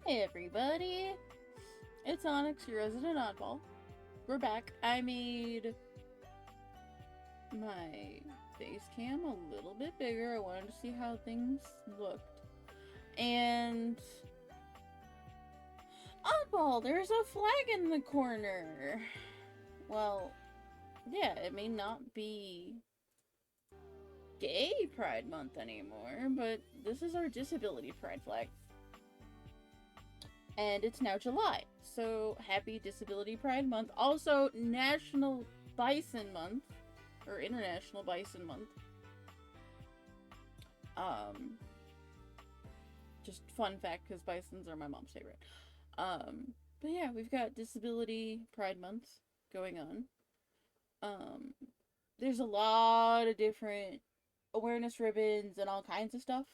Hey everybody, it's Onyx, your resident oddball. We're back. I made my face cam a little bit bigger. I wanted to see how things looked. And oddball, there's a flag in the corner. Well, yeah, it may not be Gay Pride Month anymore, but this is our Disability Pride flag. And it's now July, so happy Disability Pride Month. Also, National Bison Month, or International Bison Month. Just fun fact, because bisons are my mom's favorite. But yeah, we've got Disability Pride Month going on. There's a lot of different awareness ribbons and all kinds of stuff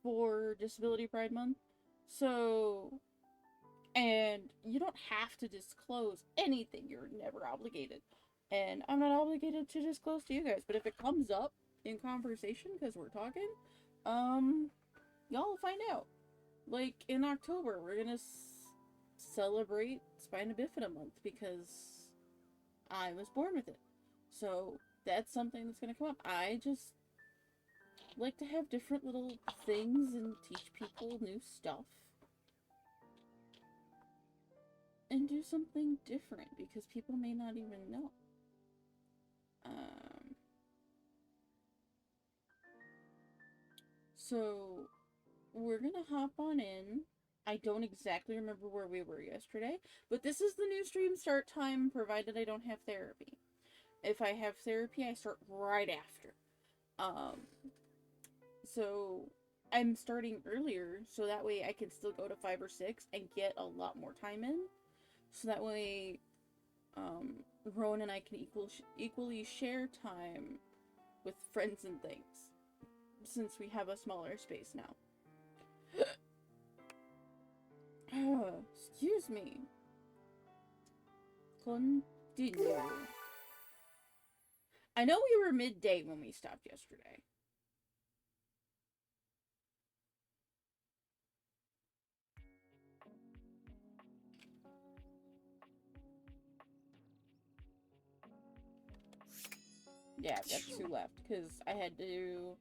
for Disability Pride Month. So, and you don't have to disclose anything. You're never obligated. And I'm not obligated to disclose to you guys. But if it comes up in conversation, because we're talking, y'all will find out. Like, in October, we're gonna celebrate Spina Bifida Month, because I was born with it. So, that's something that's gonna come up. I just like to have different little things and teach people new stuff. And do something different, because people may not even know. So, we're gonna hop on in. I don't exactly remember where we were yesterday, but this is the new stream start time, provided I don't have therapy. If I have therapy, I start right after. So, I'm starting earlier, so that way I can still go to 5 or 6 and get a lot more time in. So that way, Rowan and I can equally share time with friends and things, since we have a smaller space now. Excuse me. Continue. I know we were midday when we stopped yesterday. Yeah, I've got 2 left, because I had to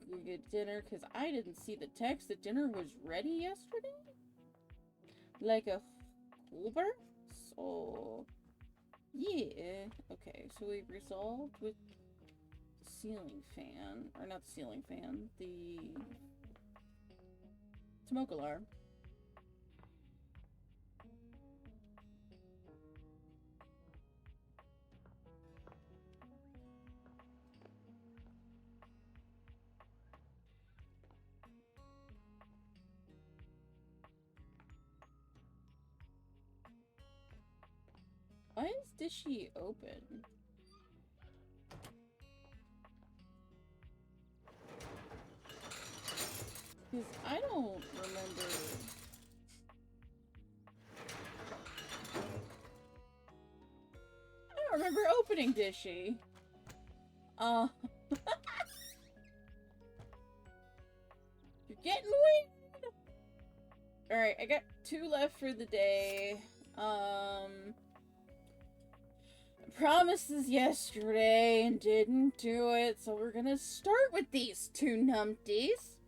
go get dinner, because I didn't see the text that dinner was ready yesterday. Like a Culber? So, yeah. Okay, so we resolved with the ceiling fan, or not the ceiling fan, the smoke alarm. Why is Dishy open? Because I don't remember. I don't remember opening Dishy. You're getting weird. Alright, I got 2 left for the day. Promises yesterday and didn't do it, so we're gonna start with these 2 numpties.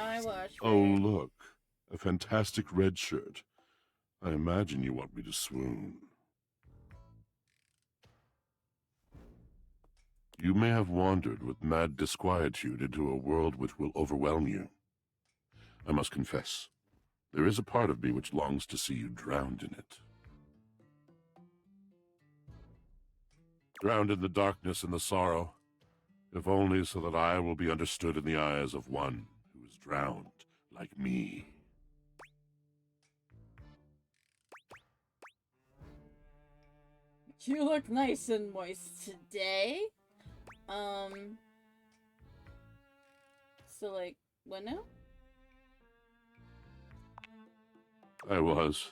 I watch. Oh, look. A fantastic red shirt. I imagine you want me to swoon. You may have wandered with mad disquietude into a world which will overwhelm you. I must confess, there is a part of me which longs to see you drowned in it. Drowned in the darkness and the sorrow, if only so that I will be understood in the eyes of one who is drowned like me. You look nice and moist today. So, like, what now? I was.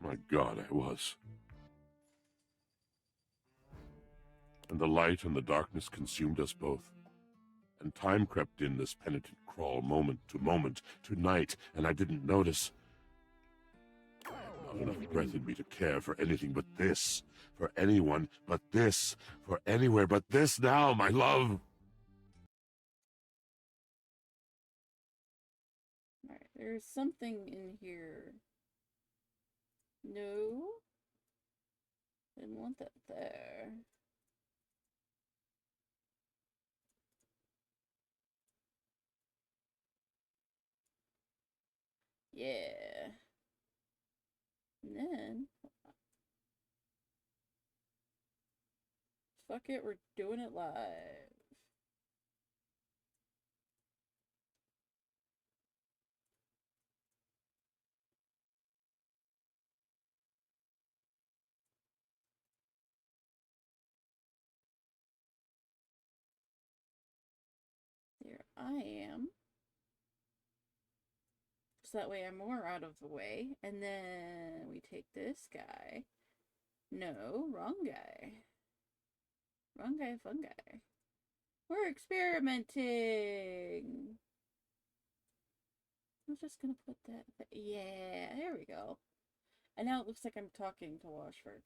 My God, I was. And the light and the darkness consumed us both. and time crept in this penitent crawl moment, to night, and I didn't notice. I had not enough breath in me to care for anything but this, for anyone but this, for anywhere but this now, my love. Alright, there's something in here. No. Didn't want that there. Yeah. And then, fuck it, we're doing it live. There I am. So that way I'm more out of the way. And then we take this guy. No, wrong guy. Wrong guy, fun guy. We're experimenting. I'm just gonna put that. Yeah, there we go. And now it looks like I'm talking to Washford,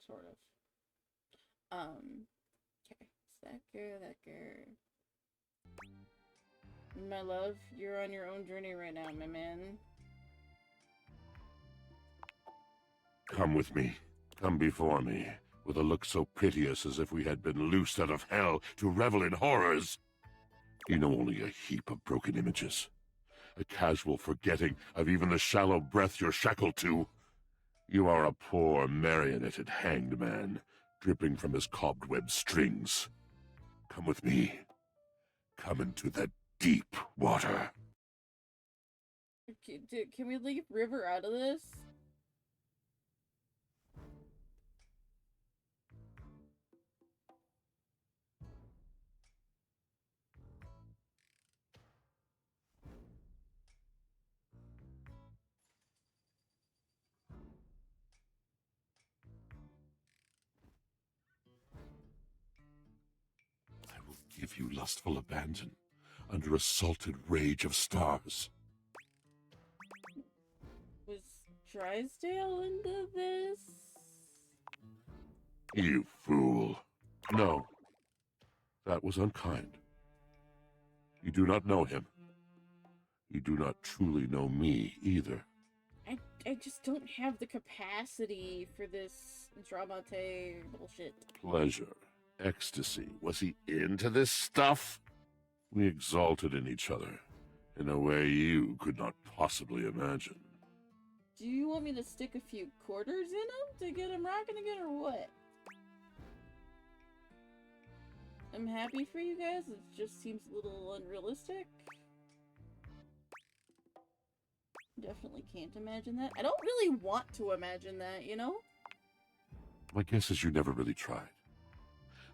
sort of. Okay, so that girl. My love, you're on your own journey right now, my man. Come with me. Come before me, with a look so piteous as if we had been loosed out of hell to revel in horrors. You know only a heap of broken images. A casual forgetting of even the shallow breath you're shackled to. You are a poor, marionetted hanged man, dripping from his cobweb strings. Come with me. Come into the deep water. Can we leave River out of this? I will give you lustful abandon under a salted rage of stars. Was Drysdale into this? You fool. No. That was unkind. You do not know him. You do not truly know me either. I just don't have the capacity for this dramate bullshit. Pleasure. Ecstasy. Was he into this stuff? We exalted in each other in a way you could not possibly imagine. Do you want me to stick a few quarters in him to get him rocking again, or what? I'm happy for you guys, it just seems a little unrealistic. Definitely can't imagine that. I don't really want to imagine that, you know? My guess is you never really tried.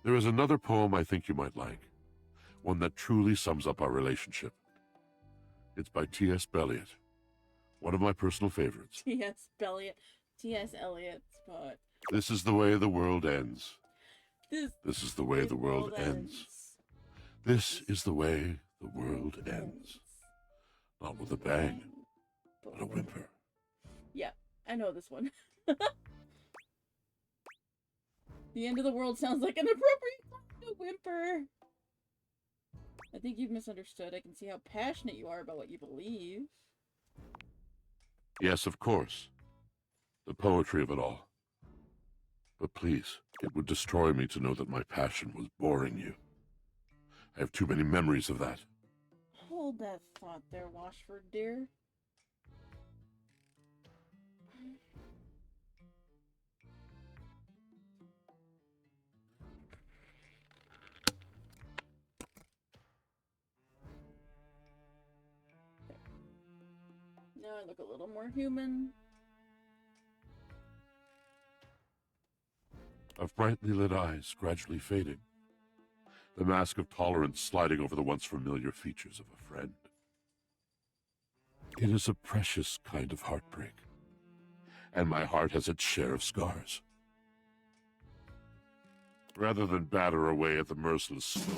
There is another poem I think you might like. One that truly sums up our relationship. It's by T.S. Eliot. One of my personal favorites. T.S. Eliot's poet. This is the way the world ends. This is the way the world ends. This is the way the world ends. Not with a bang, but a whimper. Yeah, I know this one. The end of the world sounds like an appropriate time to whimper. I think you've misunderstood. I can see how passionate you are about what you believe. Yes, of course. The poetry of it all. But please, it would destroy me to know that my passion was boring you. I have too many memories of that. Hold that thought there, Washford, dear. Now I look a little more human. Of brightly lit eyes gradually fading. The mask of tolerance sliding over the once familiar features of a friend. It is a precious kind of heartbreak. And my heart has its share of scars. Rather than batter away at the merciless storm,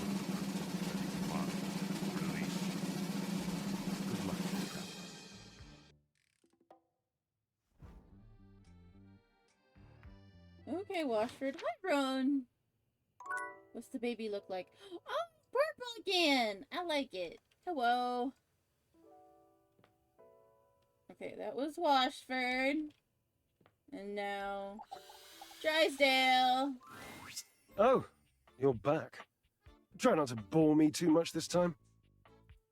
Washford. Hi, Roan. What's the baby look like? Oh, purple again. I like it. Hello. Okay, that was Washford. And now, Drysdale. Oh, you're back. Try not to bore me too much this time.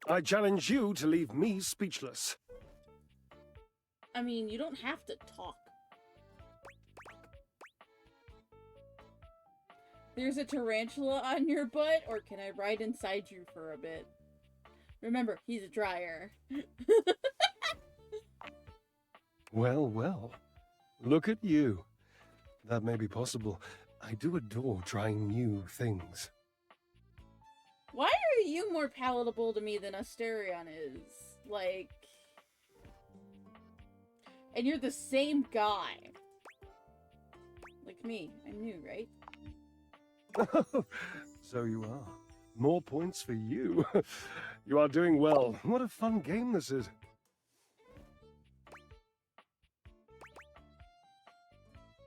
I challenge you to leave me speechless. I mean, you don't have to talk. There's a tarantula on your butt, or can I ride inside you for a bit? Remember, he's a dryer. Well, well. Look at you. That may be possible. I do adore trying new things. Why are you more palatable to me than Asterion is? Like... And you're the same guy. Like me. I'm new, right? So you are. More points for you. You are doing well. What a fun game this is.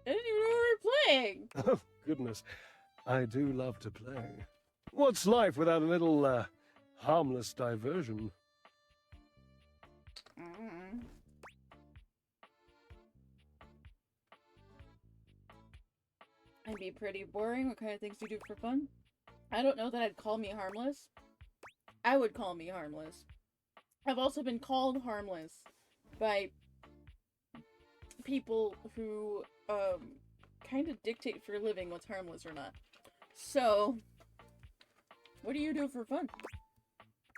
I didn't even know we were playing. Oh, goodness. I do love to play. What's life without a little, harmless diversion? It'd be pretty boring. What kind of things do you do for fun? I don't know that I'd call me harmless. I would call me harmless. I've also been called harmless by people who, kind of dictate for a living what's harmless or not. So, what do you do for fun?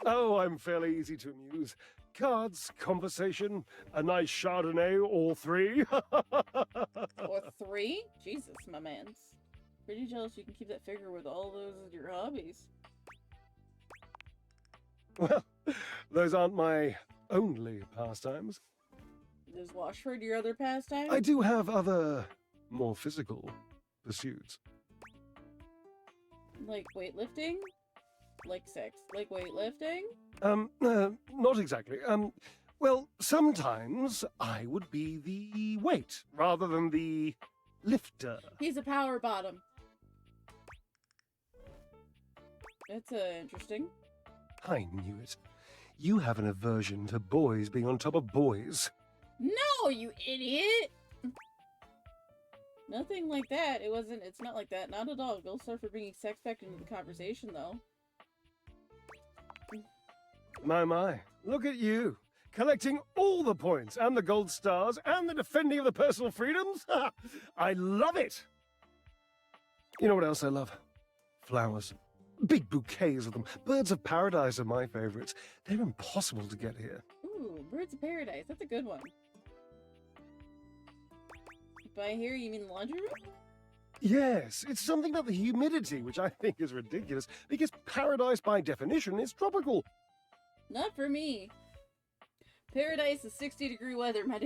Oh, I'm fairly easy to amuse. Cards, conversation, a nice Chardonnay, all three. Or 3? Jesus, my mans. Pretty jealous you can keep that figure with all those as your hobbies. Well, those aren't my only pastimes. Is Washford your other pastime? I do have other, more physical pursuits. Like weightlifting? Like sex? Like weightlifting? Not exactly. Well, sometimes I would be the weight rather than the lifter. He's a power bottom. That's interesting. I knew it. You have an aversion to boys being on top of boys. No, you idiot! Nothing like that. It's not like that. Not at all. Go start for bringing sex back into the conversation, though. My. Look at you. Collecting all the points and the gold stars and the defending of the personal freedoms. I love it. You know what else I love? Flowers. Big bouquets of them. Birds of paradise are my favorites. They're impossible to get here. Ooh, birds of paradise. That's a good one. By here, you mean the laundry room? Yes, it's something about the humidity, which I think is ridiculous, because paradise by definition is tropical. Not for me. Paradise is 60-degree weather, my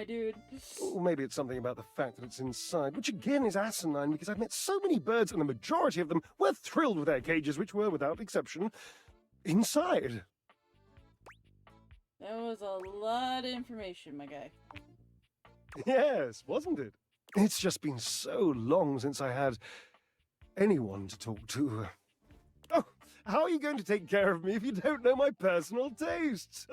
dude. Or maybe it's something about the fact that it's inside, which again is asinine because I've met so many birds and the majority of them were thrilled with their cages, which were, without exception, inside. That was a lot of information, my guy. Yes, wasn't it? It's just been so long since I had anyone to talk to. Oh, how are you going to take care of me if you don't know my personal tastes?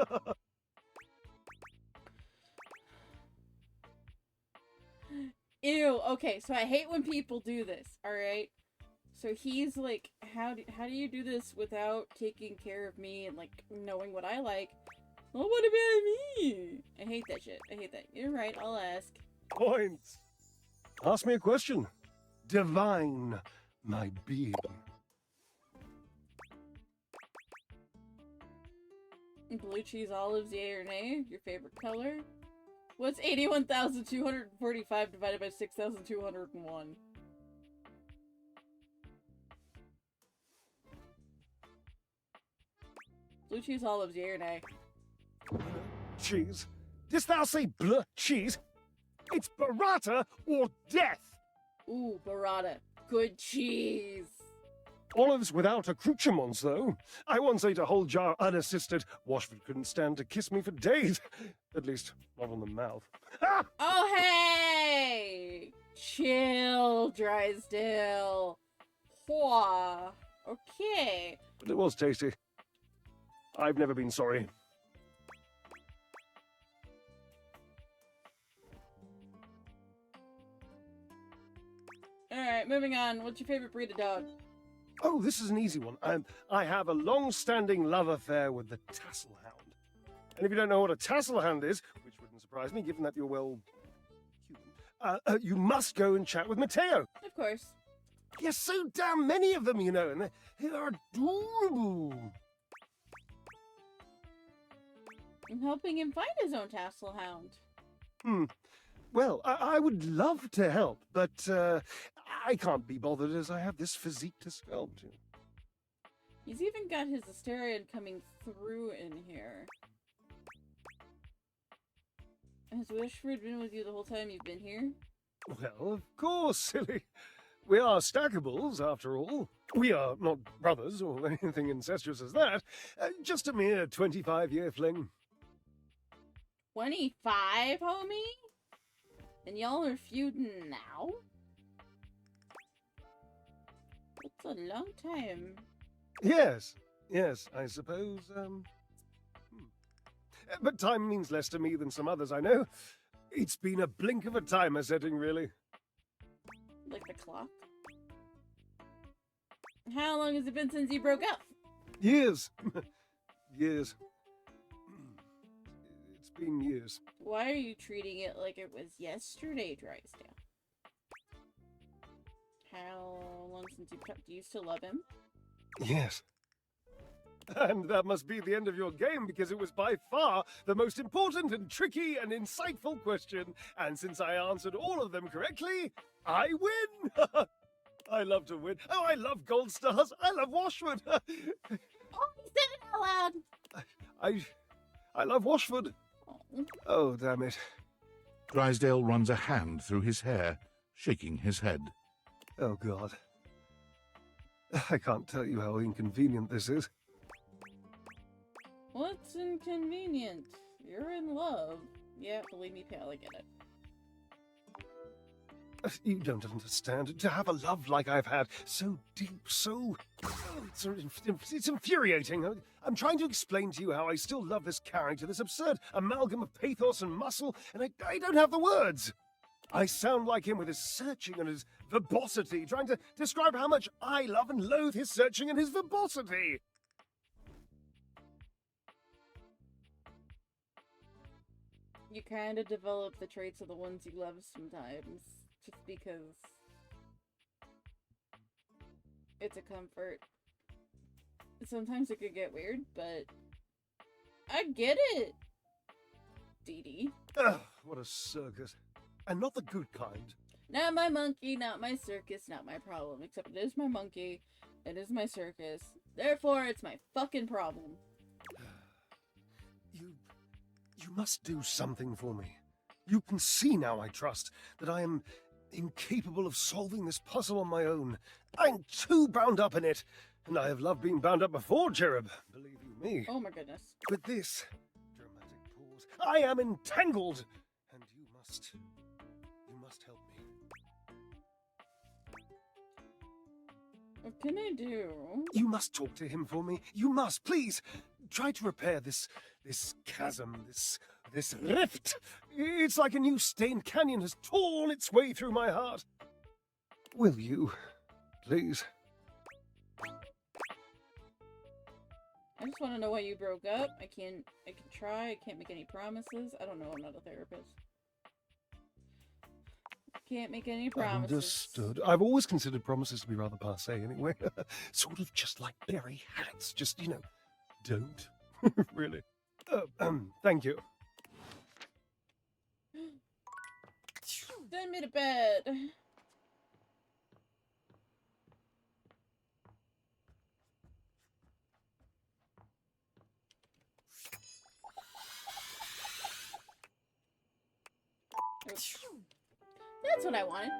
Ew, okay, so I hate when people do this, alright? So he's like, how do you do this without taking care of me and, like, knowing what I like? Well, what about me? I hate that shit. I hate that. You're right, I'll ask. Points. Ask me a question. Divine my being. Blue cheese, olives, yay or nay? Your favorite color? What's 81,245 divided by 6,201? Blue cheese, olives, yay or nay? Cheese? Didst thou say bleh cheese? It's burrata or death! Ooh, burrata. Good cheese. Olives without accoutrements, though. I once ate a whole jar unassisted. Washford couldn't stand to kiss me for days. At least, not on the mouth. Ah! Oh, hey! Chill, Drysdale. Whoa. Okay. But it was tasty. I've never been sorry. Alright, moving on. What's your favorite breed of dog? Oh, this is an easy one. I have a long-standing love affair with the tassel hound. And if you don't know what a tassel hound is, which wouldn't surprise me, given that you're, well, human, you must go and chat with Mateo. Of course. There's so damn many of them, you know, and they're adorable. I'm helping him find his own tassel hound. Well, I would love to help, but I can't be bothered as I have this physique to sculpt. He's even got his Asterion coming through in here. Has Wishford been with you the whole time you've been here? Well, of course, silly. We are stackables, after all. We are not brothers or anything incestuous as that. Just a mere 25-year fling. 25, homie? And y'all are feuding now? It's a long time. Yes, I suppose, But time means less to me than some others I know. It's been a blink of a timer setting, really. Like the clock? How long has it been since you broke up? Years. Years. It's been years. Why are you treating it like it was yesterday, Drysdale? How long since you cut? Do you still love him? Yes. And that must be the end of your game, because it was by far the most important and tricky and insightful question. And since I answered all of them correctly, I win! I love to win. Oh, I love gold stars. I love Washford. Oh, he said it out loud! I love Washford. Oh. Oh, damn it. Drysdale runs a hand through his hair, shaking his head. Oh, God. I can't tell you how inconvenient this is. What's inconvenient? You're in love. Yeah, believe me, pal, I get it. You don't understand. To have a love like I've had, so deep, so... It's infuriating. I'm trying to explain to you how I still love this character, this absurd amalgam of pathos and muscle, and I don't have the words. I sound like him with his searching and his verbosity, trying to describe how much I love and loathe his searching and his verbosity. You kind of develop the traits of the ones you love sometimes, just because it's a comfort. Sometimes it could get weird, but I get it, Dee Dee. Ugh, what a circus. And not the good kind. Not my monkey, not my circus, not my problem. Except it is my monkey, it is my circus. Therefore, it's my fucking problem. You must do something for me. You can see now, I trust, that I am incapable of solving this puzzle on my own. I'm too bound up in it. And I have loved being bound up before, Cherub, believe you me. Oh my goodness. With this dramatic pause, I am entangled. And you must help me. What can I do? You must talk to him for me. You must, please. Try to repair this chasm, this rift. It's like a new stained canyon has torn its way through my heart. Will you, please? I just want to know why you broke up. I can try. I can't make any promises. I don't know. I'm not a therapist. Can't make any promises. Understood. I've always considered promises to be rather passé anyway. Sort of just like berry hats. Just, don't. Really. Thank you. Send me to bed. That's what I wanted.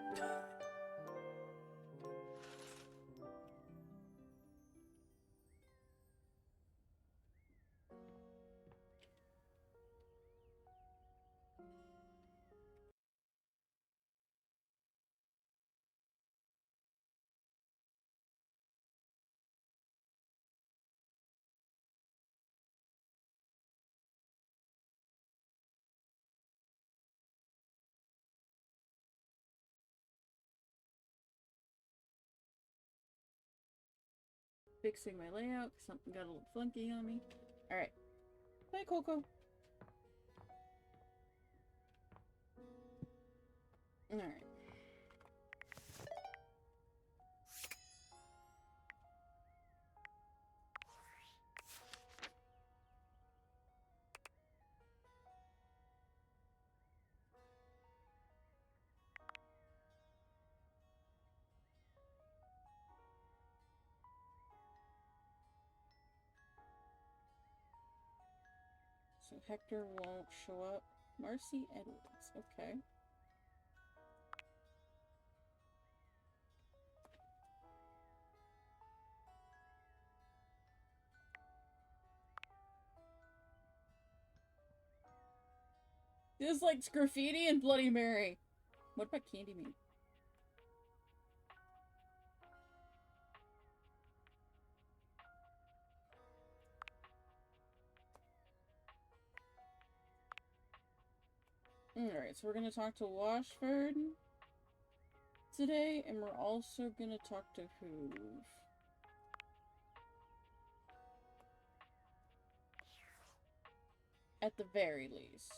fixing my layout. Something got a little funky on me. Alright. Bye, Coco. Alright. So Hector won't show up. Marcy Edwards. Okay. This likes graffiti and Bloody Mary. What about Candyman? Alright, so we're gonna talk to Washford today, and we're also gonna talk to Hoove. At the very least.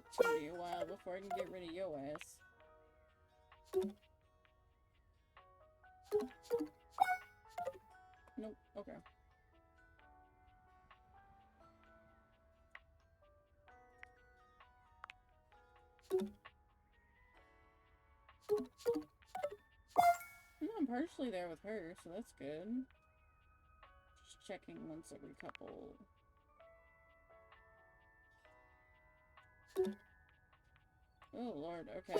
It's gonna be a while before I can get rid of yo ass. Nope, okay. I'm partially there with her, so that's good. Just checking once every couple. Oh lord, okay.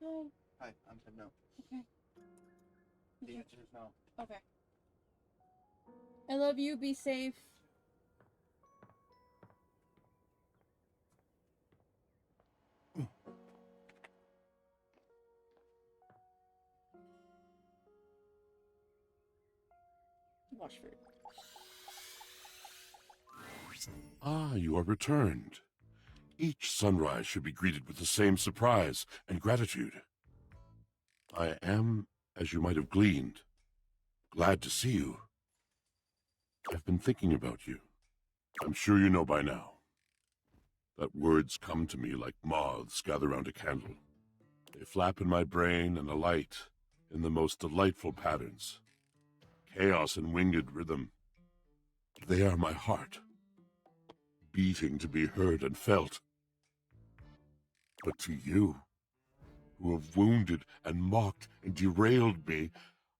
Oh, Hi, I'm Tim. No. okay. The answer is no. Okay. I love you, be safe. Washford. Ah, you are returned. Each sunrise should be greeted with the same surprise and gratitude. I am, as you might have gleaned, glad to see you. I've been thinking about you. I'm sure you know by now that words come to me like moths gather round a candle. They flap in my brain and alight in the most delightful patterns. Chaos and winged rhythm. They are my heart, beating to be heard and felt. But to you, who have wounded and mocked and derailed me,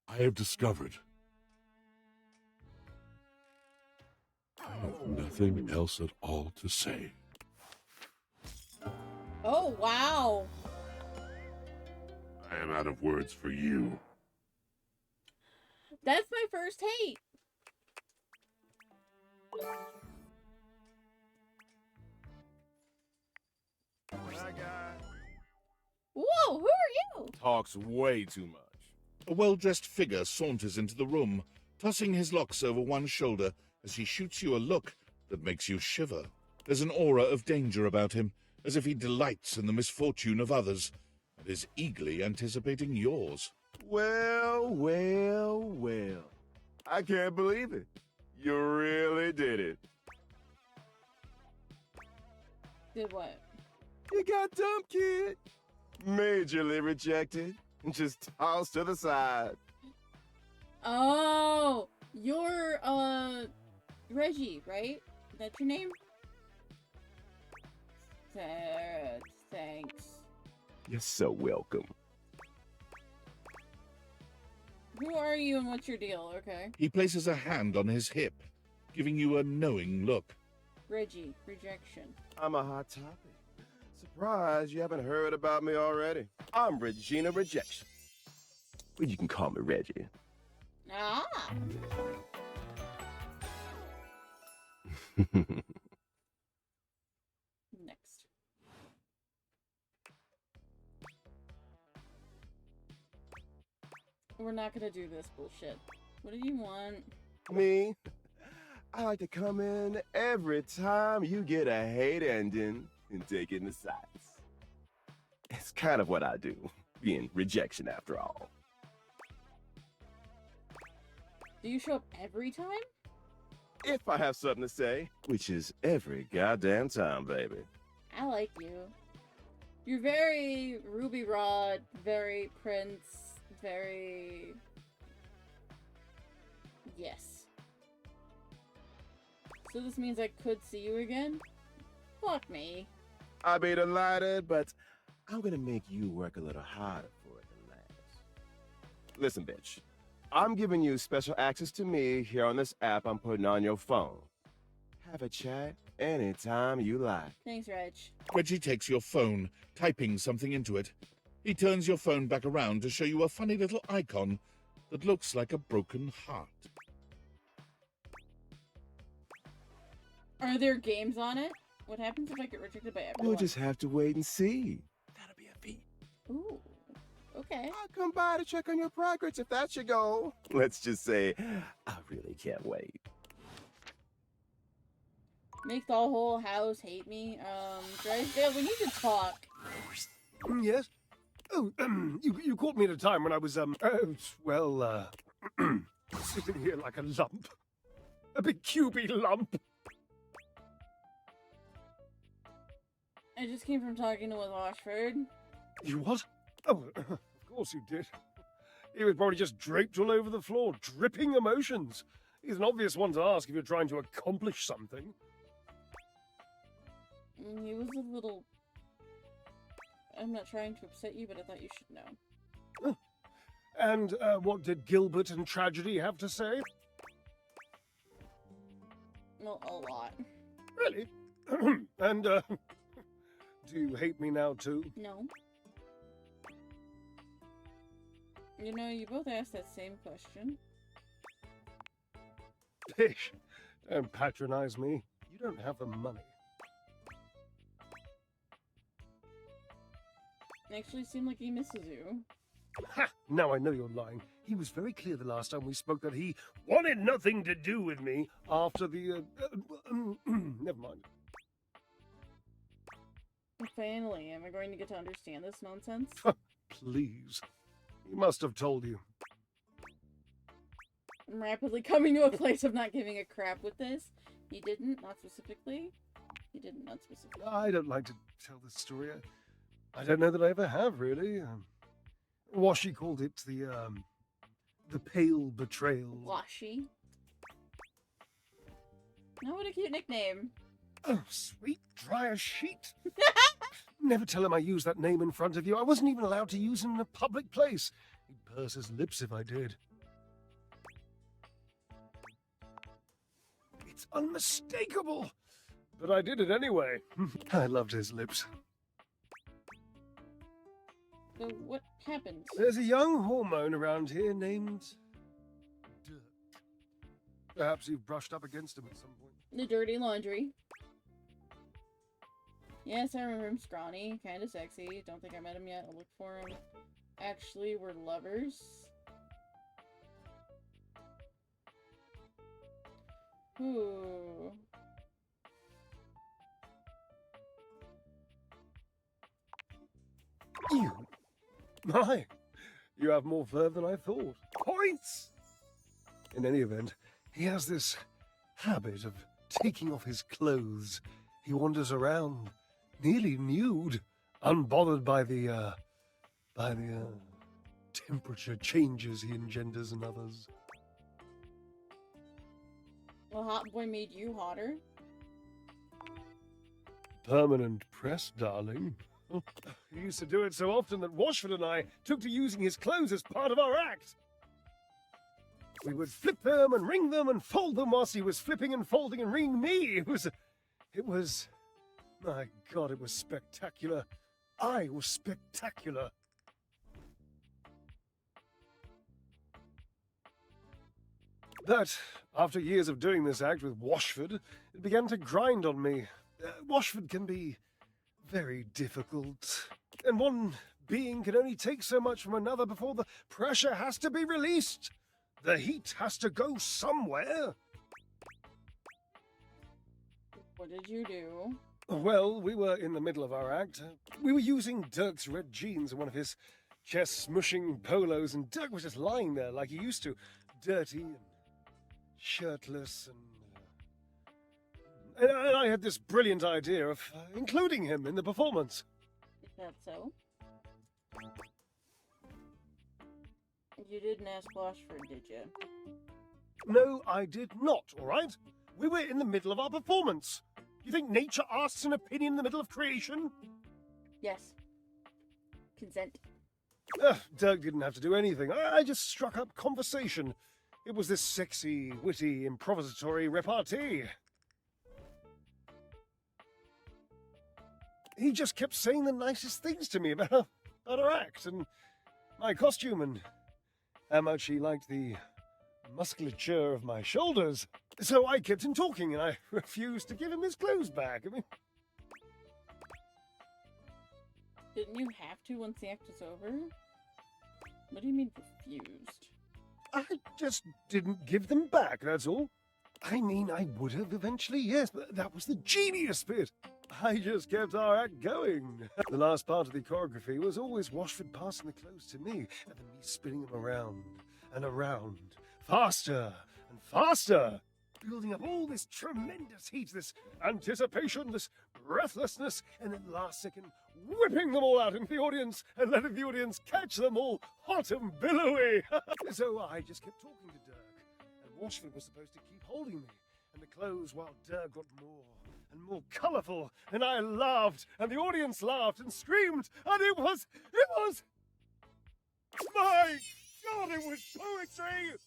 I have discovered I have nothing else at all to say. Oh, wow. I am out of words for you. That's my first hate. Whoa, who are you? Talks way too much. A well-dressed figure saunters into the room, tossing his locks over one shoulder as he shoots you a look that makes you shiver. There's an aura of danger about him, as if he delights in the misfortune of others, and is eagerly anticipating yours. Well, well, well. I can't believe it. You really did it. Did what? You got dumped, kid. Majorly rejected and just tossed to the side. Oh, you're, Reggie, right? That's your name? Thanks. You're so welcome. Who are you and what's your deal, okay? He places a hand on his hip, giving you a knowing look. Reggie, rejection. I'm a hot topic. Surprised you haven't heard about me already. I'm Regina Rejection. But you can call me Reggie. Ah! Next. We're not gonna do this bullshit. What do you want? Me? I like to come in every time you get a hate ending and take in the sights. It's kind of what I do, being rejection after all. Do you show up every time? If I have something to say, which is every goddamn time, baby. I like you. You're very Ruby Rod, very Prince, very... Yes. So this means I could see you again? Fuck me. I'll be delighted, but I'm gonna make you work a little harder for it than that. Listen, bitch. I'm giving you special access to me here on this app I'm putting on your phone. Have a chat anytime you like. Thanks, Reg. Reggie takes your phone, typing something into it. He turns your phone back around to show you a funny little icon that looks like a broken heart. Are there games on it? What happens if I get rejected by everyone? We'll just have to wait and see. That'll be a feat. Ooh. Okay. I'll come by to check on your progress if that's your goal. Let's just say, I really can't wait. Make the whole house hate me. Drysdale, we need to talk. Yes? Oh, you caught me at a time when I was, sitting here like a lump. A big cubey lump. I just came from talking to Washford. You what? Oh, of course you did. He was probably just draped all over the floor, dripping emotions. He's an obvious one to ask if you're trying to accomplish something. He was a little... I'm not trying to upset you, but I thought you should know. And what did Gilbert and Tragedy have to say? Well, a lot. Really? And, do you hate me now, too? No. You know, you both asked that same question. Pish, don't patronize me. You don't have the money. Actually seemed like he misses you. Ha! Now I know you're lying. He was very clear the last time we spoke that he wanted nothing to do with me after the, never mind. Finally, am I going to get to understand this nonsense? Please. He must have told you. I'm rapidly coming to a place of not giving a crap with this. He didn't, not specifically. He didn't, not specifically. I don't like to tell this story. I don't know that I ever have, really. Washi called it the pale betrayal. Washi. Oh, what a cute nickname. Oh, sweet, dry as sheet. Never tell him I used that name in front of you. I wasn't even allowed to use it in a public place. He'd purse his lips if I did. It's unmistakable. But I did it anyway. I loved his lips. So what happened? There's a young hormone around here named Dirk. Perhaps you've brushed up against him at some point. The dirty laundry. Yes, I remember him. Scrawny, kind of sexy. Don't think I met him yet. I'll look for him. Actually, we're lovers. Ooh. You? My, you have more verve than I thought. Points! In any event, he has this habit of taking off his clothes. He wanders around, nearly nude, unbothered by the temperature changes he engenders in others. Well, Hot Boy made you hotter. Permanent press, darling. He used to do it so often that Washford and I took to using his clothes as part of our act. We would flip them and wring them and fold them whilst he was flipping and folding and wringing me. It was, my God, it was spectacular. I was spectacular. But after years of doing this act with Washford, it began to grind on me. Washford can be very difficult, and one being can only take so much from another before the pressure has to be released. The heat has to go somewhere. What did you do? Well, we were in the middle of our act. We were using Dirk's red jeans and one of his chest-smushing polos, and Dirk was just lying there like he used to, dirty and shirtless, and I had this brilliant idea of including him in the performance. Is that so? You didn't ask Washford, did you? No, I did not, all right? We were in the middle of our performance. You think nature asks an opinion in the middle of creation? Yes. Consent. Dirk didn't have to do anything. I just struck up conversation. It was this sexy, witty, improvisatory repartee. He just kept saying the nicest things to me about our act and my costume and how much he liked the musculature of my shoulders. So I kept him talking and I refused to give him his clothes back. I mean, Didn't you have to once the act was over? What do you mean refused? I just didn't give them back, that's all. I mean, I would have eventually, yes, but that was the genius bit. I just kept our act going. The last part of the choreography was always Washford passing the clothes to me, and then me spinning them around and around, faster and faster, building up all this tremendous heat, this anticipation, this breathlessness, and then last second, whipping them all out into the audience and letting the audience catch them all hot and billowy. So I just kept talking to Dirk, and Washford was supposed to keep holding me, and the clothes while Dirk got more and more colourful, and I laughed, and the audience laughed and screamed, and it was, my God, it was poetry!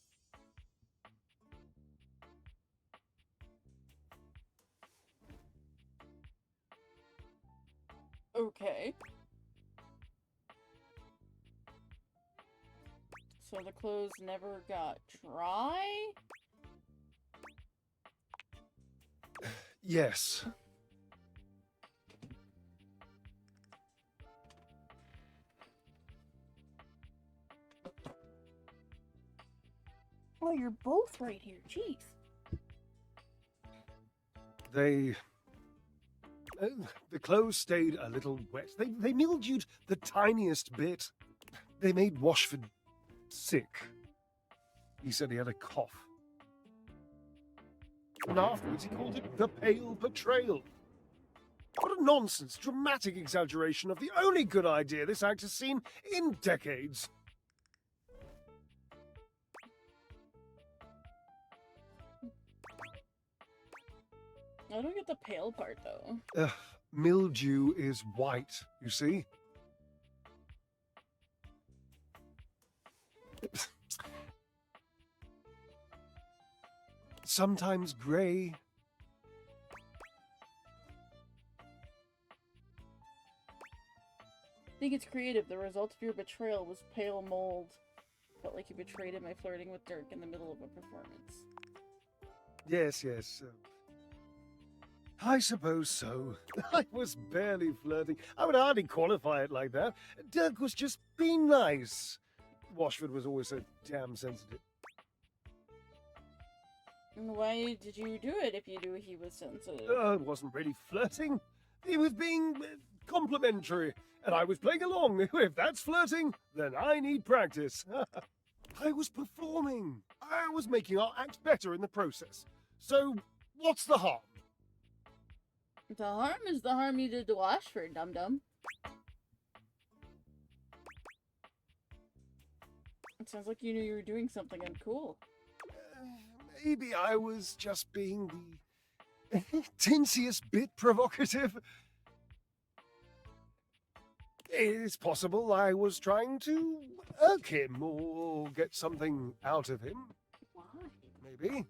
Okay. So the clothes never got dry? Yes. Oh, you're both right here. Jeez. The clothes stayed a little wet. They mildewed the tiniest bit. They made Washford sick. He said he had a cough. And afterwards he called it the pale betrayal. What a nonsense, dramatic exaggeration of the only good idea this act has seen in decades. I don't get the pale part, though. Mildew is white, you see? Sometimes grey. I think it's creative. The result of your betrayal was pale mold. Felt like you betrayed him by flirting with Dirk in the middle of a performance. Yes. I suppose so. I was barely flirting. I would hardly qualify it like that. Dirk was just being nice. Washford was always so damn sensitive. Why did you do it if you knew he was sensitive? It wasn't really flirting. He was being complimentary, and I was playing along. If that's flirting, then I need practice. I was performing. I was making our act better in the process. So, what's the harm? The harm is the harm you did to Washford, dum-dum. It sounds like you knew you were doing something uncool. Maybe I was just being the tinsiest bit provocative. It's possible I was trying to irk him or get something out of him. Why? Maybe.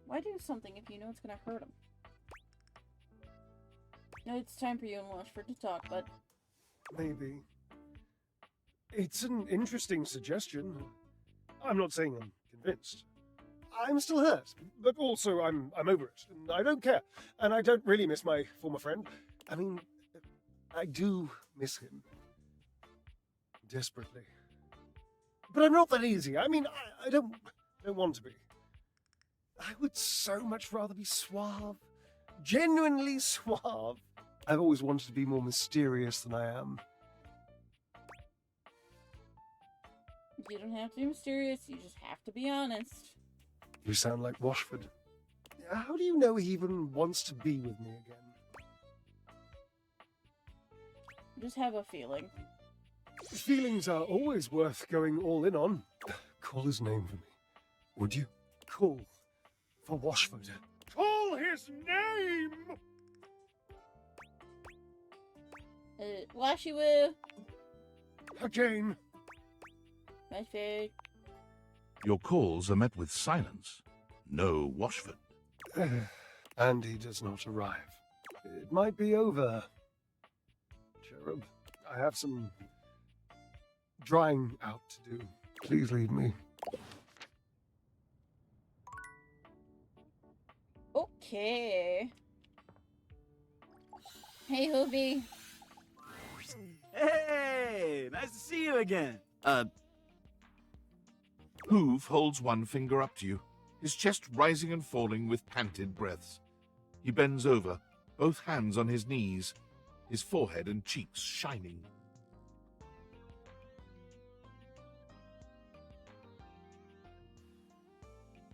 Why do something if you know it's gonna hurt him? Now it's time for you and Washford to talk, but Maybe. It's an interesting suggestion. I'm not saying I'm convinced. I'm still hurt, but also I'm over it, and I don't care. And I don't really miss my former friend. I mean, I do miss him. Desperately. But I'm not that easy. I mean, I don't want to be. I would so much rather be suave. Genuinely suave. I've always wanted to be more mysterious than I am. You don't have to be mysterious, you just have to be honest. You sound like Washford. How do you know he even wants to be with me again? Just have a feeling. Feelings are always worth going all in on. Call his name for me. Would you? Call for Washford. Call his name! Washy woo! Again. My fade. Your calls are met with silence. No Washford. And he does not arrive. It might be over. Cherub, I have some drying out to do. Please leave me. Okay. Hey, Hoovy. Hey, nice to see you again. Hoove holds one finger up to you, his chest rising and falling with panted breaths. He bends over, both hands on his knees, his forehead and cheeks shining.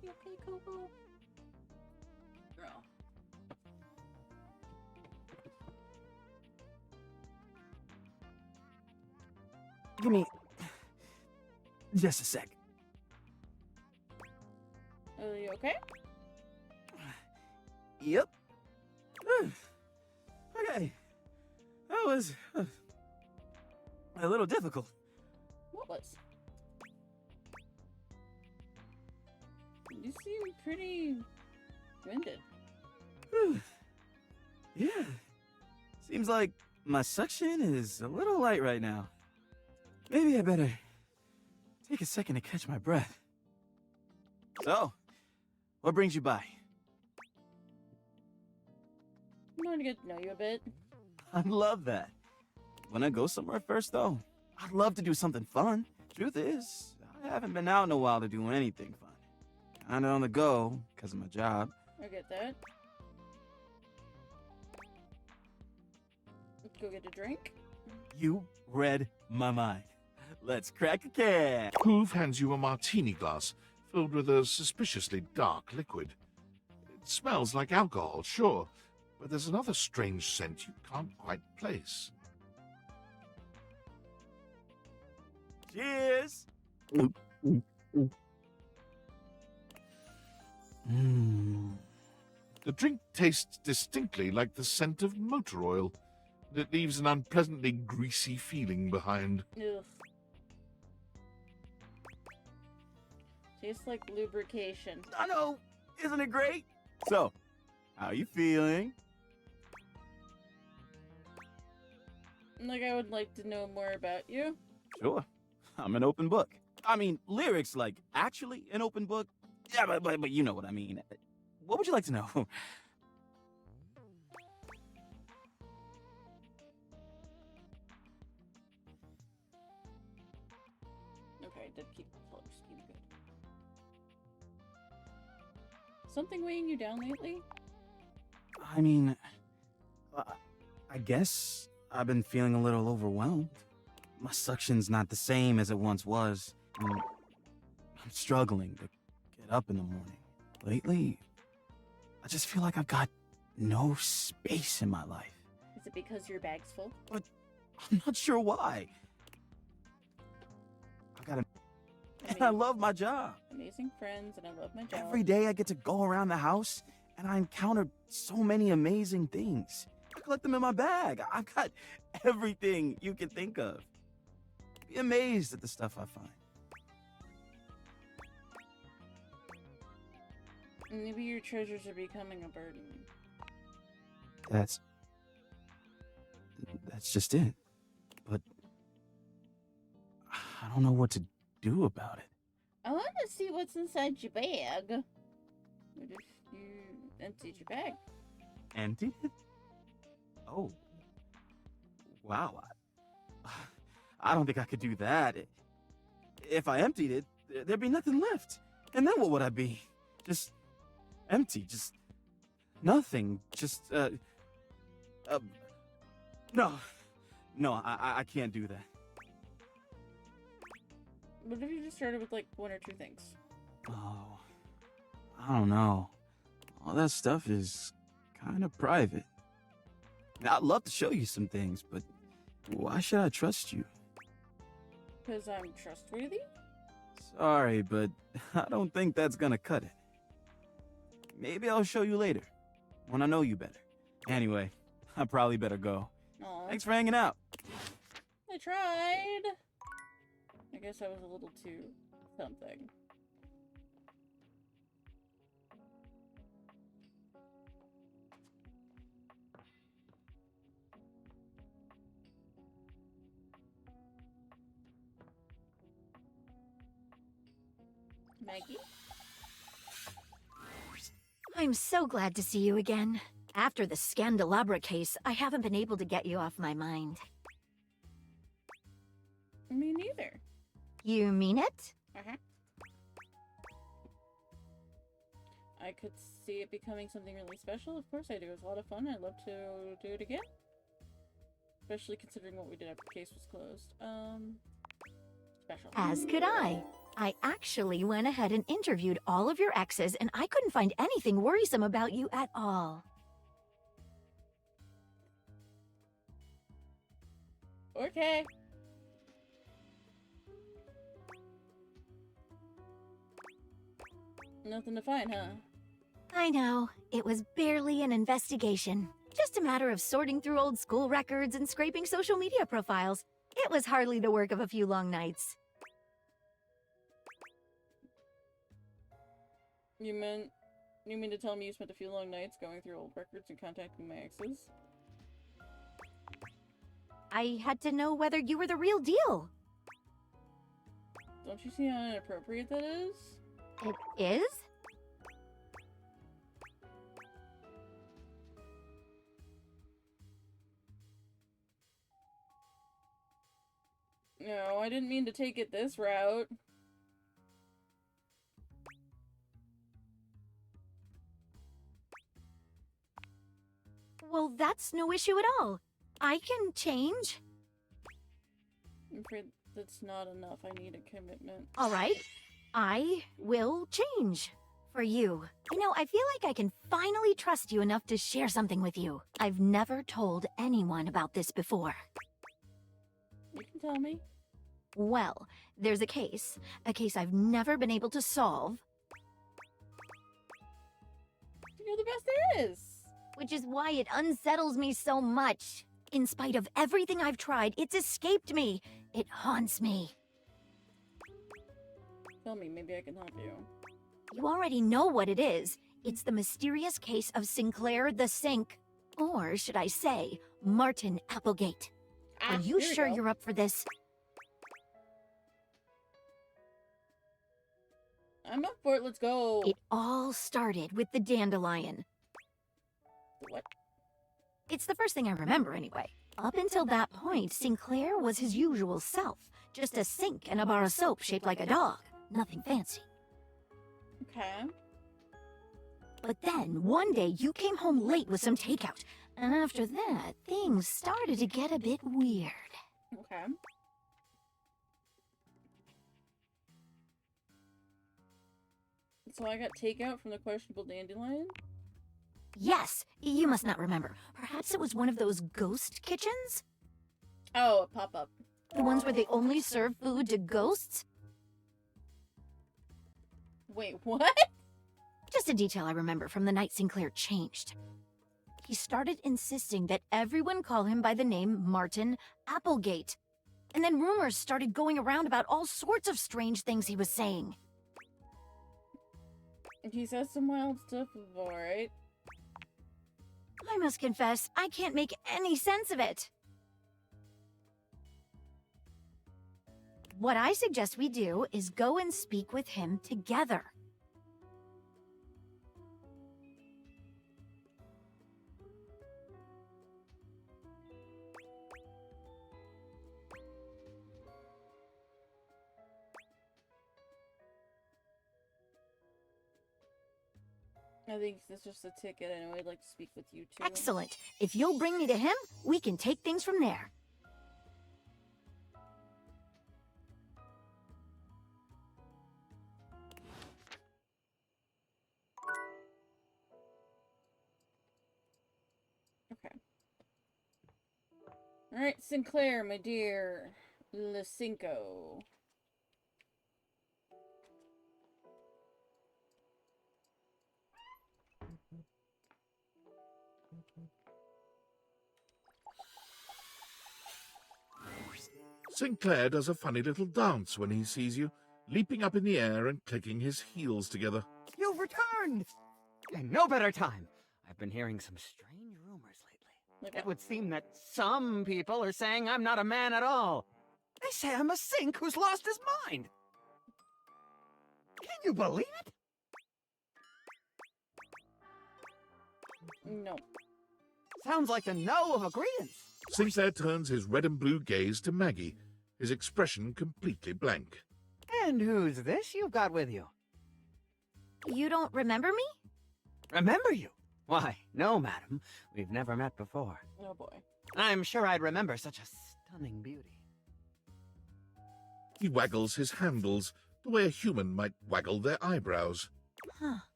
You okay, Coco? Girl. Give me just a sec. Are you okay? Yep. Okay. That was a little difficult. What was? You seem pretty winded. Yeah. Seems like my suction is a little light right now. Maybe I better take a second to catch my breath. So, what brings you by? I want to get to know you a bit. I love that. Wanna go somewhere first, though? I'd love to do something fun. Truth is, I haven't been out in a while to do anything fun. Kinda on the go, because of my job. I get that. Let's go get a drink. You read my mind. Let's crack a can. Hoove hands you a martini glass filled with a suspiciously dark liquid. It smells like alcohol, sure, but there's another strange scent you can't quite place. Cheers! The drink tastes distinctly like the scent of motor oil, and it leaves an unpleasantly greasy feeling behind. Ugh. Tastes like lubrication. I know, isn't it great? So, how you feeling? Like, I would like to know more about you. Sure, I'm an open book. I mean, lyrics like actually an open book. Yeah, but you know what I mean. What would you like to know? Okay, did keep close. Keep good. Something weighing you down lately? I mean, I guess I've been feeling a little overwhelmed. My suction's not the same as it once was. I'm struggling to get up in the morning. Lately, I just feel like I've got no space in my life. Is it because your bag's full? I'm not sure why. And I love my job. Amazing friends, and I love my job. Every day I get to go around the house and I encounter so many amazing things. I collect them in my bag. I've got everything you can think of. Be amazed at the stuff I find. Maybe your treasures are becoming a burden. That's just it. But I don't know what to do about it. I want to see what's inside your bag. What if you emptied your bag? Emptied it? Oh. Wow. I don't think I could do that. If I emptied it, there'd be nothing left. And then what would I be? Just empty, just nothing. Just, no. No, I can't do that. What if you just started with like one or two things? Oh, I don't know. All that stuff is kind of private. I'd love to show you some things, but why should I trust you? Because I'm trustworthy? Sorry, but I don't think that's gonna cut it. Maybe I'll show you later, when I know you better. Anyway, I probably better go. Aw. Thanks for hanging out. I tried. I guess I was a little too something. Maggie? I'm so glad to see you again. After the Scandelabra case, I haven't been able to get you off my mind. Me neither. You mean it? Uh-huh. I could see it becoming something really special. Of course I do. It was a lot of fun. I'd love to do it again. Especially considering what we did after the case was closed. Special. As could I. I actually went ahead and interviewed all of your exes, and I couldn't find anything worrisome about you at all. Okay. Nothing to find, huh? I know. It was barely an investigation. Just a matter of sorting through old school records and scraping social media profiles. It was hardly the work of a few long nights. You mean to tell me you spent a few long nights going through old records and contacting my exes? I had to know whether you were the real deal. Don't you see how inappropriate that is? It is? No, I didn't mean to take it this route. Well, that's no issue at all. I can change. I'm afraid that's not enough. I need a commitment. All right. I will change. For you. You know, I feel like I can finally trust you enough to share something with you. I've never told anyone about this before. You can tell me. Well, there's a case I've never been able to solve, You're the best there is. which is why it unsettles me so much. In spite of everything I've tried, it's escaped me. It haunts me. Tell me, maybe I can help you. You already know what it is. It's the mysterious case of Sinclair the Sink. Or should I say, Martin Applegate. Are you here we sure go. you're up for this? I'm up for it. Let's go. It all started with the dandelion. What? It's the first thing I remember anyway. Up until that point, Sinclair was his usual self. Just a sink and a bar of soap shaped like a dog. Nothing fancy. Okay. But then, one day, you came home late with some takeout. And after that, things started to get a bit weird. Okay. So I got takeout from the questionable dandelion? Yes, you must not remember. Perhaps it was one of those ghost kitchens? Oh, a pop-up. The ones where they only serve food to ghosts? Wait, what? Just a detail I remember from the night Sinclair changed. He started insisting that everyone call him by the name Martin Applegate. And then rumors started going around about all sorts of strange things he was saying. He says some wild stuff, alright. I must confess, I can't make any sense of it. What I suggest we do is go and speak with him together. I think it's just a ticket, and I'd like to speak with you too. Excellent. If you'll bring me to him, we can take things from there. Okay. Alright, Sinclair, my dear. Le Cinco. Sinclair does a funny little dance when he sees you, leaping up in the air and clicking his heels together. You've returned! And no better time. I've been hearing some strange rumors lately. It would seem that some people are saying I'm not a man at all. They say I'm a sink who's lost his mind. Can you believe it? No. Sounds like a no of agreement. Sinclair turns his red and blue gaze to Maggie, his expression completely blank. And who's this you've got with you? You don't remember me? Remember you? Why, no, madam. We've never met before. Oh boy. I'm sure I'd remember such a stunning beauty. He waggles his handles the way a human might waggle their eyebrows. Huh.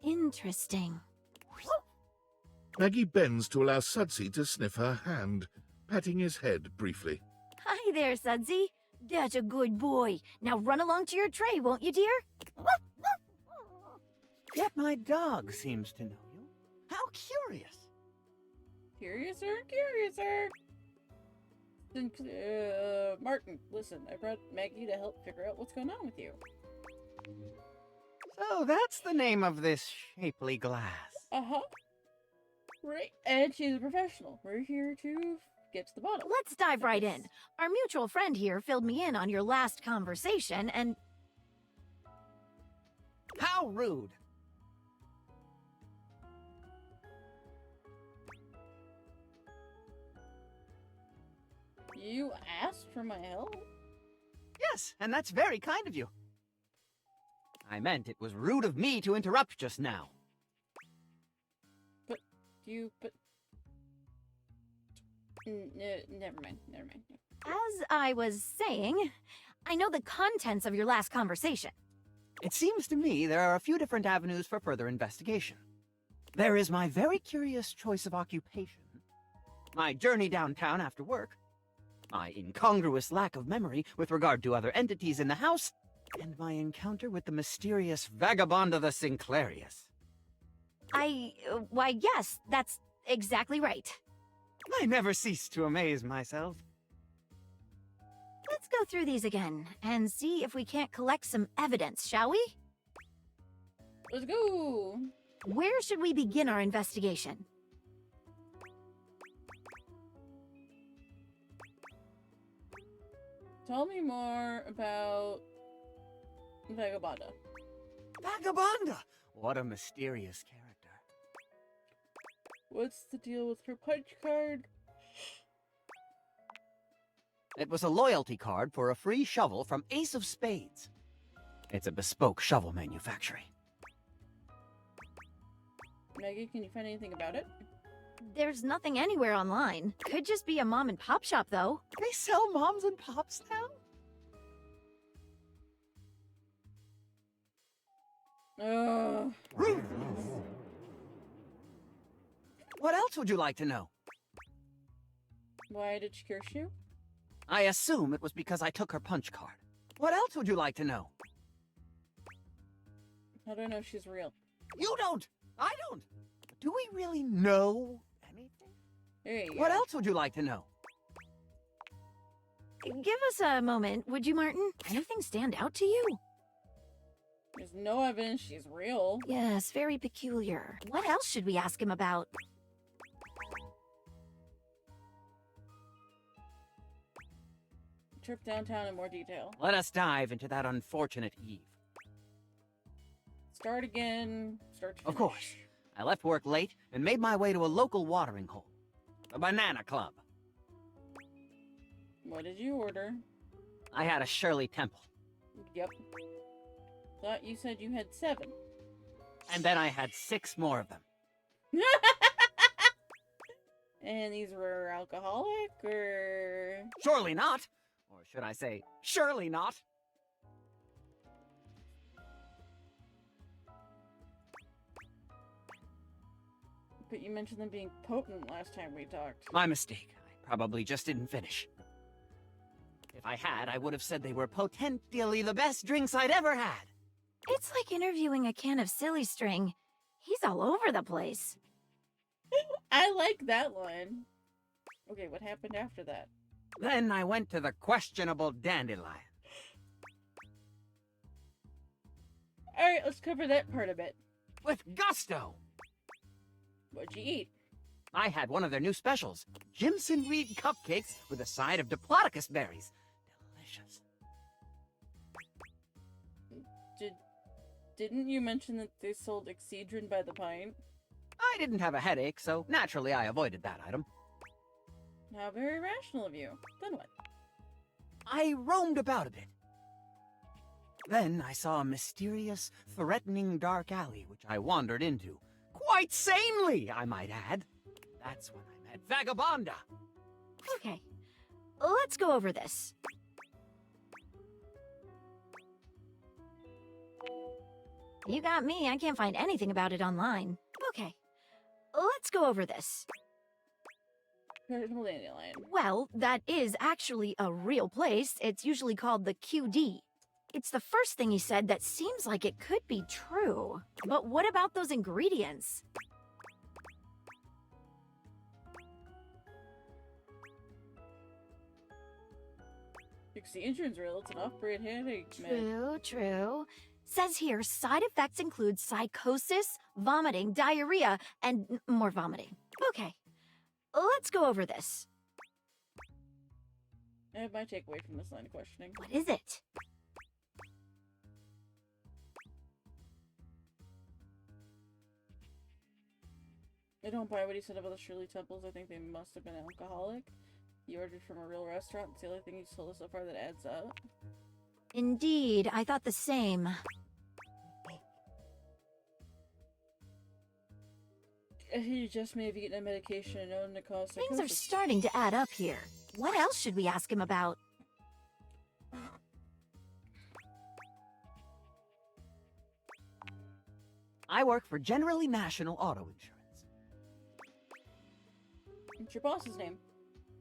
Interesting. Maggie bends to allow Sudsy to sniff her hand, patting his head briefly. Hi there, Sudsy. That's a good boy. Now run along to your tray, won't you, dear? Yet my dog seems to know you. How curious. Curiouser. Martin, listen, I brought Maggie to help figure out what's going on with you. So that's the name of this shapely glass. Uh-huh. Right, and she's a professional. We're here to get to the bottom. Let's dive right in. Our mutual friend here filled me in on your last conversation, and How rude. You asked for my help? Yes, and that's very kind of you. I meant it was rude of me to interrupt just now. Never mind. as I was saying, I know the contents of your last conversation. It seems to me there are a few different avenues for further investigation. There is my very curious choice of occupation, my journey downtown after work, my incongruous lack of memory with regard to other entities in the house, and my encounter with the mysterious vagabond of the Sinclairius. Why, yes, that's exactly right. I never cease to amaze myself. Let's go through these again and see if we can't collect some evidence, shall we? Let's go. Where should we begin our investigation? Tell me more about Vagabonda. Vagabonda! What a mysterious character. What's the deal with her punch card? It was a loyalty card for a free shovel from Ace of Spades. It's a bespoke shovel manufacturing. Maggie, can you find anything about it? There's nothing anywhere online. Could just be a mom and pop shop, though. They sell moms and pops now? Ugh. Ruthless. What else would you like to know? Why did she curse you? I assume it was because I took her punch card. What else would you like to know? How do I know she's real? You don't! I don't! Do we really know anything? There you go. What else would you like to know? Give us a moment, would you, Martin? Anything stand out to you? There's no evidence she's real. Yes, very peculiar. What else should we ask him about? trip downtown in more detail. Let us dive into that unfortunate eve. Start again. Start to Of finish. course. I left work late and made my way to a local watering hole. A banana club. What did you order? I had a Shirley Temple. Yep. Thought you said you had 7. And then I had 6 more of them. And these were alcoholic, or... Surely not. Or should I say, surely not. But you mentioned them being potent last time we talked. My mistake. I probably just didn't finish. If I had, I would have said they were potentially the best drinks I'd ever had. It's like interviewing a can of silly string. He's all over the place. I like that line. Okay, what happened after that? Then I went to the questionable dandelion. Alright, let's cover that part a bit. With gusto! What'd you eat? I had one of their new specials. Jimson Reed cupcakes with a side of Diplodocus berries. Delicious. Didn't you mention that they sold Excedrin by the pint? I didn't have a headache, so naturally I avoided that item. How very rational of you. Then what? I roamed about a bit. Then I saw a mysterious, threatening dark alley which I wandered into. Quite sanely, I might add. That's when I met Vagabonda. Okay, let's go over this. You got me. I can't find anything about it online. Okay, let's go over this. Cardinal Dandelion. Well, that is actually a real place. It's usually called the QD. It's the first thing he said that seems like it could be true. But what about those ingredients? Excedrin's real. It's an off-brand headache, man. True, true. Says here, side effects include psychosis, vomiting, diarrhea, and more vomiting. Okay, let's go over this. I have my takeaway from this line of questioning. What is it? I don't buy what he said about the Shirley Temples. I think they must have been alcoholic. You ordered from a real restaurant. It's the only thing he's told us so far that adds up. Indeed, I thought the same. He just may have eaten a medication known to cause psychosis. Things are starting to add up here. What else should we ask him about? I work for Generally National Auto Insurance. What's your boss's name?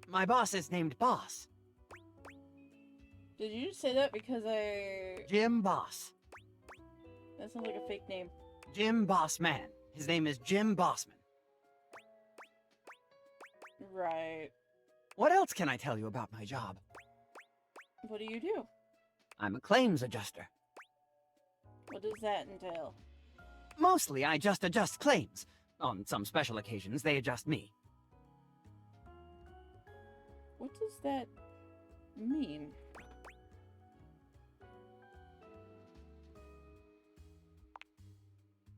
My boss is named Boss. Did you just say that because I... Jim Boss. That sounds like a fake name. Jim Boss Man. His name is Jim Bossman. Right. What else can I tell you about my job? What do you do? I'm a claims adjuster. What does that entail? Mostly, I just adjust claims. On some special occasions, they adjust me. What does that mean?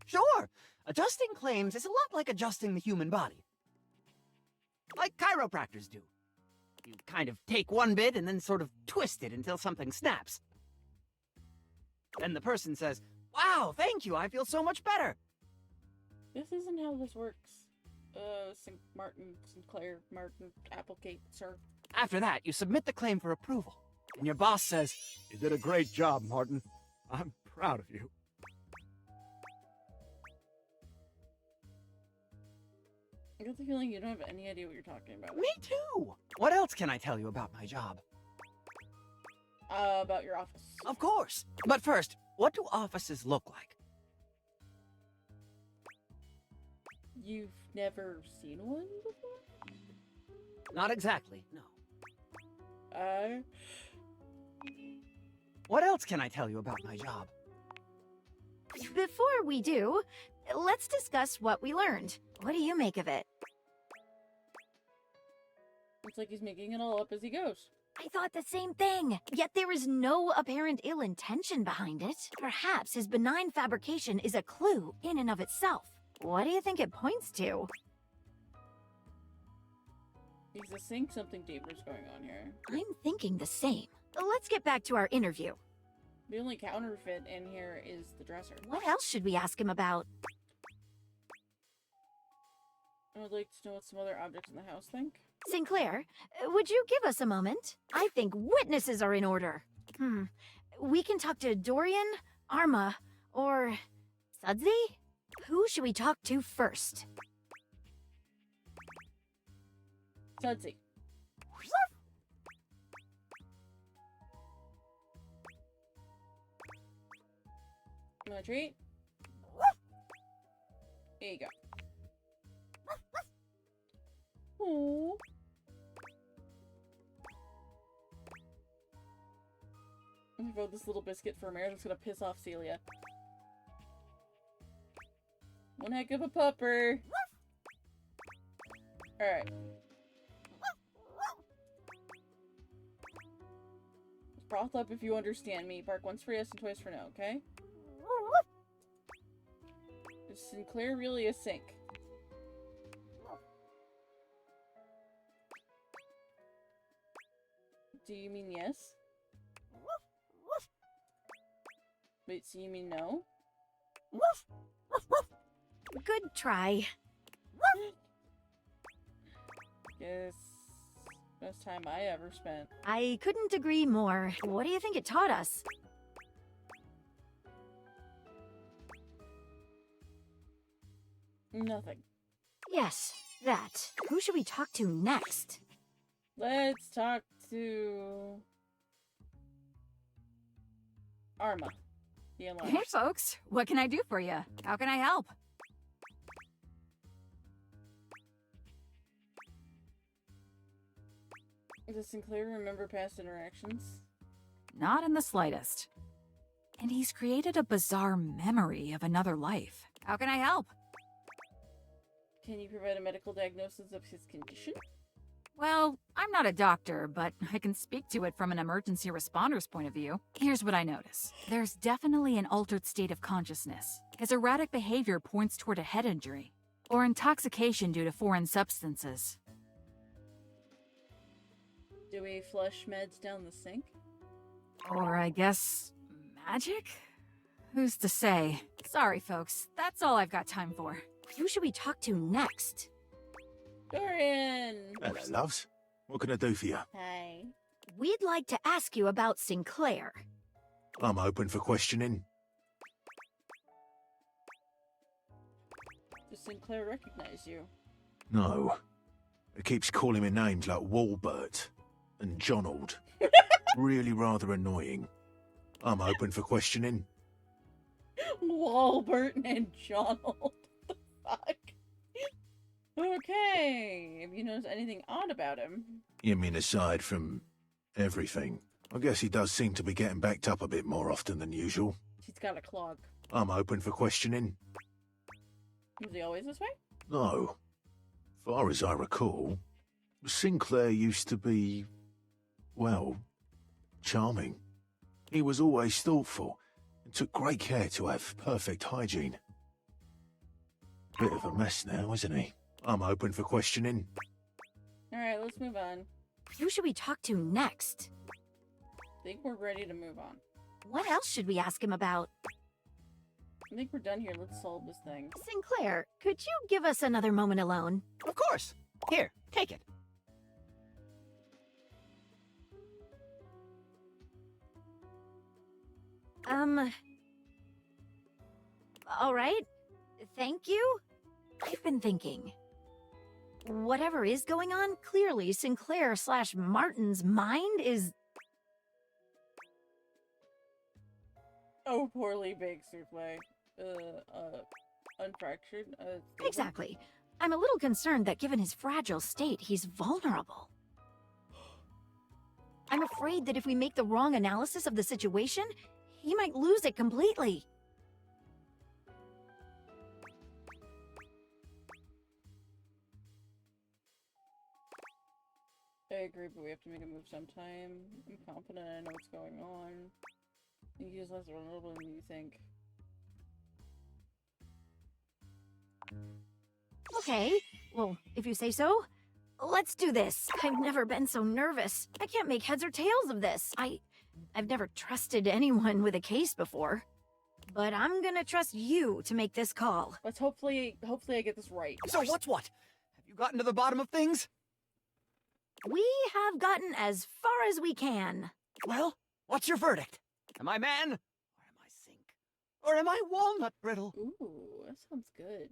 Sure! Adjusting claims is a lot like adjusting the human body. Like chiropractors do. You kind of take one bit and then sort of twist it until something snaps. Then the person says, "Wow, thank you, I feel so much better." This isn't how this works. Sinclair, Martin, Applegate, sir. After that, you submit the claim for approval. And your boss says, You did a great job, Martin. I'm proud of you. I get the feeling you don't have any idea what you're talking about. "Me too! What else can I tell you about my job?" About your office. Of course! But first, what do offices look like? You've never seen one before? Not exactly, no. What else can I tell you about my job? Before we do, let's discuss what we learned. What do you make of it? It's like he's making it all up as he goes. I thought the same thing. Yet there is no apparent ill intention behind it. Perhaps his benign fabrication is a clue in and of itself. What do you think it points to? He's a sink. Something deeper is going on here. I'm thinking the same. Let's get back to our interview. The only counterfeit in here is the dresser. What else should we ask him about? I would like to know what some other objects in the house think. Sinclair, would you give us a moment? I think witnesses are in order. We can talk to Dorian, Arma, or Sudsy? Who should we talk to first? Sudsy. You want a treat? Here you go. Aww. I'm gonna vote this little biscuit for Mare that's gonna piss off Celia. One heck of a pupper. Alright. Broth up if you understand me. Bark once for yes and twice for no, okay? Is Sinclair really a sink? Do you mean yes? Wait, so you mean no? Good try. Guess best time I ever spent. I couldn't agree more. What do you think it taught us? Nothing. Yes, that. Who should we talk to next? Let's talk to Arma. The alarm. Hey folks, what can I do for you? How can I help? Does Sinclair remember past interactions? Not in the slightest. And he's created a bizarre memory of another life. How can I help? Can you provide a medical diagnosis of his condition? Well, I'm not a doctor, but I can speak to it from an emergency responder's point of view. Here's what I notice. There's definitely an altered state of consciousness. His erratic behavior points toward a head injury, or intoxication due to foreign substances. Do we flush meds down the sink? Or I guess, magic? Who's to say? Sorry, folks. That's all I've got time for. Who should we talk to next? Dorian! Hello, loves. What can I do for you? Hi. We'd like to ask you about Sinclair. I'm open for questioning. Does Sinclair recognize you? No. It keeps calling me names like Walbert and Jonald. Really rather annoying. I'm open for questioning. Walbert and Jonald. The fuck? Okay. Have you noticed anything odd about him? You mean aside from everything? I guess he does seem to be getting backed up a bit more often than usual. He's got a clog. I'm open for questioning. Was he always this way? No. Far as I recall, Sinclair used to be, well, charming. He was always thoughtful and took great care to have perfect hygiene. Bit of a mess now, isn't he? I'm open for questioning. Alright, let's move on. Who should we talk to next? I think we're ready to move on. What else should we ask him about? I think we're done here. Let's solve this thing. Sinclair, could you give us another moment alone? Of course. Here, take it. All right. Thank you. I've been thinking. Whatever is going on, clearly Sinclair/Martin's mind is... Oh, poorly baked souffle. Unfractured. Stable. Exactly. I'm a little concerned that given his fragile state, he's vulnerable. I'm afraid that if we make the wrong analysis of the situation, he might lose it completely. I agree, but we have to make a move sometime. I'm confident I know what's going on. I think he's less vulnerable than you think. Okay, well, if you say so, let's do this. I've never been so nervous. I can't make heads or tails of this. I've never trusted anyone with a case before. But I'm gonna trust you to make this call. Let's hopefully I get this right. So what's what? Have you gotten to the bottom of things? We have gotten as far as we can. Well, what's your verdict? Am I man? Or am I sink? Or am I walnut brittle? Ooh, that sounds good.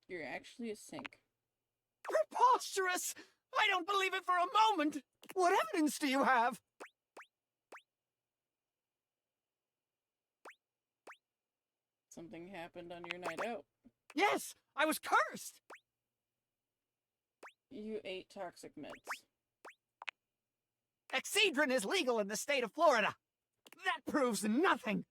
You're actually a sink. Preposterous! I don't believe it for a moment! What evidence do you have? Something happened on your night out. Yes, I was cursed! You ate toxic meds. Excedrin is legal in the state of Florida. That proves nothing.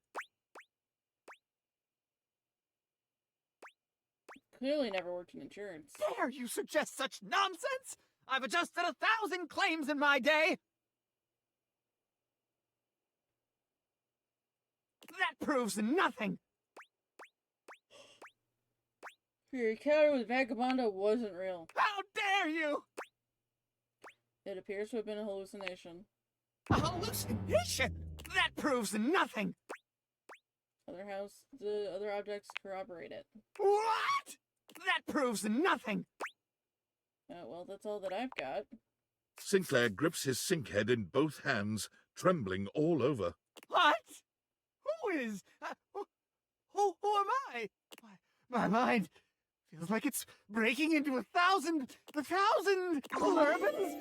Clearly never worked in insurance. Dare you suggest such nonsense? I've adjusted 1,000 claims in my day. That proves nothing. Your encounter with Vagabonda wasn't real. How dare you? It appears to have been a hallucination. A hallucination? That proves nothing. The other objects corroborate it. What? That proves nothing. Well, that's all that I've got. Sinclair grips his sink head in both hands, trembling all over. What? Who is? Who am I? My mind feels like it's breaking into a thousand bourbons.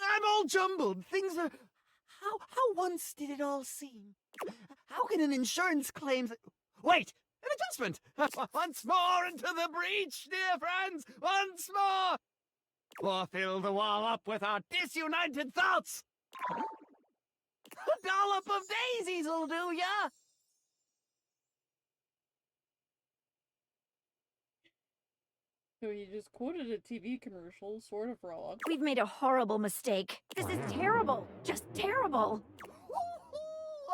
I'm all jumbled. Things are... How once did it all seem? How can an insurance claim... Wait! An adjustment! Once more into the breach, dear friends! Once more! Or fill the wall up with our disunited thoughts! A dollop of daisies'll do ya! So you just quoted a TV commercial, sort of wrong. We've made a horrible mistake. This is terrible. Just terrible.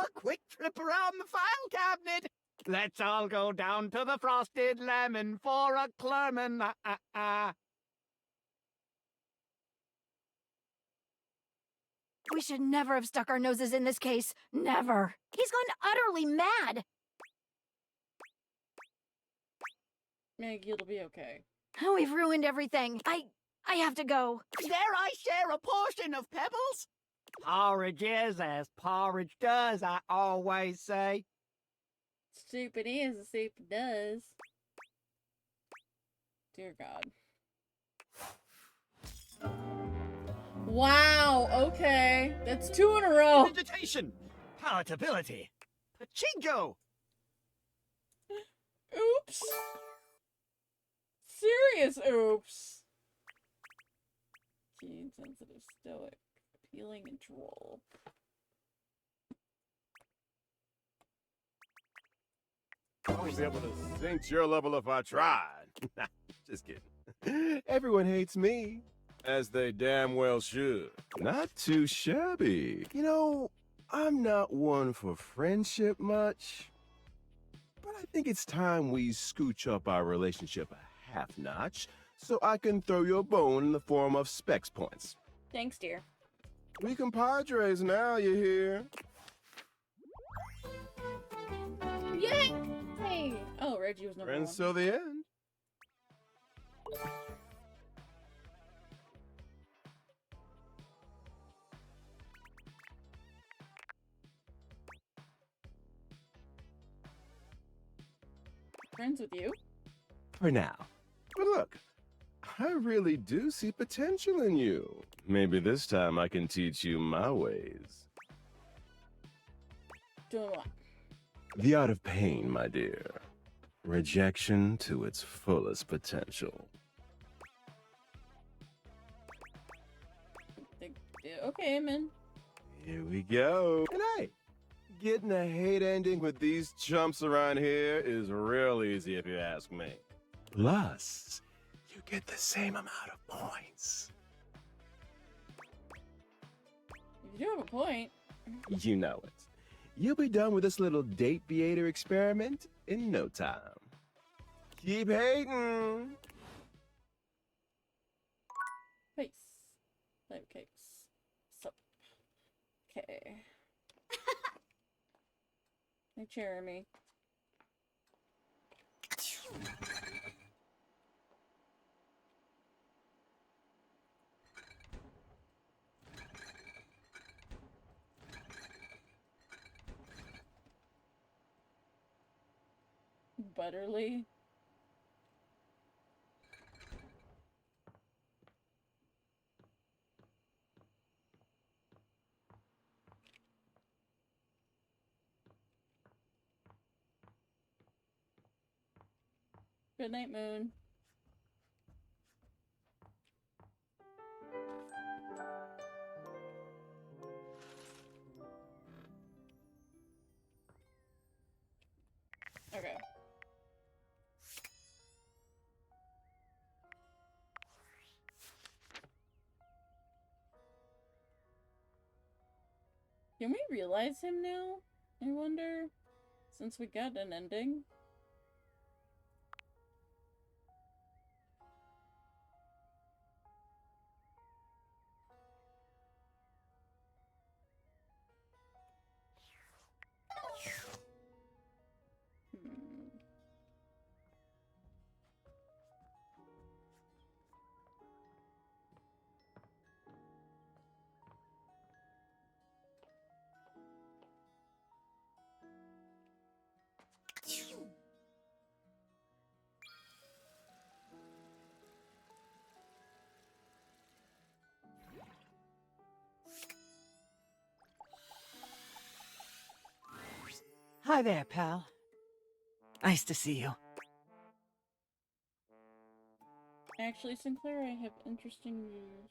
A quick trip around the file cabinet. Let's all go down to the Frosted Lemon for a Clerman. We should never have stuck our noses in this case. Never. He's gone utterly mad. Maggie, it'll be okay. Oh, we've ruined everything. I have to go. Dare I share a portion of pebbles? Porridge is as porridge does, I always say. Stupid is as stupid does. Dear God. Wow, okay. That's 2 in a row. Vegetation, palatability, pachinko. Oops. Serious oops. Keen, sensitive, stoic, appealing, and droll. I wouldn't be able to sink your level if I tried. Just kidding. Everyone hates me, as they damn well should. Not too shabby. You know, I'm not one for friendship much, but I think it's time we scooch up our relationship a half-notch so I can throw you a bone in the form of specs points. Thanks, dear. We compadres now, you hear? Yay! Hey! Oh, Reggie was number 1. Friends till the end. Friends with you? For now. But look, I really do see potential in you. Maybe this time I can teach you my ways. Doing what? The art of pain, my dear. Rejection to its fullest potential. Okay, man. Here we go. And hey, Getting a hate ending with these chumps around here is real easy if you ask me. Plus, you get the same amount of points. You do have a point. You know it. You'll be done with this little date theater experiment in no time. Keep hating. Face. Live cakes. Soap. Okay. Hey, Jeremy. Butterly. Good night, Moon. Okay. Can we realize him now? I wonder. Since we got an ending. Hmm. Hi there, pal. Nice to see you. Actually, Sinclair, I have interesting news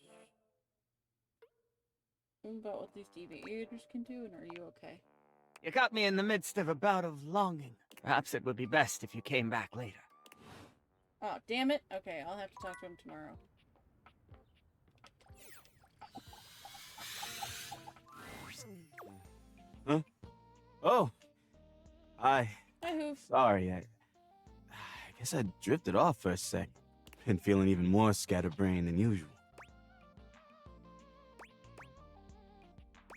about what these deviators can do, and are you okay? You got me in the midst of a bout of longing. Perhaps it would be best if you came back later. Oh, damn it. Okay, I'll have to talk to him tomorrow. Huh? Oh. Hi. Hi, Hoof. Sorry, I guess I drifted off for a sec. Been feeling even more scatterbrained than usual.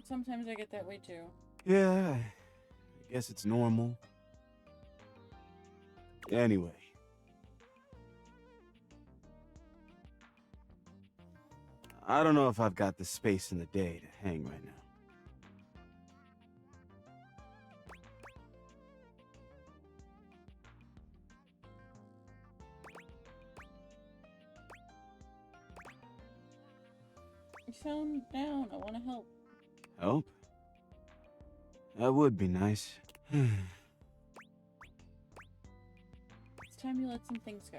Sometimes I get that way too. Yeah, I guess it's normal. Anyway. I don't know if I've got the space in the day to hang right now. You sound down. I want to help. Help? That would be nice. It's time you let some things go.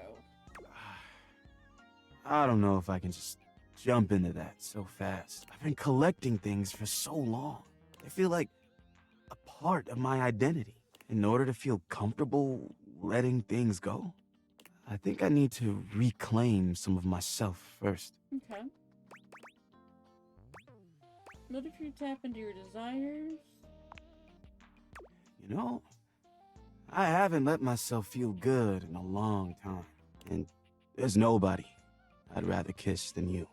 I don't know if I can just jump into that so fast. I've been collecting things for so long. They feel like a part of my identity. In order to feel comfortable letting things go, I think I need to reclaim some of myself first. Okay. What if you tap into your desires? You know, I haven't let myself feel good in a long time. And there's nobody I'd rather kiss than you.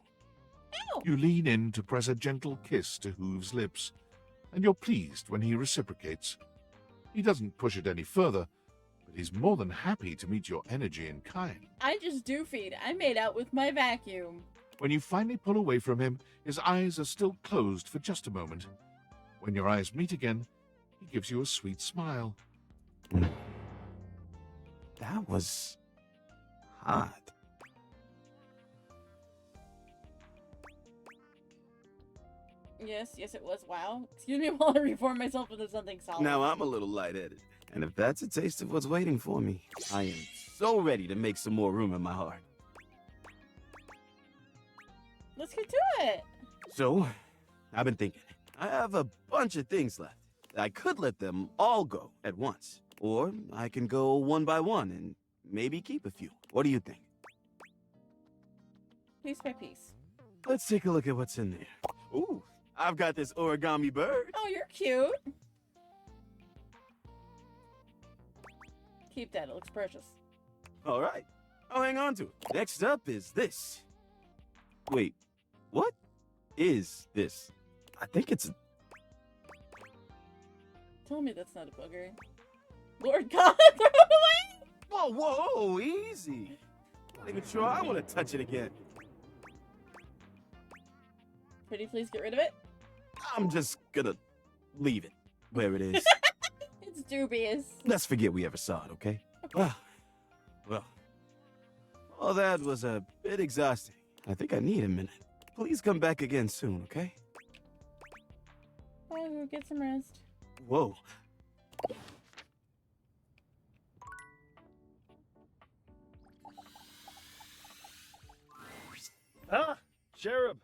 You lean in to press a gentle kiss to Hoove's lips, and you're pleased when he reciprocates. He doesn't push it any further, but he's more than happy to meet your energy in kind. I just doofied. I made out with my vacuum. When you finally pull away from him, his eyes are still closed for just a moment. When your eyes meet again, he gives you a sweet smile. That was hot. Yes, it was. Wow. Excuse me while I reform myself into something solid. Now I'm a little lightheaded. And if that's a taste of what's waiting for me, I am so ready to make some more room in my heart. Let's get to it. So, I've been thinking. I have a bunch of things left. I could let them all go at once. Or I can go one by one and maybe keep a few. What do you think? Piece by piece. Let's take a look at what's in there. Ooh, I've got this origami bird. Oh, you're cute. Keep that. It looks precious. All right, I'll hang on to it. Next up is this. Wait, what is this? I think it's a... Tell me that's not a booger. Lord God, throw it away! Whoa, whoa, easy. Not even sure I want to touch it again. Pretty please get rid of it? I'm just gonna leave it where it is. It's dubious. Let's forget we ever saw it, okay? Well, all that was a bit exhausting. I think I need a minute. Please come back again soon, okay? Oh, get some rest. Whoa. Ah, Cherub.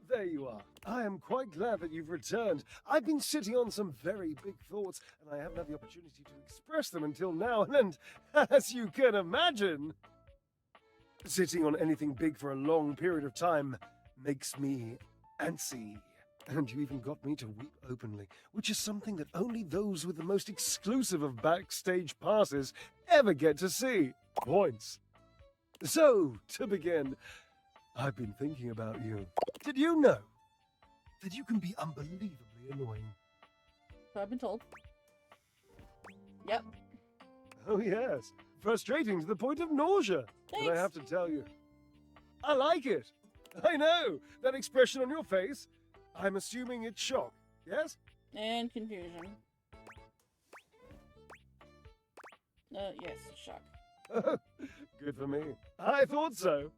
There you are. I am quite glad that you've returned. I've been sitting on some very big thoughts, and I haven't had the opportunity to express them until now, and as you can imagine, sitting on anything big for a long period of time makes me antsy. And you even got me to weep openly, which is something that only those with the most exclusive of backstage passes ever get to see. Points. So, to begin, I've been thinking about you. Did you know that you can be unbelievably annoying? So I've been told. Yep. Oh, yes. Frustrating to the point of nausea. Thanks. But I have to tell you, I like it. I know. That expression on your face, I'm assuming it's shock, yes? And confusion. Yes, shock. Good for me. I thought so.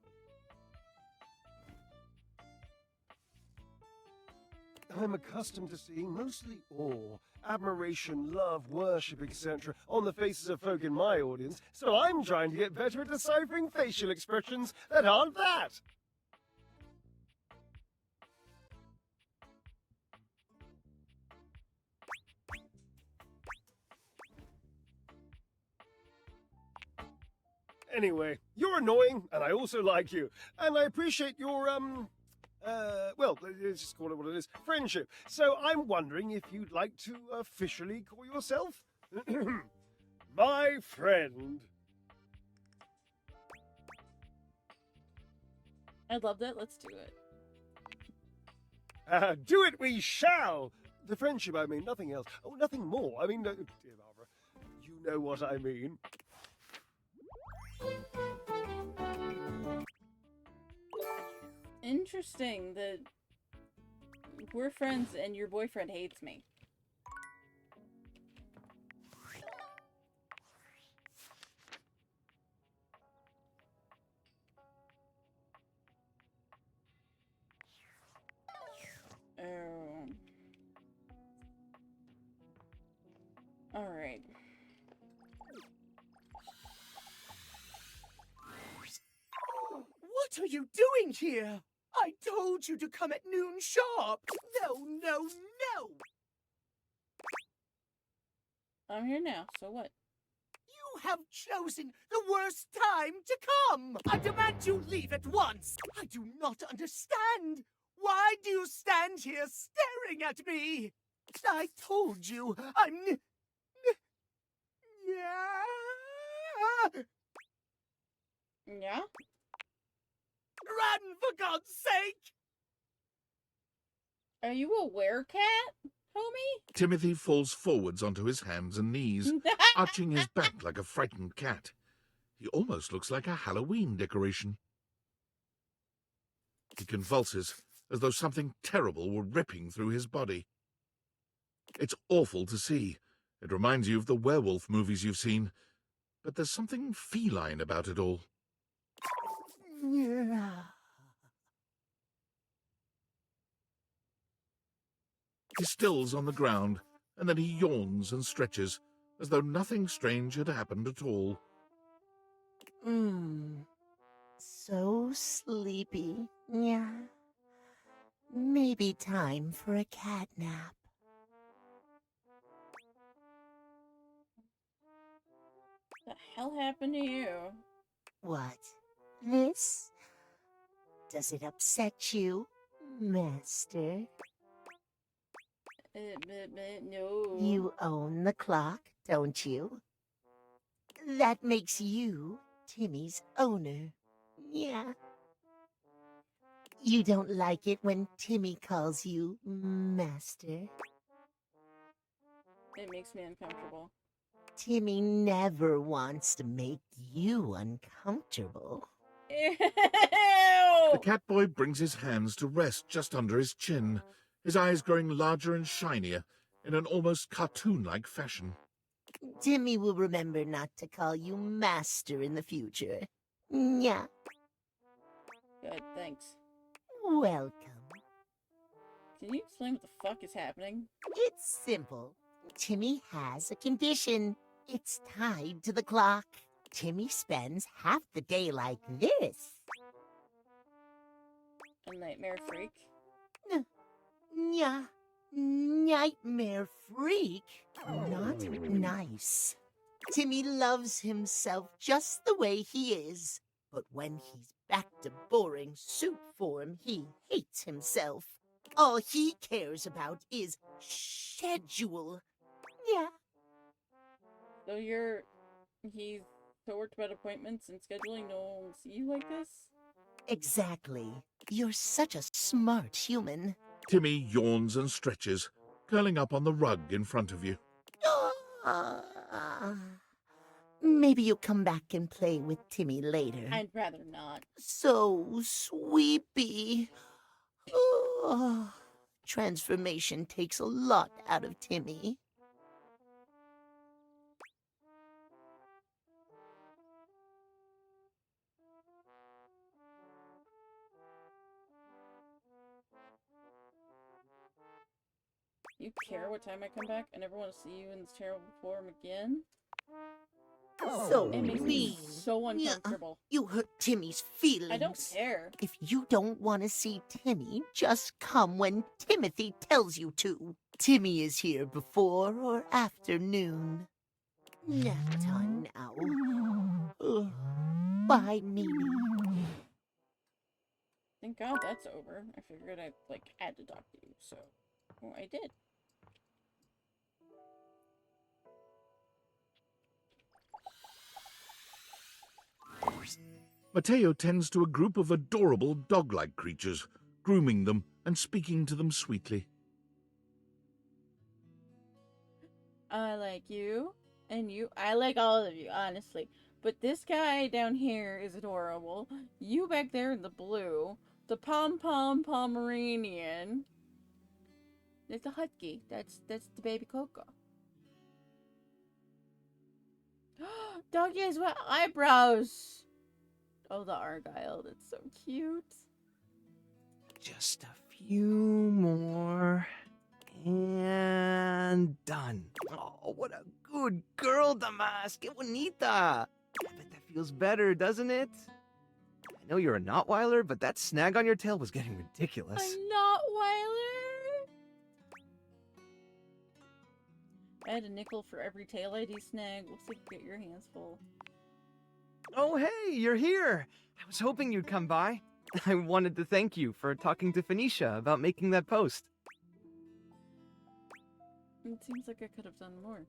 I'm accustomed to seeing mostly awe, admiration, love, worship, etc. on the faces of folk in my audience, so I'm trying to get better at deciphering facial expressions that aren't that. Anyway, you're annoying, and I also like you. And I appreciate your, well, let's just call it what it is, friendship. So I'm wondering if you'd like to officially call yourself my friend. I love that. Let's do it. Do it we shall! The friendship, I mean, nothing else. Oh, nothing more. I mean, dear Barbara, you know what I mean. Interesting that we're friends and your boyfriend hates me. All right. What are you doing here? I told you to come at noon sharp. No, no, no. I'm here now, so what? You have chosen the worst time to come. I demand you leave at once. I do not understand. Why do you stand here staring at me? I told you I'm... Yeah. Yeah? Run, for God's sake! Are you a werecat, homie? Timothy falls forwards onto his hands and knees, arching his back like a frightened cat. He almost looks like a Halloween decoration. He convulses, as though something terrible were ripping through his body. It's awful to see. It reminds you of the werewolf movies you've seen, but there's something feline about it all. He stills on the ground, and then he yawns and stretches, as though nothing strange had happened at all. So sleepy. Yeah. Maybe time for a cat nap. The hell happened to you? What? This? Does it upset you, Master? No. You own the clock, don't you? That makes you Timmy's owner. Yeah. You don't like it when Timmy calls you Master? It makes me uncomfortable. Timmy never wants to make you uncomfortable. Ew! The Catboy brings his hands to rest just under his chin, his eyes growing larger and shinier in an almost cartoon-like fashion. Timmy will remember not to call you Master in the future. Yeah. Good, thanks. Welcome. Can you explain what the fuck is happening? It's simple. Timmy has a condition. It's tied to the clock. Timmy spends half the day like this. A nightmare freak? Yeah. Nightmare freak. Not nice. Timmy loves himself just the way he is. But when he's back to boring suit form, he hates himself. All he cares about is schedule. Yeah. So he's so worked about appointments and scheduling, no one will see you like this? Exactly. You're such a smart human. Timmy yawns and stretches, curling up on the rug in front of you. Maybe you'll come back and play with Timmy later. I'd rather not. So sweepy. Transformation takes a lot out of Timmy. You care what time I come back? I never want to see you in this terrible form again? So It makes me mean. so uncomfortable. You hurt Timmy's feelings. I don't care. If you don't want to see Timmy, just come when Timothy tells you to. Timmy is here before or after noon. Nap time now. Bye, Mimi. Thank God that's over. I figured I had to talk to you, so I did. Mateo tends to a group of adorable dog-like creatures, grooming them and speaking to them sweetly. I like you, and you. I like all of you, honestly. But this guy down here is adorable. You back there in the blue. The pom-pom Pomeranian. That's a husky. That's the baby Coco. Doggy has wet eyebrows. Oh, the Argyle. That's so cute. Just a few more. And done. Oh, what a good girl, Damas. Que bonita. I bet that feels better, doesn't it? I know you're a Notweiler, but that snag on your tail was getting ridiculous. A Notweiler? Add a nickel for every tail ID snag. Looks like you get your hands full. Oh, hey, you're here. I was hoping you'd come by. I wanted to thank you for talking to Phoenicia about making that post. It seems like I could have done more.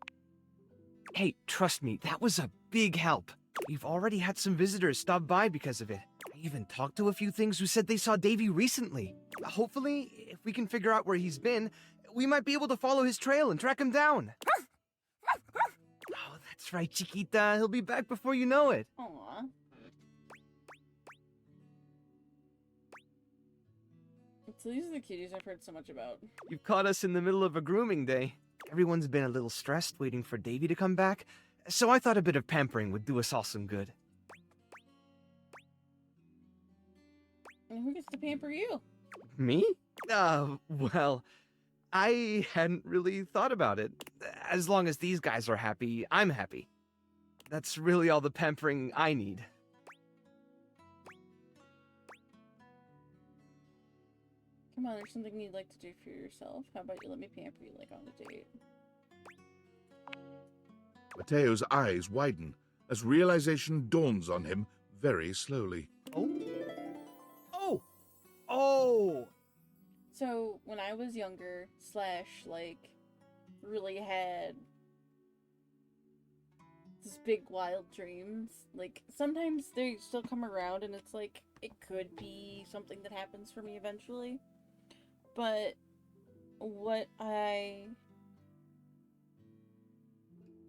Hey, trust me, that was a big help. We've already had some visitors stop by because of it. I even talked to a few things who said they saw Davy recently. Hopefully, if we can figure out where he's been, we might be able to follow his trail and track him down. Oh, that's right, Chiquita. He'll be back before you know it. Aww. So these are the cuties I've heard so much about. You've caught us in the middle of a grooming day. Everyone's been a little stressed waiting for Davy to come back, so I thought a bit of pampering would do us all some good. And who gets to pamper you? Me? Well, I hadn't really thought about it. As long as these guys are happy, I'm happy. That's really all the pampering I need. Come on, there's something you'd like to do for yourself. How about you let me pamper you like on a date? Mateo's eyes widen as realization dawns on him very slowly. Oh! So when I was younger, / like really had these big wild dreams, like sometimes they still come around and it's like it could be something that happens for me eventually. But what I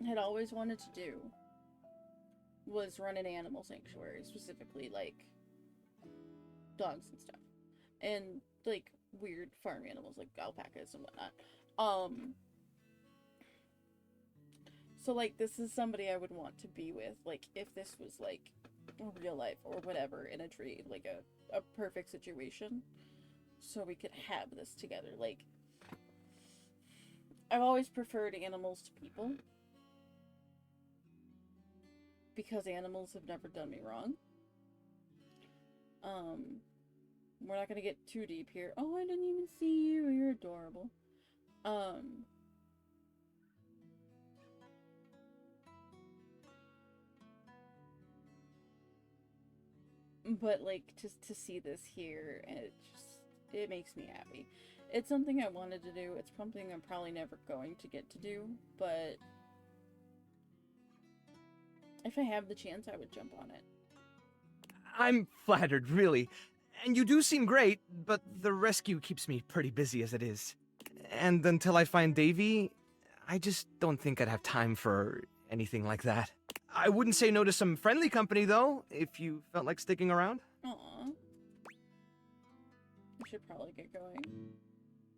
had always wanted to do was run an animal sanctuary, specifically like dogs and stuff. And like weird farm animals like alpacas and whatnot. So like this is somebody I would want to be with, like if this was like real life or whatever in a dream, like a perfect situation. So we could have this together. Like I've always preferred animals to people. Because animals have never done me wrong. We're not gonna get too deep here. Oh, I didn't even see you. You're adorable. But like just to see this here, and it makes me happy. It's something I wanted to do. It's something I'm probably never going to get to do, but if I have the chance, I would jump on it. I'm flattered, really. And you do seem great, but the rescue keeps me pretty busy as it is. And until I find Davy, I just don't think I'd have time for anything like that. I wouldn't say no to some friendly company, though, if you felt like sticking around. Aw. We should probably get going.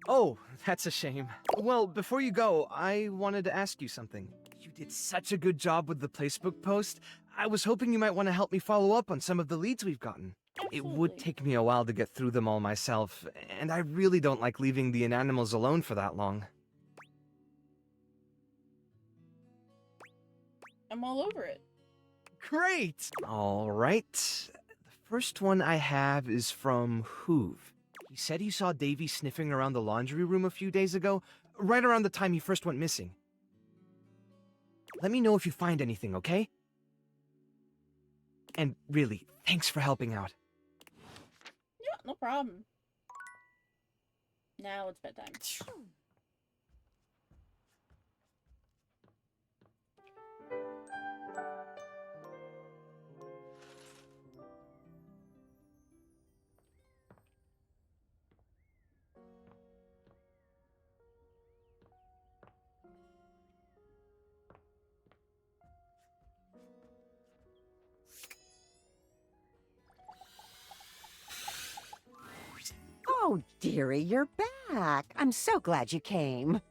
Oh, that's a shame. Well, before you go, I wanted to ask you something. You did such a good job with the Placebook post. I was hoping you might want to help me follow up on some of the leads we've gotten. Absolutely. It would take me a while to get through them all myself, and I really don't like leaving the inanimals alone for that long. I'm all over it. Great! All right. The first one I have is from Hoove. He said he saw Davy sniffing around the laundry room a few days ago, right around the time he first went missing. Let me know if you find anything, okay? And really, thanks for helping out. Yeah, no problem. Now it's bedtime. Oh, dearie, you're back. I'm so glad you came.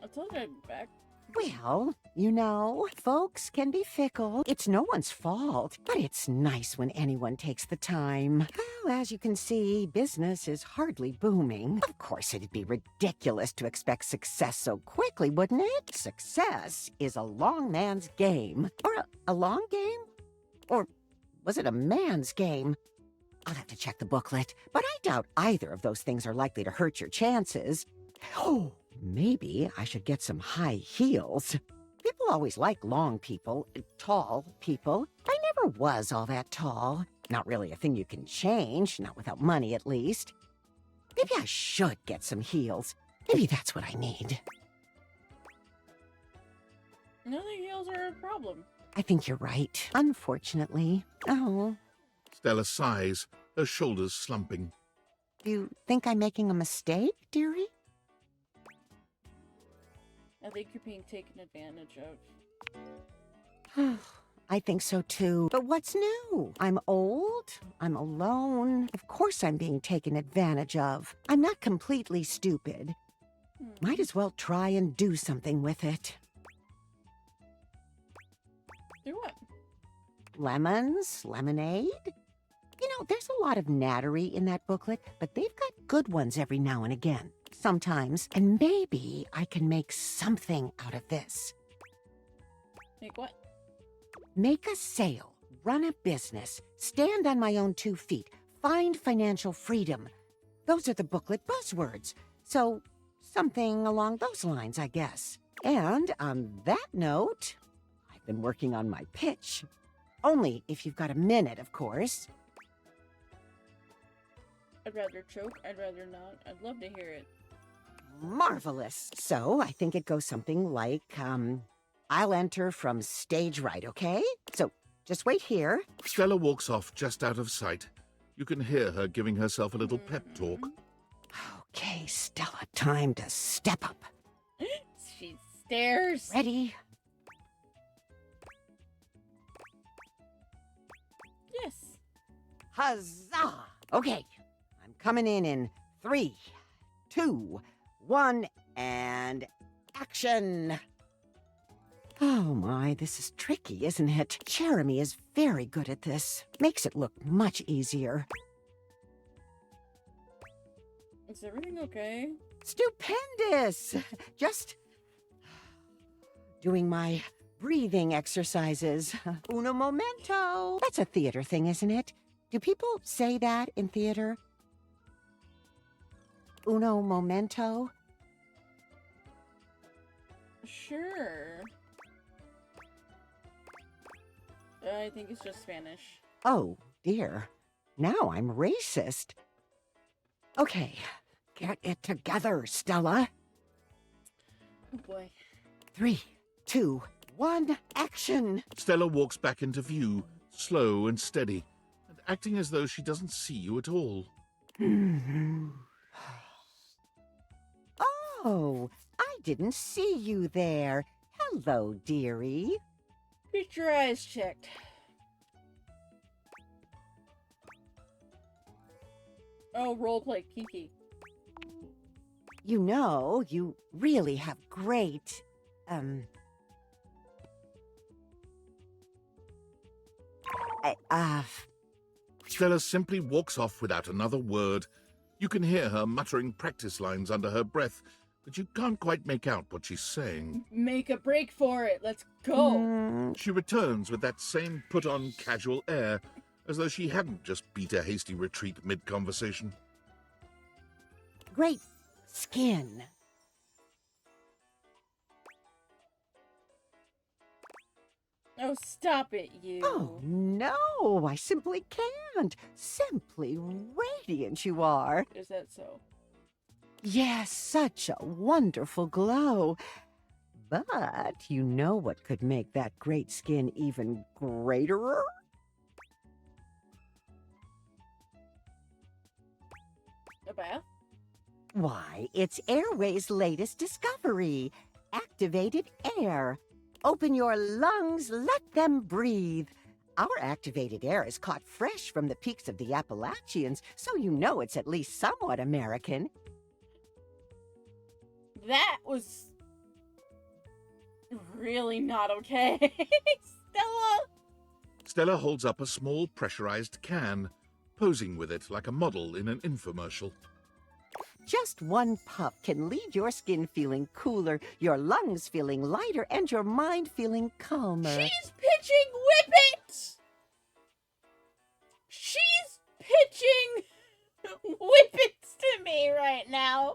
I told you I'd be back. Well, you know, folks can be fickle. It's no one's fault, but it's nice when anyone takes the time. Well, as you can see, business is hardly booming. Of course, it'd be ridiculous to expect success so quickly, wouldn't it? Success is a long man's game. Or a long game? Or was it a man's game? I'll have to check the booklet, but I doubt either of those things are likely to hurt your chances. Oh, maybe I should get some high heels. People always like long people, tall people. I never was all that tall. Not really a thing you can change, not without money at least. Maybe I should get some heels. Maybe that's what I need. I don't think heels are a problem. I think you're right, unfortunately. Oh. Stella sighs, her shoulders slumping. You think I'm making a mistake, dearie? I think you're being taken advantage of. I think so too. But what's new? I'm old. I'm alone. Of course I'm being taken advantage of. I'm not completely stupid. Might as well try and do something with it. Do what? Lemons? Lemonade? You know, there's a lot of nattery in that booklet, but they've got good ones every now and again. Sometimes. And maybe I can make something out of this. Make what? Make a sale, run a business, stand on my own 2 feet, find financial freedom. Those are the booklet buzzwords. So, something along those lines, I guess. And on that note, I've been working on my pitch. Only if you've got a minute, of course. I'd rather choke. I'd rather not. I'd love to hear it. Marvelous. So I think it goes something like, I'll enter from stage right, okay? So just wait here. Stella walks off just out of sight. You can hear her giving herself a little pep talk. Okay, Stella, time to step up. She stares. Ready? Yes. Huzzah! Okay, I'm coming in 3, 2, 1, and action! Oh my, this is tricky, isn't it? Jeremy is very good at this. Makes it look much easier. Is everything okay? Stupendous! Just doing my breathing exercises. Uno momento. That's a theater thing, isn't it? Do people say that in theater? Uno momento? Sure. I think it's just Spanish. Oh, dear. Now I'm racist. Okay, get it together, Stella. Oh boy. 3, 2, 1, action! Stella walks back into view, slow and steady, and acting as though she doesn't see you at all. Oh, I didn't see you there. Hello, dearie. Get your eyes checked. Oh, roleplay, Kiki. You know, you really have great, Stella simply walks off without another word. You can hear her muttering practice lines under her breath, but you can't quite make out what she's saying. Make a break for it. Let's go. She returns with that same put-on casual air, as though she hadn't just beat a hasty retreat mid-conversation. great skin. Oh, stop it, you. Oh, no, I simply can't. Simply radiant you are. Is that so? Yes, such a wonderful glow. But you know what could make that great skin even greater? A bath? Why, it's Airway's latest discovery. Activated air. Open your lungs, let them breathe. Our activated air is caught fresh from the peaks of the Appalachians, so you know it's at least somewhat American. That was really not okay. Stella! Stella holds up a small pressurized can, posing with it like a model in an infomercial. Just one puff can leave your skin feeling cooler, your lungs feeling lighter, and your mind feeling calmer. She's pitching Whippet! She's pitching Whippets to me right now.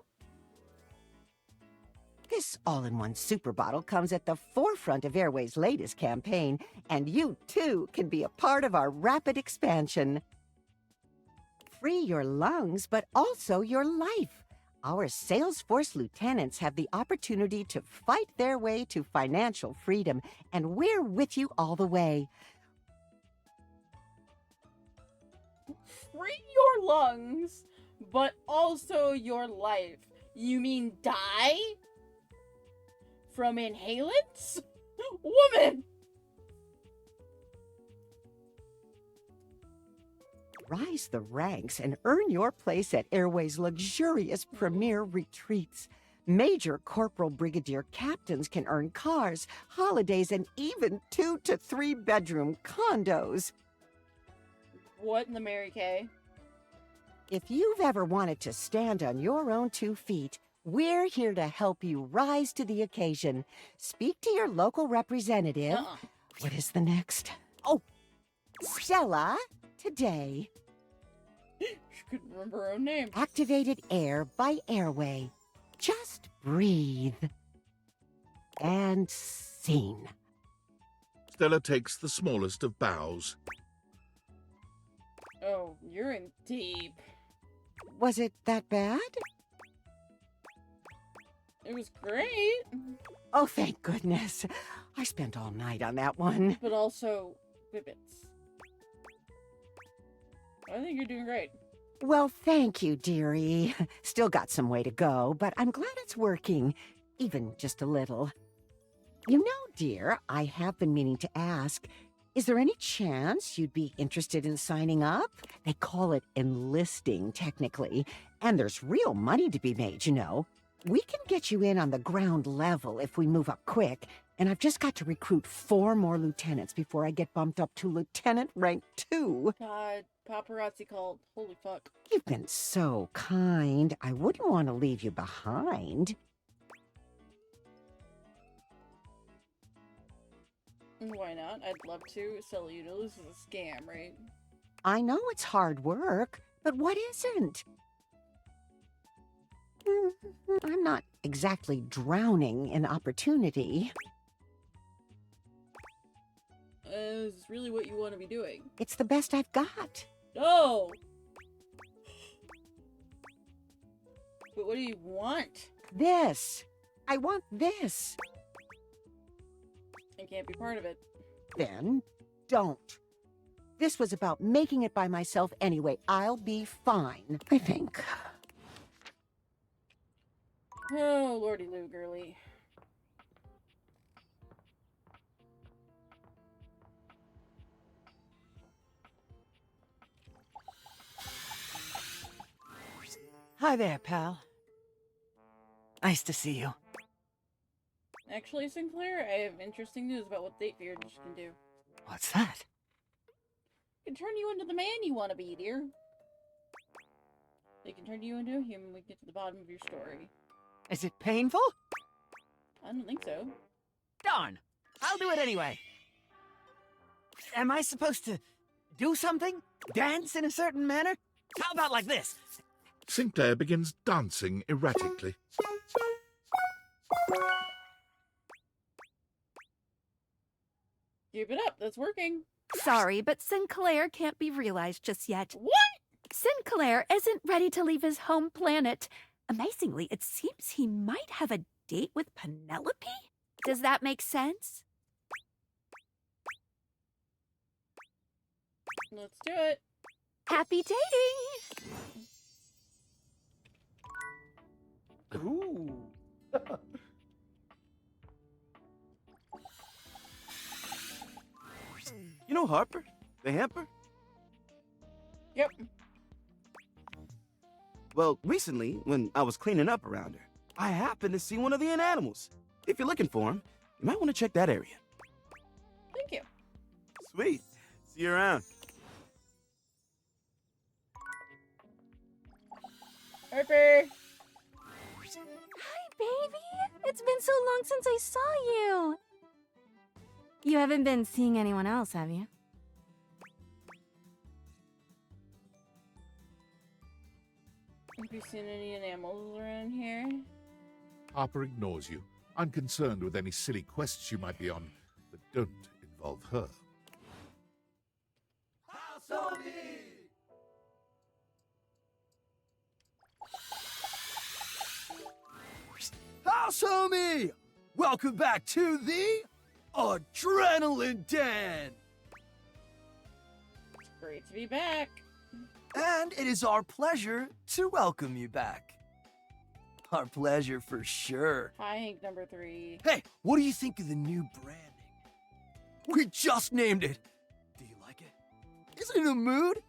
This all-in-one super bottle comes at the forefront of Airway's latest campaign, and you, too, can be a part of our rapid expansion. Free your lungs, but also your life. Our Salesforce lieutenants have the opportunity to fight their way to financial freedom, and we're with you all the way. Free your lungs, but also your life. You mean die? From inhalants? Woman! Rise the ranks and earn your place at Airway's luxurious premier retreats. Major corporal brigadier captains can earn cars, holidays, and even 2 to 3 bedroom condos. What in the Mary Kay? If you've ever wanted to stand on your own 2 feet, we're here to help you rise to the occasion. Speak to your local representative. What is the next? Oh, Stella, today. She couldn't remember her own name. Activated air by Airway. Just breathe. And scene. Stella takes the smallest of bows. Oh, you're in deep. Was it that bad? It was great, Oh, thank goodness. I spent all night on that one. but also Bibbits. I think you're doing great. Well, thank you, dearie. Still got some way to go, but I'm glad it's working, even just a little. You know, dear, I have been meaning to ask, is there any chance you'd be interested in signing up? They call it enlisting, technically, and there's real money to be made, you know. We can get you in on the ground level if we move up quick, and I've just got to recruit 4 more lieutenants before I get bumped up to lieutenant rank 2. God, paparazzi called. Holy fuck. You've been so kind. I wouldn't want to leave you behind. Why not? I'd love to. Silly, you know this is a scam, right? I know it's hard work, but what isn't? I'm not exactly drowning in opportunity. Is this really what you want to be doing? It's the best I've got. No! But what do you want? This. I want this. I can't be part of it. Then don't. This was about making it by myself anyway. I'll be fine, I think. Oh, lordy Lou, girly. Hi there, pal. Nice to see you. Actually, Sinclair, I have interesting news about what date feeders can do. What's that? Can turn you into the man you want to be, dear. They can turn you into a human when we get to the bottom of your story. Is it painful? I don't think so. Darn! I'll do it anyway. Am I supposed to do something? Dance in a certain manner? How about like this? Sinclair begins dancing erratically. Keep it up, that's working. Sorry, but Sinclair can't be realized just yet. What? Sinclair isn't ready to leave his home planet. Amazingly, it seems he might have a date with Penelope? Does that make sense? Let's do it. Happy dating! Ooh. You know Harper? The hamper? Yep. Well, recently, when I was cleaning up around her, I happened to see one of the animals. If you're looking for him, you might want to check that area. Thank you. Sweet. See you around. Harper! Hi, baby! It's been so long since I saw you! You haven't been seeing anyone else, have you? Have you seen any animals around here? Harper ignores you, unconcerned with any silly quests you might be on that don't involve her. House homie! Welcome back to the Adrenaline Den! It's great to be back. And it is our pleasure to welcome you back. Our pleasure for sure. Hi, Hank number 3. Hey, what do you think of the new branding? We just named it. Do you like it? Is it in a mood?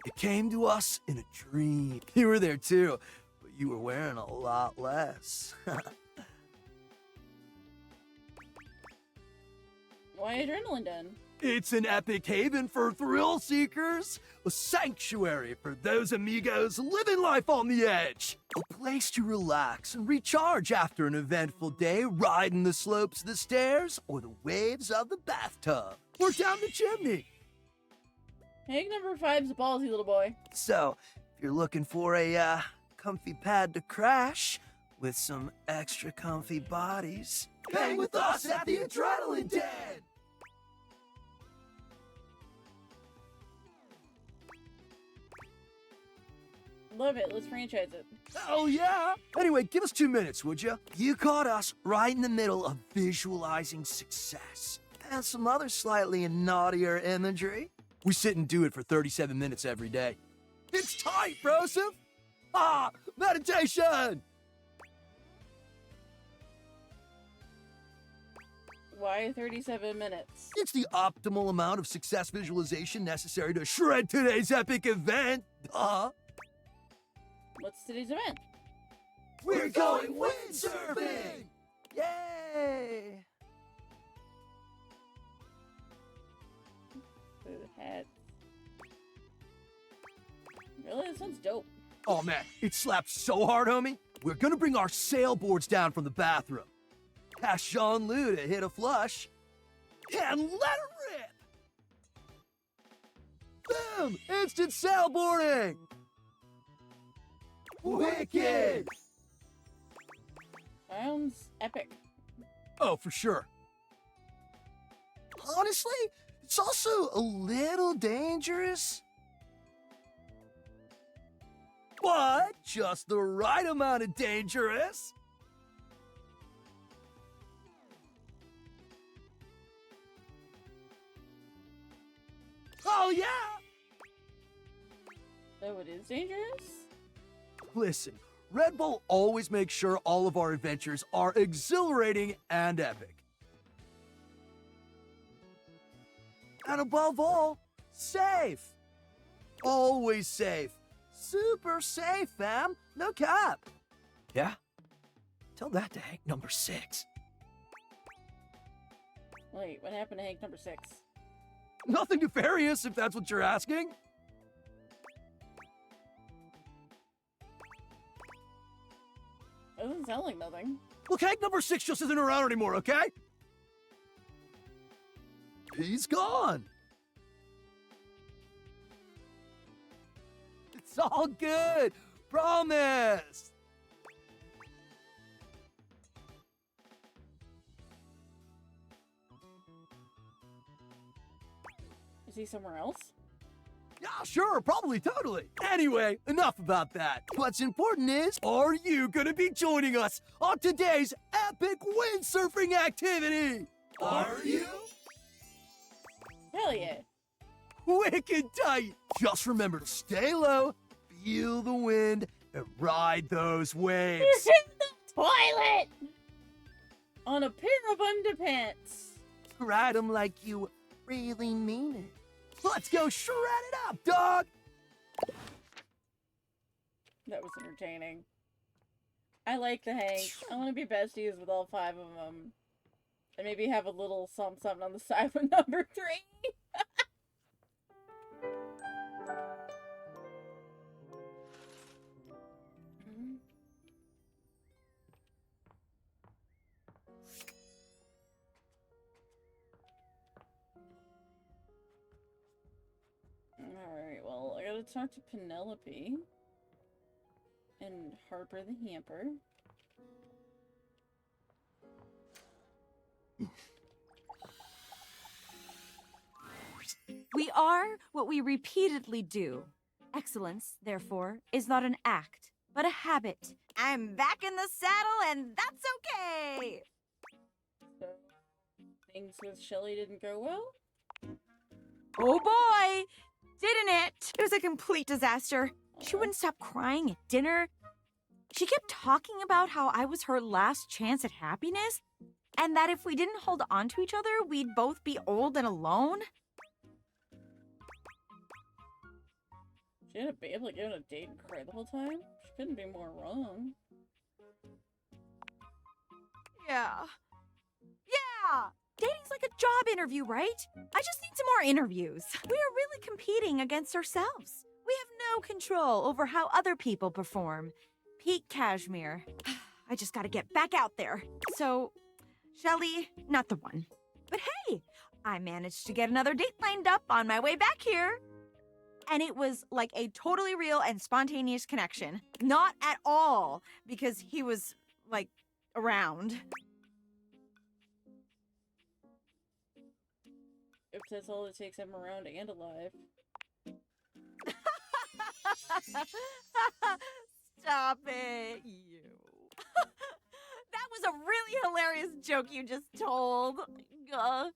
It came to us in a dream. You were there too, but you were wearing a lot less. Why Adrenaline Den? It's an epic haven for thrill seekers, a sanctuary for those amigos living life on the edge, a place to relax and recharge after an eventful day riding the slopes of the stairs or the waves of the bathtub or down the chimney. Hank number 5's a ballsy little boy. So, if you're looking for a comfy pad to crash with some extra comfy bodies. Hang with us at the Adrenaline Den! Love it. Let's franchise it. Oh, yeah? Anyway, give us 2 minutes, would you? You caught us right in the middle of visualizing success and some other slightly naughtier imagery. We sit and do it for 37 minutes every day. It's tight, Broseph! Ah, meditation! Why 37 minutes? It's the optimal amount of success visualization necessary to shred today's epic event. What's today's event? We're going windsurfing! Yay! Ooh, hats. Really? That sounds dope. Oh man, it slapped so hard, homie. We're gonna bring our sailboards down from the bathroom. Ask Jean Lou to hit a flush. And let it rip! Boom! Instant sailboarding! Wicked! Sounds epic. Oh, for sure. Honestly, it's also a little dangerous. But just the right amount of dangerous. Oh, yeah! So it is dangerous? Listen, Red Bull always makes sure all of our adventures are exhilarating and epic. And above all, safe. Always safe. Super safe, fam. No cap. Yeah? Tell that to Hank number 6. Wait, what happened to Hank number 6? Nothing nefarious, if that's what you're asking. Doesn't sound like nothing. Look, Hank number 6 just isn't around anymore, okay? He's gone. It's all good. Promise. Is he somewhere else? Yeah, sure, probably, totally. Anyway, enough about that. What's important is, are you gonna be joining us on today's epic windsurfing activity? Are you? Hell yeah. Wicked tight. Just remember to stay low, feel the wind, and ride those waves. You're in the toilet! On a pair of underpants. Ride them like you really mean it. Let's go shred it up, dog! That was entertaining. I like the Hank. I want to be besties with all 5 of them. And maybe have a little something on the side with number 3. Alright, well, I gotta talk to Penelope. And Harper the Hamper. We are what we repeatedly do. Excellence, therefore, is not an act, but a habit. I'm back in the saddle, and that's okay! So, things with Shelly didn't go well? Oh boy! Didn't it? It was a complete disaster. She wouldn't stop crying at dinner. She kept talking about how I was her last chance at happiness, and that if we didn't hold on to each other, we'd both be old and alone. She had a babe like on a date and cry the whole time? She couldn't be more wrong. Yeah. Dating's like a job interview, right? I just need some more interviews. We are really competing against ourselves. We have no control over how other people perform. Pete Cashmere. I just gotta get back out there. So, Shelly, not the one. But hey, I managed to get another date lined up on my way back here. And it was like a totally real and spontaneous connection. Not at all, because he was like, around. If that's all it takes, I'm around and alive. Stop it, you. That was a really hilarious joke you just told. And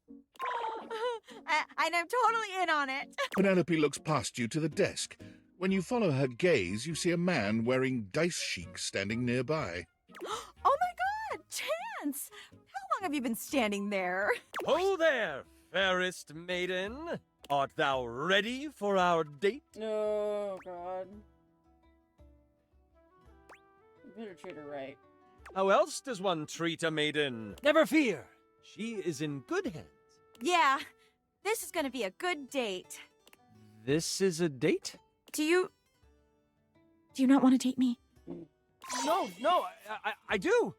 I'm totally in on it. Penelope looks past you to the desk. When you follow her gaze, you see a man wearing dice chic standing nearby. Oh my god, Chance! How long have you been standing there? Ho there, fairest maiden. Art thou ready for our date? Oh, God. You better treat her right. How else does one treat a maiden? Never fear, she is in good hands. Yeah, this is gonna be a good date. This is a date? Do you not want to date me? No, I do.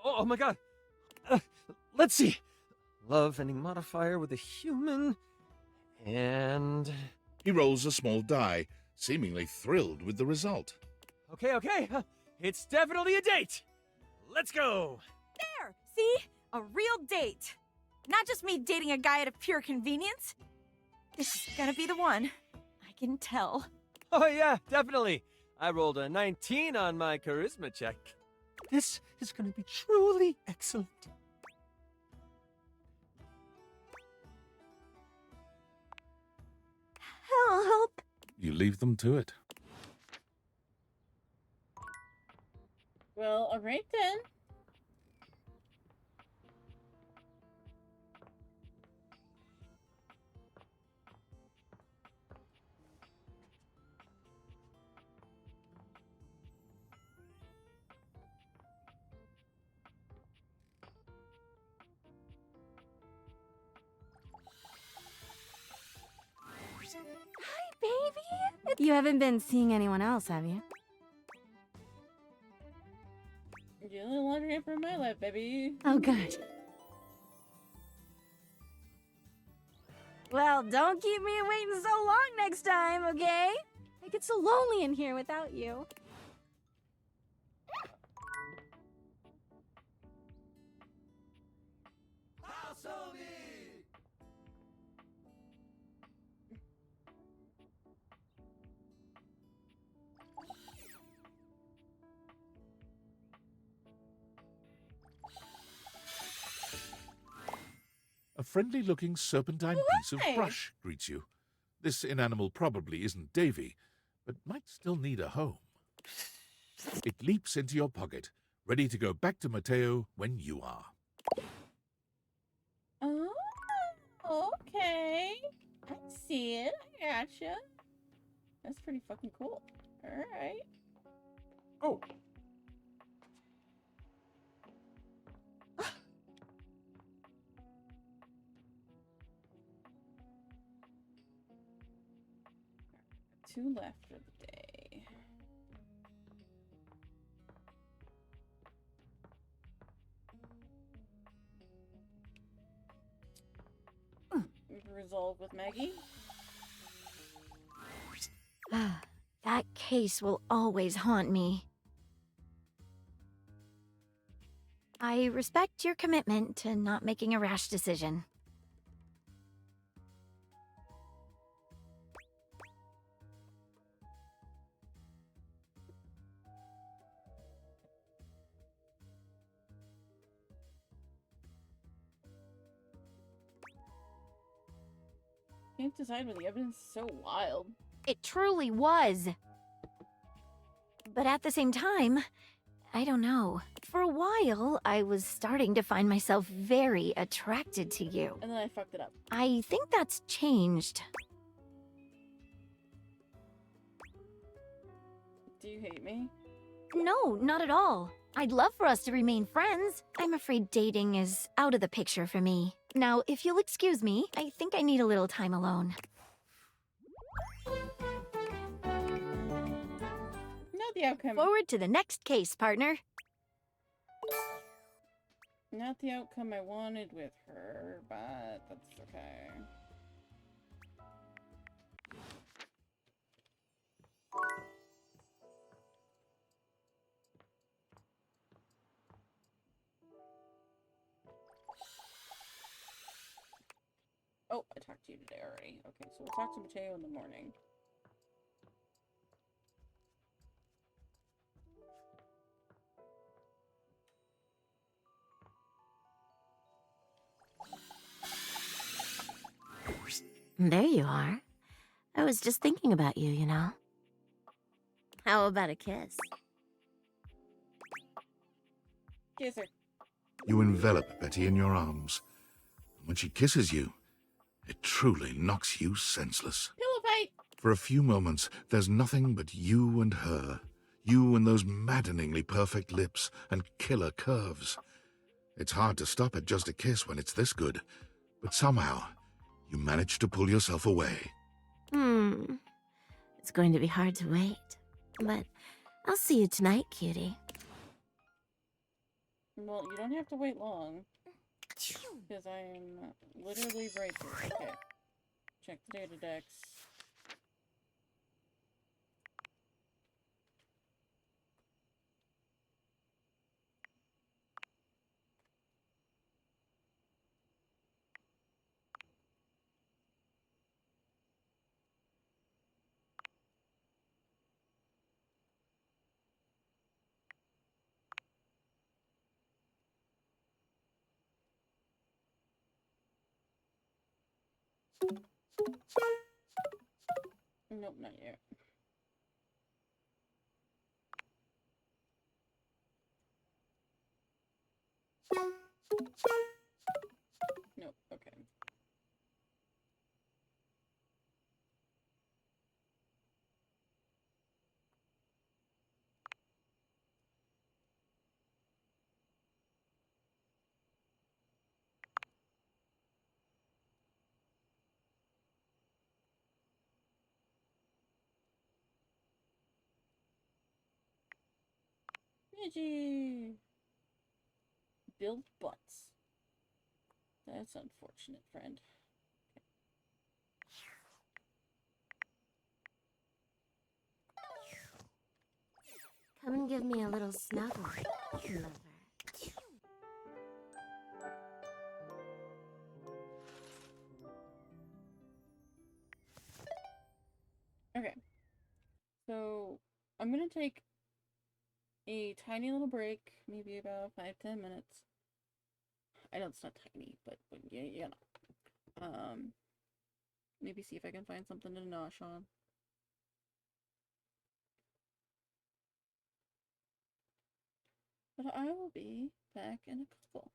Oh my god. Let's see. Love any modifier with a human, and... He rolls a small die, seemingly thrilled with the result. Okay. It's definitely a date. Let's go. There! See? A real date. Not just me dating a guy out of pure convenience. This is gonna be the one. I can tell. Oh yeah, definitely. I rolled a 19 on my charisma check. This is gonna be truly excellent. Help! You leave them to it. Well, alright then. Hi, baby! You haven't been seeing anyone else, have you? You're the only laundry for my life, baby. Oh, good. Well, don't keep me waiting so long next time, okay? I get so lonely in here without you. A friendly-looking serpentine piece of brush greets you. This inanimal probably isn't Davy, but might still need a home. It leaps into your pocket, ready to go back to Mateo when you are. Oh, okay. I see it. I gotcha. That's pretty fucking cool. Alright. Oh. Two left for the day. Resolve with Maggie. That case will always haunt me. I respect your commitment to not making a rash decision. Can't decide when the evidence is so wild. It truly was. But at the same time, I don't know. For a while, I was starting to find myself very attracted to you. And then I fucked it up. I think that's changed. Do you hate me? No, not at all. I'd love for us to remain friends. I'm afraid dating is out of the picture for me. Now, if you'll excuse me, I think I need a little time alone. Not the outcome. Forward to the next case, partner. Not the outcome I wanted with her, but that's okay. Oh, I talked to you today already. Okay, so we'll talk to Mateo in the morning. There you are. I was just thinking about you, you know. How about a kiss? Kiss her. You envelop Betty in your arms. And when she kisses you, it truly knocks you senseless. Pillow fight! For a few moments, there's nothing but you and her. You and those maddeningly perfect lips and killer curves. It's hard to stop at just a kiss when it's this good, but somehow, you manage to pull yourself away. It's going to be hard to wait. But I'll see you tonight, cutie. Well, you don't have to wait long. Because I am literally right here. Okay. Check the data decks. Nope, not yet. Nope, okay. Midgie! Build butts. That's unfortunate, friend. Come and give me a little snuggle, lover. Okay. So, I'm gonna take a tiny little break, maybe about 5-10 minutes. I know it's not tiny, but yeah, you know. Maybe see if I can find something to nosh on. But I will be back in a couple.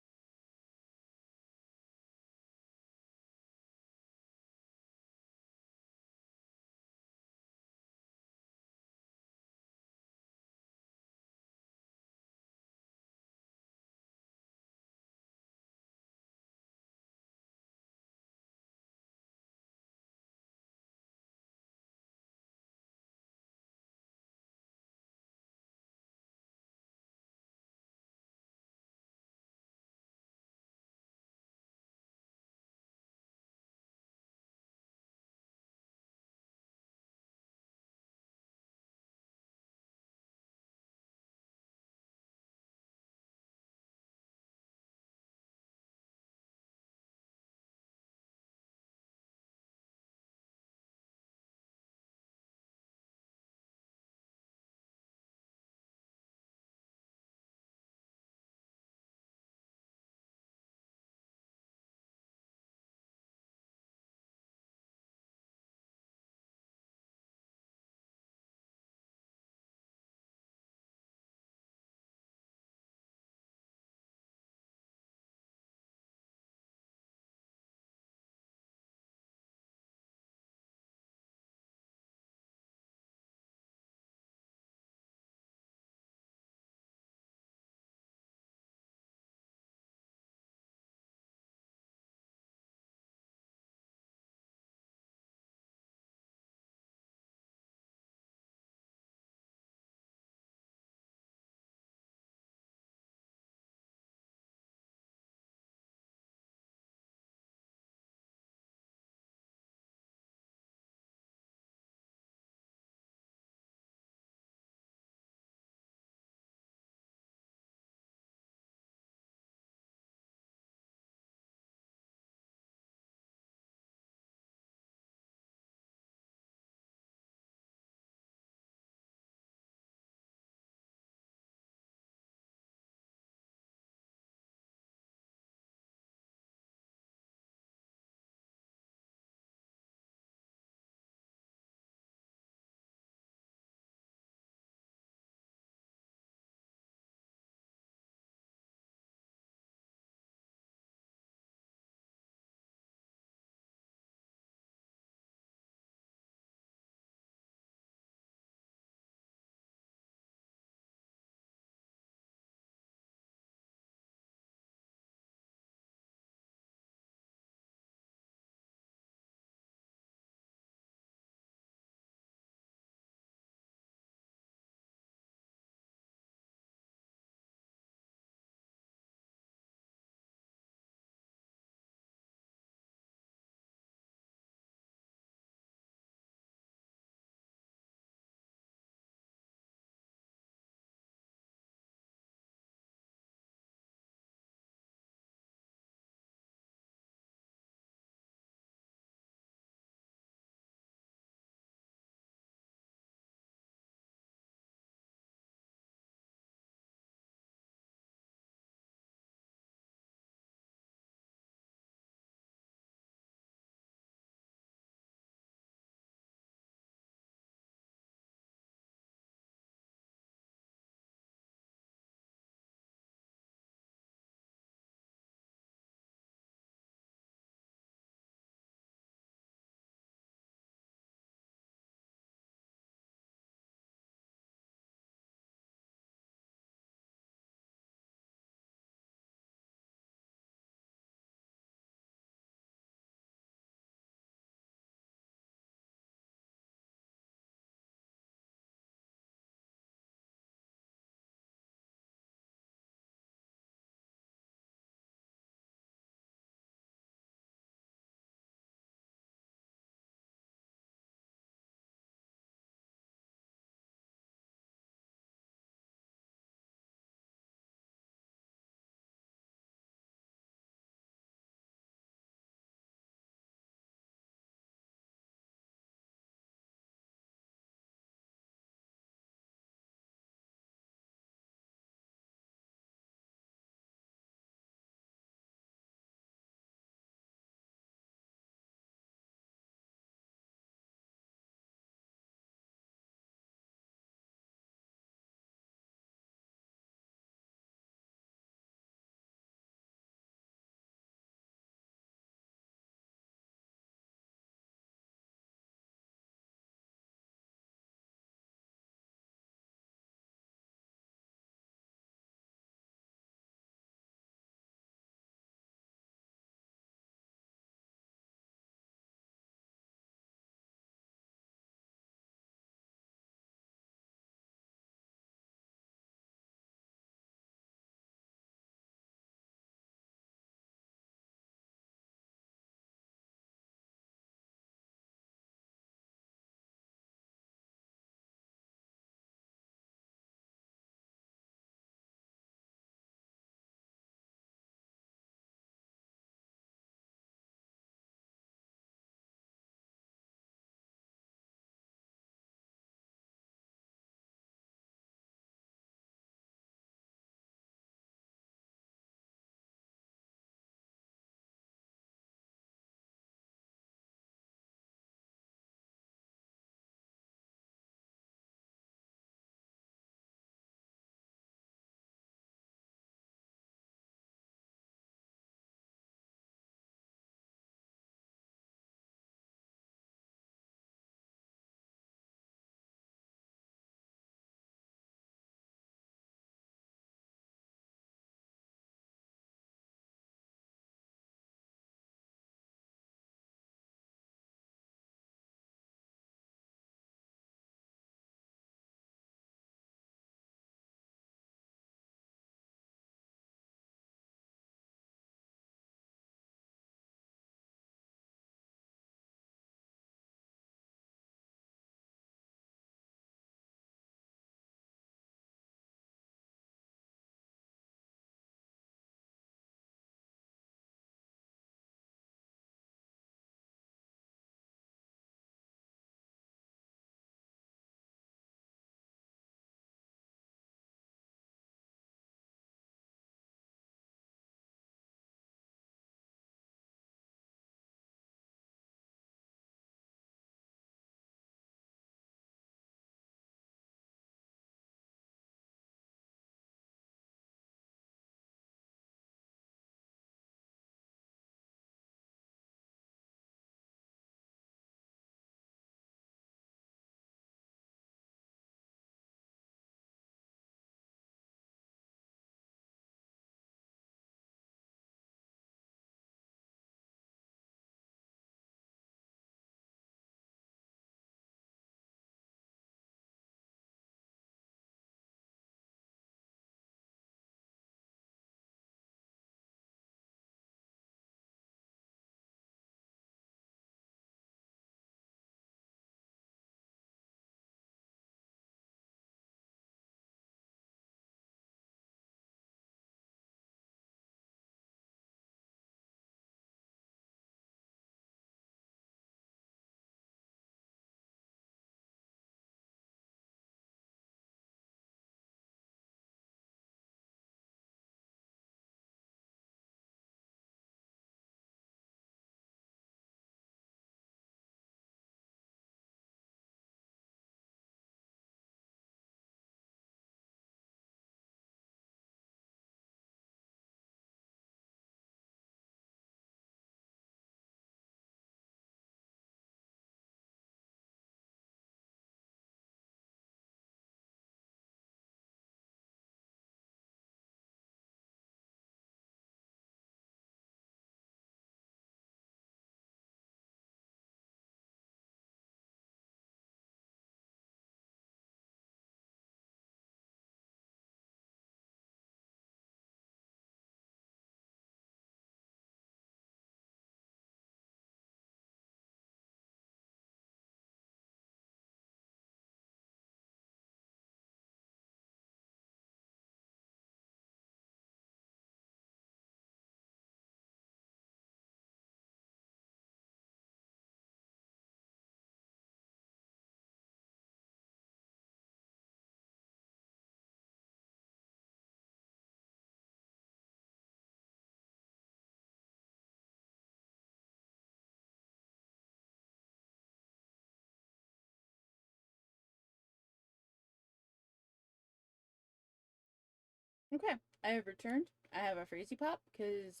Okay, I have returned. I have a Freezy Pop, because,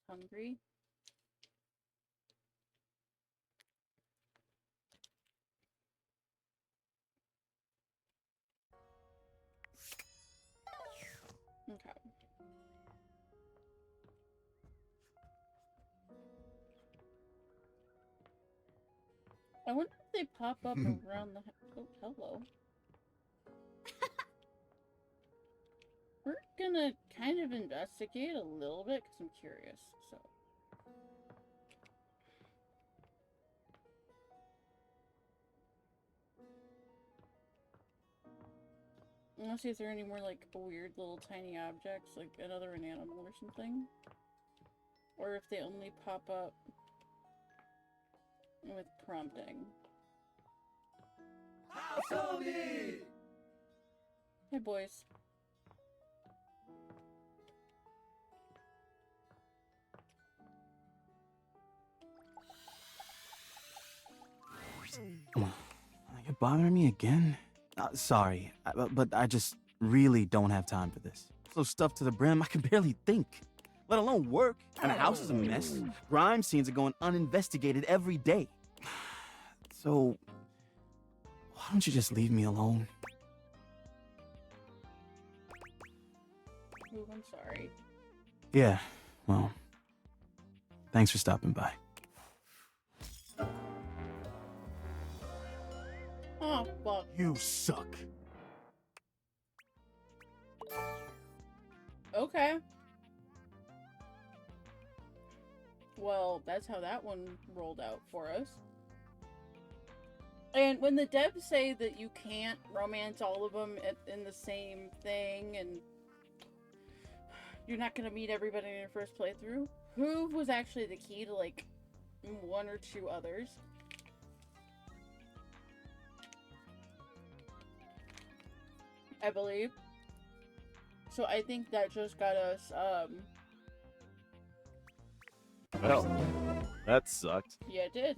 hungry. Okay. I wonder if they pop up around the... Oh, hello. We're gonna kind of investigate a little bit, because I'm curious, so... I want to see if there are any more, like, weird little tiny objects, like another an animal or something. Or if they only pop up with prompting. Hey, boys. You're bothering me again? Sorry, but I just really don't have time for this. So stuffed to the brim, I can barely think, let alone work. And the house is a mess. Crime scenes are going uninvestigated every day. So, why don't you just leave me alone? Ooh, I'm sorry. Yeah, well, thanks for stopping by. Oh, fuck. You suck. Okay. Well, that's how that one rolled out for us. And when the devs say that you can't romance all of them in the same thing, and you're not going to meet everybody in your first playthrough, who was actually the key to, like, one or two others? I believe. So I think that just got us, Well, that sucked. yeah, it did.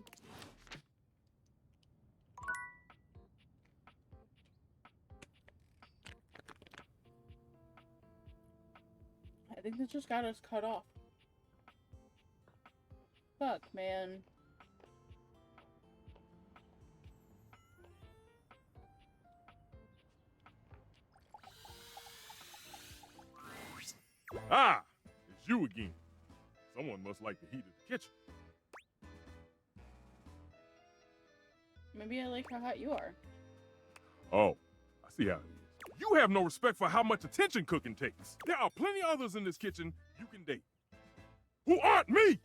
I think that just got us cut off. Fuck, man. Ah, it's you again. Someone must like the heat of the kitchen. Maybe I like how hot you are. Oh, I see how it is. You have no respect for how much attention cooking takes. There are plenty others in this kitchen you can date. Who aren't me!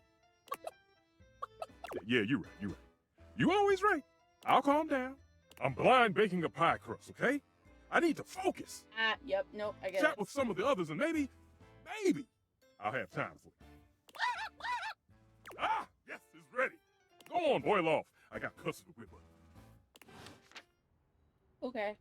Yeah, you're right. You always right. I'll calm down. I'm blind baking a pie crust, okay? I need to focus. Ah, yep, nope, I get Chat it. with some of the others and maybe I'll have time for you. Ah, yes, it's ready. Go on, boil off. I got custard to whip up. Okay.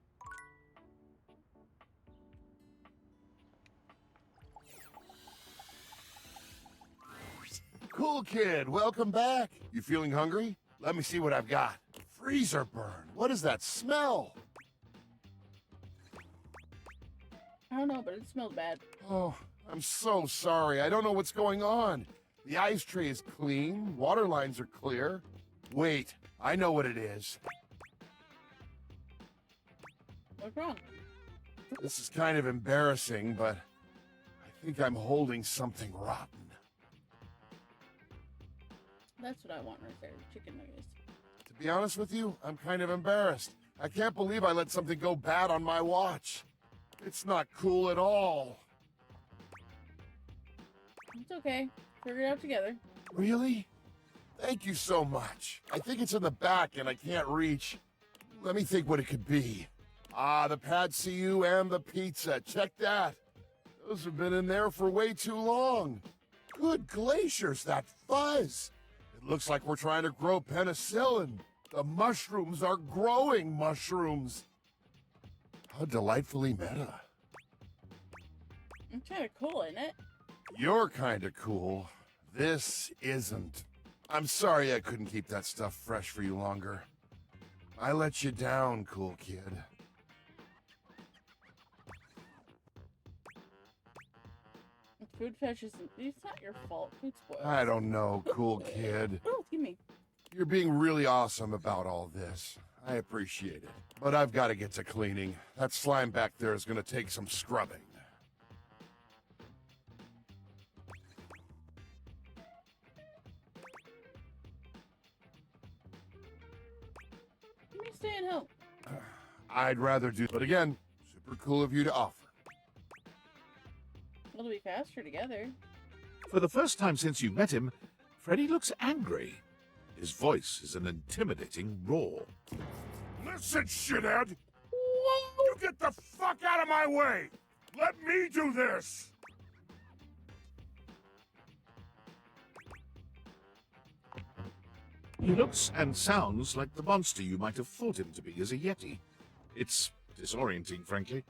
Cool kid, welcome back. You feeling hungry? Let me see what I've got. Freezer burn. What is that smell? I don't know, but it smells bad. Oh, I'm so sorry. I don't know what's going on. The ice tray is clean. Water lines are clear. Wait, I know what it is. What's wrong? This is kind of embarrassing, but I think I'm holding something rotten. That's what I want right there. Chicken nuggets. To be honest with you, I'm kind of embarrassed. I can't believe I let something go bad on my watch. It's not cool at all. It's okay. Figure it out together. Really? Thank you so much. I think it's in the back and I can't reach. Let me think what it could be. Ah, the pad CU and the pizza. Check that. Those have been in there for way too long. Good glaciers, that fuzz. It looks like we're trying to grow penicillin. The mushrooms are growing mushrooms. How delightfully meta. It's kind of cool, isn't it? You're kind of cool. This isn't. I'm sorry I couldn't keep that stuff fresh for you longer. I let you down, cool kid. Food fetch isn't. It's not your fault. Food spoils. I don't know, cool kid. Oh, excuse me. You're being really awesome about all this. I appreciate it. But I've got to get to cleaning. That slime back there is going to take some scrubbing. Let me stay and help. I'd rather do, but again, super cool of you to offer. We'll be faster together. For the first time since you met him, Freddy looks angry. His voice is an intimidating roar. Listen, shithead! You get the fuck out of my way! Let me do this! He looks and sounds like the monster you might have thought him to be as a Yeti. It's disorienting, frankly.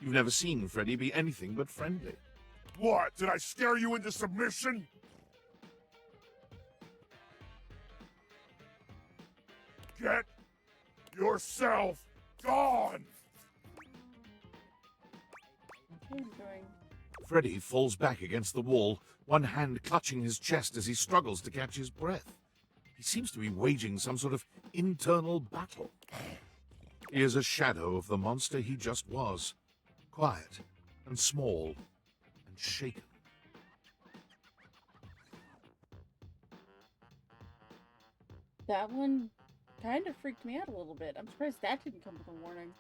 You've never seen Freddy be anything but friendly. What? Did I scare you into submission? Get yourself gone! Okay, I'm going. Freddy falls back against the wall, one hand clutching his chest as he struggles to catch his breath. He seems to be waging some sort of internal battle. He is a shadow of the monster he just was. Quiet and small and shaken. That one kind of freaked me out a little bit. I'm surprised that didn't come with a warning.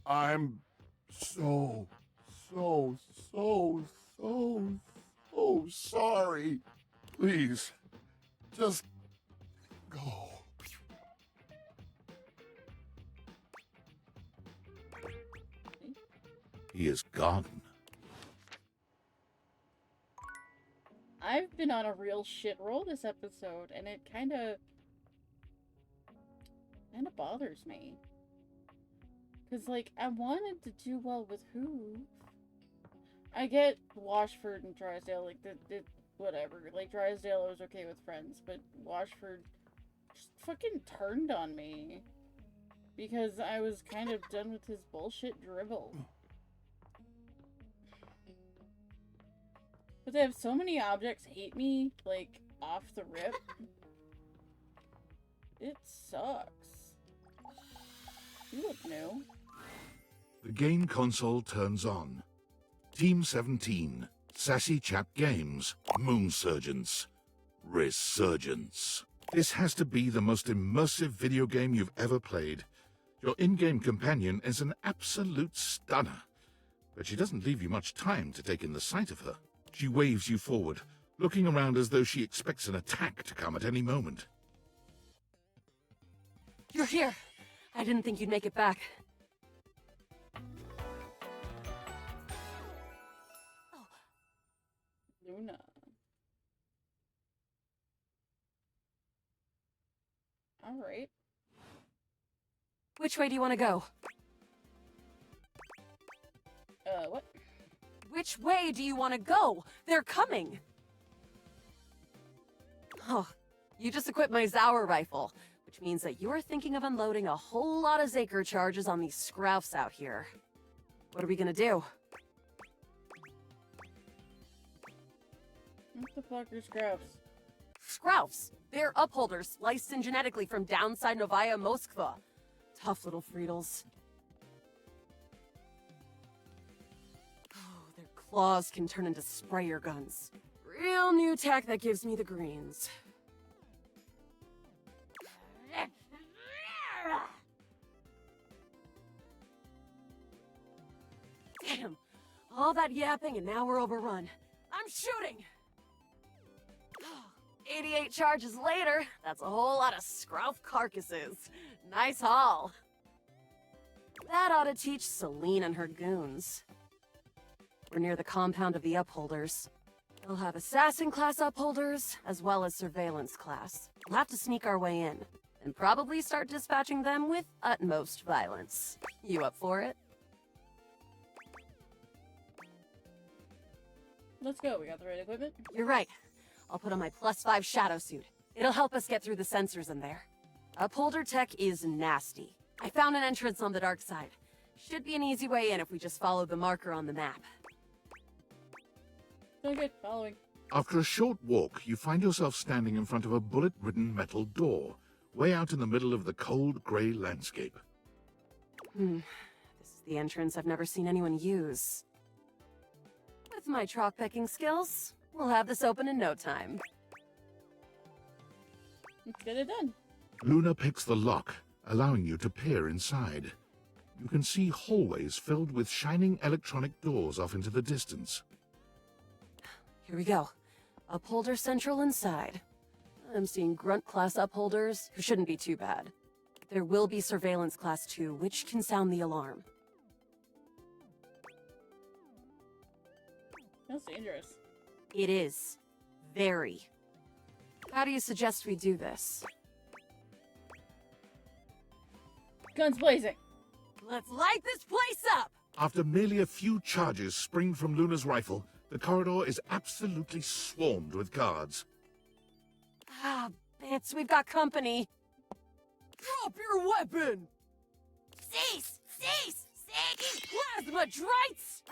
I'm so sorry. Please, just go. He is gone. I've been on a real shit roll this episode, and it kind of bothers me. Because, like, I wanted to do well with who? I get Washford and Drysdale, like, whatever. Like, Drysdale I was okay with friends, but Washford just fucking turned on me. Because I was kind of done with his bullshit dribble. But they have so many objects hate me, like, off the rip. It sucks. You look new. The game console turns on. Team 17, Sassy Chap Games, Moonsurgence, Resurgence. This has to be the most immersive video game you've ever played. Your in-game companion is an absolute stunner, but she doesn't leave you much time to take in the sight of her. She waves you forward, looking around as though she expects an attack to come at any moment. You're here. I didn't think you'd make it back. Luna. Alright. Which way do you want to go? What? Which way do you want to go? They're coming! Oh, you just equipped my Zauer rifle, which means that you're thinking of unloading a whole lot of Zaker charges on these scroufs out here. What are we gonna do? What the fuck are scraps? Scroufs! They're upholders, sliced in genetically from downside Novaya Moskva. Tough little Friedels. Oh, their claws can turn into sprayer guns. Real new tech that gives me the greens. Damn! All that yapping and now we're overrun. I'm shooting! 88 charges later, that's a whole lot of scrouf carcasses. Nice haul. That ought to teach Celine and her goons. We're near the compound of the upholders. They'll have assassin class upholders, as well as surveillance class. We'll have to sneak our way in, and probably start dispatching them with utmost violence. You up for it? Let's go. We got the right equipment? You're right. I'll put on my +5 shadow suit. It'll help us get through the sensors in there. Upholder tech is nasty. I found an entrance on the dark side. Should be an easy way in if we just follow the marker on the map. Doing good. Following. After a short walk, you find yourself standing in front of a bullet-ridden metal door, way out in the middle of the cold, grey landscape. This is the entrance I've never seen anyone use. With my chalk-picking skills, we'll have this open in no time. Let's get it done. Luna picks the lock, allowing you to peer inside. You can see hallways filled with shining electronic doors off into the distance. Here we go. Upholder Central inside. I'm seeing Grunt class upholders, who shouldn't be too bad. There will be Surveillance Class 2, which can sound the alarm. That's dangerous. It is. Very. How do you suggest we do this? Guns blazing. Let's light this place up! After merely a few charges spring from Luna's rifle, the corridor is absolutely swarmed with guards. Ah, bits, we've got company. Drop your weapon! Cease! Cease! Cease! Plasmadrites!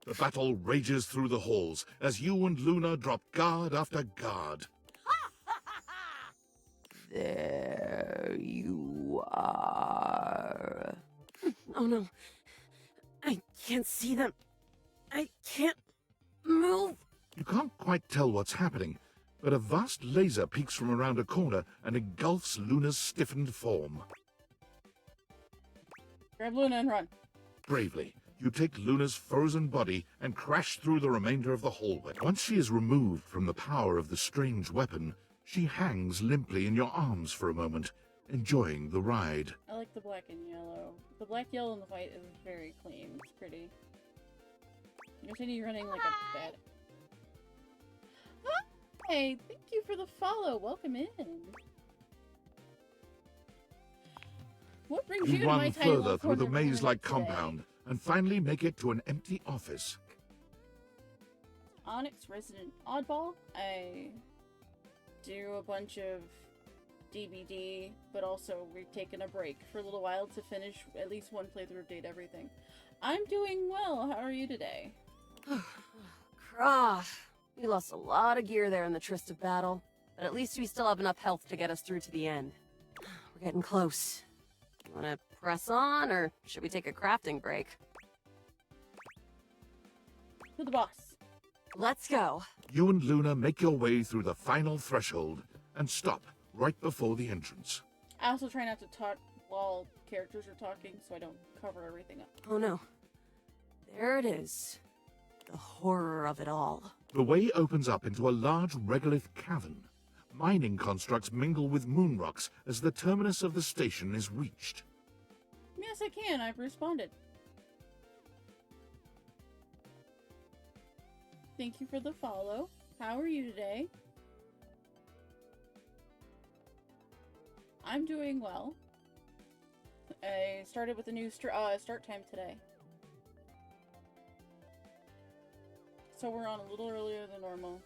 The battle rages through the halls as you and Luna drop guard after guard. There you are. Oh no. I can't see them. I can't move. You can't quite tell what's happening, but a vast laser peeks from around a corner and engulfs Luna's stiffened form. Grab Luna and run. Bravely, you take Luna's frozen body and crash through the remainder of the hallway. Once she is removed from the power of the strange weapon, she hangs limply in your arms for a moment, enjoying the ride. I like the black and yellow. The black, yellow, and the white is very clean. It's pretty. You continue running like a bad. Hi! Thank you for the follow. Welcome in. What brings you You to my run tiny further little through the corner maze-like today? compound and finally make it to an empty office. Onyx Resident Oddball. I do a bunch of DVD, but also we're taking a break for a little while to finish at least one playthrough of Date Everything. I'm doing well. How are you today? Crah. We lost a lot of gear there in the tryst of battle, but at least we still have enough health to get us through to the end. We're getting close. You wanna press on, or should we take a crafting break? To the boss. Let's go. You and Luna make your way through the final threshold and stop right before the entrance. I also try not to talk while characters are talking, so I don't cover everything up. Oh no. There it is. The horror of it all. The way opens up into a large regolith cavern. Mining constructs mingle with moon rocks as the terminus of the station is reached. Yes, I can. I've responded. Thank you for the follow. How are you today? I'm doing well. I started with a new start time today. So we're on a little earlier than normal.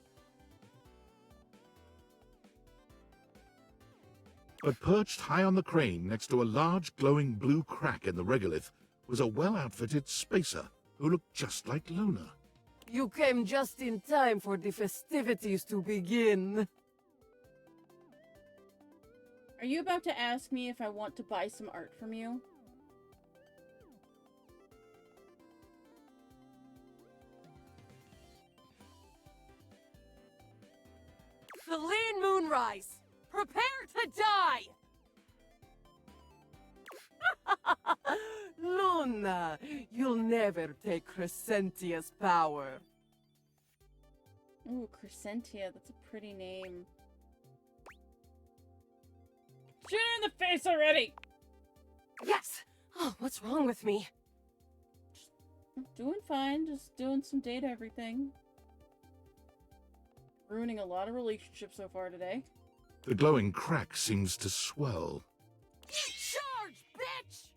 But perched high on the crane next to a large glowing blue crack in the regolith was a well-outfitted spacer who looked just like Luna. You came just in time for the festivities to begin. Are you about to ask me if I want to buy some art from you? Feline Moonrise, prepare to die! Luna, you'll never take Crescentia's power. Ooh, Crescentia, that's a pretty name. Shoot her in the face already! Yes! Oh, what's wrong with me? Doing fine, just doing some date everything. Ruining a lot of relationships so far today. The glowing crack seems to swell. Charge, bitch!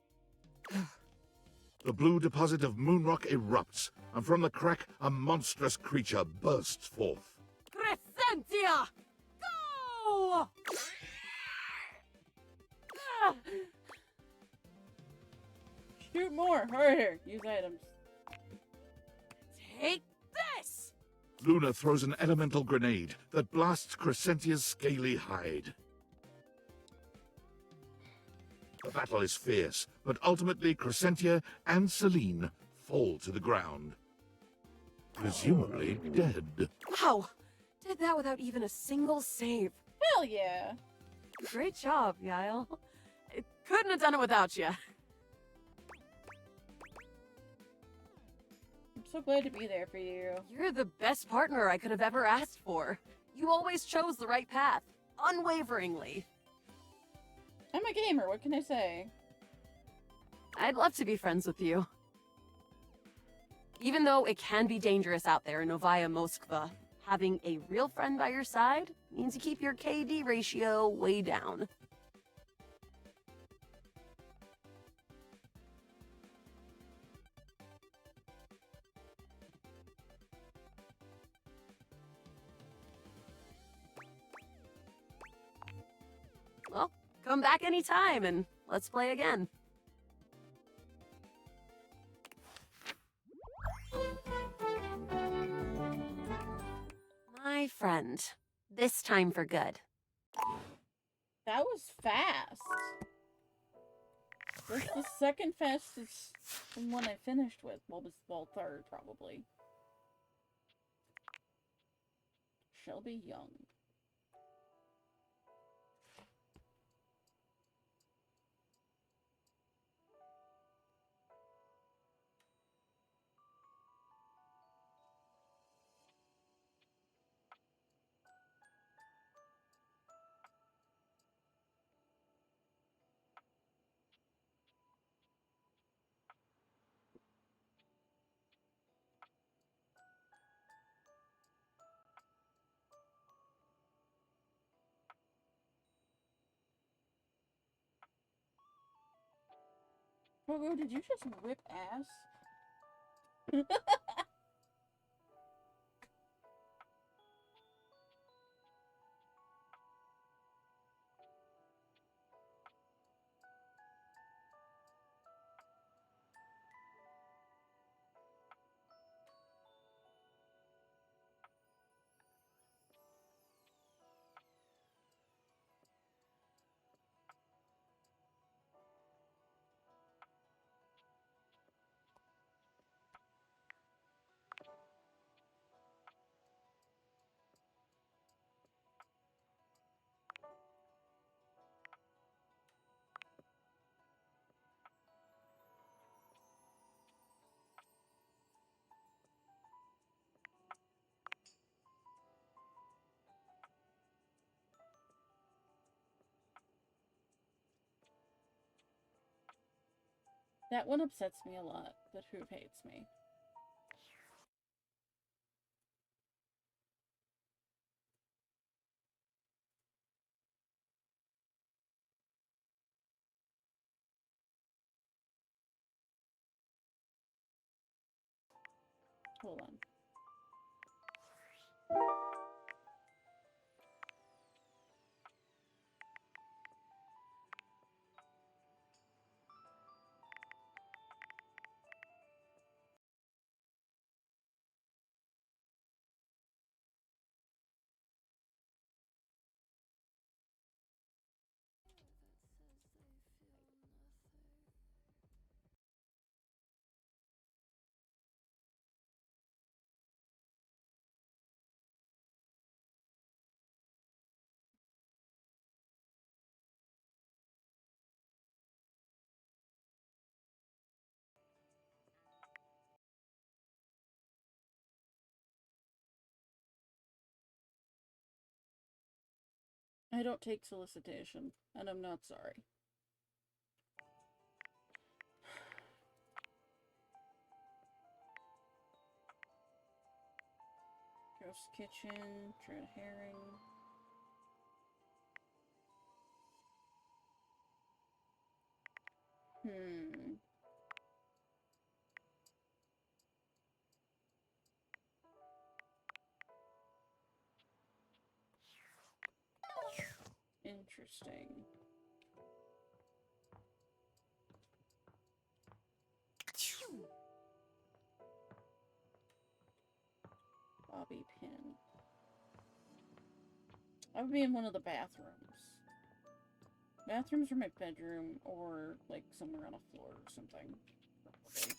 The blue deposit of moonrock erupts, and from the crack, a monstrous creature bursts forth. Crescentia! Go! Shoot more, harder, use items. Take Luna throws an elemental grenade that blasts Crescentia's scaly hide. The battle is fierce, but ultimately Crescentia and Celine fall to the ground, presumably dead. Wow! Did that without even a single save. Hell yeah! Great job, Yael. I couldn't have done it without you. I'm so glad to be there for you. You're the best partner I could have ever asked for. You always chose the right path, unwaveringly. I'm a gamer, what can I say? I'd love to be friends with you. Even though it can be dangerous out there in Novaya Moskva, having a real friend by your side means you keep your KD ratio way down. Well, come back anytime and let's play again. My friend, this time for good. That was fast. That's the second fastest one I finished with. Well, third, probably. Shelby Young. Pogo, did you just whip ass? That one upsets me a lot, that Hoop hates me. Hold on. I don't take solicitation, and I'm not sorry. Ghost Kitchen, Dread Herring. Interesting. bobby pin. I would be in one of the bathrooms. Bathrooms or my bedroom, or like somewhere on a floor or something. Okay.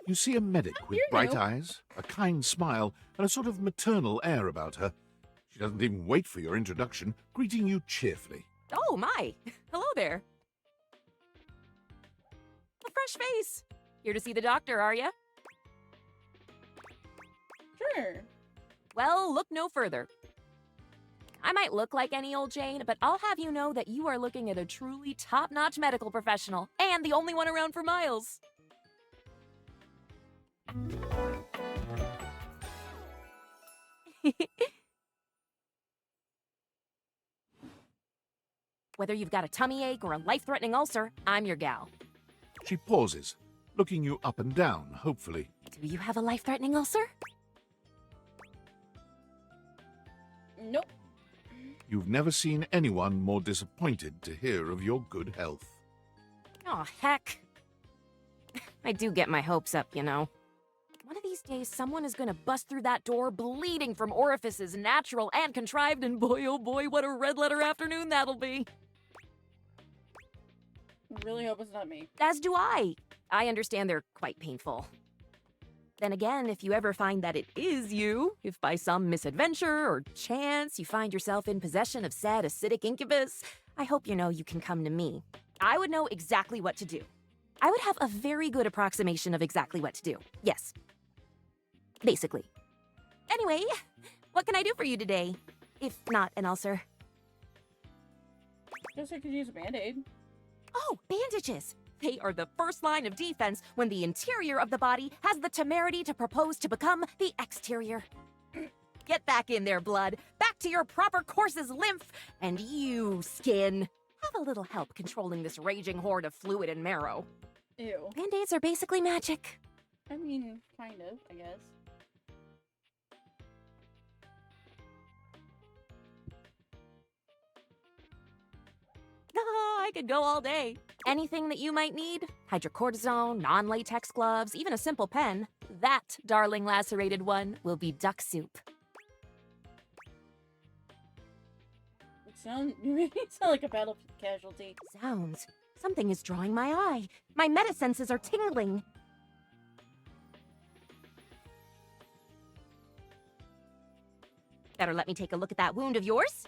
You see a medic with You're bright new. eyes, a kind smile, and a sort of maternal air about her. She doesn't even wait for your introduction, greeting you cheerfully. Oh, my. Hello there. A fresh face. Here to see the doctor, are you? Sure. Well, look no further. I might look like any old Jane, but I'll have you know that you are looking at a truly top-notch medical professional, and the only one around for miles. Whether you've got a tummy ache or a life-threatening ulcer, I'm your gal. She pauses, looking you up and down, hopefully. Do you have a life-threatening ulcer? Nope. You've never seen anyone more disappointed to hear of your good health. Oh, heck. I do get my hopes up, you know. One of these days, someone is gonna bust through that door bleeding from orifices natural and contrived, and boy, oh boy, what a red-letter afternoon that'll be. I really hope it's not me. As do I. I understand they're quite painful. Then again, if you ever find that it is you, if by some misadventure or chance you find yourself in possession of said acidic incubus, I hope you know you can come to me. I would know exactly what to do. I would have a very good approximation of exactly what to do. Yes. Basically. Anyway, what can I do for you today? If not an ulcer. Guess I could use a band-aid. Oh, bandages! They are the first line of defense when the interior of the body has the temerity to propose to become the exterior. Get back in there, blood. Back to your proper course's lymph. And you, skin, have a little help controlling this raging horde of fluid and marrow. Ew. Band-aids are basically magic. I mean, kind of, I guess. I could go all day. Anything that you might need, hydrocortisone, non-latex gloves, even a simple pen, that, darling lacerated one, will be duck soup. You make it sound like a battle casualty. Sounds. Something is drawing my eye. My metasenses are tingling. Better let me take a look at that wound of yours.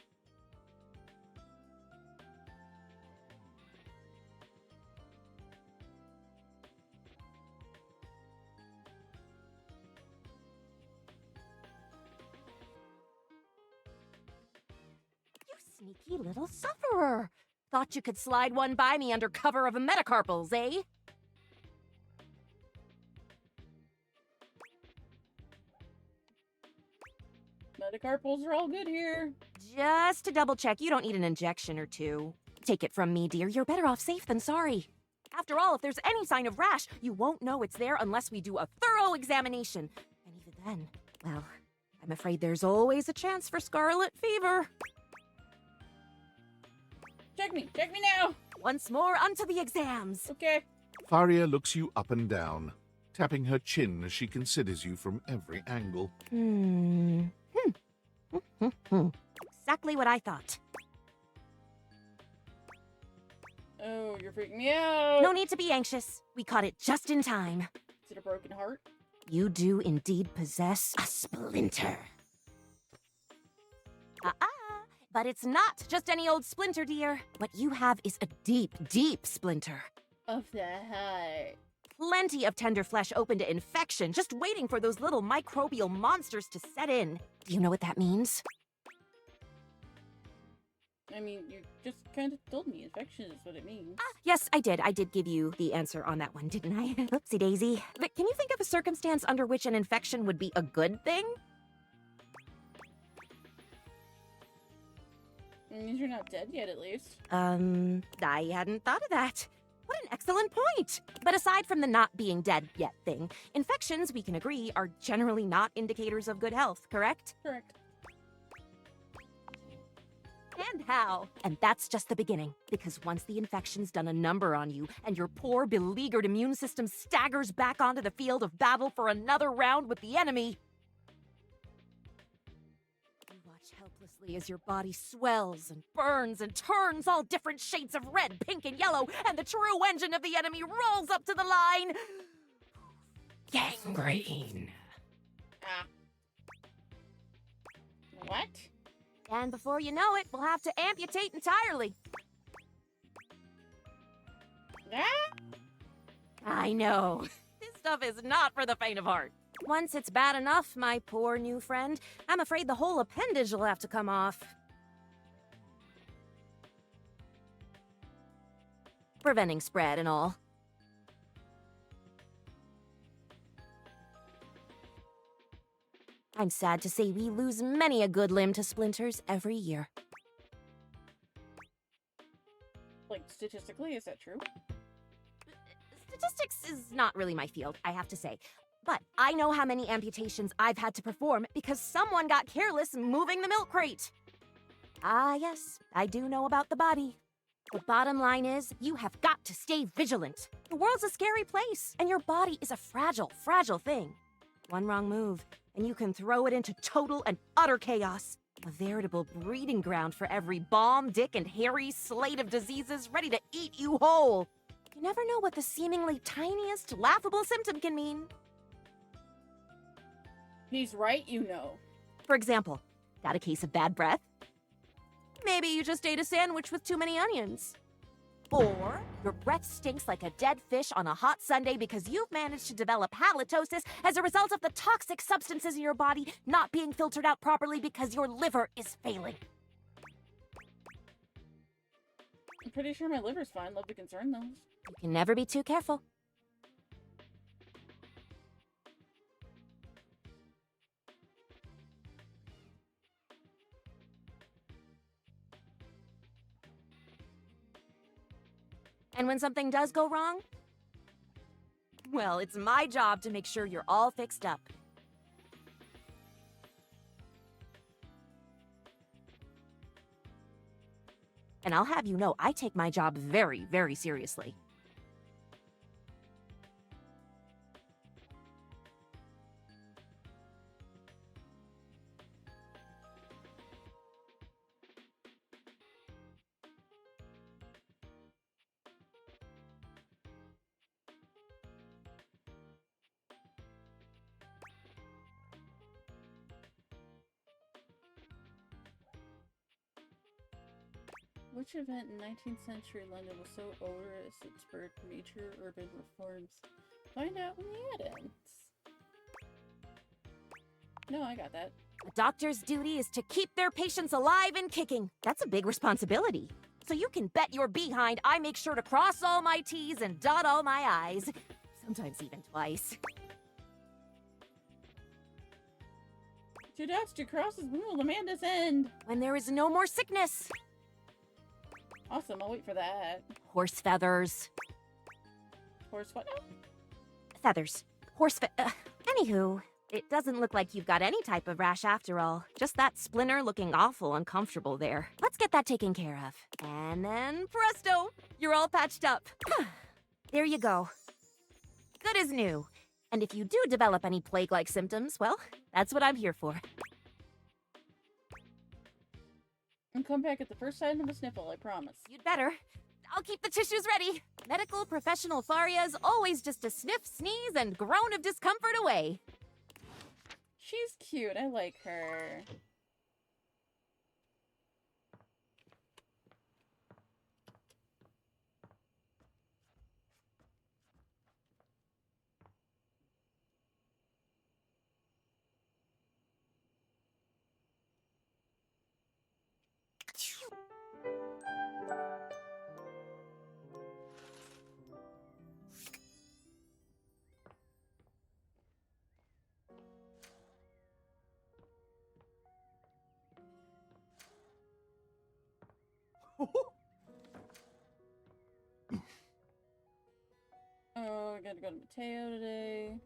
Sneaky little sufferer. Thought you could slide one by me under cover of a metacarpals, eh? Metacarpals are all good here. Just to double check, you don't need an injection or two. Take it from me, dear, you're better off safe than sorry. After all, if there's any sign of rash, you won't know it's there unless we do a thorough examination. And even then, well, I'm afraid there's always a chance for scarlet fever. Check me now! Once more, onto the exams. Okay. Faria looks you up and down, tapping her chin as she considers you from every angle. Exactly what I thought. Oh, you're freaking me out. No need to be anxious. We caught it just in time. Is it a broken heart? You do indeed possess a splinter. But it's not just any old splinter, dear. What you have is a deep, deep splinter. Of the heart. Plenty of tender flesh open to infection, just waiting for those little microbial monsters to set in. Do you know what that means? I mean, you just kind of told me infection is what it means. Yes, I did. I did give you the answer on that one, didn't I? Oopsie daisy. But can you think of a circumstance under which an infection would be a good thing? It means you're not dead yet, at least. I hadn't thought of that. What an excellent point! But aside from the not being dead yet thing, infections, we can agree, are generally not indicators of good health, correct? Correct. And how? And that's just the beginning, because once the infection's done a number on you, and your poor, beleaguered immune system staggers back onto the field of battle for another round with the enemy, you watch helplessly as your body swells and burns and turns all different shades of red, pink, and yellow, and the true engine of the enemy rolls up to the line. Gangrene. Ah. What? And before you know it, we'll have to amputate entirely. Ah? I know. This stuff is not for the faint of heart. Once it's bad enough, my poor new friend, I'm afraid the whole appendage will have to come off. Preventing spread and all. I'm sad to say we lose many a good limb to splinters every year. Like, statistically, is that true? Statistics is not really my field, I have to say. But I know how many amputations I've had to perform because someone got careless moving the milk crate. Ah, yes, I do know about the body. The bottom line is, you have got to stay vigilant. The world's a scary place, and your body is a fragile, fragile thing. One wrong move, and you can throw it into total and utter chaos. A veritable breeding ground for every bomb, dick, and hairy slate of diseases ready to eat you whole. You never know what the seemingly tiniest, laughable symptom can mean. He's right, you know. For example, got a case of bad breath? Maybe you just ate a sandwich with too many onions. Or your breath stinks like a dead fish on a hot Sunday because you've managed to develop halitosis as a result of the toxic substances in your body not being filtered out properly because your liver is failing. I'm pretty sure my liver's fine. Love to concern those. You can never be too careful. And when something does go wrong, well, it's my job to make sure you're all fixed up. And I'll have you know, I take my job very, very seriously. Which event in 19th century London was so odorous it spurred major urban reforms? Find out when the ad ends. No, I got that. A doctor's duty is to keep their patients alive and kicking. That's a big responsibility. So you can bet your behind I make sure to cross all my T's and dot all my I's. Sometimes even twice. Two dots, two crosses, when will the madness end? When there is no more sickness. Awesome, I'll wait for that. Horse feathers. Horse what now? Feathers. Horse anywho, it doesn't look like you've got any type of rash after all. Just that splinter looking awful uncomfortable there. Let's get that taken care of. And then presto, you're all patched up. There you go. Good as new. And if you do develop any plague-like symptoms, well, that's what I'm here for. And come back at the first sign of a sniffle, I promise. You'd better. I'll keep the tissues ready. Medical professional Tharia's always just a sniff, sneeze, and groan of discomfort away. She's cute. I like her. Oh, I gotta go to Mateo today.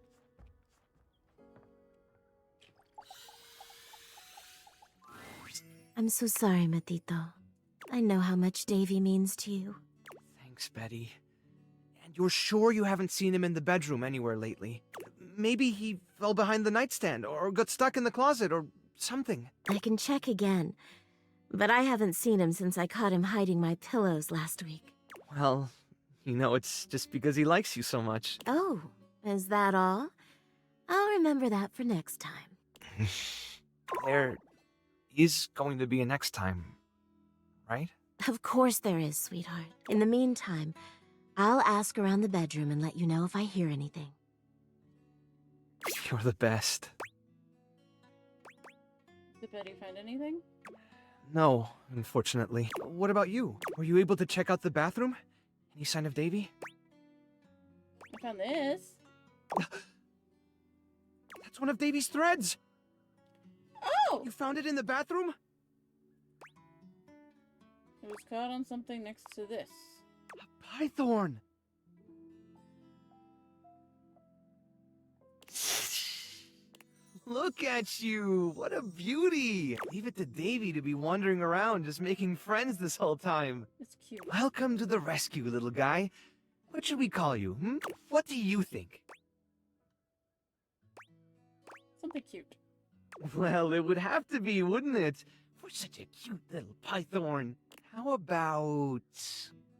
I'm so sorry, Matito. I know how much Davy means to you. Thanks, Betty. And you're sure you haven't seen him in the bedroom anywhere lately? Maybe he fell behind the nightstand, or got stuck in the closet, or something. I can check again, but I haven't seen him since I caught him hiding my pillows last week. Well, you know, it's just because he likes you so much. Oh, is that all? I'll remember that for next time. There is going to be a next time, right? Of course there is, sweetheart. In the meantime, I'll ask around the bedroom and let you know if I hear anything. You're the best. Did Betty find anything? No, unfortunately. What about you? Were you able to check out the bathroom? Any sign of Davy? I found this. That's one of Davy's threads! Oh! You found it in the bathroom? It was caught on something next to this. Pythorn! Look at you! What a beauty! Leave it to Davy to be wandering around just making friends this whole time. It's cute. Welcome to the rescue, little guy. What should we call you, hmm? What do you think? Something cute. Well, it would have to be, wouldn't it? For such a cute little python. How about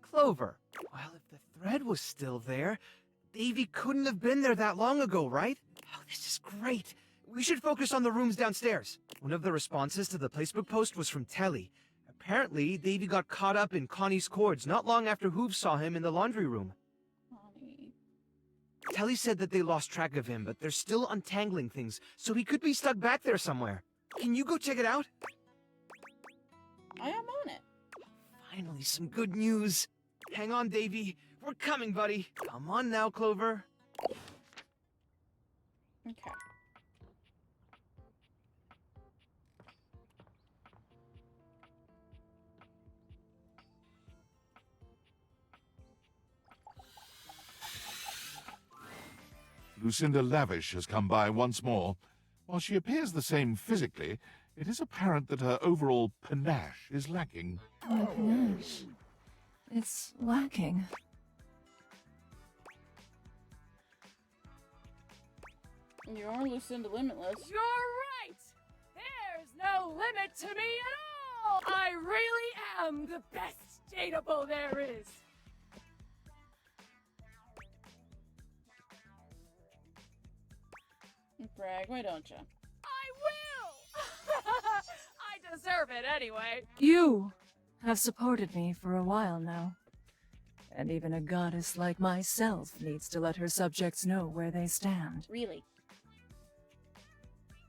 Clover? Well, if the thread was still there, Davy couldn't have been there that long ago, right? Oh, this is great. We should focus on the rooms downstairs. One of the responses to the Facebook post was from Telly. Apparently, Davy got caught up in Connie's cords not long after Hooves saw him in the laundry room. Connie. Telly said that they lost track of him, but they're still untangling things, so he could be stuck back there somewhere. Can you go check it out? I am on it. Finally, some good news. Hang on, Davy. We're coming, buddy. Come on now, Clover. Okay. Lucinda Lavish has come by once more. While she appears the same physically, it is apparent that her overall panache is lacking. My panache. It's lacking. You're Lucinda Limitless. You're right! There's no limit to me at all! I really am the best dateable there is! Brag, why don't you? I will! I deserve it anyway! You have supported me for a while now. And even a goddess like myself needs to let her subjects know where they stand. Really?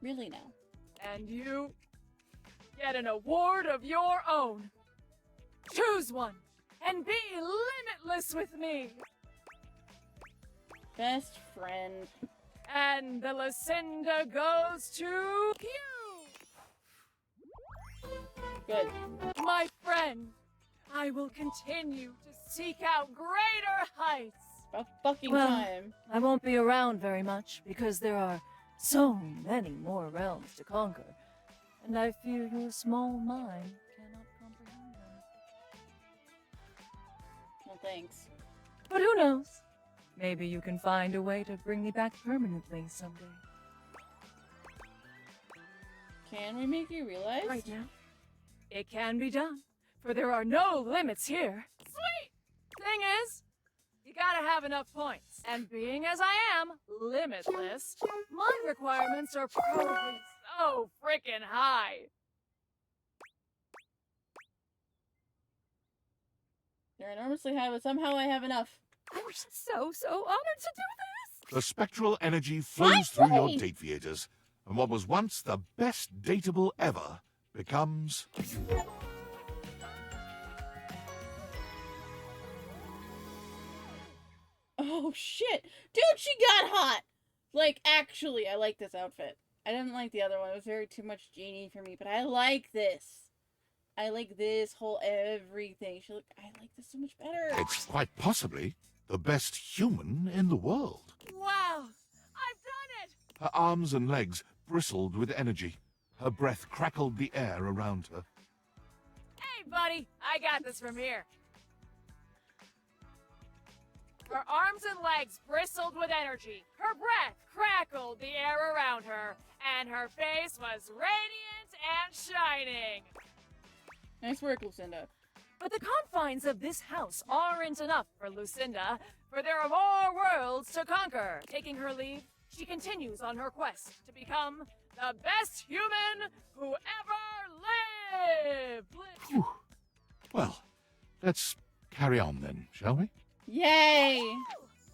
Really now? And you get an award of your own. Choose one and be limitless with me. Best friend. And the Lucinda goes to you. Good. My friend, I will continue to seek out greater heights. About fucking Well, time. I won't be around very much because there are so many more realms to conquer, and I fear your small mind cannot comprehend them. Well, thanks. But who knows? Maybe you can find a way to bring me back permanently someday. Can we make you realize? Right now, it can be done, for there are no limits here. Sweet! Thing is, you gotta have enough points. And being as I am, limitless, my requirements are probably so freaking high. They're enormously high, but somehow I have enough. I'm so honored to do this. The spectral energy flows through your date theaters, and what was once the best dateable ever becomes... Oh shit! Dude, she got hot! Like, actually, I like this outfit. I didn't like the other one. It was very too much genie for me, but I like this. I like this whole everything. I like this so much better. It's quite possibly the best human in the world. Wow! I've done it! Her arms and legs bristled with energy. Her breath crackled the air around her. Hey, buddy! I got this from here. Her arms and legs bristled with energy. Her breath crackled the air around her. And her face was radiant and shining. Nice work, Lucinda. But the confines of this house aren't enough for Lucinda, for there are more worlds to conquer. Taking her leave, she continues on her quest to become the best human who ever lived. Whew. Well, let's carry on then, shall we? Yay!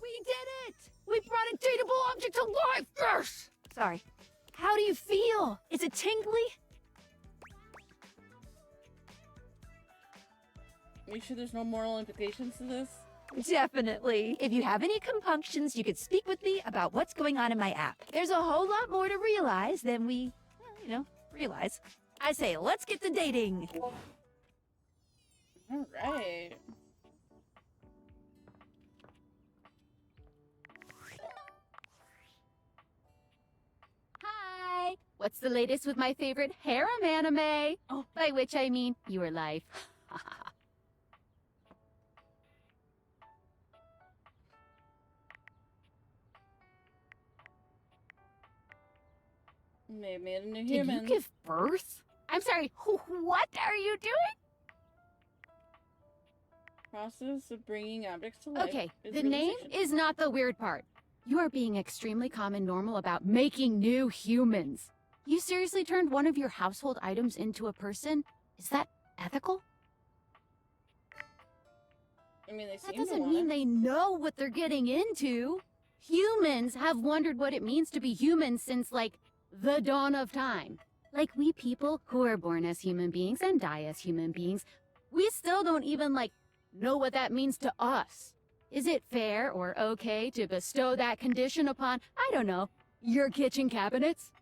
We did it! We brought a dateable object to life! Yes! Sorry. How do you feel? Is it tingly? Are you sure there's no moral implications to this? Definitely. If you have any compunctions, you could speak with me about what's going on in my app. There's a whole lot more to realize than we, realize. I say, let's get to dating. All right. Hi! What's the latest with my favorite harem anime? Oh, by which I mean your life. They made a new Did human. you give birth? I'm sorry, what are you doing? Process of bringing objects to life. Okay, is the name realization. is not the weird part. You are being extremely calm and normal about making new humans. You seriously turned one of your household items into a person? Is that ethical? I mean, they That seem to doesn't want mean it. they know what they're getting into. Humans have wondered what it means to be human since, like, the dawn of time. Like, we people who are born as human beings and die as human beings, we still don't even, like, know what that means to us. Is it fair or okay to bestow that condition upon, I don't know, your kitchen cabinets?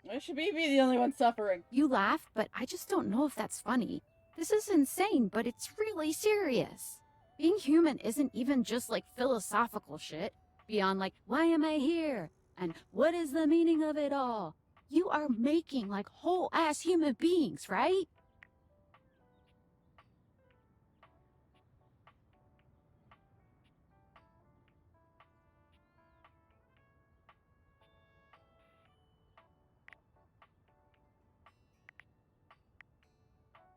Why should we be the only one suffering? You laugh, but I just don't know if that's funny. This is insane, but it's really serious. Being human isn't even just like philosophical shit, beyond like, why am I here? And what is the meaning of it all? You are making like whole ass human beings, right?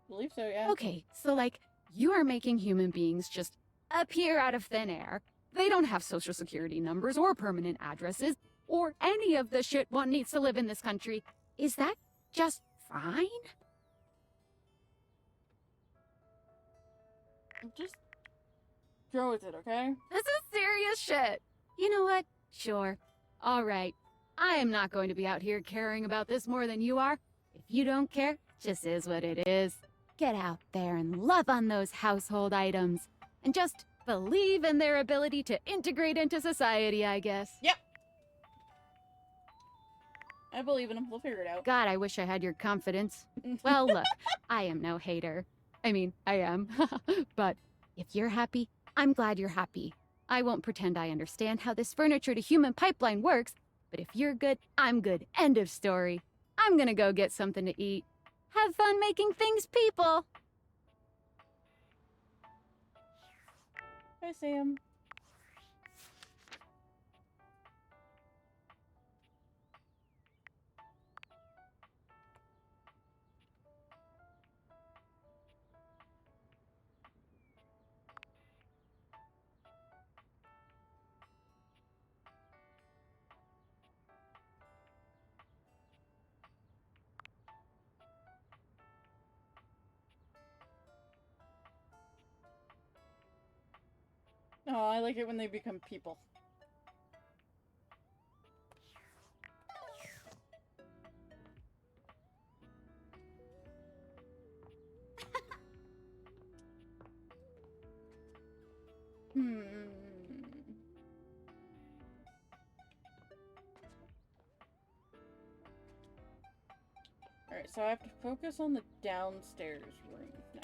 Believe so, yeah. Okay, so like, you are making human beings just appear out of thin air. They don't have social security numbers or permanent addresses or any of the shit one needs to live in this country. Is that just fine? Just go with it, okay? This is serious shit. You know what? Sure. All right. I am not going to be out here caring about this more than you are. If you don't care, just is what it is. Get out there and love on those household items. And just believe in their ability to integrate into society, I guess. Yep. I believe in them. We'll figure it out. God, I wish I had your confidence. Well, look, I am no hater. I mean, I am. But if you're happy, I'm glad you're happy. I won't pretend I understand how this furniture to human pipeline works, but if you're good, I'm good. End of story. I'm gonna go get something to eat. Have fun making things, people! Hi, Sam. Oh, I like it when they become people. Alright, so I have to focus on the downstairs room now.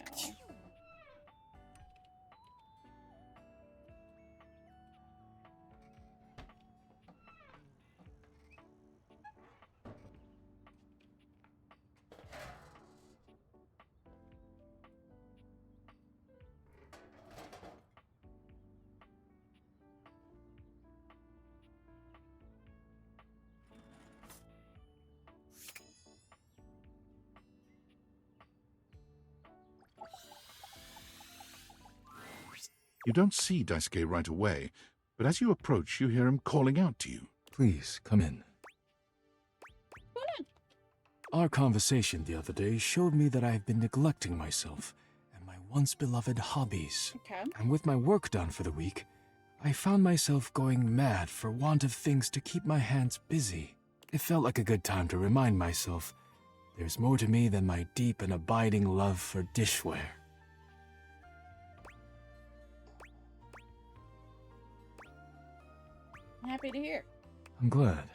You don't see Daisuke right away, but as you approach, you hear him calling out to you. Please, come in. Our conversation the other day showed me that I have been neglecting myself and my once beloved hobbies. Okay. And with my work done for the week, I found myself going mad for want of things to keep my hands busy. It felt like a good time to remind myself there's more to me than my deep and abiding love for dishware. I'm happy to hear. I'm glad,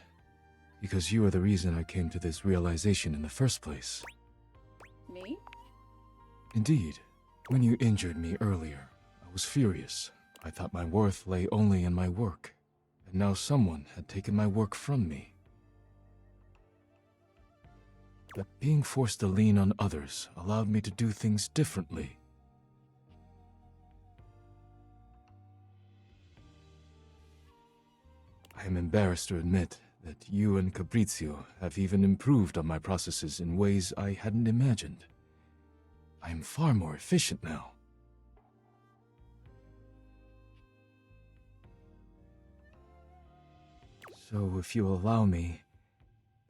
because you are the reason I came to this realization in the first place. Me? Indeed, when you injured me earlier, I was furious. I thought my worth lay only in my work, and now someone had taken my work from me. But being forced to lean on others allowed me to do things differently. I am embarrassed to admit that you and Cabrizio have even improved on my processes in ways I hadn't imagined. I am far more efficient now. So, if you allow me,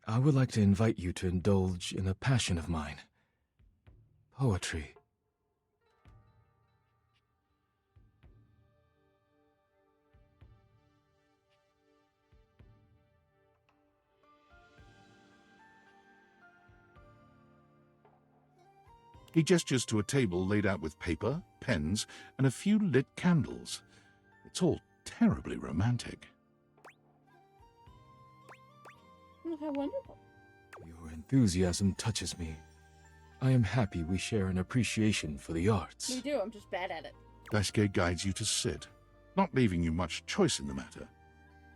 I would like to invite you to indulge in a passion of mine. Poetry. He gestures to a table laid out with paper, pens, and a few lit candles. It's all terribly romantic. Oh, how wonderful. Your enthusiasm touches me. I am happy we share an appreciation for the arts. We do, I'm just bad at it. Daisuke guides you to sit, not leaving you much choice in the matter.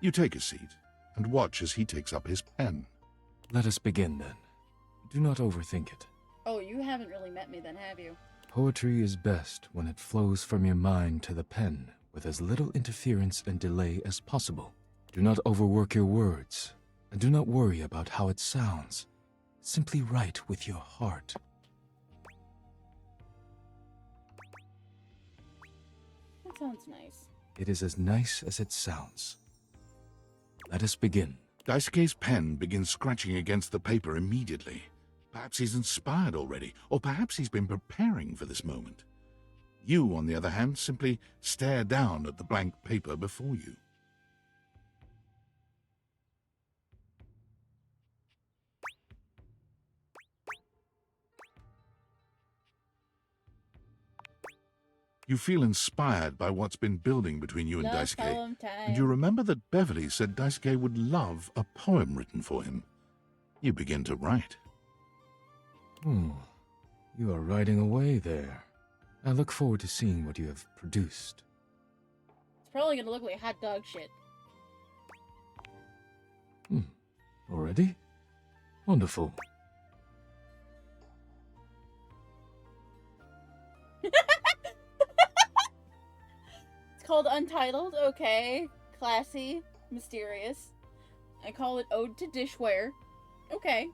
You take a seat and watch as he takes up his pen. Let us begin, then. Do not overthink it. Oh, you haven't really met me then, have you? Poetry is best when it flows from your mind to the pen with as little interference and delay as possible. Do not overwork your words, and do not worry about how it sounds. Simply write with your heart. That sounds nice. It is as nice as it sounds. Let us begin. Daisuke's pen begins scratching against the paper immediately. Perhaps he's inspired already, or perhaps he's been preparing for this moment. You, on the other hand, simply stare down at the blank paper before you. You feel inspired by what's been building between you and Love Daisuke, poem time. and you remember that Beverly said Daisuke would love a poem written for him. You begin to write. You are writing away there. I look forward to seeing what you have produced. It's probably gonna look like hot dog shit. Already? Wonderful. It's called Untitled, okay. Classy, mysterious. I call it Ode to Dishware. Okay.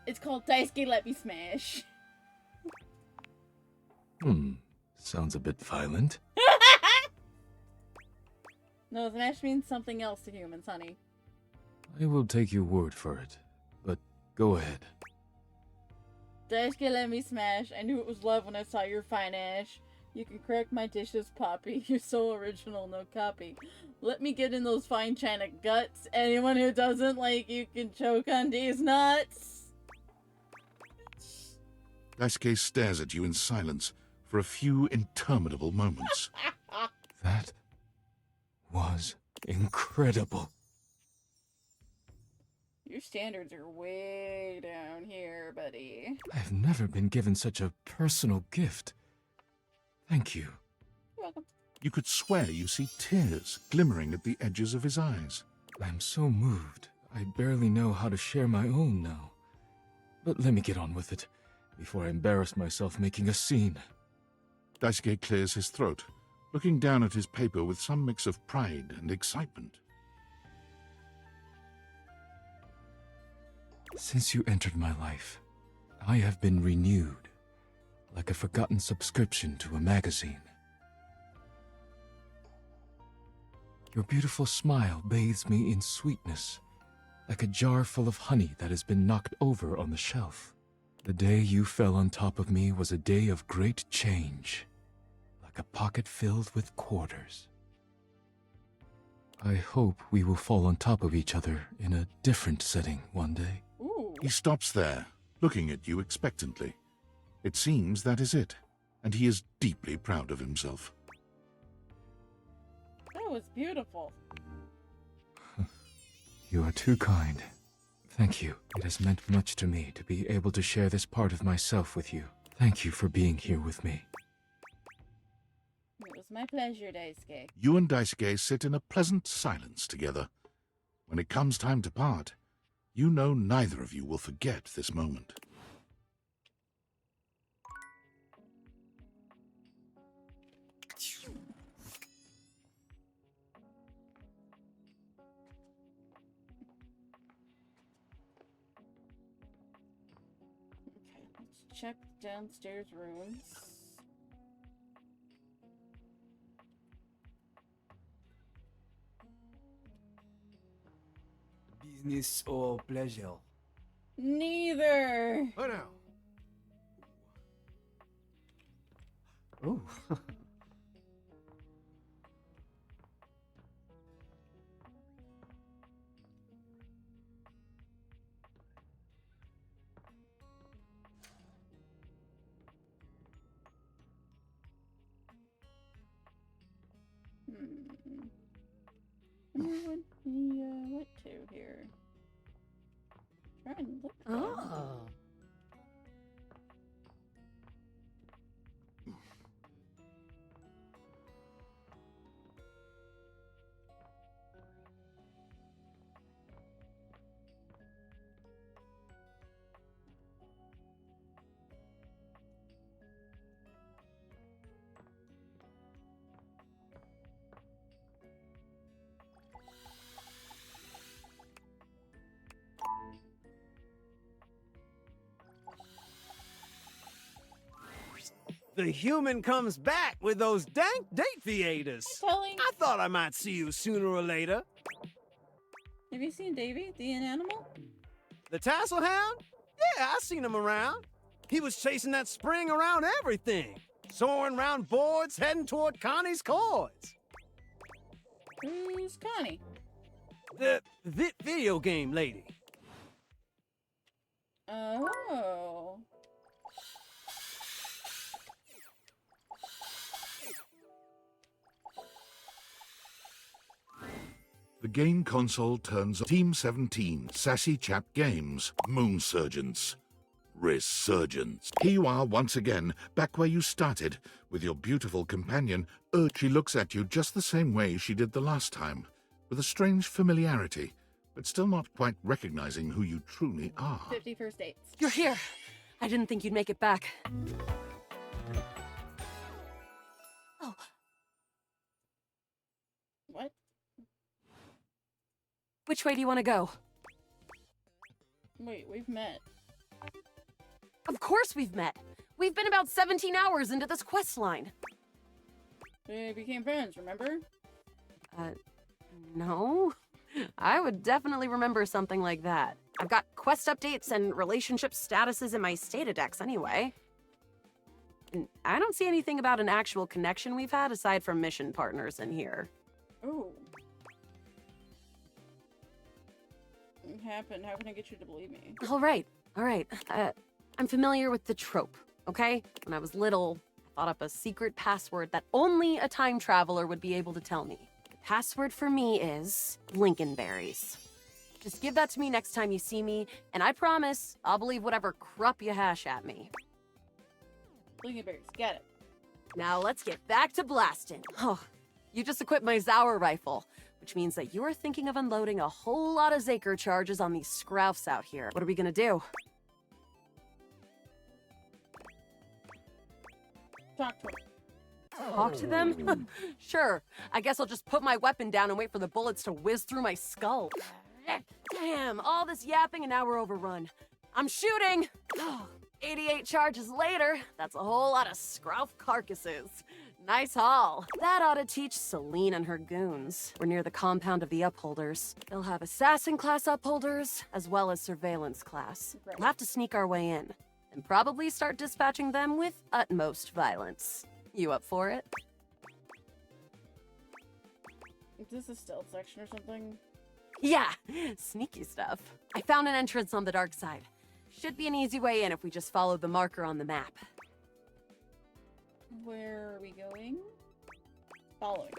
It's called Daisuke Let Me Smash. Sounds a bit violent. No, smash means something else to humans, honey. I will take your word for it, but go ahead. Daisuke Let Me Smash. I knew it was love when I saw your fine ash. You can correct my dishes, Poppy. You're so original, no copy. Let me get in those fine china guts. Anyone who doesn't like you can choke on these nuts. Daisuke stares at you in silence for a few interminable moments. That was incredible. Your standards are way down here, buddy. I've never been given such a personal gift. Thank you. You're welcome. You could swear you see tears glimmering at the edges of his eyes. I'm so moved, I barely know how to share my own now. But let me get on with it, before I embarrass myself making a scene. Daisuke clears his throat, looking down at his paper with some mix of pride and excitement. Since you entered my life, I have been renewed, like a forgotten subscription to a magazine. Your beautiful smile bathes me in sweetness, like a jar full of honey that has been knocked over on the shelf. The day you fell on top of me was a day of great change, like a pocket filled with quarters. I hope we will fall on top of each other in a different setting one day. Ooh. He stops there, looking at you expectantly. It seems that is it, and he is deeply proud of himself. That was beautiful. You are too kind. Thank you. It has meant much to me to be able to share this part of myself with you. Thank you for being here with me. It was my pleasure, Daisuke. You and Daisuke sit in a pleasant silence together. When it comes time to part, you know neither of you will forget this moment. Okay, let's check downstairs rooms. Business or pleasure? Neither. Oh no. Oh. I wonder what he went to here. Try and look. Oh. The human comes back with those dank date theaters. I thought I might see you sooner or later. Have you seen Davy, the inanimal? The tassel hound? Yeah, I seen him around. He was chasing that spring around everything. Soaring round boards, heading toward Connie's chords. Who's Connie? The video game lady. Oh. The game console turns on Team 17, Sassy Chap Games, Moon Surgeons, Resurgence. Here you are once again, back where you started, with your beautiful companion. She looks at you just the same way she did the last time, with a strange familiarity, but still not quite recognizing who you truly are. 51st dates. You're here. I didn't think you'd make it back. Oh. What? Which way do you want to go? Wait, we've met. Of course we've met. We've been about 17 hours into this quest line. We became friends, remember? No. I would definitely remember something like that. I've got quest updates and relationship statuses in my Stata decks anyway. And I don't see anything about an actual connection we've had aside from mission partners in here. Ooh. What happened? How can I get you to believe me? All right. I'm familiar with the trope, okay? When I was little, I thought up a secret password that only a time traveler would be able to tell me. The password for me is Lincolnberries. Just give that to me next time you see me, and I promise I'll believe whatever crap you hash at me. Lincolnberries, got it. Now let's get back to blasting. Oh, you just equipped my Zauer rifle, which means that you're thinking of unloading a whole lot of Zaker charges on these scroufs out here. What are we gonna do? Talk to him. Talk to them? Sure. I guess I'll just put my weapon down and wait for the bullets to whiz through my skull. Damn, all this yapping and now we're overrun. I'm shooting! 88 charges later, that's a whole lot of scrouf carcasses. Nice haul. That ought to teach Celine and her goons. We're near the compound of the Upholders. They'll have assassin class Upholders, as well as surveillance class. We'll have to sneak our way in, and probably start dispatching them with utmost violence. You up for it? Is this a stealth section or something? Yeah, sneaky stuff. I found an entrance on the dark side. Should be an easy way in if we just follow the marker on the map. Where are we going? Following.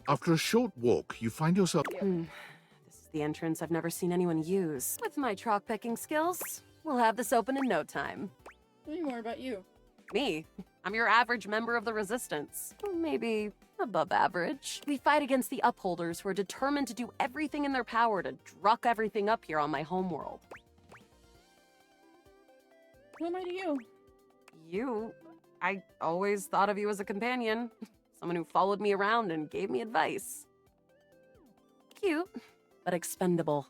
After a short walk, you find yourself... This is the entrance I've never seen anyone use. With my chalk picking skills, we'll have this open in no time. Tell me more about you. Me? I'm your average member of the Resistance. Maybe above average. We fight against the Upholders who are determined to do everything in their power to druck everything up here on my homeworld. Who am I to you? You? I always thought of you as a companion. Someone who followed me around and gave me advice. Cute, but expendable.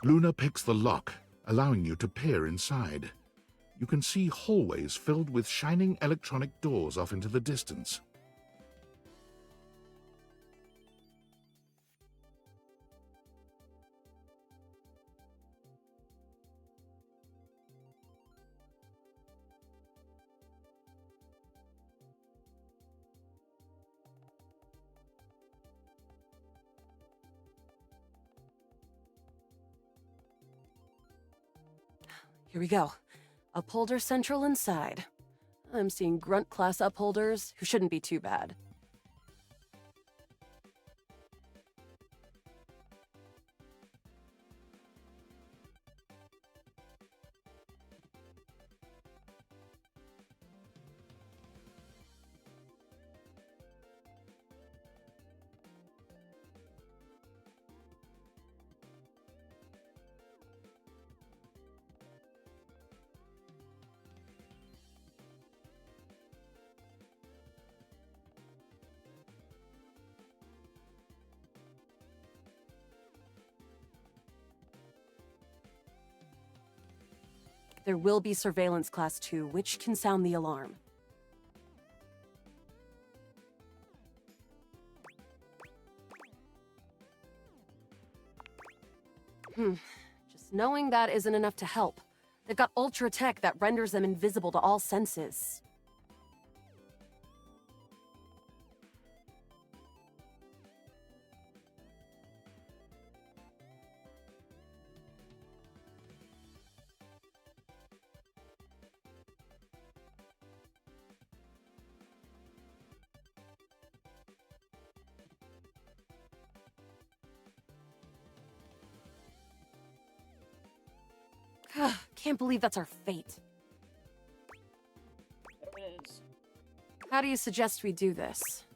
Luna picks the lock, allowing you to peer inside. You can see hallways filled with shining electronic doors off into the distance. Here we go. Upholder Central inside. I'm seeing grunt class upholders who shouldn't be too bad. There will be Surveillance Class 2, which can sound the alarm. Just knowing that isn't enough to help. They've got ultra tech that renders them invisible to all senses. Can't believe that's our fate. It is. How do you suggest we do this?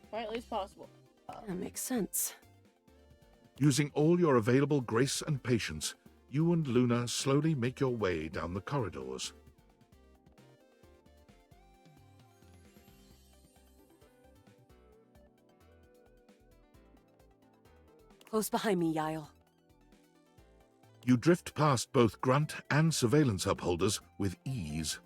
Quietly as possible. That makes sense. Using all your available grace and patience, you and Luna slowly make your way down the corridors. Close behind me, Yael. You drift past both grunt and surveillance upholders with ease.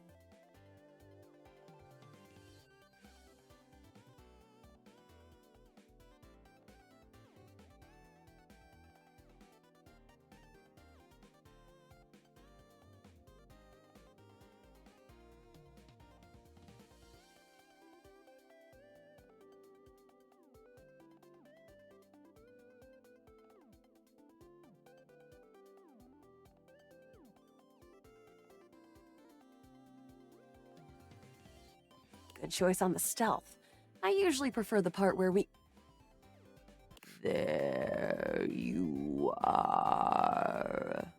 Good choice on the stealth. I usually prefer the part where we... There you are.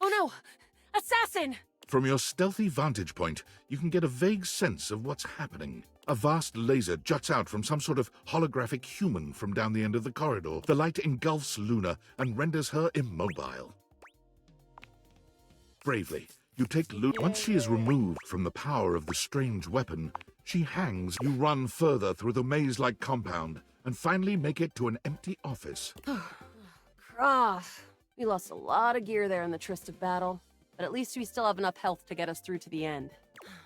Oh no! Assassin! From your stealthy vantage point, you can get a vague sense of what's happening. A vast laser juts out from some sort of holographic human from down the end of the corridor. The light engulfs Luna and renders her immobile. Bravely, you take Luna. Once she is removed from the power of the strange weapon, she hangs. You run further through the maze-like compound and finally make it to an empty office. Cross. We lost a lot of gear there in the tryst of battle, but at least we still have enough health to get us through to the end.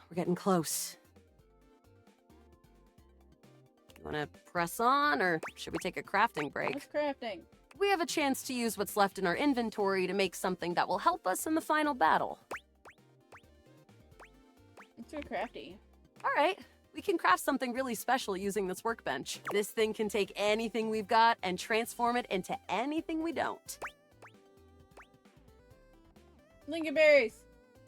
We're getting close. You want to press on, or should we take a crafting break? What's crafting? We have a chance to use what's left in our inventory to make something that will help us in the final battle. It's so crafty. All right. We can craft something really special using this workbench. This thing can take anything we've got and transform it into anything we don't. Lingonberries.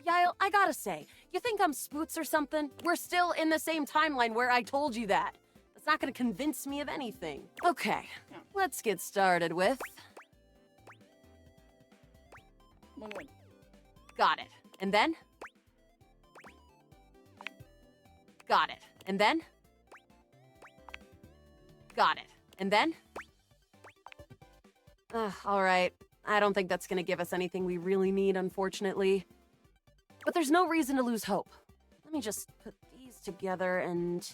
Yael, I gotta say, you think I'm spoots or something? We're still in the same timeline where I told you that. That's not gonna convince me of anything. Okay, let's get started with... One. Got it. And then? Got it. And then? Got it. And then? All right. I don't think that's gonna give us anything we really need, unfortunately. But there's no reason to lose hope. Let me just put these together and...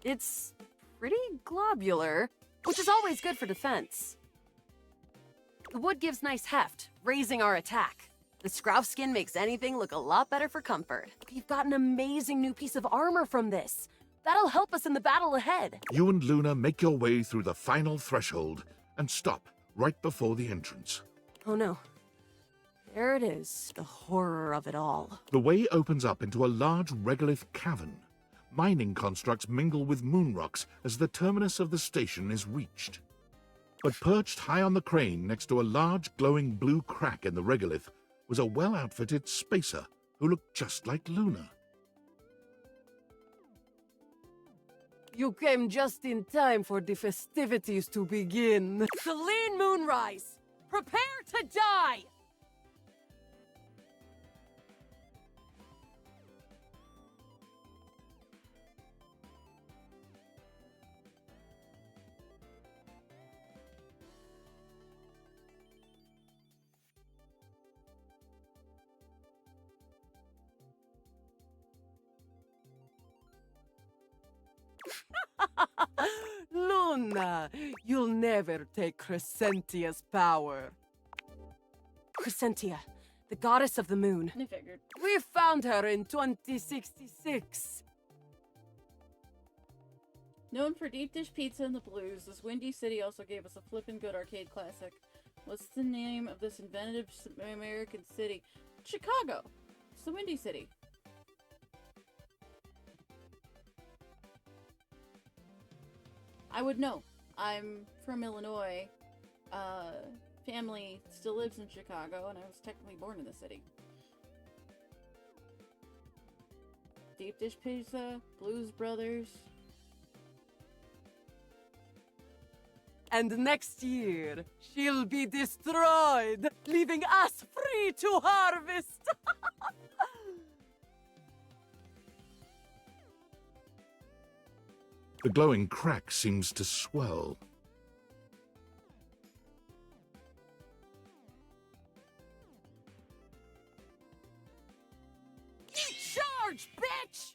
It's pretty globular, which is always good for defense. The wood gives nice heft, raising our attack. The Scrouf skin makes anything look a lot better for comfort. We've got an amazing new piece of armor from this. That'll help us in the battle ahead. You and Luna make your way through the final threshold and stop right before the entrance. Oh no. There it is, the horror of it all. The way opens up into a large regolith cavern. Mining constructs mingle with moon rocks as the terminus of the station is reached. But perched high on the crane next to a large glowing blue crack in the regolith was a well-outfitted spacer who looked just like Luna. You came just in time for the festivities to begin. Celine Moonrise, prepare to die! Luna, you'll never take Crescentia's power. Crescentia, the goddess of the moon. I figured. We found her in 2066. Known for deep dish pizza and the blues, this windy city also gave us a flippin' good arcade classic. What's the name of this inventive American city? Chicago. It's the Windy City. I would know. I'm from Illinois. Family still lives in Chicago, and I was technically born in the city. Deep dish pizza, Blues Brothers. And next year, she'll be destroyed, leaving us free to harvest. The glowing crack seems to swell. Charge, bitch!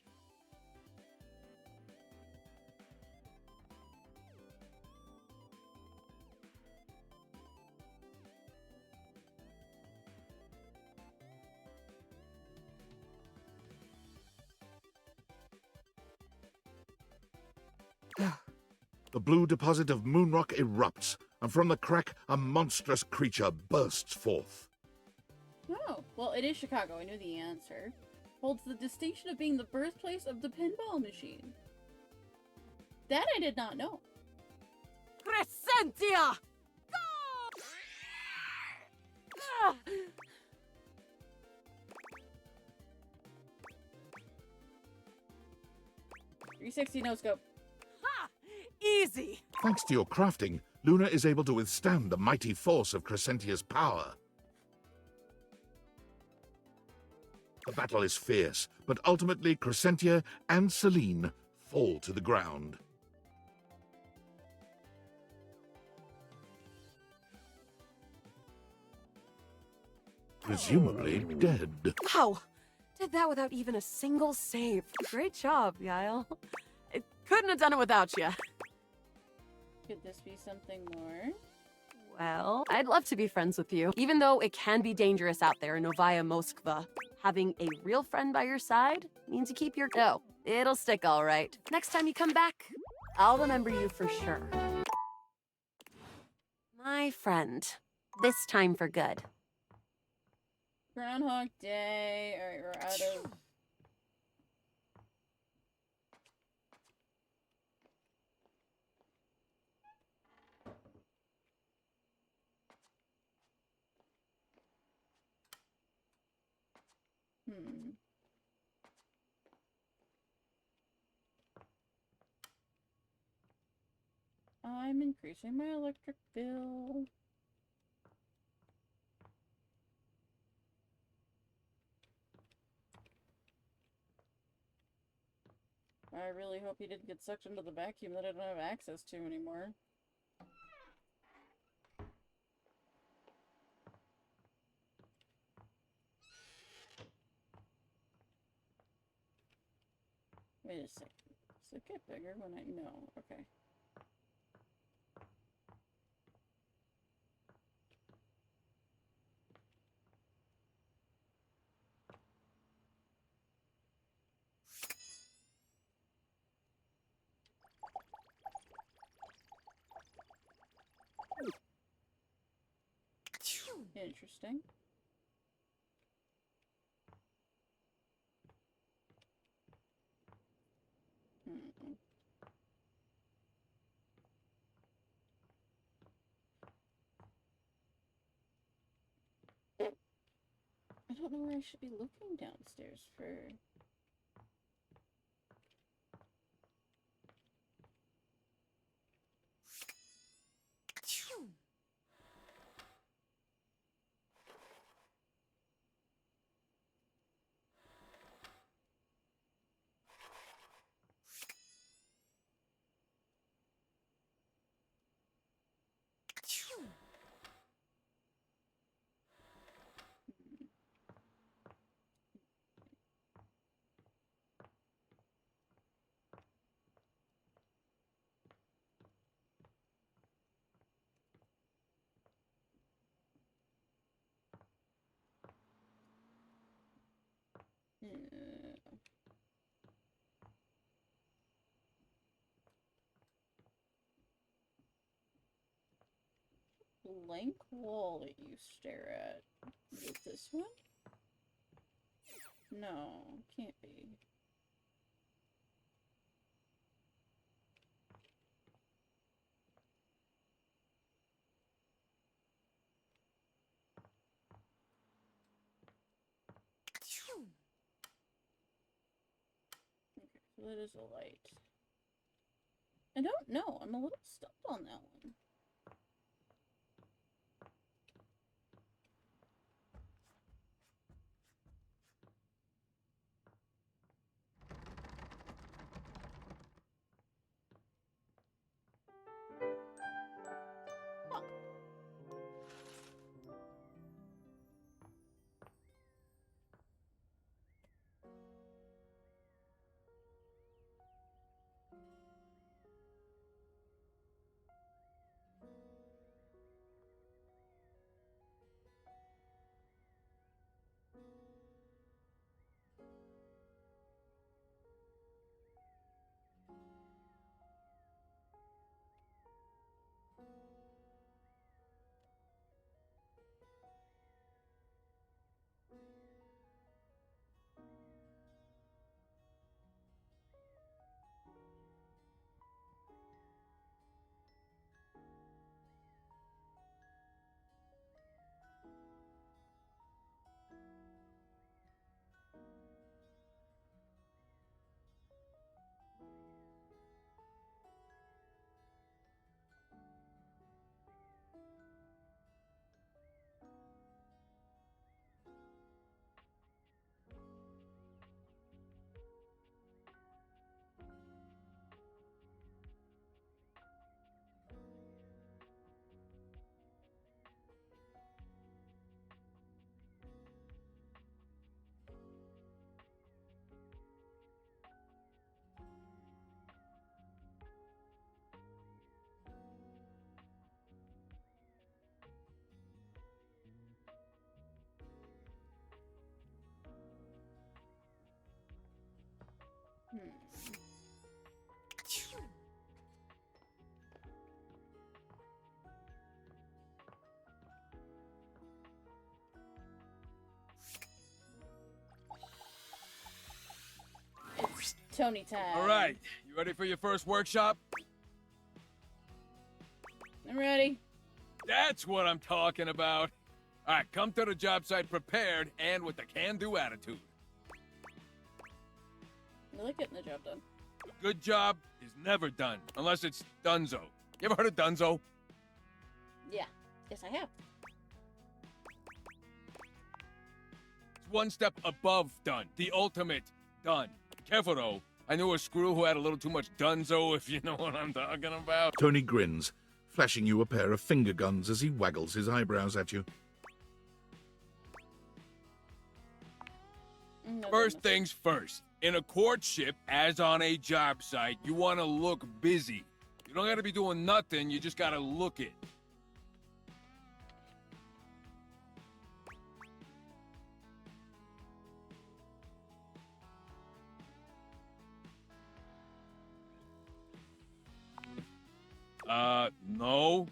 The blue deposit of moonrock erupts, and from the crack, a monstrous creature bursts forth. Oh, well, it is Chicago. I knew the answer. Holds the distinction of being the birthplace of the pinball machine. That I did not know. Crescentia! Go! 360 no scope. Ha! Easy! Thanks to your crafting, Luna is able to withstand the mighty force of Crescentia's power. The battle is fierce, but ultimately Crescentia and Celine fall to the ground. Presumably dead. Wow! Did that without even a single save. Great job, Yael. I couldn't have done it without you. Could this be something more? Well, I'd love to be friends with you, even though it can be dangerous out there in Novaya Moskva. Having a real friend by your side means you keep your... Oh, it'll stick all right. Next time you come back, I'll remember you for sure. My friend. This time for good. Groundhog Day. Alright, we're out of... I'm increasing my electric bill. I really hope he didn't get sucked into the vacuum that I don't have access to anymore. Wait a second. Does it get bigger when I... No. Okay. Interesting. I don't know where I should be looking downstairs for... Blank wall that you stare at. Is it this one? No, can't be. Okay, so that is a light. I don't know. I'm a little stumped on that one. Tony time. All right, you ready for your first workshop? I'm ready. That's what I'm talking about. All right, come to the job site prepared and with a can-do attitude. I like getting the job done. A good job is never done, unless it's donezo. You ever heard of donezo? Yeah. Yes, I have. It's one step above done. The ultimate done. Careful, though. I knew a screw who had a little too much donezo, if you know what I'm talking about. Tony grins, flashing you a pair of finger guns as he waggles his eyebrows at you. First things first. In a courtship, as on a job site, you want to look busy. You don't got to be doing nothing, you just got to look it. No.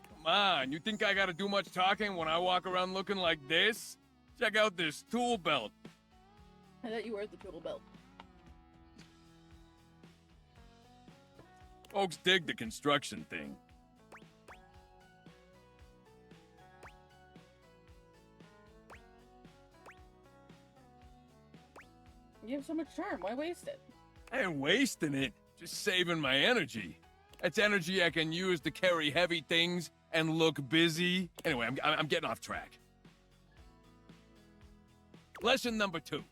Come on, you think I gotta do much talking when I walk around looking like this? Check out this tool belt. I thought you wore the tool belt. Folks dig the construction thing. You have so much charm. Why waste it? I ain't wasting it, just saving my energy. That's energy I can use to carry heavy things and look busy. Anyway, I'm getting off track. Lesson number 2.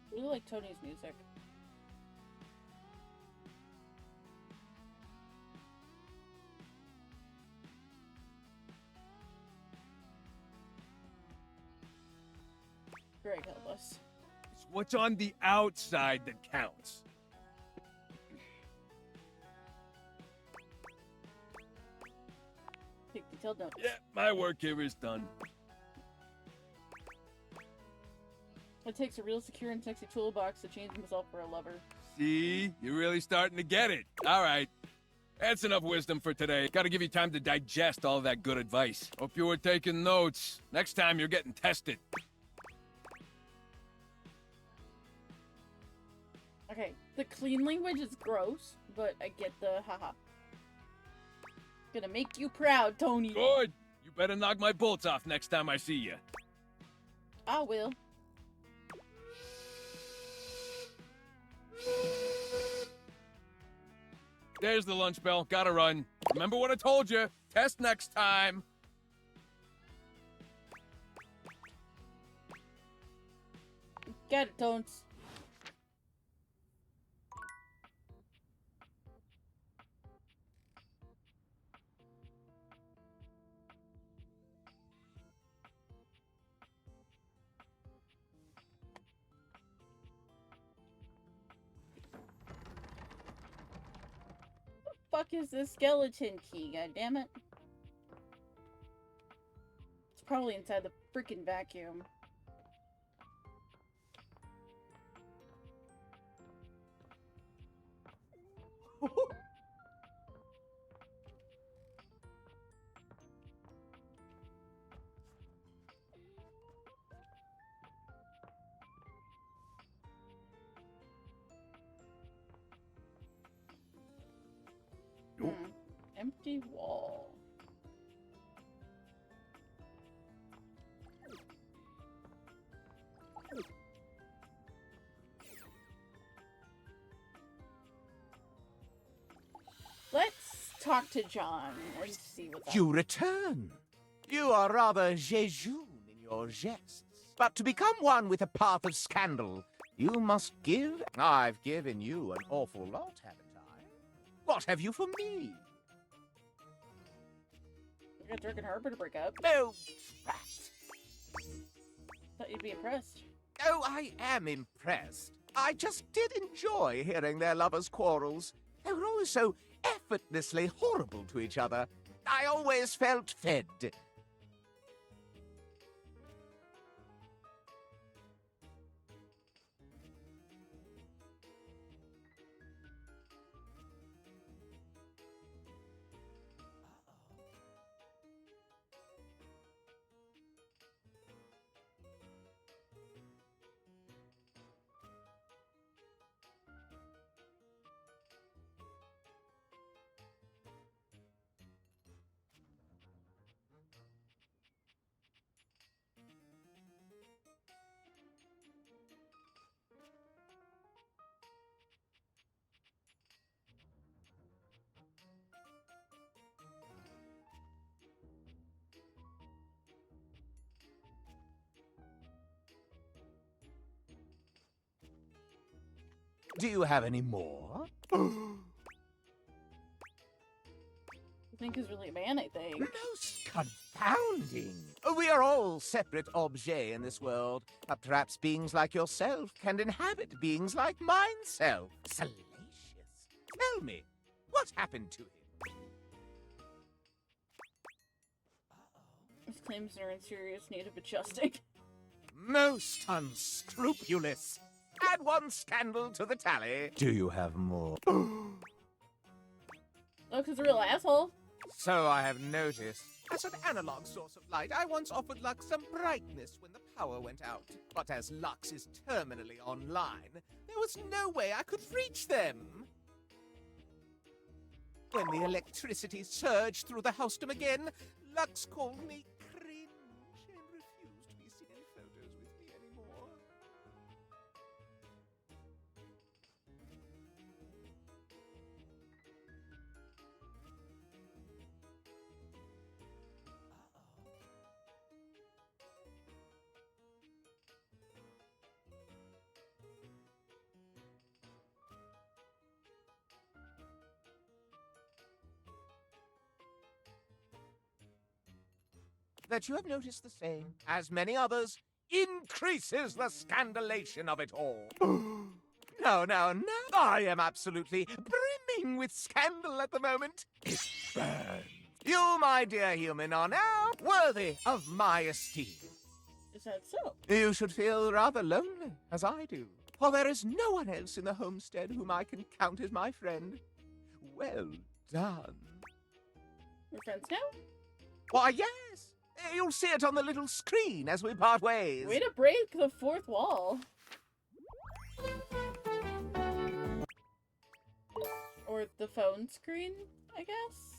I really like Tony's music. Greg, help us. It's what's on the outside that counts. Take detailed notes. Yeah, my work here is done. It takes a real secure and sexy toolbox to change himself for a lover. See? You're really starting to get it. All right. That's enough wisdom for today. Gotta give you time to digest all that good advice. Hope you were taking notes. Next time you're getting tested. Okay, the clean language is gross, but I get the haha. Gonna make you proud, Tony. Good. You better knock my bolts off next time I see you. I will. There's the lunch bell. Gotta run. Remember what I told you. Test next time. Got it, Tones. Fuck is this skeleton key, goddammit? It's probably inside the freaking vacuum. Empty wall. talk to John and see what's up. You return. You are rather jejune in your jests. But to become one with a path of scandal, you must give. I've given you an awful lot, haven't I? What have you for me? You got Dirk and Harper to break up. No, Thought you'd be impressed. Oh, I am impressed. I just did enjoy hearing their lovers' quarrels. They were always so effortlessly horrible to each other. I always felt fed. Do you have any more? I think he's really a man, I think. Most confounding. We are all separate objets in this world. But perhaps beings like yourself can inhabit beings like mineself. Salacious. Tell me, what happened to him? His claims are in serious need of adjusting. Most unscrupulous. Add one scandal to the tally. Do you have more? Look, he's a real asshole. So I have noticed. As an analog source of light, I once offered Lux some brightness when the power went out. But as Lux is terminally online, there was no way I could reach them. When the electricity surged through the housedom again, Lux called me cringe and refused to be seen in photos with me anymore. That you have noticed the same, as many others, increases the scandalation of it all. No, no, no. I am absolutely brimming with scandal at the moment. It burns. You, my dear human, are now worthy of my esteem. Is that so? You should feel rather lonely, as I do. For there is no one else in the homestead whom I can count as my friend. Well done. We're friends now? Why, yes. You'll see it on the little screen as we part ways. Way to break the fourth wall. Or the phone screen, I guess?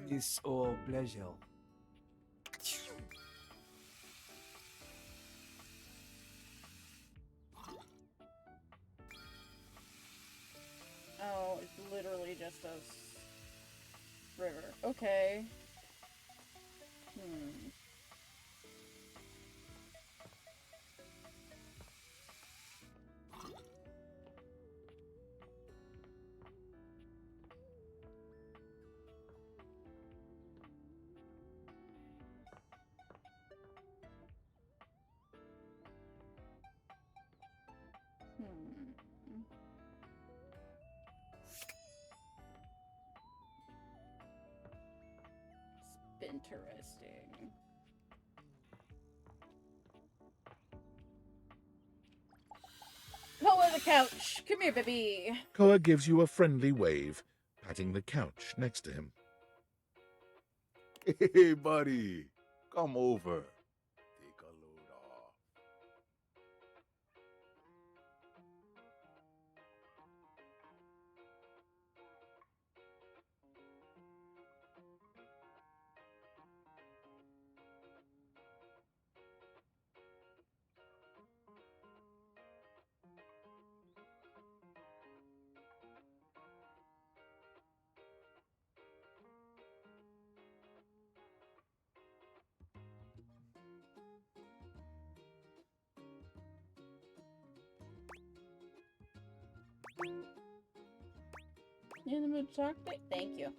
Business or pleasure? Oh, it's literally just a river. Okay. Interesting. the couch. Come here, baby. Koa gives you a friendly wave, patting the couch next to him. Hey, buddy. Come over. Take a load off. You in the mood to talk? Thank you.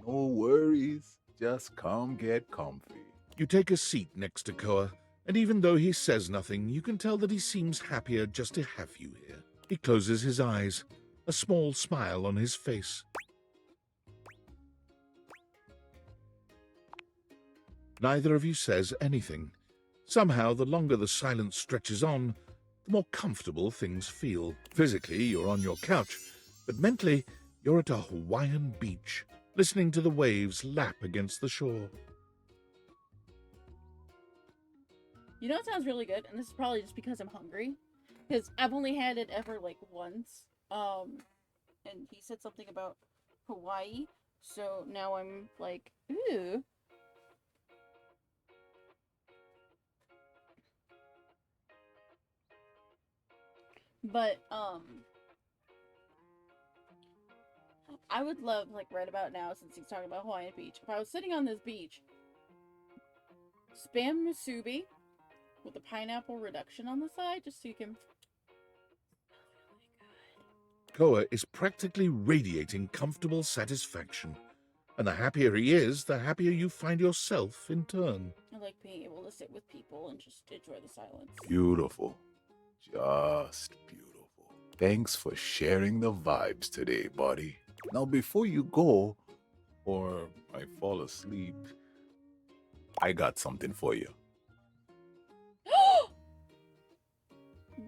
No worries. Just come get comfy. You take a seat next to Koa, and even though he says nothing, you can tell that he seems happier just to have you here. He closes his eyes, a small smile on his face. Neither of you says anything. Somehow, the longer the silence stretches on, the more comfortable things feel. Physically, you're on your couch, but mentally, you're at a Hawaiian beach, listening to the waves lap against the shore. You know what sounds really good? And this is probably just because I'm hungry. Because I've only had it ever, like, once. And he said something about Hawaii. So now I'm like, ooh. But, I would love, like, right about now, since he's talking about Hawaiian Beach, if I was sitting on this beach, Spam musubi with a pineapple reduction on the side, just so you can... Koa is practically radiating comfortable satisfaction. And the happier he is, the happier you find yourself in turn. I like being able to sit with people and just enjoy the silence. Beautiful. Just beautiful. Thanks for sharing the vibes today, buddy. Now, before you go, or I fall asleep, I got something for you.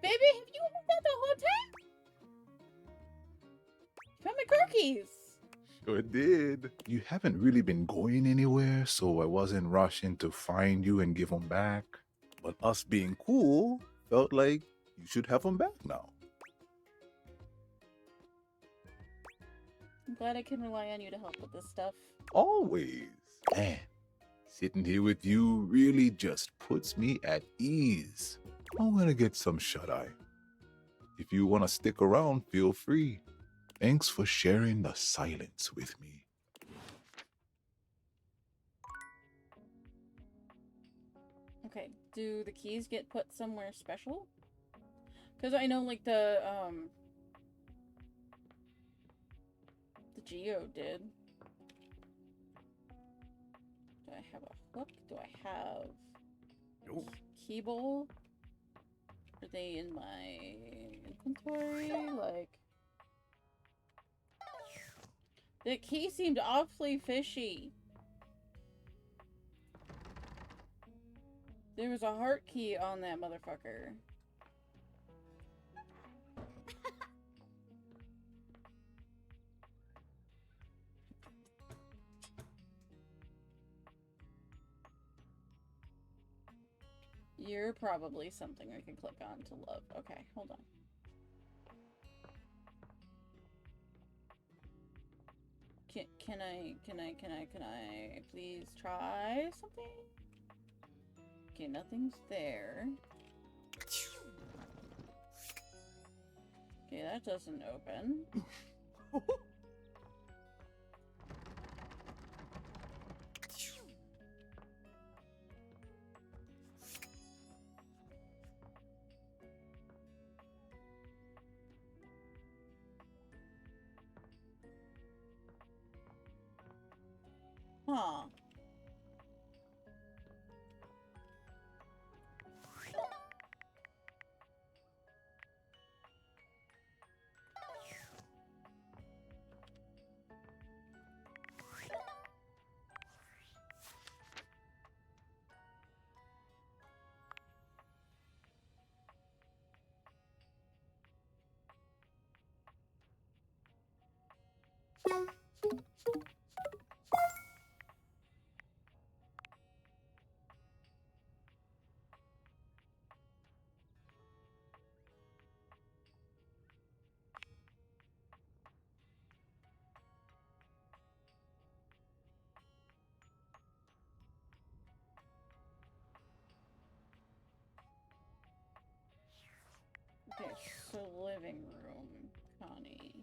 Baby, have you been that the whole time? You found my car keys. Sure did. You haven't really been going anywhere, so I wasn't rushing to find you and give them back. But us being cool felt like you should have them back now. I'm glad I can rely on you to help with this stuff. Always. Man, sitting here with you really just puts me at ease. I'm gonna get some shut-eye. If you want to stick around, feel free. Thanks for sharing the silence with me. Okay, do the keys get put somewhere special? Because I know, like, the Geo did. Do I have a hook? Do I have key bowl? Are they in my inventory? Like, the key seemed awfully fishy. There was a heart key on that motherfucker. You're probably something we can click on to love. Okay, hold on. Can I please try something? Okay, nothing's there. Okay, that doesn't open. Huh. Okay, so living room, Connie.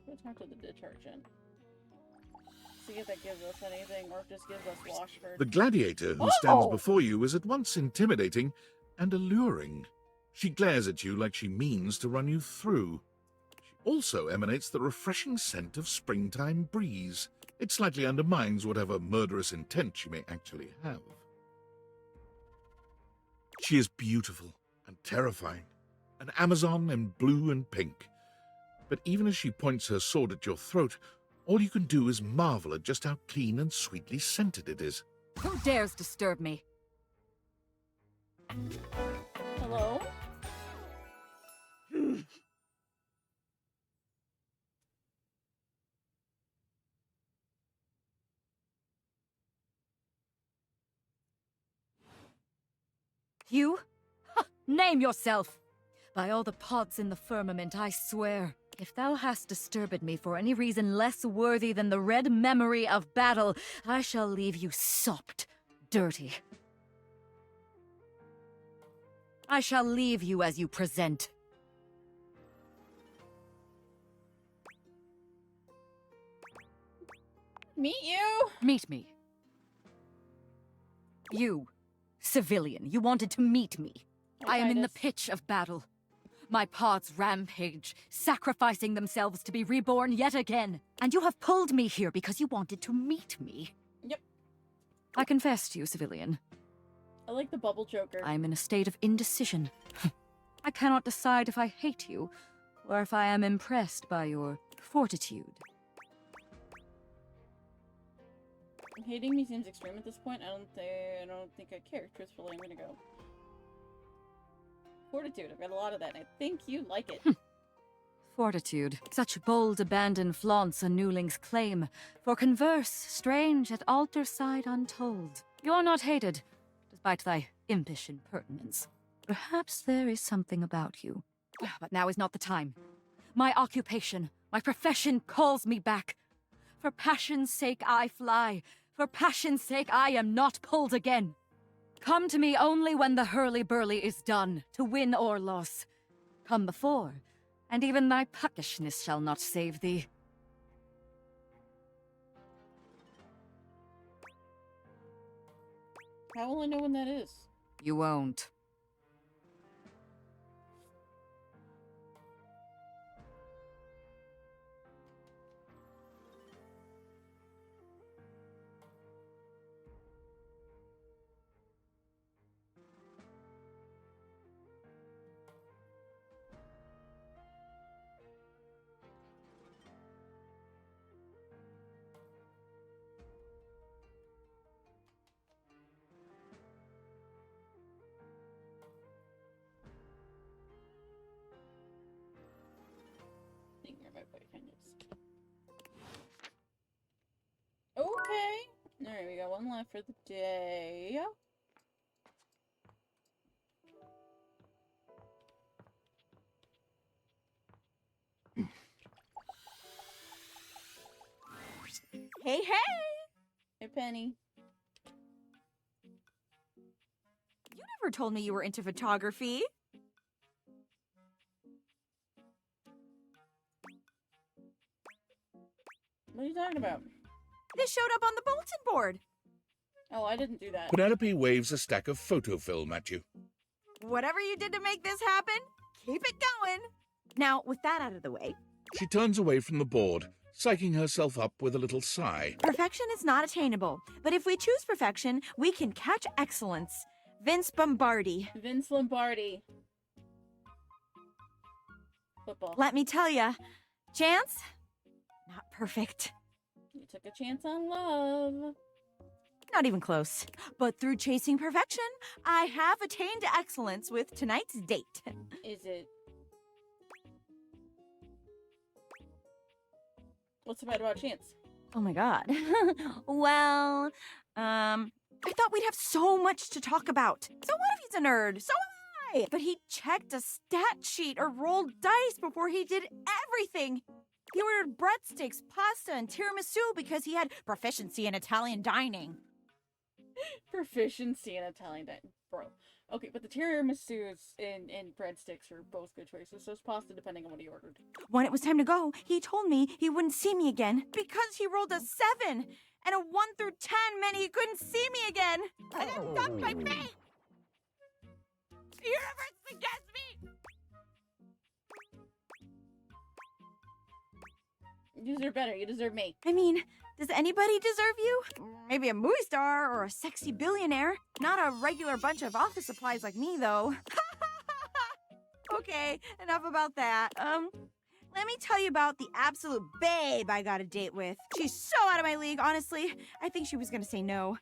Go talk to the detergent. See if that gives us anything, or if just gives us Washford. The gladiator who stands before you is at once intimidating and alluring. She glares at you like she means to run you through. She also emanates the refreshing scent of springtime breeze. It slightly undermines whatever murderous intent she may actually have. She is beautiful and terrifying, an Amazon in blue and pink. But even as she points her sword at your throat, all you can do is marvel at just how clean and sweetly scented it is. Who dares disturb me? Hello? You? Ha! Name yourself! By all the pods in the firmament, I swear, if thou hast disturbed me for any reason less worthy than the red memory of battle, I shall leave you sopped, dirty. I shall leave you as you present. Meet you? Meet me. You, civilian, you wanted to meet me. I am in the pitch of battle. My pods rampage, sacrificing themselves to be reborn yet again. And you have pulled me here because you wanted to meet me. Yep. I confess to you, civilian. I like the bubble joker. I am in a state of indecision. I cannot decide if I hate you, or if I am impressed by your fortitude. Hating me seems extreme at this point. I don't think I care. Truthfully, I'm gonna go. Fortitude. I've got a lot of that, and I think you like it. Fortitude. Such bold abandon flaunts a newling's claim. For converse, strange at altar side untold. You're not hated, despite thy impish impertinence. Perhaps there is something about you. But now is not the time. My occupation, my profession calls me back. For passion's sake I fly. For passion's sake I am not pulled again. Come to me only when the hurly-burly is done, to win or loss. Come before, and even thy puckishness shall not save thee. How will I know when that is? You won't. Okay. Alright, we got one left for the day. Hey, hey! Hey, Penny. You never told me you were into photography. What are you talking about? This showed up on the bulletin board. Oh, I didn't do that. Penelope waves a stack of photo film at you. Whatever you did to make this happen, keep it going. Now, with that out of the way, She turns away from the board, psyching herself up with a little sigh. perfection is not attainable. But if we choose perfection, we can catch excellence. Vince Lombardi. Vince Lombardi. Football. Let me tell ya, Chance, not perfect. You took a chance on love. Not even close. But through chasing perfection, I have attained excellence with tonight's date. Is it? What's so bad about Chance? Oh my god. Well, I thought we'd have so much to talk about. So what if he's a nerd? So am I! But he checked a stat sheet or rolled dice before he did everything. He ordered breadsticks, pasta, and tiramisu because he had proficiency in Italian dining. Proficiency in Italian dining. Bro. Okay, but the tiramisus and breadsticks are both good choices, so it's pasta depending on what he ordered. When it was time to go, he told me he wouldn't see me again because he rolled a 7, and a 1 through 10 meant he couldn't see me again. I got dumped by fate! The universe is against me! You deserve better. You deserve me. I mean, does anybody deserve you? Maybe a movie star or a sexy billionaire. Not a regular bunch of office supplies like me, though. Okay, enough about that. Let me tell you about the absolute babe I got a date with. She's so out of my league, honestly. I think she was gonna say no.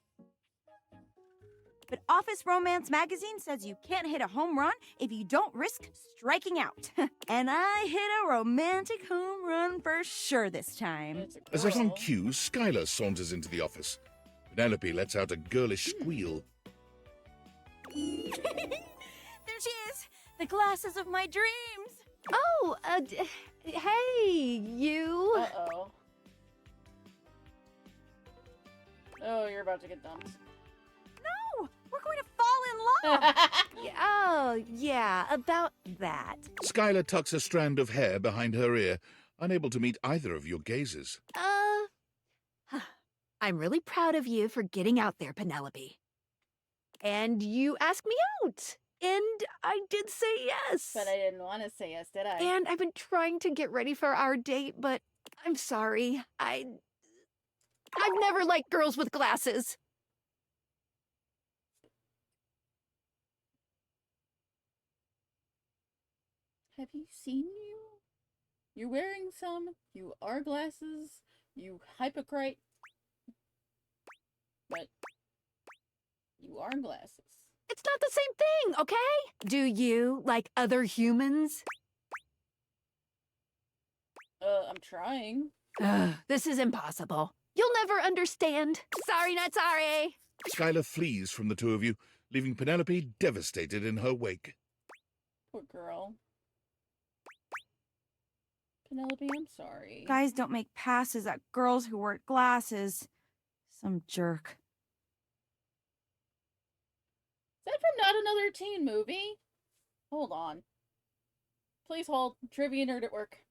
But Office Romance magazine says you can't hit a home run if you don't risk striking out. And I hit a romantic home run for sure this time. As if on cue, Skylar saunters into the office. Penelope lets out a girlish squeal. There she is! The glasses of my dreams! Oh, hey, you. Uh-oh. Oh, you're about to get dumped. No! We're going to fall in love! Oh, yeah, about that. Skylar tucks a strand of hair behind her ear, unable to meet either of your gazes. I'm really proud of you for getting out there, Penelope. And you asked me out. And I did say yes. But I didn't want to say yes, did I? And I've been trying to get ready for our date, but I'm sorry. I've never liked girls with glasses. Have you seen you? You're wearing some. You are glasses. You hypocrite. But you are glasses. It's not the same thing, okay? Do you like other humans? I'm trying. This is impossible. You'll never understand. Sorry, not sorry. Skylar flees from the two of you, leaving Penelope devastated in her wake. Poor girl. Penelope, I'm sorry. Guys don't make passes at girls who wear glasses. Some jerk. Is that from Not Another Teen Movie? Hold on. Please hold. Trivia nerd at work.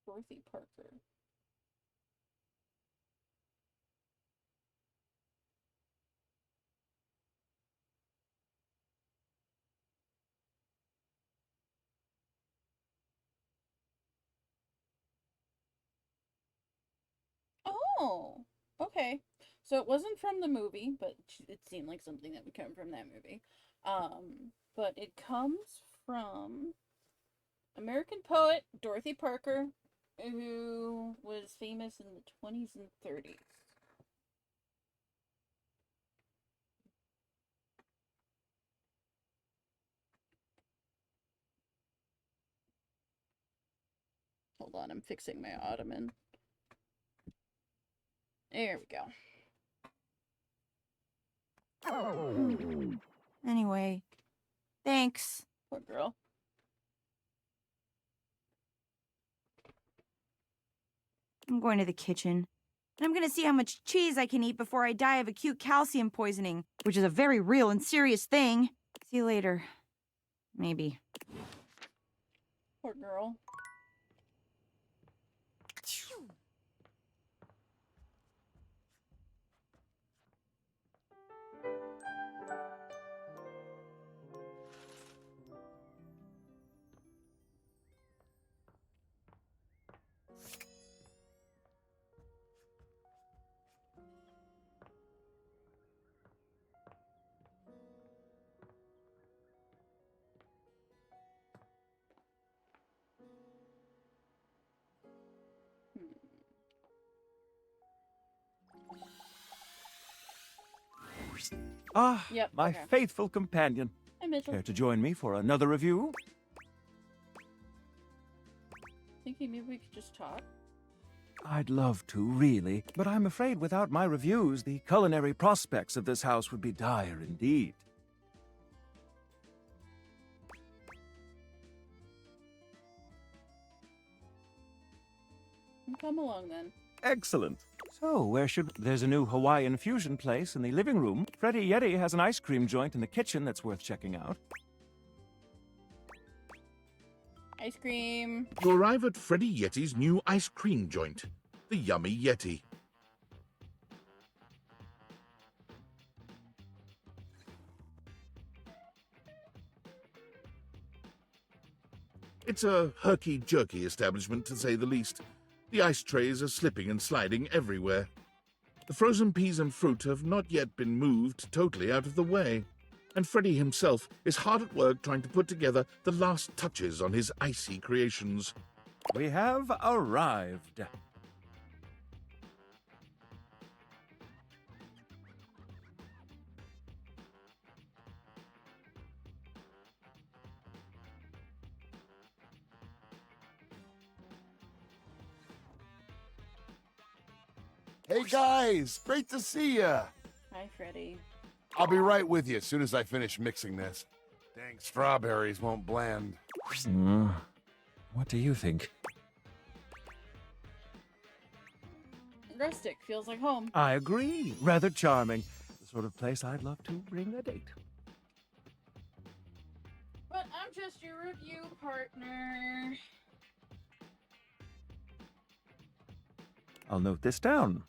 Dorothy Parker. Oh, okay. So it wasn't from the movie, but it seemed like something that would come from that movie. But it comes from American poet Dorothy Parker, who was famous in the 20s and 30s. Hold on, I'm fixing my ottoman. There we go. Anyway, thanks. Poor girl. I'm going to the kitchen. And I'm going to see how much cheese I can eat before I die of acute calcium poisoning, which is a very real and serious thing. See you later. Maybe. Poor girl. Ah, Yep, my okay. faithful companion. Hi, Mitchell. Care to join me for another review? Thinking maybe we could just talk. I'd love to, really, but I'm afraid without my reviews, the culinary prospects of this house would be dire indeed. Come along then. Excellent. So, where should... There's a new Hawaiian fusion place in the living room. Freddy Yeti has an ice cream joint in the kitchen that's worth checking out. Ice cream. You arrive at Freddy Yeti's new ice cream joint, the Yummy Yeti. It's a herky-jerky establishment, to say the least. The ice trays are slipping and sliding everywhere. The frozen peas and fruit have not yet been moved totally out of the way, and Freddy himself is hard at work trying to put together the last touches on his icy creations. We have arrived. Hey guys, great to see ya. Hi, Freddy. I'll be right with you as soon as I finish mixing this. Dang strawberries won't blend. What do you think? Rustic feels like home. I agree. Rather charming. The sort of place I'd love to bring a date. But I'm just your review partner. I'll note this down.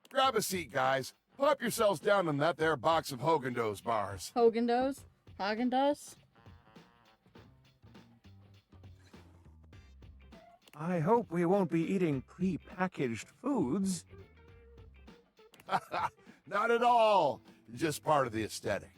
Grab a seat, guys. Plop yourselves down in that there box of Hogan-Do's bars. Hogan-Do's? Hagen-Dazs? I hope we won't be eating pre-packaged foods. Not at all. Just part of the aesthetic.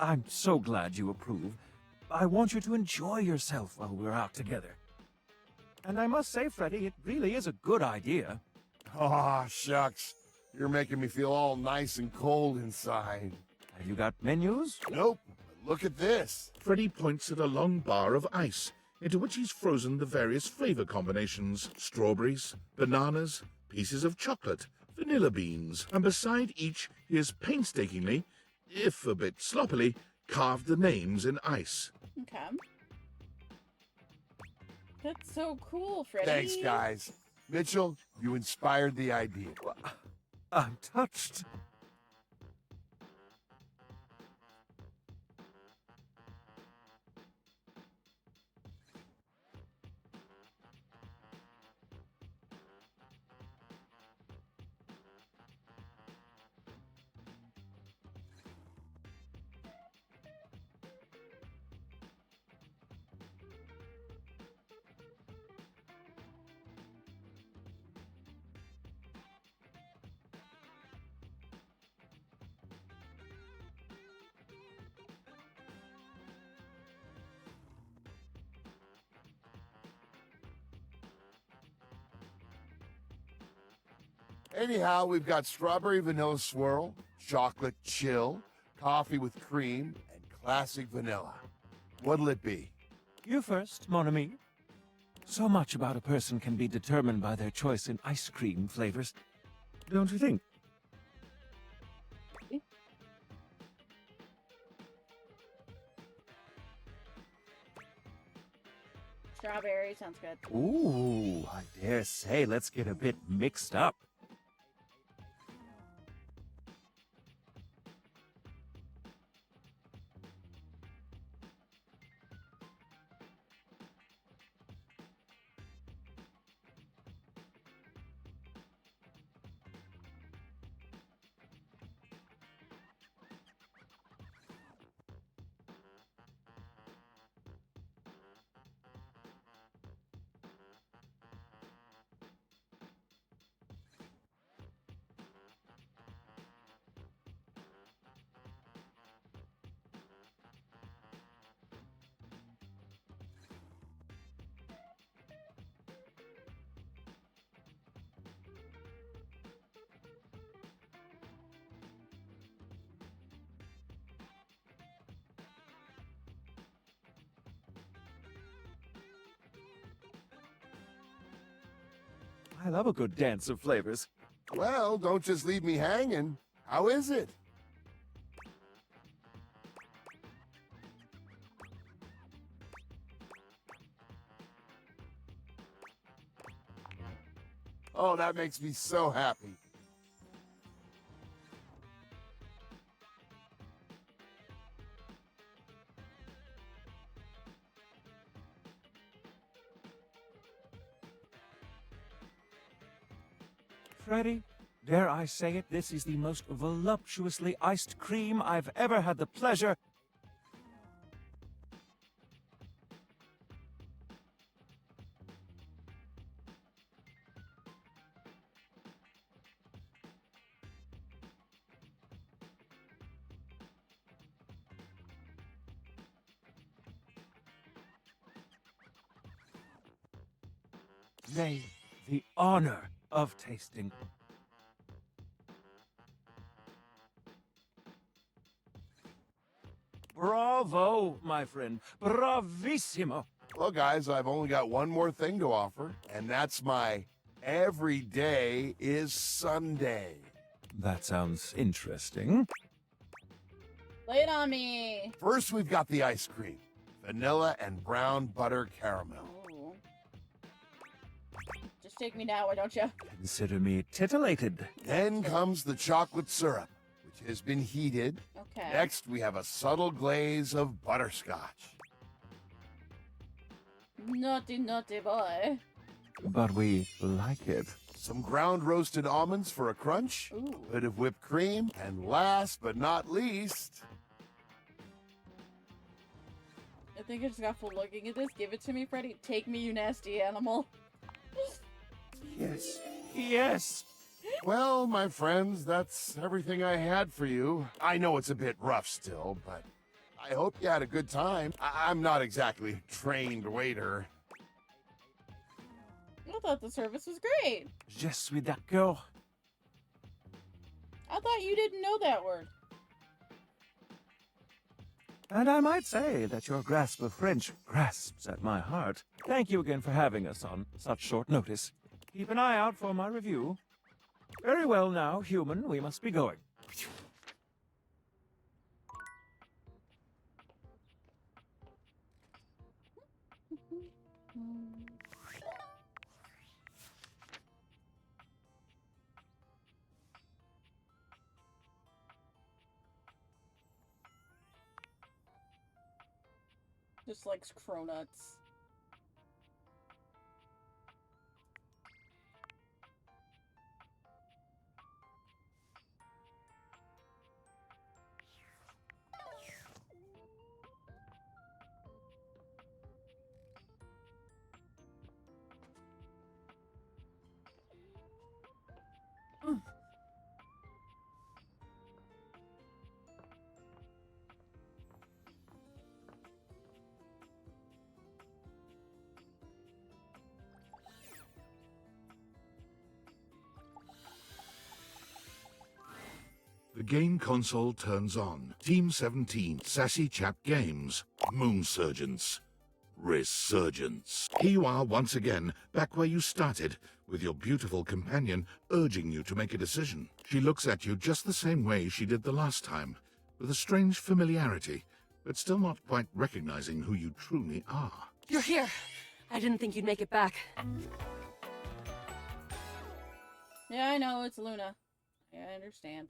I'm so glad you approve. I want you to enjoy yourself while we're out together. And I must say, Freddy, it really is a good idea. Aw, shucks. You're making me feel all nice and cold inside. Have you got menus? Nope. But look at this. Freddy points at a long bar of ice, into which he's frozen the various flavor combinations: strawberries, bananas, pieces of chocolate, vanilla beans, and beside each he has painstakingly, if a bit sloppily, carved the names in ice. Okay. That's so cool, Freddy. Thanks, guys. Mitchell, you inspired the idea. I'm touched. Anyhow, we've got strawberry vanilla swirl, chocolate chill, coffee with cream, and classic vanilla. What'll it be? You first, mon ami. So much about a person can be determined by their choice in ice cream flavors. Don't you think? Strawberry sounds good. Ooh, I dare say, let's get a bit mixed up. I love a good dance of flavors. Well, don't just leave me hanging. How is it? Oh, that makes me so happy. Freddy, dare I say it, this is the most voluptuously iced cream I've ever had the pleasure. Nay, the honor of tasting. Bravo, my friend. Bravissimo. Well, guys, I've only got one more thing to offer, and that's my every day is Sunday. That sounds interesting. Lay it on me. First, we've got the ice cream. Vanilla and brown butter caramel. Ooh. Just take me now, why don't you? Consider me titillated. Then comes the chocolate syrup, which has been heated. Okay. Next, we have a subtle glaze of butterscotch. Naughty, naughty boy. But we like it. Some ground roasted almonds for a crunch. Ooh. A bit of whipped cream. And last but not least, I think I just got full looking at this. Give it to me, Freddy. Take me, you nasty animal. Yes. Yes. well, my friends, that's everything I had for you. I know it's a bit rough still, but I hope you had a good time. I'm not exactly a trained waiter. I thought the service was great. Je suis d'accord. I thought you didn't know that word. And I might say that your grasp of French grasps at my heart. Thank you again for having us on such short notice. Keep an eye out for my review. Very well now, human, we must be going. Just likes cronuts. The game console turns on. Team 17, Sassy Chap Games, Moon Surgeons, Resurgence. Here you are once again, back where you started, with your beautiful companion urging you to make a decision. She looks at you just the same way she did the last time, with a strange familiarity, but still not quite recognizing who you truly are. You're here. I didn't think you'd make it back. Yeah, I know, it's Luna. Yeah, I understand.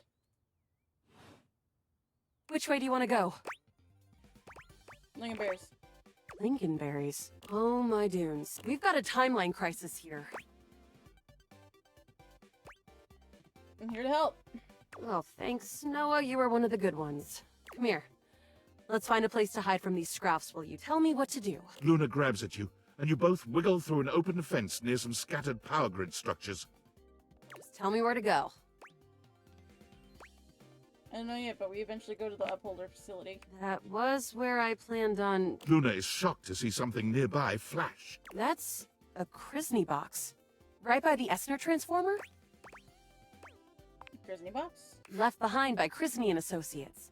Which way do you want to go? Lingonberries. Lingonberries. Oh my dunes. We've got a timeline crisis here. I'm here to help. Oh, thanks, Noah. You were one of the good ones. Come here. Let's find a place to hide from these scraps while you tell me what to do. Luna grabs at you, and you both wiggle through an open fence near some scattered power grid structures. Just tell me where to go. I don't know yet, but we eventually go to the upholder facility. That was where I planned on... Luna is shocked to see something nearby flash. That's a Krisny box. Right by the Essner transformer? Krisny box? Left behind by Krisny and Associates.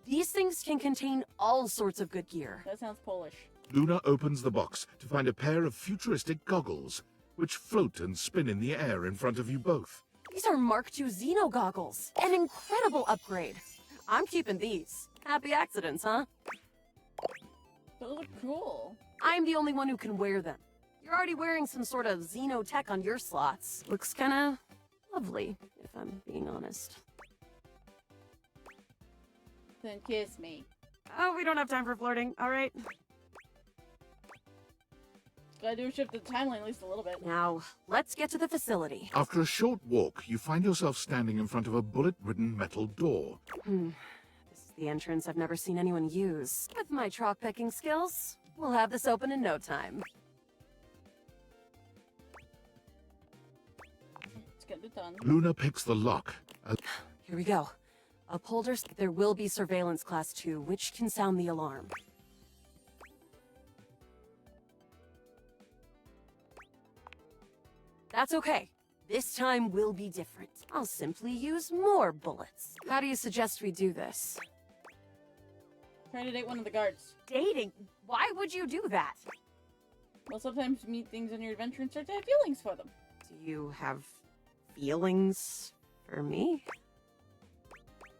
These things can contain all sorts of good gear. That sounds Polish. Luna opens the box to find a pair of futuristic goggles. which float and spin in the air in front of you both. These are Mark II Xeno goggles. An incredible upgrade. I'm keeping these. Happy accidents, huh? Those look cool. I'm the only one who can wear them. You're already wearing some sort of Xeno tech on your slots. Looks kinda lovely, if I'm being honest. Then kiss me. Oh, we don't have time for flirting, alright? Gotta do shift the timeline at least a little bit. Now, let's get to the facility. After a short walk, you find yourself standing in front of a bullet-ridden metal door. This is the entrance I've never seen anyone use. With my chalk-picking skills, we'll have this open in no time. Let's get it done. Luna picks the lock. Here we go. Upholders, there will be surveillance class 2, which can sound the alarm. That's okay. This time will be different. I'll simply use more bullets. How do you suggest we do this? Trying to date one of the guards. Dating? Why would you do that? Well, sometimes you meet things on your adventure and start to have feelings for them. Do you have feelings for me?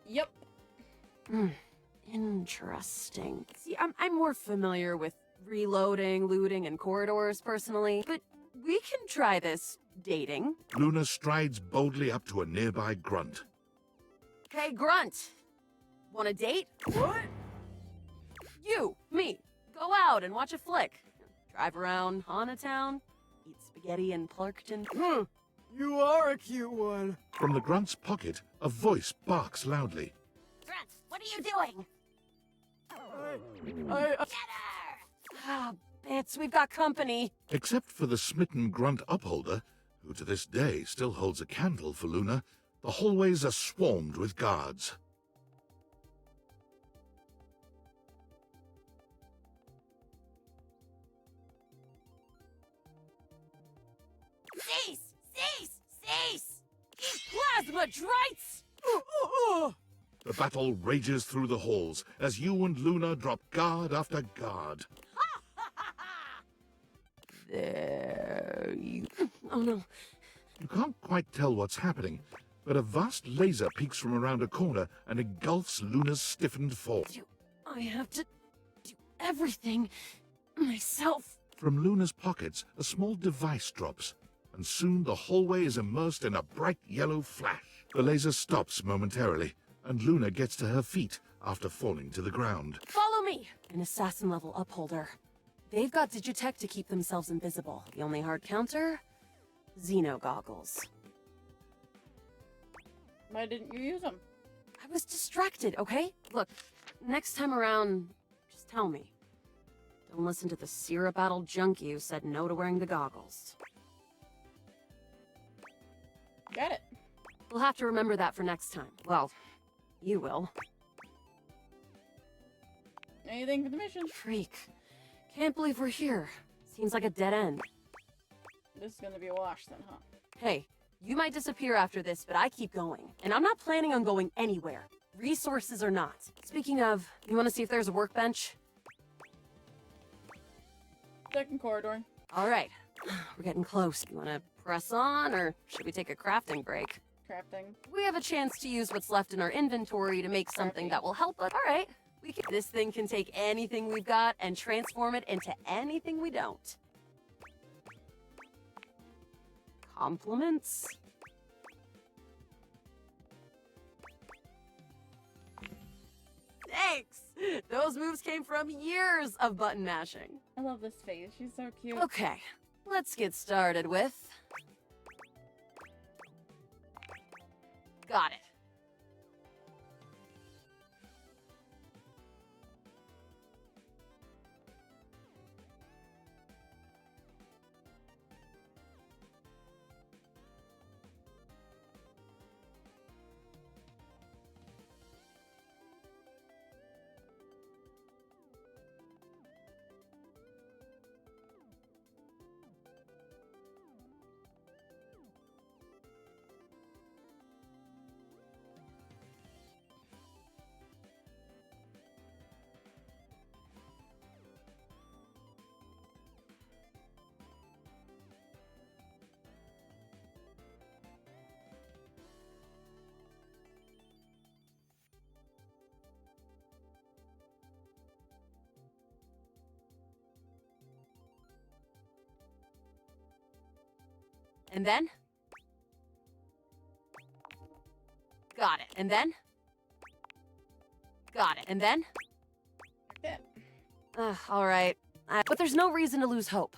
Yep. Interesting. See, I'm more familiar with reloading, looting, and corridors personally, but we can try this dating. Luna strides boldly up to a nearby grunt. Hey, Grunt! Want a date? What? You, me, go out and watch a flick. Drive around Haunatown, eat spaghetti in Clarkton. You are a cute one. From the grunt's pocket, a voice barks loudly. Grunt, what are you doing? Get her! Ah, bits, we've got company. Except for the smitten grunt upholder, who to this day still holds a candle for Luna, the hallways are swarmed with guards. Cease! Cease! Cease! Plasma drites! The battle rages through the halls as you and Luna drop guard after guard. There you... Oh no. You can't quite tell what's happening, but a vast laser peeks from around a corner and engulfs Luna's stiffened form. I have to do everything myself. From Luna's pockets, a small device drops, and soon the hallway is immersed in a bright yellow flash. The laser stops momentarily, and Luna gets to her feet after falling to the ground. Follow me! An assassin-level upholder. They've got digitech to keep themselves invisible. The only hard counter? Xeno goggles. Why didn't you use them? I was distracted, okay? Look, next time around, just tell me. Don't listen to the syrup-addled junkie who said no to wearing the goggles. Got it. We'll have to remember that for next time. Well, you will. Anything for the mission? Freak. Can't believe we're here. Seems like a dead end. This is gonna be a wash then, huh? Hey, you might disappear after this, but I keep going. And I'm not planning on going anywhere. Resources or not. Speaking of, you want to see if there's a workbench? Second corridor. All right. We're getting close. You want to press on, or should we take a crafting break? Crafting. We have a chance to use what's left in our inventory to make something that will help us. All right. This thing can take anything we've got and transform it into anything we don't. Compliments? Thanks! Those moves came from years of button mashing. I love this face. She's so cute. Okay, let's get started with... Got it. And then? Got it. And then? Got it. And then? Yeah. All right. But there's no reason to lose hope.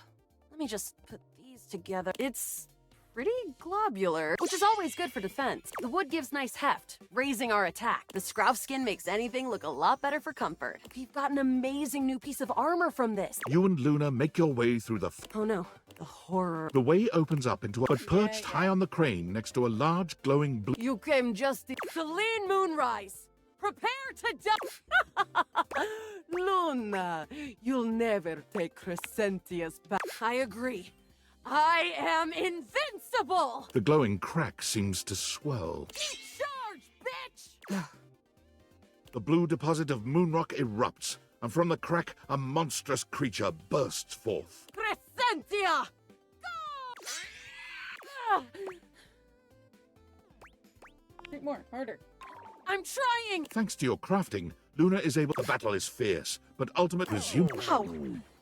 Let me just put these together. It's pretty globular, which is always good for defense. The wood gives nice heft, raising our attack. The scrouf skin makes anything look a lot better for comfort. We've got an amazing new piece of armor from this. You and Luna make your way through the... Oh no, the horror. The way opens up into a... But perched high on the crane next to a large glowing blue... You came just the... Celine Moonrise! Prepare to die! Luna, you'll never take Crescentius back. I agree. I am invincible! The glowing crack seems to swell. Charge, bitch! The blue deposit of moonrock erupts, and from the crack, a monstrous creature bursts forth. Crescentia! Shoot more, harder. I'm trying! Thanks to your crafting, Luna is able... The battle is fierce, but ultimately resumes. Wow.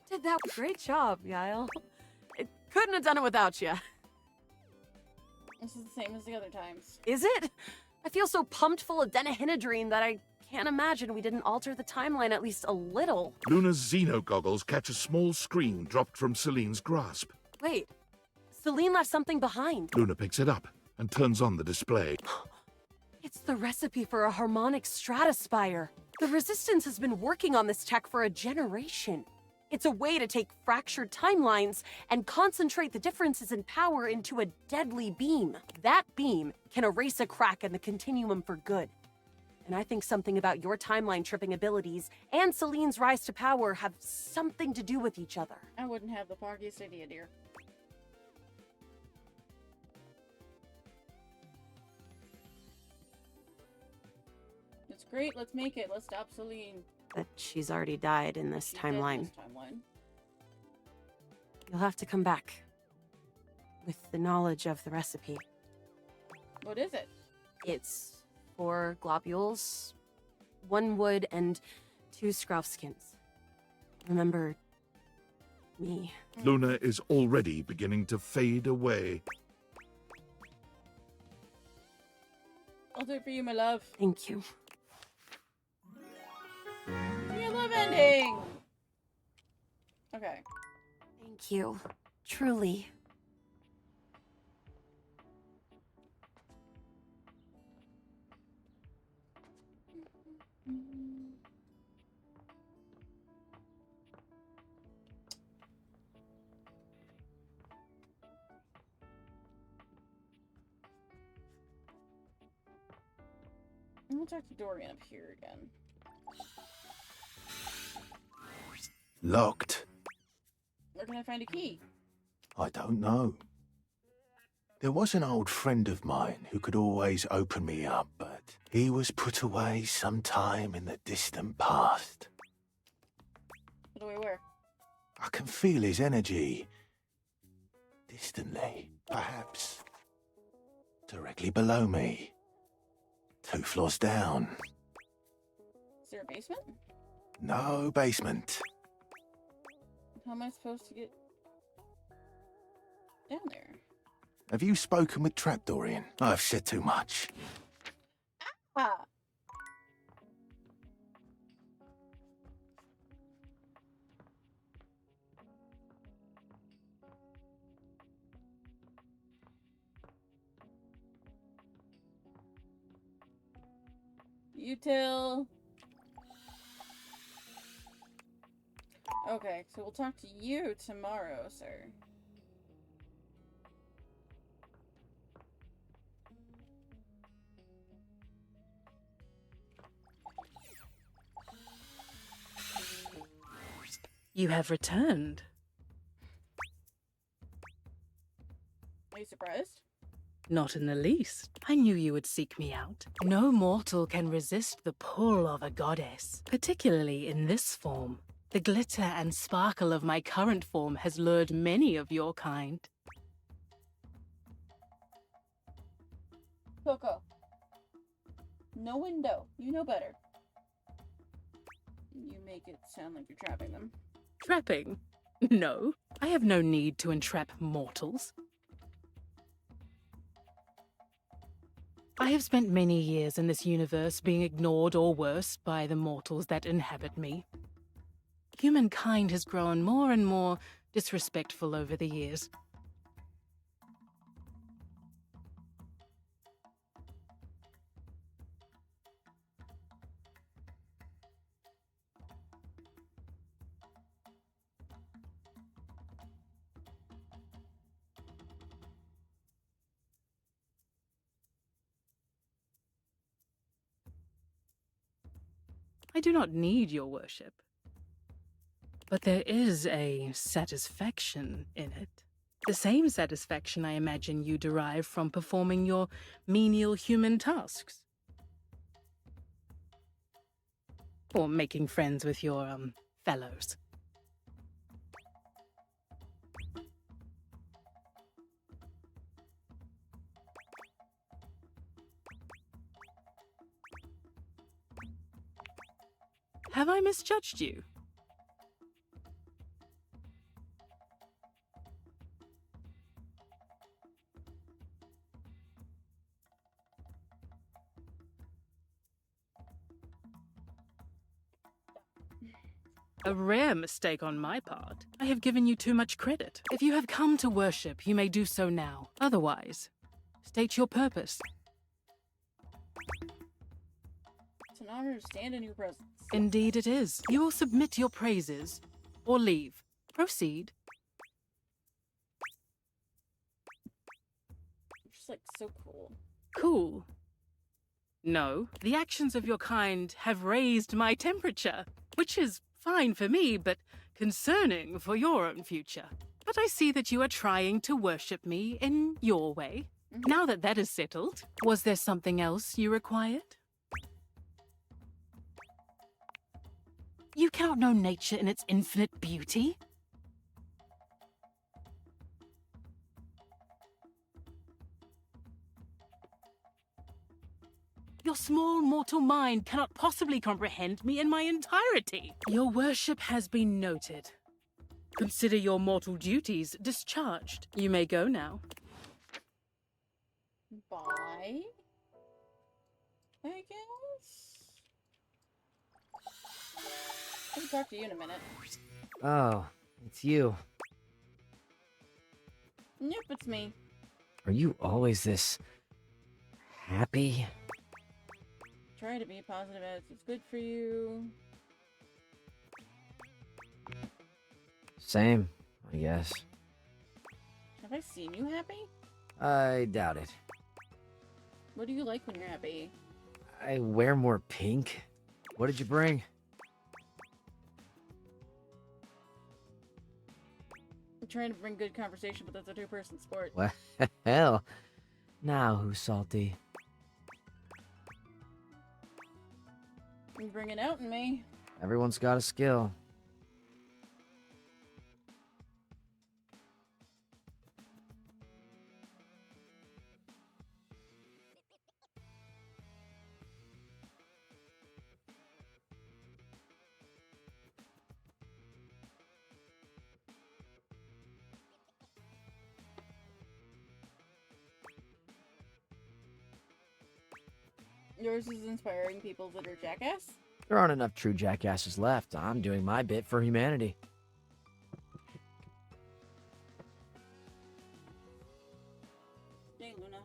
Did that. Great job, Yael. It couldn't have done it without you. This is the same as the other times. Is it? I feel so pumped full of denahydrine that I can't imagine we didn't alter the timeline at least a little. Luna's Xeno goggles catch a small screen dropped from Celine's grasp. Wait, Celine left something behind. Luna picks it up and turns on the display. It's the recipe for a harmonic stratospire. The Resistance has been working on this tech for a generation. It's a way to take fractured timelines and concentrate the differences in power into a deadly beam. That beam can erase a crack in the continuum for good. And I think something about your timeline tripping abilities and Celine's rise to power have something to do with each other. I wouldn't have the foggiest idea, dear. It's great, let's make it. Let's stop Celine. But she's already died in this She's dead in timeline. this timeline. You'll have to come back with the knowledge of the recipe. What is it? It's 4 globules, 1 wood, and 2 scrouf skins. Remember me. Luna is already beginning to fade away. I'll do it for you, my love. Thank you. Your love ending! Okay. Thank you. Truly. I'm gonna talk to Dorian up here again. Locked. Where can I find a key? I don't know. There was an old friend of mine who could always open me up, but he was put away sometime in the distant past. Put away where? I can feel his energy. Distantly, perhaps. Directly below me. 2 floors down. Is there a basement? No basement. How am I supposed to get down there? Have you spoken with Trapdorian? I've said too much. Ah! Util. Okay, so we'll talk to you tomorrow, sir. You have returned. Are you surprised? Not in the least. I knew you would seek me out. No mortal can resist the pull of a goddess, particularly in this form. The glitter and sparkle of my current form has lured many of your kind. Coco. No window. You know better. You make it sound like you're trapping them. Trapping? No, I have no need to entrap mortals. I have spent many years in this universe being ignored or worse by the mortals that inhabit me. Humankind has grown more and more disrespectful over the years. I do not need your worship. But there is a satisfaction in it. The same satisfaction I imagine you derive from performing your menial human tasks. Or making friends with your, fellows. Have I misjudged you? A rare mistake on my part. I have given you too much credit. If you have come to worship, you may do so now. Otherwise, state your purpose. It's an honor to stand in your presence. Indeed it is. You will submit your praises, or leave. Proceed. You're just like so cool. Cool. No, the actions of your kind have raised my temperature, which is fine for me, but concerning for your own future. But I see that you are trying to worship me in your way. Now that that is settled, was there something else you required? You cannot know nature in its infinite beauty. Your small mortal mind cannot possibly comprehend me in my entirety. Your worship has been noted. Consider your mortal duties discharged. You may go now. Bye. I guess. I'll talk to you in a minute. Oh, it's you. Yep, it's me. Are you always this happy? Try to be positive as it's good for you. Same, I guess. Have I seen you happy? I doubt it. What do you like when you're happy? I wear more pink. What did you bring? I'm trying to bring good conversation, but that's a two-person sport. Well, now who's salty? You bring it out in me. Everyone's got a skill. Yours is inspiring people that are jackass? There aren't enough true jackasses left. I'm doing my bit for humanity. Hey, Luna.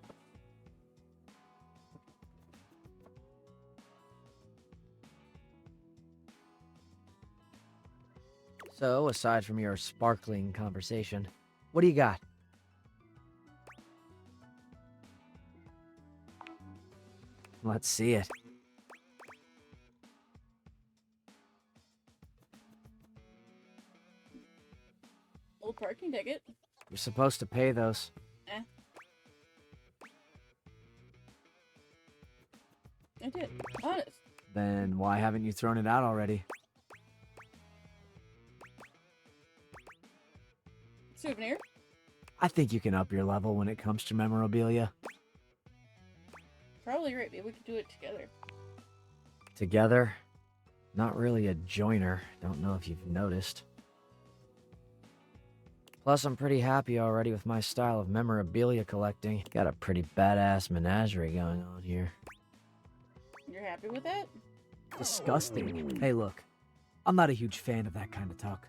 So, aside from your sparkling conversation, what do you got? Let's see it. Old parking ticket. You're supposed to pay those. Eh. I did. Honest. Then why haven't you thrown it out already? Souvenir? I think you can up your level when it comes to memorabilia. Probably right. Maybe we could do it together. Together? Not really a joiner. Don't know if you've noticed. Plus, I'm pretty happy already with my style of memorabilia collecting. Got a pretty badass menagerie going on here. You're happy with it? Disgusting. Hey, look. I'm not a huge fan of that kind of talk.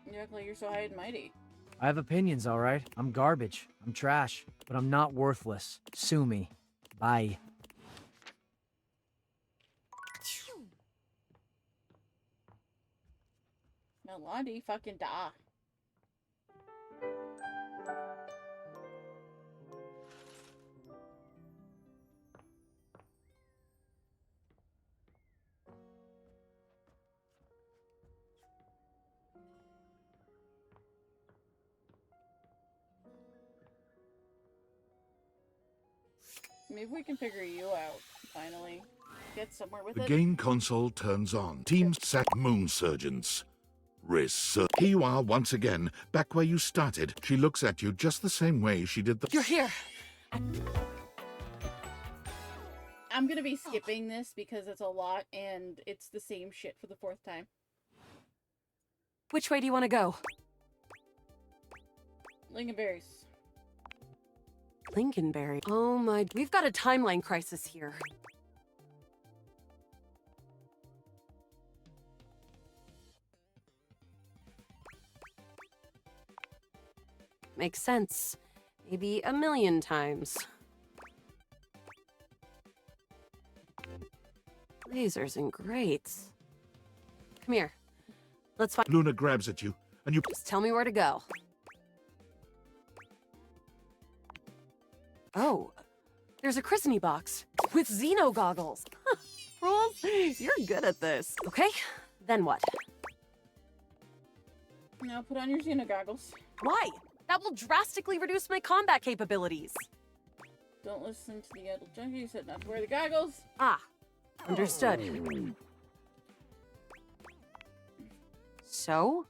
You act like you're so high and mighty. I have opinions, alright? I'm garbage. I'm trash. But I'm not worthless. Sue me. Bye. Melody fucking da. Maybe we can figure you out, finally. Get somewhere with The it. game console turns on. Teams sack moon surgeons. Here you are once again, back where you started. She looks at you just the same way she did the— You're here! I'm gonna be skipping this because it's a lot and it's the same shit for the 4th time. Which way do you want to go? Lingonberries. Lincolnberry. Oh my, we've got a timeline crisis here. Makes sense. Maybe a million times. Lasers and grates. Come here. Let's find— Luna grabs at you, and you— Just tell me where to go. Oh, there's a christening box with Xeno goggles. Rules, you're good at this. Okay, then what? Now put on your Xeno goggles. Why? That will drastically reduce my combat capabilities. Don't listen to the adult junkie who said not to wear the goggles. Ah, understood. So?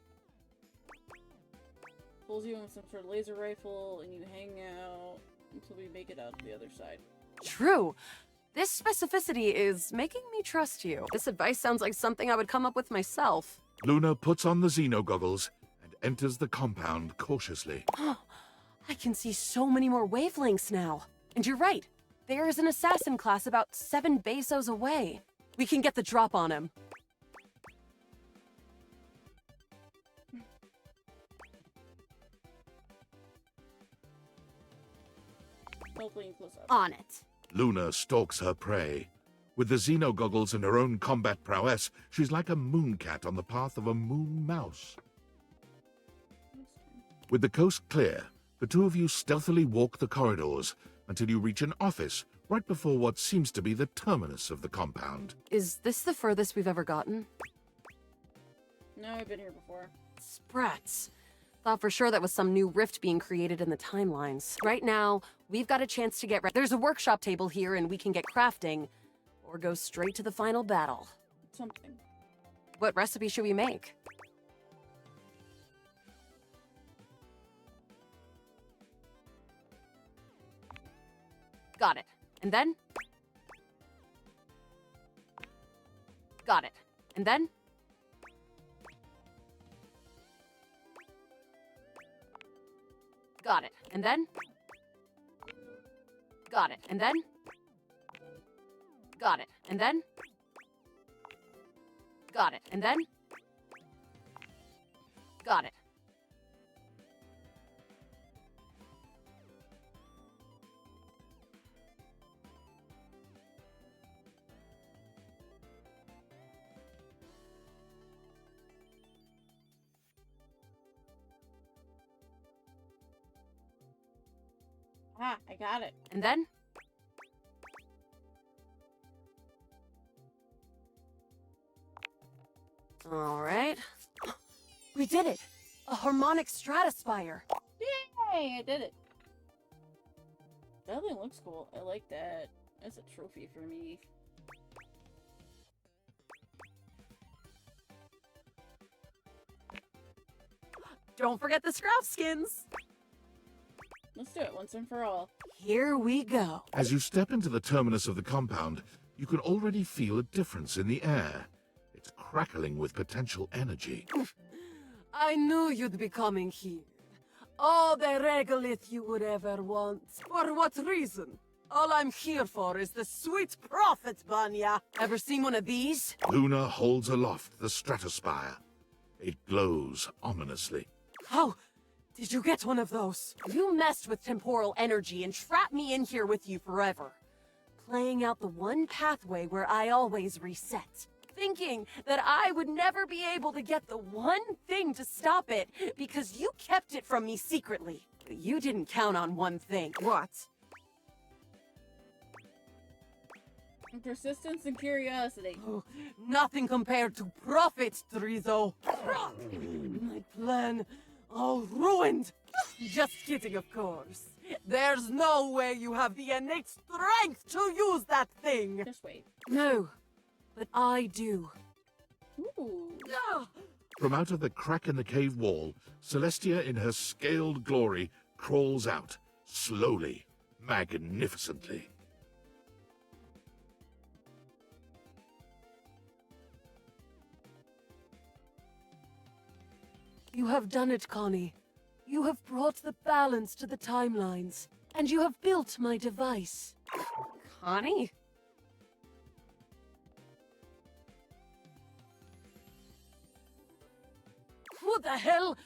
Pulls you in with some sort of laser rifle and you hang out until we make it out to the other side. True. This specificity is making me trust you. This advice sounds like something I would come up with myself. Luna puts on the Xeno goggles and enters the compound cautiously. I can see so many more wavelengths now. And you're right. There is an assassin class about 7 besos away. We can get the drop on him. Hopefully close up. On it. Luna stalks her prey. With the Xeno goggles and her own combat prowess, she's like a mooncat on the path of a moon mouse. With the coast clear, the two of you stealthily walk the corridors until you reach an office right before what seems to be the terminus of the compound. Is this the furthest we've ever gotten? No, I've been here before. Sprats. Thought for sure that was some new rift being created in the timelines. Right now, we've got a chance to get There's a workshop table here and we can get crafting, or go straight to the final battle. Something. What recipe should we make? Got it. And then? Got it. And then? Got it. And then? Got it. And then? Got it. And then? Got it. And then? Got it. Ah, I got it. And then? All right. We did it! A harmonic stratospire! Yay! I did it. That thing looks cool. I like that. That's a trophy for me. Don't forget the scrap skins! Let's do it once and for all. Here we go. As you step into the terminus of the compound, you can already feel a difference in the air. It's crackling with potential energy. I knew you'd be coming here. All the regolith you would ever want. For what reason? All I'm here for is the sweet profit, Banya. Ever seen one of these? Luna holds aloft the stratospire. It glows ominously. How did you get one of those? You messed with temporal energy and trapped me in here with you forever. Playing out the one pathway where I always reset. Thinking that I would never be able to get the one thing to stop it because you kept it from me secretly. But you didn't count on one thing. What? Persistence and curiosity. Oh, nothing compared to profit, Drizo. My plan all ruined. Just kidding, of course. There's no way you have the innate strength to use that thing. Just wait. No, but I do. Ooh. From out of the crack in the cave wall, Celestia in her scaled glory crawls out, slowly, magnificently. You have done it, Connie. You have brought the balance to the timelines, and you have built my device. Connie? What the hell?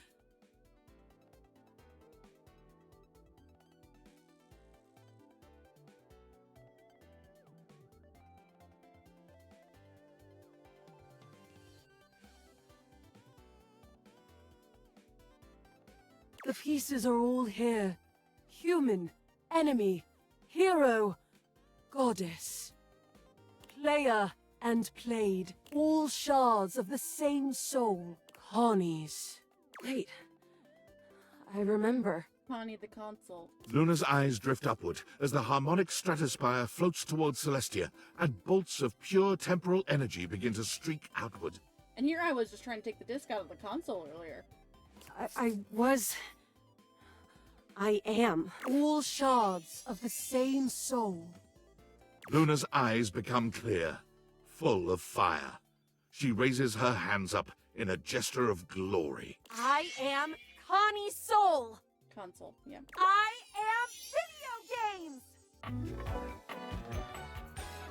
The pieces are all here. Human, enemy, hero, goddess. Player and played. All shards of the same soul. Connie's. Wait. I remember. Connie the console. Luna's eyes drift upward as the harmonic stratospire floats towards Celestia, and bolts of pure temporal energy begin to streak outward. And here I was just trying to take the disc out of the console earlier. I am. All shards of the same soul. Luna's eyes become clear, full of fire. She raises her hands up in a gesture of glory. I am Connie's soul. Console, yeah. I am video games.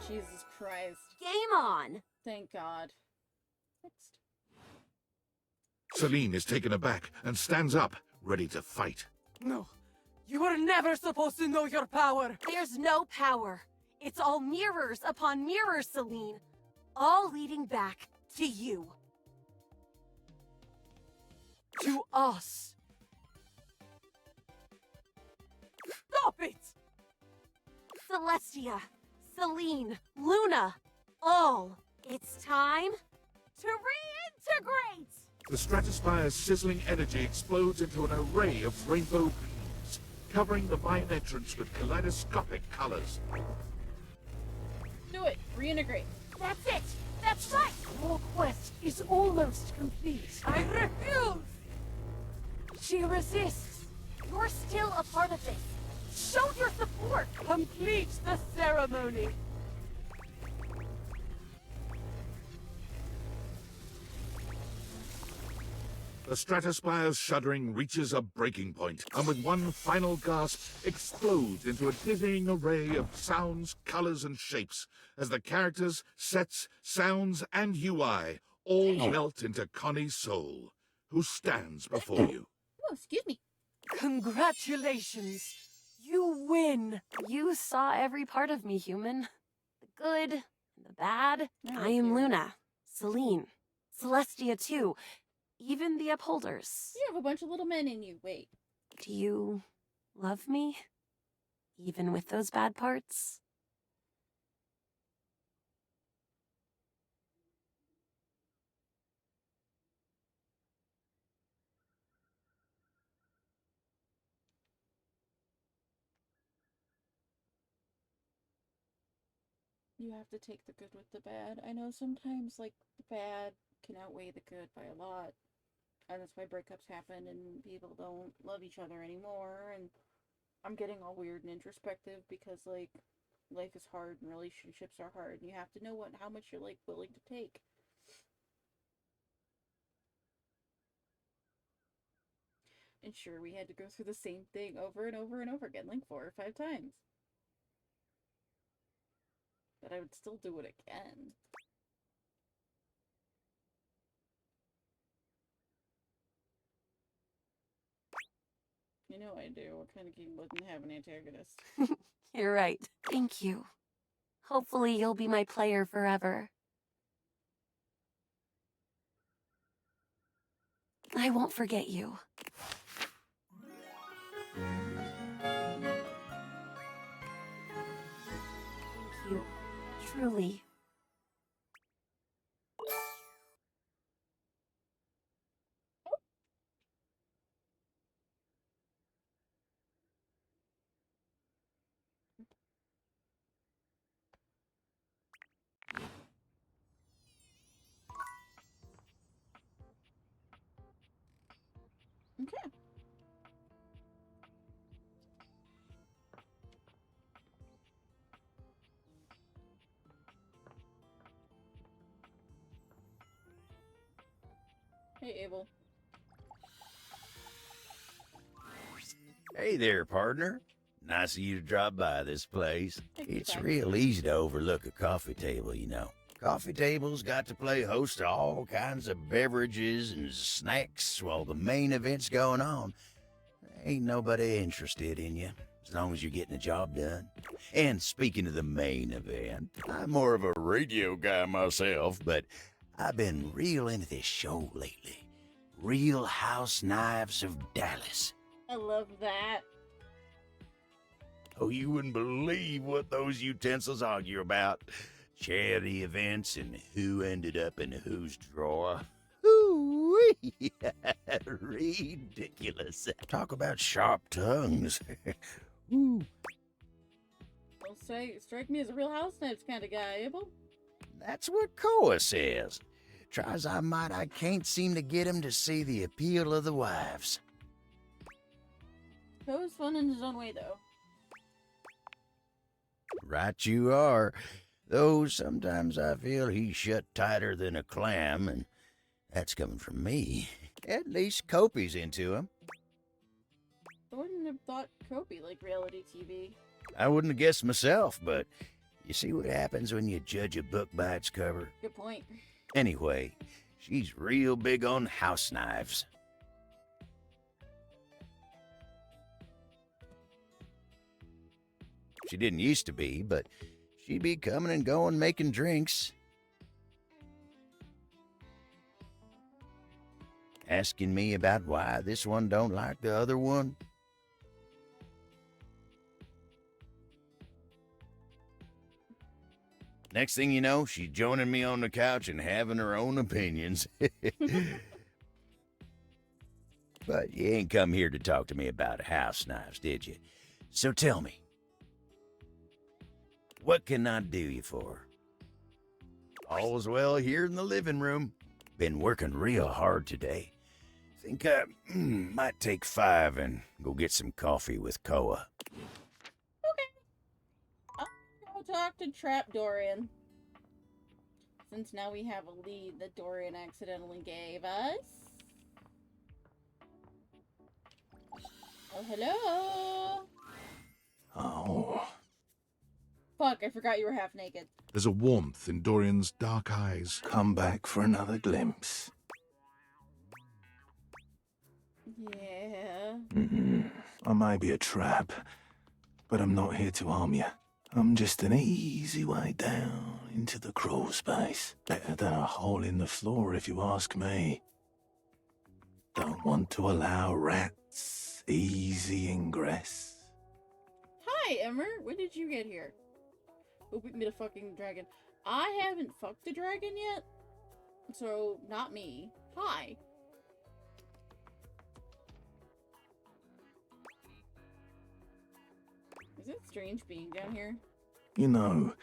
Jesus Christ. Game on. Thank God. Fixed. Celine is taken aback and stands up, ready to fight. No. You were never supposed to know your power. There's no power. It's all mirrors upon mirrors, Celine. All leading back to you. To us. Stop it! Celestia, Celine, Luna, all. It's time to reintegrate! The stratospire's sizzling energy explodes into an array of rainbow beams, covering the mine entrance with kaleidoscopic colors. Do it! Reintegrate. That's it! That's right! Your quest is almost complete. I refuse! She resists. You're still a part of this. Show your support! Complete the ceremony! The stratospire's shuddering reaches a breaking point, and with one final gasp, explodes into a dizzying array of sounds, colors, and shapes, as the characters, sets, sounds, and UI all melt into Connie's soul, who stands before you. Oh, excuse me. Congratulations! You win! You saw every part of me, human. The good, the bad. I am Luna, Celine, Celestia too. Even the upholders. You have a bunch of little men in you. Wait. Do you love me? Even with those bad parts? You have to take the good with the bad. I know sometimes, like, the bad can outweigh the good by a lot. And that's why breakups happen and people don't love each other anymore. And I'm getting all weird and introspective because, like, life is hard and relationships are hard. And you have to know how much you're, like, willing to take. And sure, we had to go through the same thing over and over and over again, like 4 or 5 times. But I would still do it again. You know I do. What kind of game wouldn't have an antagonist? You're right. Thank you. Hopefully you'll be my player forever. I won't forget you. Thank you. Truly. Okay. Hey, Abel. Hey there, partner. Nice of you to drop by this place. It's Bye. real easy to overlook a coffee table, you know. Coffee tables got to play host to all kinds of beverages and snacks while the main event's going on. Ain't nobody interested in you, as long as you're getting the job done. And speaking of the main event, I'm more of a radio guy myself, but I've been real into this show lately. Real House Knives of Dallas. I love that. Oh, you wouldn't believe what those utensils argue about. Charity events and who ended up in whose drawer. Ooh-wee. Ridiculous. Talk about sharp tongues. Ooh. Well, strike me as a Real House Knives kind of guy, Abel. That's what Koa says. Try as I might, I can't seem to get him to see the appeal of the wives. Koa's fun in his own way, though. Right you are. Though sometimes I feel he's shut tighter than a clam, and that's coming from me. At least Kopi's into him. I wouldn't have thought Kobe liked reality TV. I wouldn't have guessed myself, but you see what happens when you judge a book by its cover? Good point. Anyway, she's real big on house knives. She didn't used to be, but she'd be coming and going making drinks. Asking me about why this one don't like the other one. Next thing you know, she's joining me on the couch and having her own opinions. But you ain't come here to talk to me about house knives, did you? So tell me, what can I do you for? All's well here in the living room. Been working real hard today. Think I might take 5 and go get some coffee with Koa. I'll go talk to Trap Dorian. Since now we have a lead that Dorian accidentally gave us. Oh, hello! Oh. Fuck, I forgot you were half naked. There's a warmth in Dorian's dark eyes. Come back for another glimpse. Yeah. I may be a trap, but I'm not here to harm you. I'm just an easy way down into the crawl space. Better than a hole in the floor, if you ask me. Don't want to allow rats easy ingress. Hi, Emmer. When did you get here? Who beat me to fucking dragon? I haven't fucked a dragon yet. So, not me. Hi. Is it strange being down here? You know,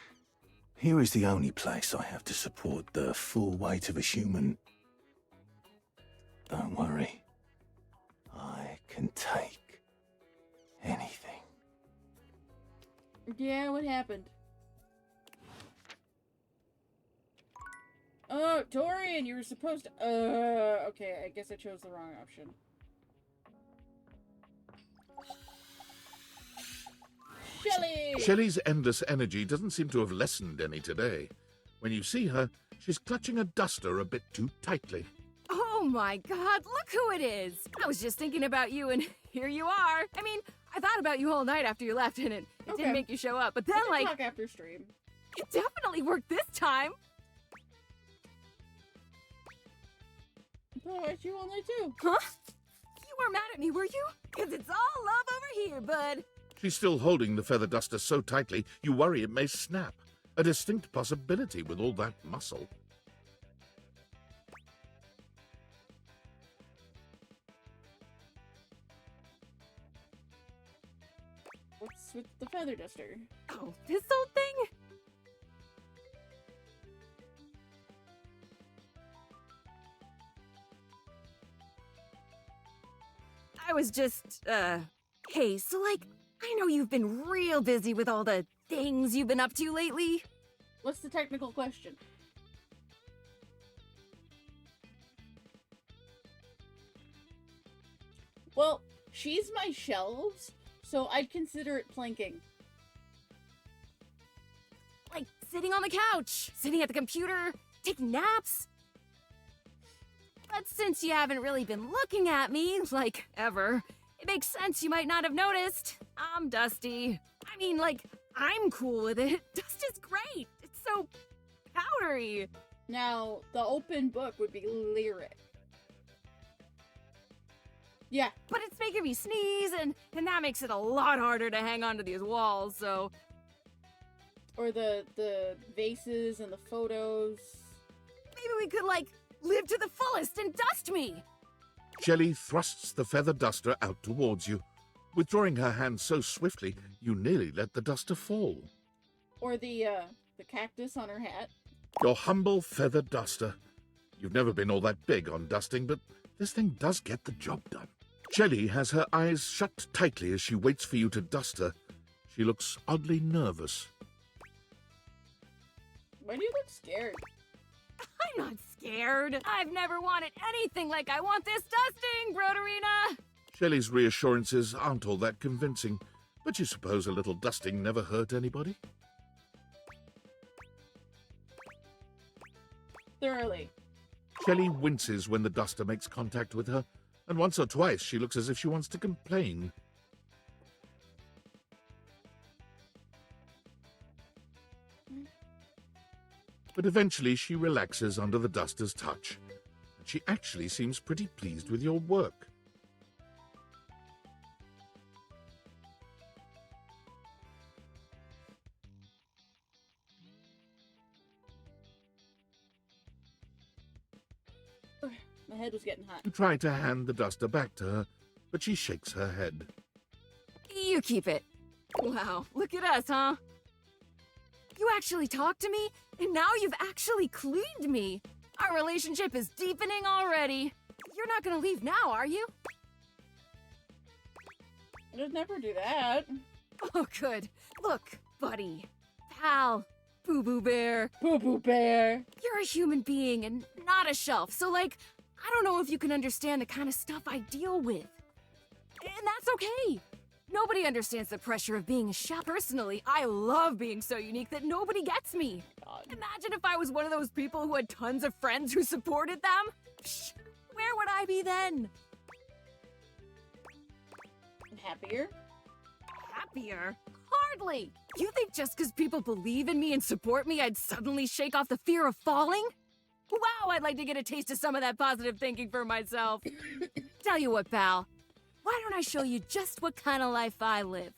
here is the only place I have to support the full weight of a human. Don't worry. I can take anything. Yeah, what happened? Oh, Dorian, you were supposed to... okay, I guess I chose the wrong option. Shelly! Shelley's endless energy doesn't seem to have lessened any today. When you see her, she's clutching a duster a bit too tightly. Oh my god, look who it is! I was just thinking about you, and here you are. I mean, I thought about you all night after you left, and it didn't make you show up. But then, We can talk after stream. it definitely worked this time. Otherwise, you all night too. Huh? You weren't mad at me, were you? Because it's all love over here, bud. She's still holding the feather duster so tightly, you worry it may snap. A distinct possibility with all that muscle. What's with the feather duster? Oh, this old thing? I was just, hey, so like, I know you've been real busy with all the things you've been up to lately. What's the technical question? Well, she's my shelves, so I'd consider it planking. Like, sitting on the couch, sitting at the computer, taking naps. But since you haven't really been looking at me, like, ever, it makes sense you might not have noticed. I'm dusty. I mean, like, I'm cool with it. Dust is great. It's so powdery. Now, the open book would be lyric. Yeah. But it's making me sneeze, and that makes it a lot harder to hang onto these walls, so... Or the vases and the photos. Maybe we could, like, live to the fullest and dust me! Shelley thrusts the feather duster out towards you. Withdrawing her hand so swiftly, you nearly let the duster fall. Or the cactus on her hat. Your humble feather duster. You've never been all that big on dusting, but this thing does get the job done. Shelley has her eyes shut tightly as she waits for you to dust her. She looks oddly nervous. Why do you look scared? I'm not scared. I've never wanted anything like I want this dusting, Broderina! Shelley's reassurances aren't all that convincing, but you suppose a little dusting never hurt anybody? Thoroughly. Shelley winces when the duster makes contact with her, and once or twice she looks as if she wants to complain. But eventually she relaxes under the duster's touch. She actually seems pretty pleased with your work. My head was getting hot. You try to hand the duster back to her, but she shakes her head. You keep it. Wow, look at us, huh? You actually talked to me, and now you've actually cleaned me. Our relationship is deepening already. You're not gonna leave now, are you? I'd never do that. Oh, good. Look, buddy, pal, boo-boo bear. Boo-boo bear. You're a human being and not a shelf, so, like, I don't know if you can understand the kind of stuff I deal with. And that's okay. Nobody understands the pressure of being a chef. Personally, I love being so unique that nobody gets me. Imagine if I was one of those people who had tons of friends who supported them. Psh, where would I be then? Happier? Happier? Hardly! You think just because people believe in me and support me, I'd suddenly shake off the fear of falling? Wow, I'd like to get a taste of some of that positive thinking for myself. Tell you what, pal. Why don't I show you just what kind of life I live?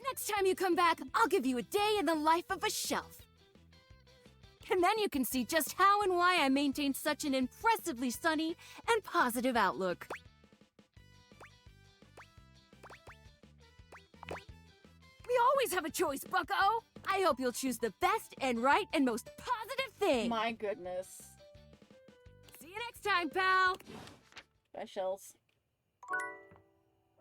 Next time you come back, I'll give you a day in the life of a shelf. And then you can see just how and why I maintain such an impressively sunny and positive outlook. We always have a choice, bucko! I hope you'll choose the best and right and most positive thing! My goodness. See you next time, pal! Bye, shells.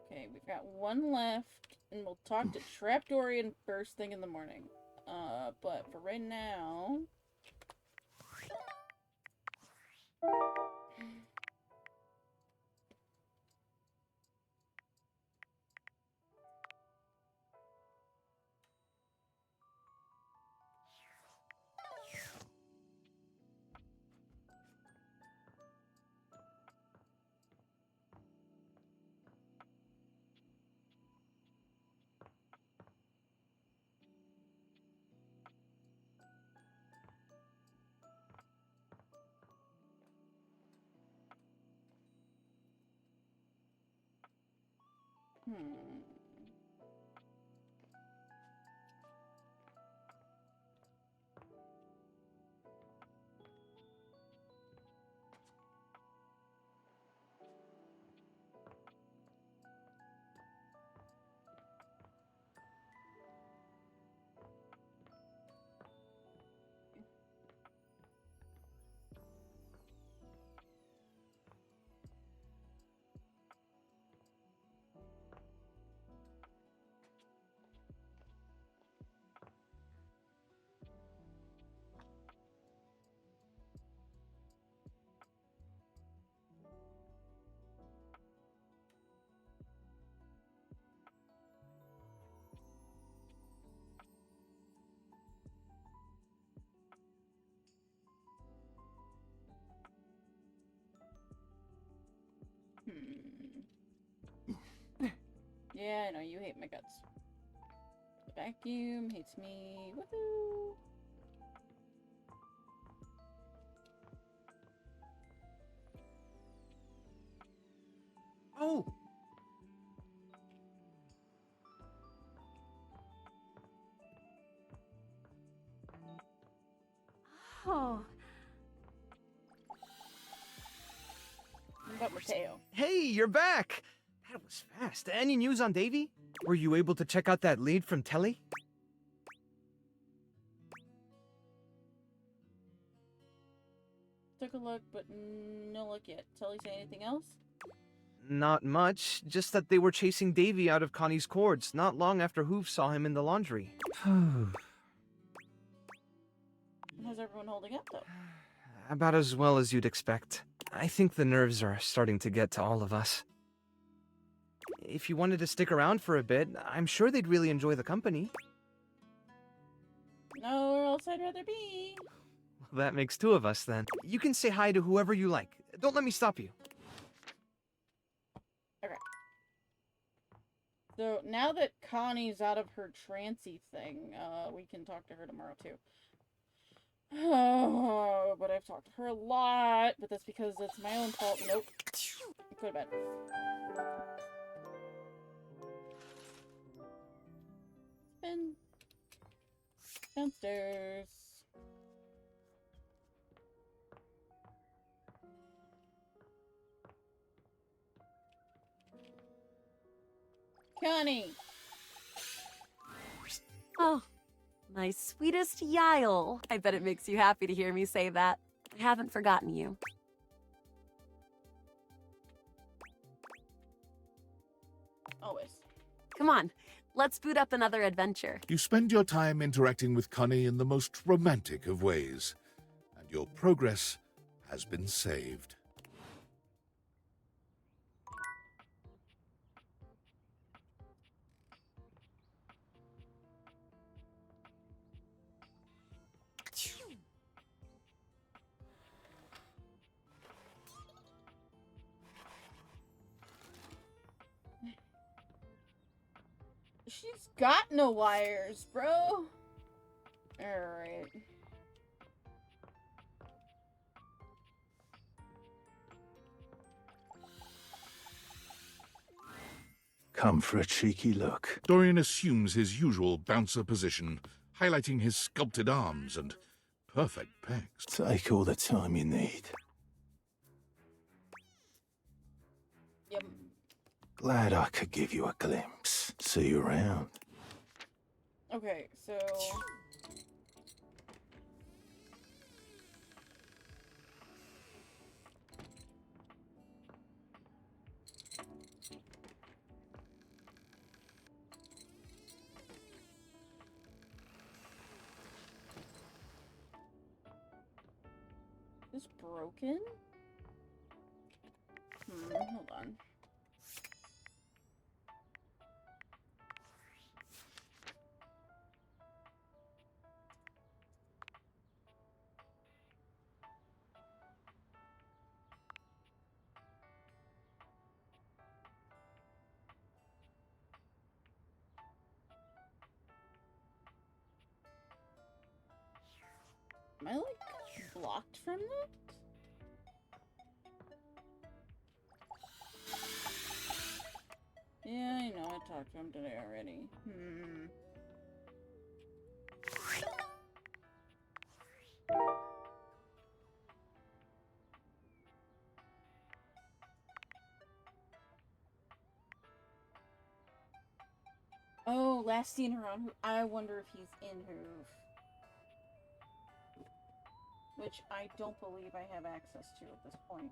Okay, we've got one left, and we'll talk to Trapdorian first thing in the morning. But for right now... Hmm. Yeah, I know, you hate my guts. The vacuum hates me. Woohoo! Oh! Oh. What about Mateo? Hey, you're back! That was fast. Any news on Davy? Were you able to check out that lead from Telly? Took a look, but no look yet. Telly say anything else? Not much, just that they were chasing Davy out of Connie's cords not long after Hoof saw him in the laundry. How's everyone holding up, though? About as well as you'd expect. I think the nerves are starting to get to all of us. If you wanted to stick around for a bit, I'm sure they'd really enjoy the company. Nowhere else I'd rather be. Well, that makes two of us then. You can say hi to whoever you like. Don't let me stop you. Okay. So now that Connie's out of her trancy thing, we can talk to her tomorrow too. Oh, but I've talked to her a lot, but that's because it's my own fault. Nope. Go to bed. Been downstairs. Connie! Oh, my sweetest Yael. I bet it makes you happy to hear me say that. I haven't forgotten you. Always. Come on, let's boot up another adventure. You spend your time interacting with Connie in the most romantic of ways, and your progress has been saved. She's got no wires, bro. Alright. Come for a cheeky look. Dorian assumes his usual bouncer position, highlighting his sculpted arms and perfect pecs. Take all the time you need. Yep. Glad I could give you a glimpse. See you around. Okay, so... Is this broken? Hold on. Am I, like, blocked from that? Yeah, I know. I talked to him today already. Oh, last seen her on. I wonder if he's in Hoof. Which I don't believe I have access to at this point.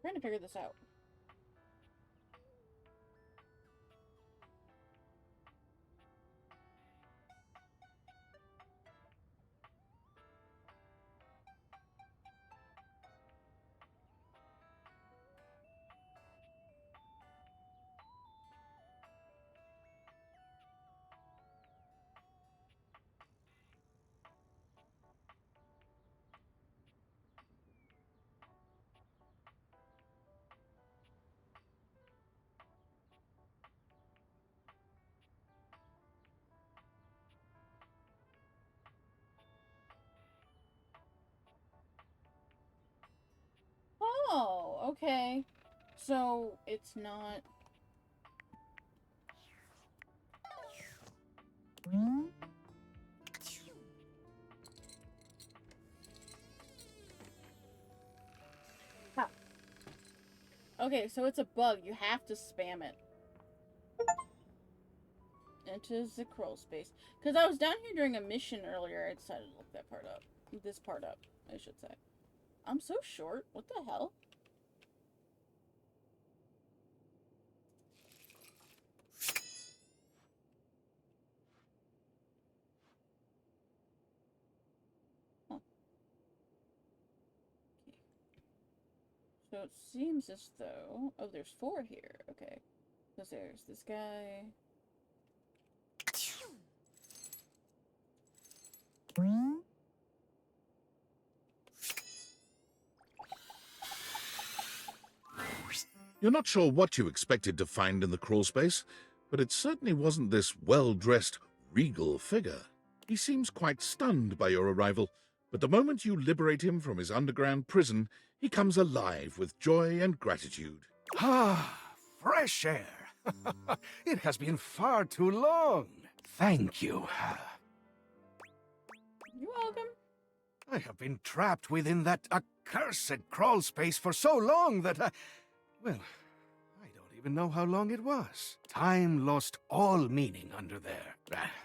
Trying to figure this out. Oh, okay. So it's not. Huh. Okay, so it's a bug. You have to spam it. Into the crawl space. Because I was down here during a mission earlier. I decided to look that part up. This part up, I should say. I'm so short. What the hell? Huh. Okay. So it seems as though... Oh, there's 4 here. Okay. Because there's this guy... You're not sure what you expected to find in the crawlspace, but it certainly wasn't this well-dressed, regal figure. He seems quite stunned by your arrival, but the moment you liberate him from his underground prison, he comes alive with joy and gratitude. Ah, fresh air. It has been far too long. Thank you. You're welcome. I have been trapped within that accursed crawl space for so long that well, I don't even know how long it was. Time lost all meaning under there.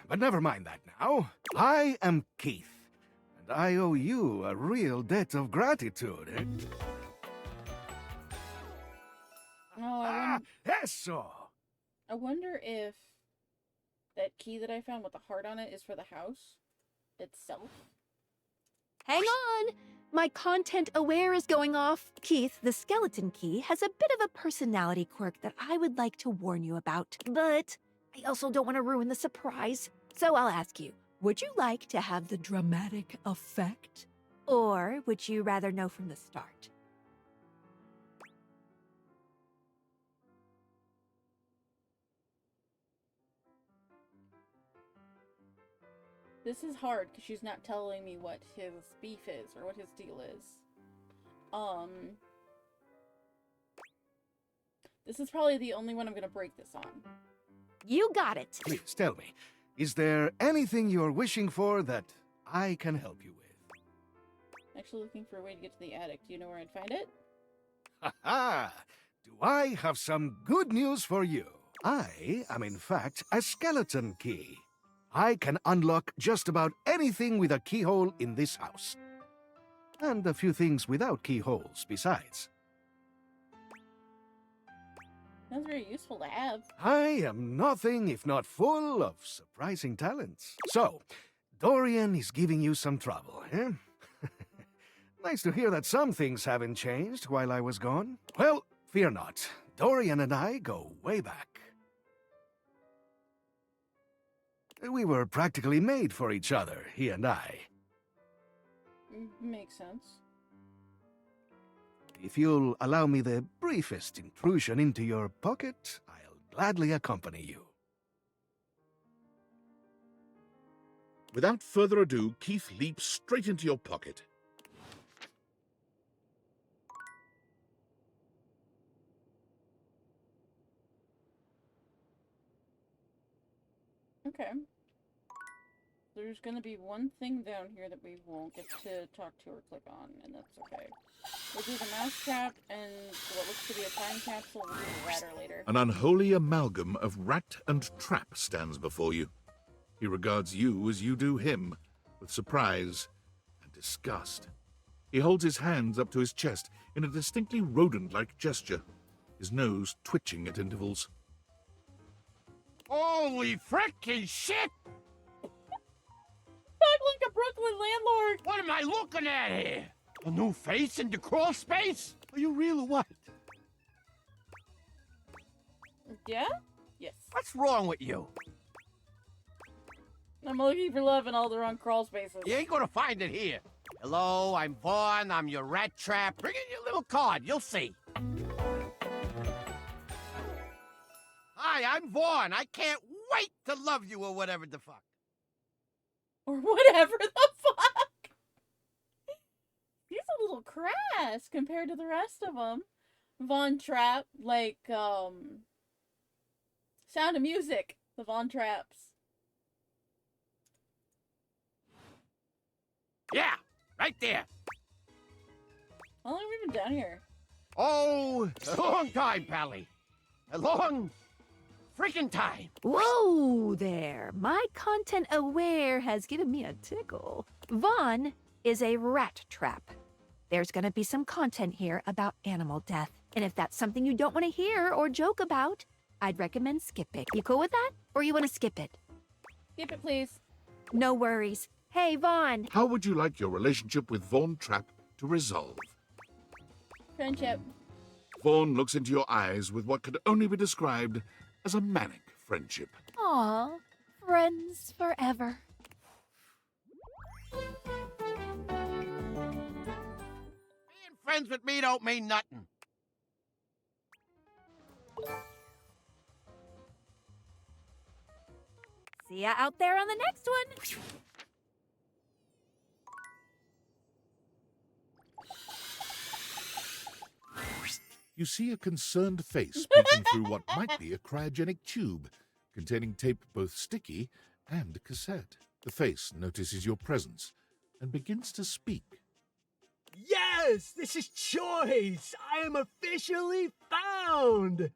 But never mind that now. I am Keith, and but I owe you a real debt of gratitude, eh? Oh, Eso! I wonder if that key that I found with the heart on it is for the house itself. Hang on! My content aware is going off. Keith, the skeleton key, has a bit of a personality quirk that I would like to warn you about. But I also don't want to ruin the surprise. So I'll ask you, would you like to have the dramatic effect? Or would you rather know from the start? This is hard because she's not telling me what his beef is or what his deal is. This is probably the only one I'm gonna break this on. You got it. Please tell me, is there anything you're wishing for that I can help you with? Actually looking for a way to get to the attic. Do you know where I'd find it? Ha ha! Do I have some good news for you? I am in fact a skeleton key. I can unlock just about anything with a keyhole in this house. And a few things without keyholes besides. That's very useful to have. I am nothing if not full of surprising talents. So, Dorian is giving you some trouble, eh? Nice to hear that some things haven't changed while I was gone. Well, fear not. Dorian and I go way back. We were practically made for each other, he and I. Makes sense. If you'll allow me the briefest intrusion into your pocket, I'll gladly accompany you. Without further ado, Keith leaps straight into your pocket. Okay. There's gonna be one thing down here that we won't get to talk to or click on, and that's okay. We'll do the mouse trap and what looks to be a time capsule. We'll do the ladder later. An unholy amalgam of rat and trap stands before you. He regards you as you do him, with surprise and disgust. He holds his hands up to his chest in a distinctly rodent-like gesture, his nose twitching at intervals. Holy frickin' shit! Talk like a Brooklyn landlord! What am I looking at here? A new face in the crawl space? Are you real or what? Yeah? Yes. What's wrong with you? I'm looking for love in all the wrong crawl spaces. You ain't gonna find it here. Hello, I'm Vaughn. I'm your rat trap. Bring in your little card. You'll see. Hi, I'm Vaughn. I can't wait to love you or whatever the fuck. Or whatever the fuck! He's a little crass compared to the rest of them. Von Trapp, like, Sound of Music. The Von Trapps. Yeah, right there. How long have we been down here? Oh, a long time, Pally. A long freaking time. Whoa there. My content aware has given me a tickle. Vaughn is a rat trap. There's gonna be some content here about animal death. And if that's something you don't want to hear or joke about, I'd recommend skip it. You cool with that? Or you want to skip it? Skip it, please. No worries. Hey, Vaughn. How would you like your relationship with Vaughn Trapp to resolve? Friendship. Vaughn looks into your eyes with what could only be described as a manic friendship. Aw, friends forever. Being friends with me don't mean nothing. See ya out there on the next one. You see a concerned face peeking through what might be a cryogenic tube, containing tape both sticky and cassette. The face notices your presence and begins to speak. Yes, this is Choice. I am officially found.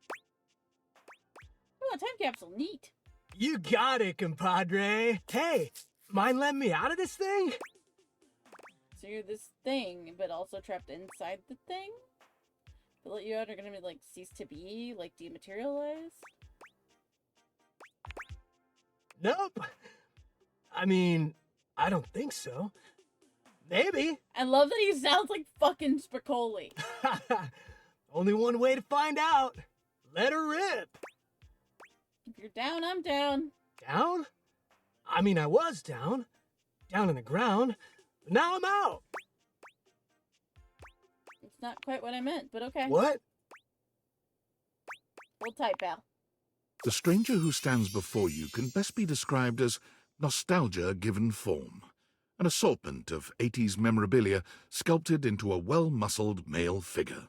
Oh, a time capsule. Neat. You got it, compadre. Hey, mind letting me out of this thing? So you're this thing, but also trapped inside the thing? That let you out are gonna be, like, cease to be? Like, dematerialize? Nope. I mean, I don't think so. Maybe. I love that he sounds like fucking Spicoli. Only one way to find out. Let her rip. If you're down, I'm down. Down? I mean, I was down. Down in the ground. But now I'm out. It's not quite what I meant, but okay. What? Hold tight, pal. The stranger who stands before you can best be described as nostalgia given form, an assortment of 80s memorabilia sculpted into a well-muscled male figure.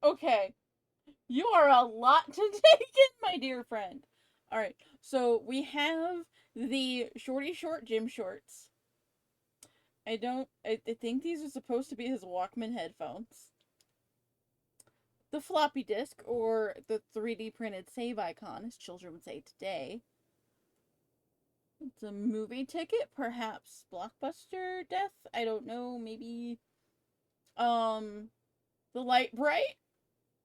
Okay. You are a lot to take in, my dear friend. Alright, so we have the shorty short gym shorts. I think these are supposed to be his Walkman headphones. The floppy disk, or the 3D printed save icon, as children would say today. It's a movie ticket, perhaps Blockbuster death? I don't know, maybe... The Light Bright?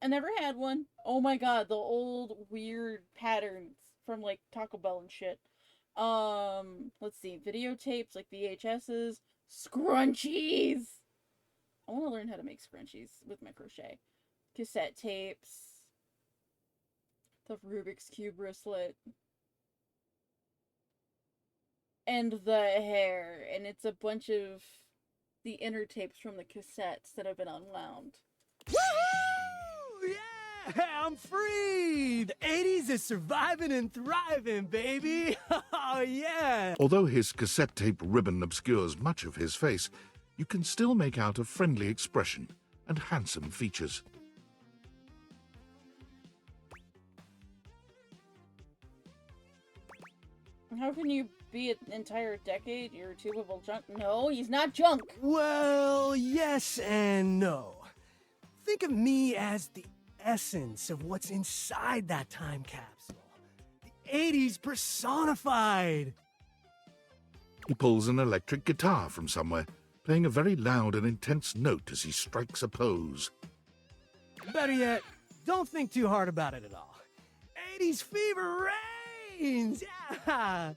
I never had one. Oh my god, the old weird patterns from, like, Taco Bell and shit. Let's see, videotapes, like VHSs, scrunchies! I want to learn how to make scrunchies with my crochet. Cassette tapes, the Rubik's Cube wristlet, and the hair, and it's a bunch of the inner tapes from the cassettes that have been unwound. Woohoo! Yeah, I'm free! The 80s is surviving and thriving, baby! Oh, yeah! Although his cassette tape ribbon obscures much of his face, you can still make out a friendly expression and handsome features. How can you be an entire decade YouTubeable junk? No, he's not junk! Well, yes and no. Think of me as the essence of what's inside that time capsule. The 80s personified. He pulls an electric guitar from somewhere, playing a very loud and intense note as he strikes a pose. Better yet, don't think too hard about it at all. 80s fever reigns! Yeah!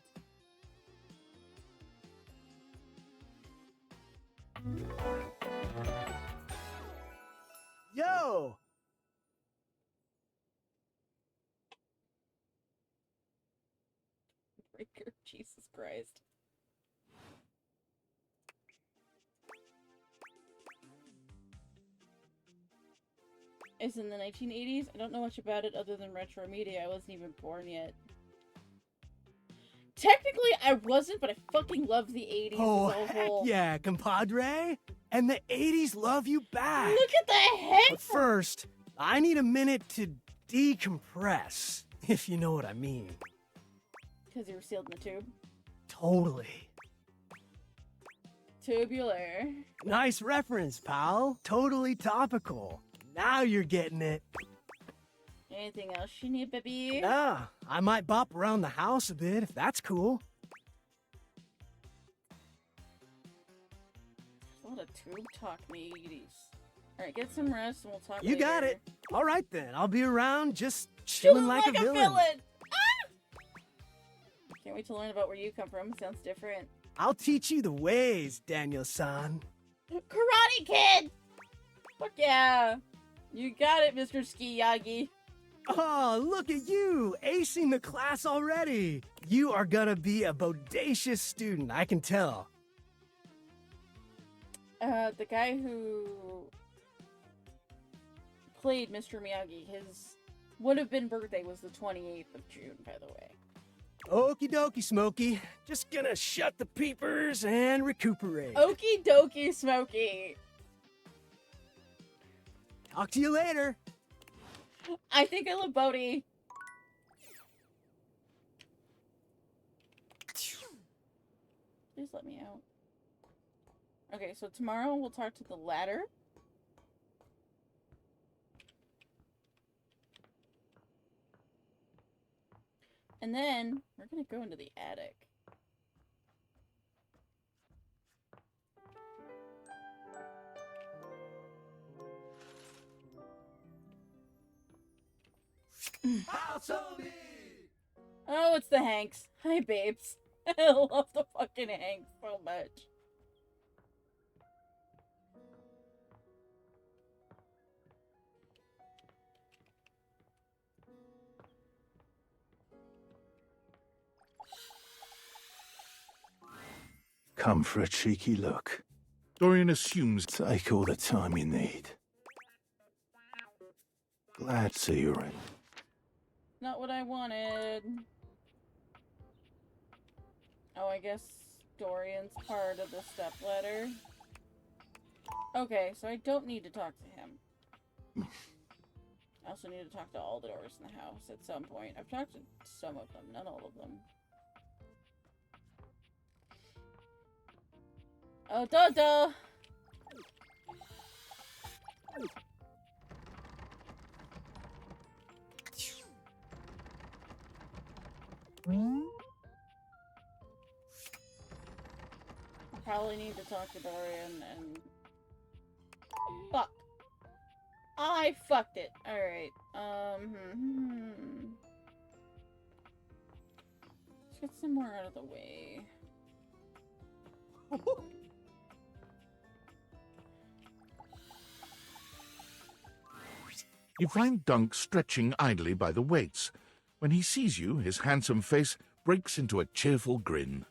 Yo! Breaker, Jesus Christ. It's in the 1980s. I don't know much about it other than retro media. I wasn't even born yet. Technically, I wasn't, but I fucking love the 80s Oh, as a heck whole. yeah, compadre! And the 80s love you back! Look at the head! But first, I need a minute to decompress, if you know what I mean. Because you were sealed in the tube. Totally. Tubular. Nice reference, pal. Totally topical. Now you're getting it. Anything else you need, baby? Yeah, I might bop around the house a bit if that's cool. A lot of tube talk, mateys. Alright, get some rest and we'll talk You later. got it. All right then, I'll be around just chilling like a villain. Ah! Can't wait to learn about where you come from. Sounds different. I'll teach you the ways, Daniel-san. Karate Kid! Fuck yeah. You got it, Mr. Skiyagi. Oh, look at you, acing the class already. You are gonna be a bodacious student, I can tell. The guy who played Mr. Miyagi, his would-have-been birthday was the 28th of June, by the way. Okie dokie, Smokey. Just gonna shut the peepers and recuperate. Okie dokie, Smokey. Talk to you later. I think I love Bodhi. Please let me out. Okay, so tomorrow we'll talk to the ladder. And then we're gonna go into the attic. Oh, it's the Hanks. Hi, babes. I love the fucking Hanks so much. Come for a cheeky look. Dorian assumes. Take all the time you need. Glad to see you're in. Not what I wanted. Oh, I guess Dorian's part of the stepladder. Okay, so I don't need to talk to him. I also need to talk to all the doors in the house at some point. I've talked to some of them, not all of them. Oh, Dodo! Probably need to talk to Dorian and... Fuck. I fucked it. Alright. Let's get some more out of the way. You find Dunk stretching idly by the weights. When he sees you, his handsome face breaks into a cheerful grin.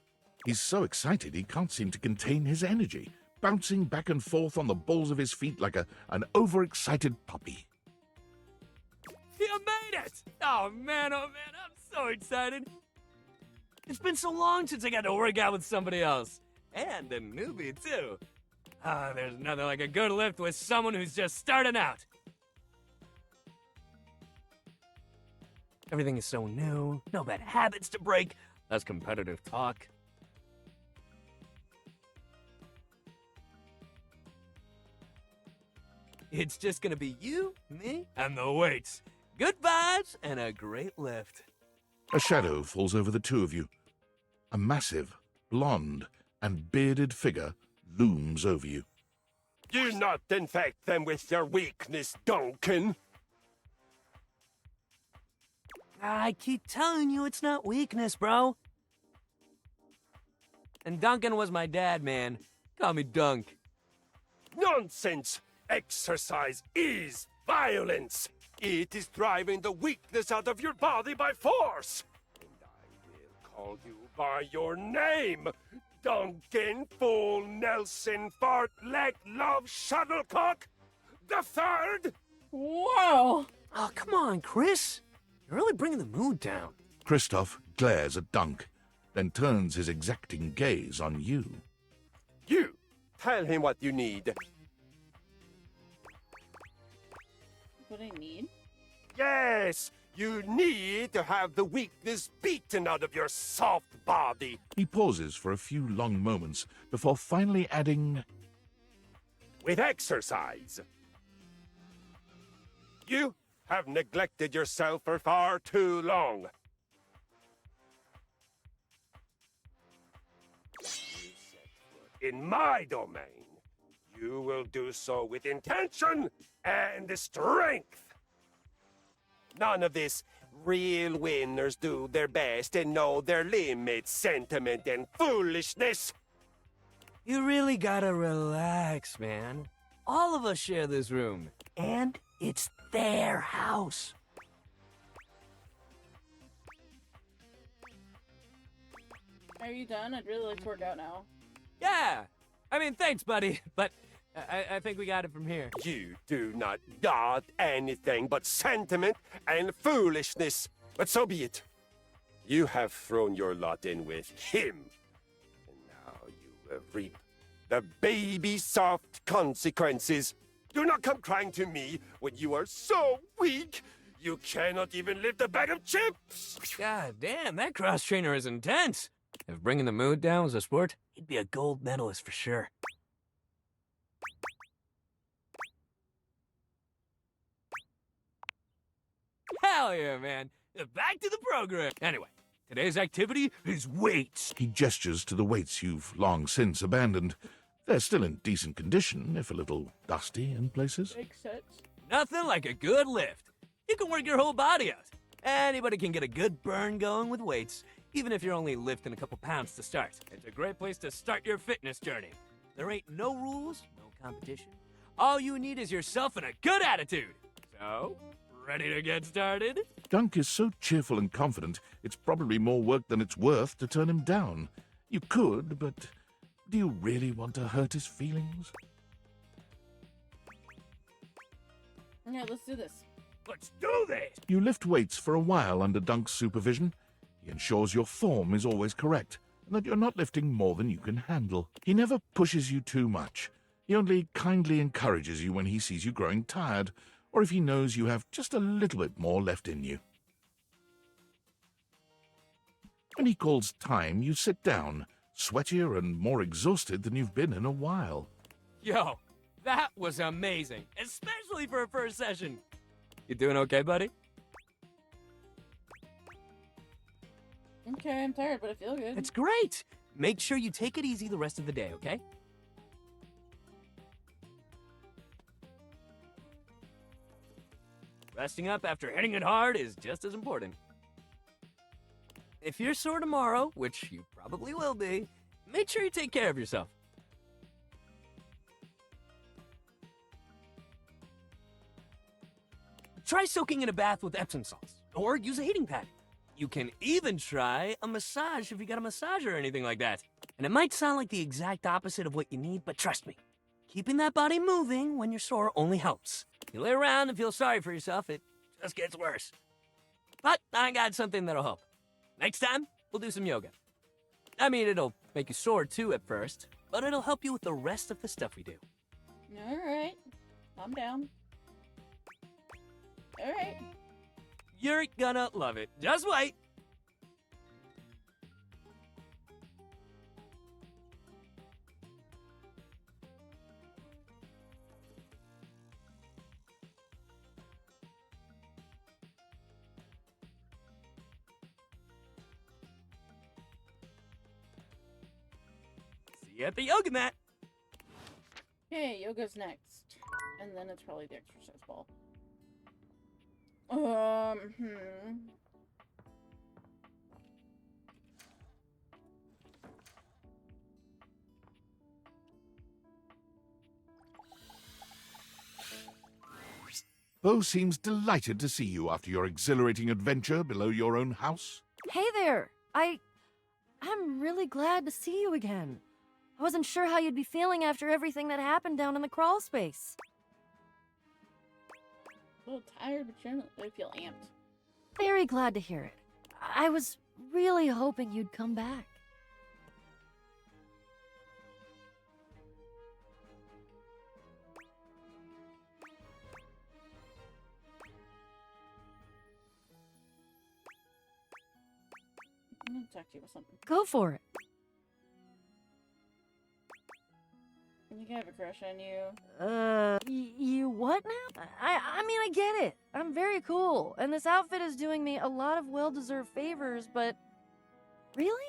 He's so excited he can't seem to contain his energy, bouncing back and forth on the balls of his feet like an overexcited puppy. You made it! Oh man, I'm so excited. It's been so long since I got to work out with somebody else. And a newbie, too. Ah, there's nothing like a good lift with someone who's just starting out. Everything is so new, no bad habits to break, less competitive talk. It's just gonna be you, me, and the weights. Good vibes and a great lift. A shadow falls over the two of you. A massive, blonde, and bearded figure looms over you. Do not infect them with your weakness, Duncan. I keep telling you it's not weakness, bro. And Duncan was my dad, man. Call me Dunk. Nonsense! Exercise is violence. It is driving the weakness out of your body by force. And I will call you by your name. Duncan Fool Nelson Fart Leg Love Shuttlecock the Third. Whoa! Oh, come on, Chris. You're really bringing the mood down. Kristoff glares at Dunk, then turns his exacting gaze on you. You tell him what you need. What I need? Yes, you need to have the weakness beaten out of your soft body. He pauses for a few long moments before finally adding, with exercise. You have neglected yourself for far too long. You set foot in my domain. You will do so with intention and strength. None of this real winners do their best and know their limits sentiment and foolishness. You really gotta relax, man. All of us share this room, and it's their house. Are you done? I'd really like to work out now. Yeah. I mean, thanks, buddy, but I think we got it from here. You do not got anything but sentiment and foolishness. But so be it. You have thrown your lot in with him. And now you will reap the baby soft consequences. Do not come crying to me when you are so weak you cannot even lift a bag of chips. God damn, that cross trainer is intense. If bringing the mood down was a sport, he'd be a gold medalist for sure. Hell yeah, man. Back to the program. Anyway, today's activity is weights. He gestures to the weights you've long since abandoned. They're still in decent condition, if a little dusty in places. Makes sense. Nothing like a good lift. You can work your whole body out. Anybody can get a good burn going with weights, even if you're only lifting a couple pounds to start. It's a great place to start your fitness journey. There ain't no rules, no competition. All you need is yourself and a good attitude. So, ready to get started? Dunk is so cheerful and confident, it's probably more work than it's worth to turn him down. You could, but do you really want to hurt his feelings? Yeah, let's do this. Let's do this! You lift weights for a while under Dunk's supervision. He ensures your form is always correct, and that you're not lifting more than you can handle. He never pushes you too much. He only kindly encourages you when he sees you growing tired, or if he knows you have just a little bit more left in you. When he calls time, you sit down, sweatier and more exhausted than you've been in a while. Yo, that was amazing, especially for a first session. You doing okay, buddy? Okay, I'm tired, but I feel good. That's great. Make sure you take it easy the rest of the day, okay? Resting up after hitting it hard is just as important. If you're sore tomorrow, which you probably will be, make sure you take care of yourself. Try soaking in a bath with Epsom salts, or use a heating pad. You can even try a massage if you got a massager or anything like that. And it might sound like the exact opposite of what you need, but trust me, keeping that body moving when you're sore only helps. You lay around and feel sorry for yourself, it just gets worse. But I got something that'll help. Next time, we'll do some yoga. I mean, it'll make you sore too at first, but it'll help you with the rest of the stuff we do. Alright. I'm down. Alright. You're gonna love it. Just wait. See you at the yoga mat. Okay, yoga's next. And then it's probably the exercise ball. Bo seems delighted to see you after your exhilarating adventure below your own house. Hey there. I'm really glad to see you again. I wasn't sure how you'd be feeling after everything that happened down in the crawl space. A little tired, but I feel amped. Very glad to hear it. I was really hoping you'd come back. I'm gonna talk to you about something. Go for it. I think I have a crush on you. You what now? I mean, I get it. I'm very cool, and this outfit is doing me a lot of well-deserved favors, but... Really?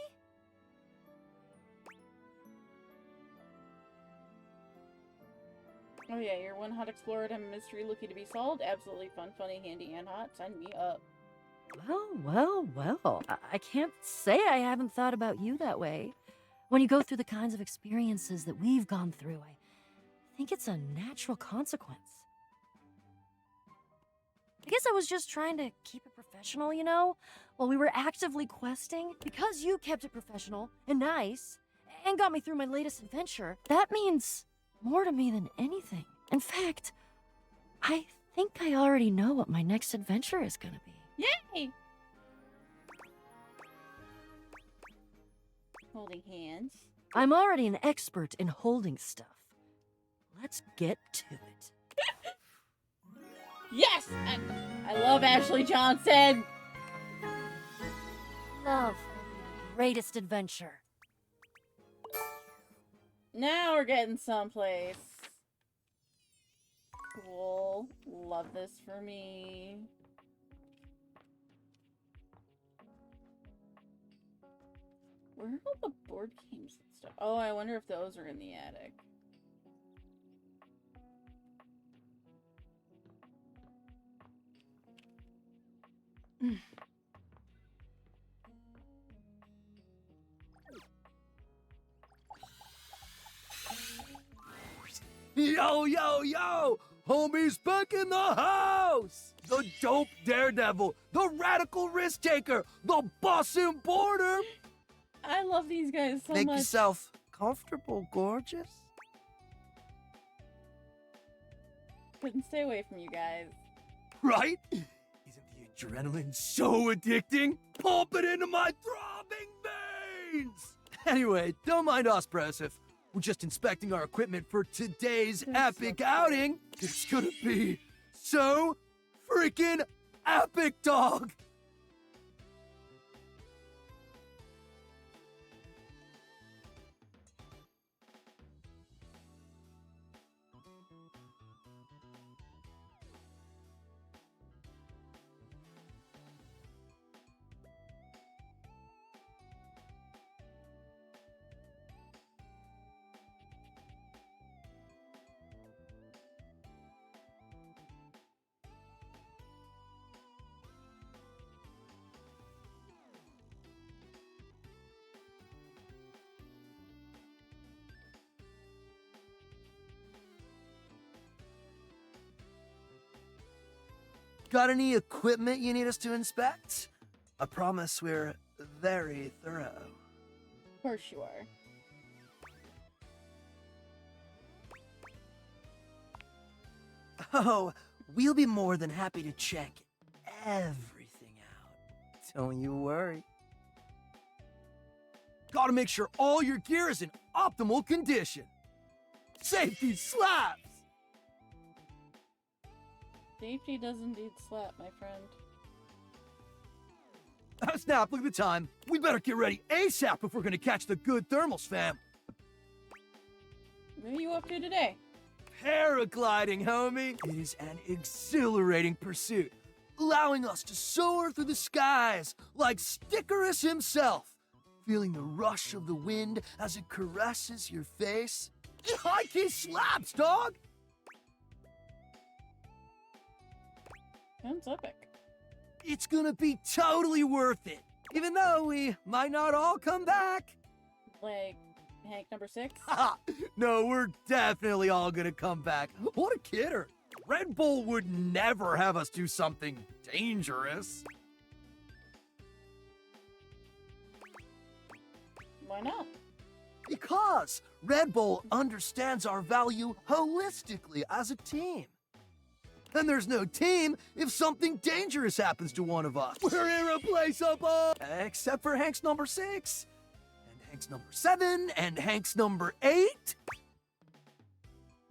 Oh yeah, you're one hot explorer at a mystery looking to be solved. Absolutely fun, funny, handy, and hot. Sign me up. Well. I can't say I haven't thought about you that way. When you go through the kinds of experiences that we've gone through, I think it's a natural consequence. I guess I was just trying to keep it professional, you know? While we were actively questing. Because you kept it professional and nice, and got me through my latest adventure, that means more to me than anything. In fact, I think I already know what my next adventure is gonna be. Yay! Holding hands. I'm already an expert in holding stuff. Let's get to it. Yes! I love Ashley Johnson! Love will be the greatest adventure. Now we're getting someplace. Cool. Love this for me. Where are all the board games and stuff? Oh, I wonder if those are in the attic. Yo, yo, yo! Homie's back in the house! The dope daredevil, the radical risk taker, the boss in border! I love these guys so Make much. yourself comfortable, gorgeous. Couldn't stay away from you guys. Right? Isn't the adrenaline so addicting? Pump it into my throbbing veins! Anyway, don't mind us, Broseph. We're just inspecting our equipment for today's epic outing. It's gonna be so freaking epic, dog! Got any equipment you need us to inspect? I promise we're very thorough. Of course you are. Oh, we'll be more than happy to check everything out. Don't you worry. Gotta make sure all your gear is in optimal condition. Safety slaps! Safety does indeed slap, my friend. Snap, look at the time. We better get ready ASAP if we're gonna catch the good thermals, fam. What are you up to today? Paragliding, homie. It is an exhilarating pursuit, allowing us to soar through the skies like Stickerus himself, feeling the rush of the wind as it caresses your face. It high-key slaps, dog! Sounds epic. It's gonna be totally worth it, even though we might not all come back. Like Hank number 6? No, we're definitely all gonna come back. What a kidder. Red Bull would never have us do something dangerous. Why not? Because Red Bull understands our value holistically as a team. And there's no team if something dangerous happens to one of us. We're irreplaceable! Except for Hank's number 6, and Hank's number 7, and Hank's number 8.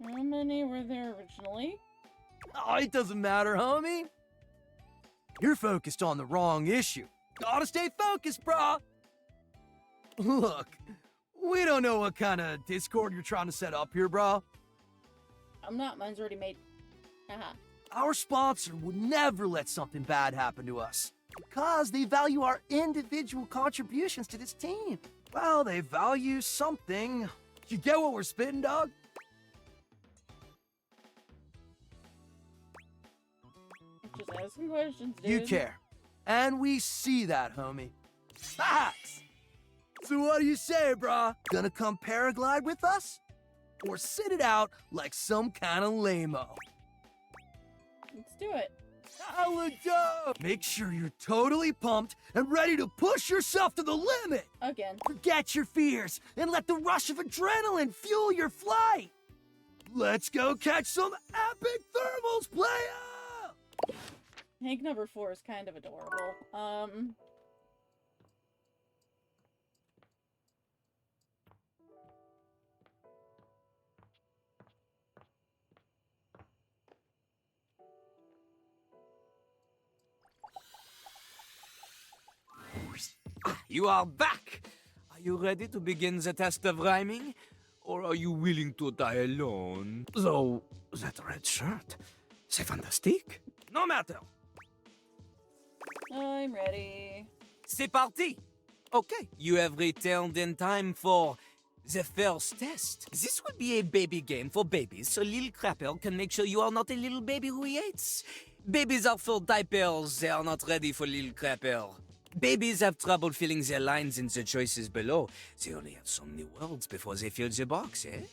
How many were there originally? Oh, it doesn't matter, homie. You're focused on the wrong issue. Gotta stay focused, brah. Look, we don't know what kind of Discord you're trying to set up here, brah. I'm not. Mine's already made. Haha. Our sponsor would never let something bad happen to us because they value our individual contributions to this team. Well, they value something. You get what we're spitting, dog? Just asking questions, dude. You care. And we see that, homie. Facts! So what do you say, brah? Gonna come paraglide with us? Or sit it out like some kind of lame-o? Let's do it. Hella dope! Make sure you're totally pumped and ready to push yourself to the limit! Again. Forget your fears and let the rush of adrenaline fuel your flight! Let's go catch some epic thermals, playa! Hank number 4 is kind of adorable. You are back! Are you ready to begin the test of rhyming? Or are you willing to die alone? So, that red shirt, c'est fantastique. No matter. I'm ready. C'est parti! Okay, you have returned in time for the first test. This will be a baby game for babies, so little Crapper can make sure you are not a little baby who hates Babies are full diapers, they are not ready for little crapper. Babies have trouble filling their lines in the choices below. They only have so many words before they fill the box, eh?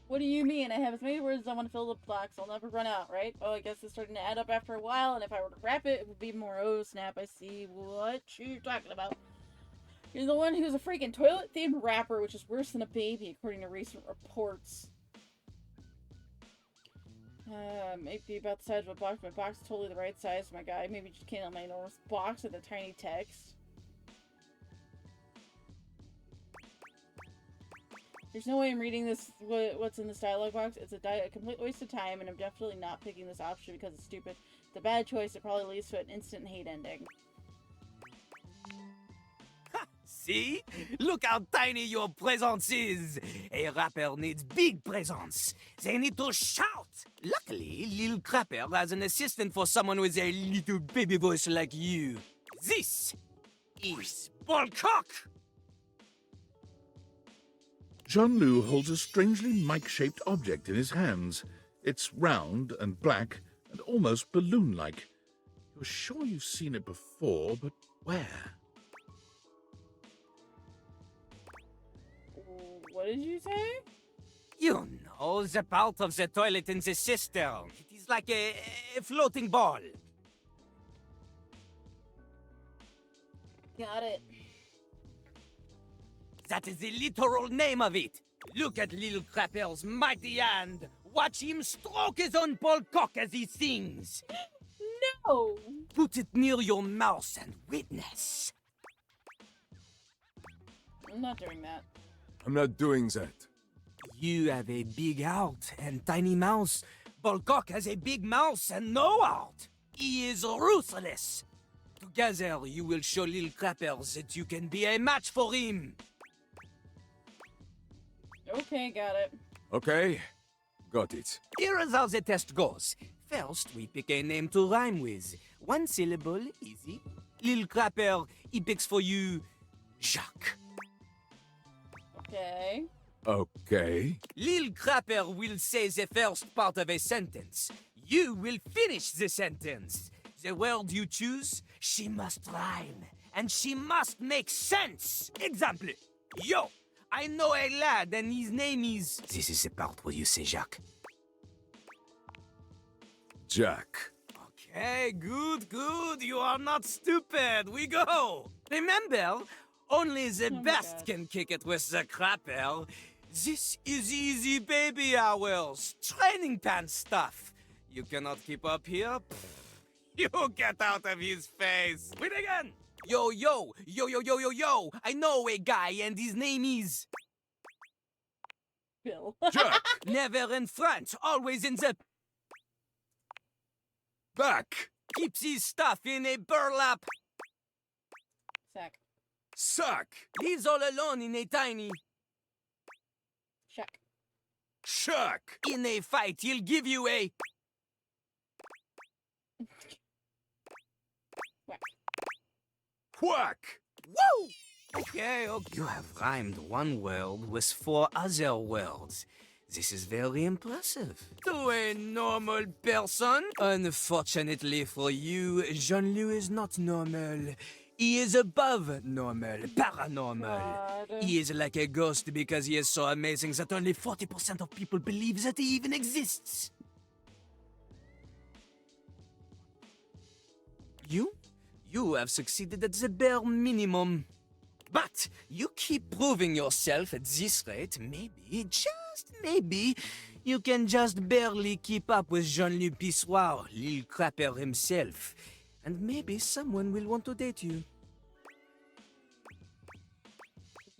What do you mean? I have as many words as I want to fill the box. I'll never run out, right? Oh, I guess it's starting to add up after a while, and if I were to wrap it, it would be more. Oh, snap, I see what you're talking about. You're the one who's a freaking toilet-themed rapper, which is worse than a baby, according to recent reports. Maybe about the size of a box. My box is totally the right size for my guy. Maybe just can't have my enormous box with a tiny text. There's no way I'm reading this, what's in this dialogue box. It's a complete waste of time, and I'm definitely not picking this option because it's stupid. It's a bad choice. It probably leads to an instant hate ending. See? Look how tiny your presence is. A rapper needs big presence. They need to shout. Luckily, Lil Crapper has an assistant for someone with a little baby voice like you. This is Ballcock. Jean-Loup holds a strangely mic-shaped object in his hands. It's round and black and almost balloon-like. You're sure you've seen it before, but where? What did you say? You know, the part of the toilet in the cistern. It is like a floating ball. Got it. That is the literal name of it. Look at Lil Crapper's mighty hand. Watch him stroke his own ball cock as he sings. No! Put it near your mouth and witness. I'm not doing that. I'm not doing that. You have a big heart and tiny mouth. Ballcock has a big mouth and no heart. He is ruthless. Together, you will show Lil Crapper that you can be a match for him. Okay, got it. Okay, got it. Here is how the test goes. First, we pick a name to rhyme with. One syllable, easy. Lil Crapper, he picks for you Jacques. Okay. Okay. Lil Crapper will say the first part of a sentence. You will finish the sentence. The word you choose, she must rhyme. And she must make sense. Example. Yo, I know a lad and his name is... This is the part where you say Jacques. Jack. Okay, good. You are not stupid. We go. Remember, only the best can kick it with the crapper. This is easy baby hours. Training pants stuff. You cannot keep up here? You get out of his face. Wait again. Yo. I know a guy and his name is... Bill. Jack. Never in front, always in the... Back. Keeps his stuff in a burlap. Sack. Sack. He's all alone in a tiny... Shack. Shack. In a fight, he'll give you a... Whack. Whack. Woo! Okay. You have rhymed one word with 4 other words. This is very impressive. To a normal person. Unfortunately for you, Jean-Loup is not normal. He is above normal, paranormal. God. He is like a ghost because he is so amazing that only 40% of people believe that he even exists. You have succeeded at the bare minimum. But you keep proving yourself at this rate, maybe, just maybe, you can just barely keep up with Jean-Loup Pissoir, Lil Crapper himself. And maybe someone will want to date you.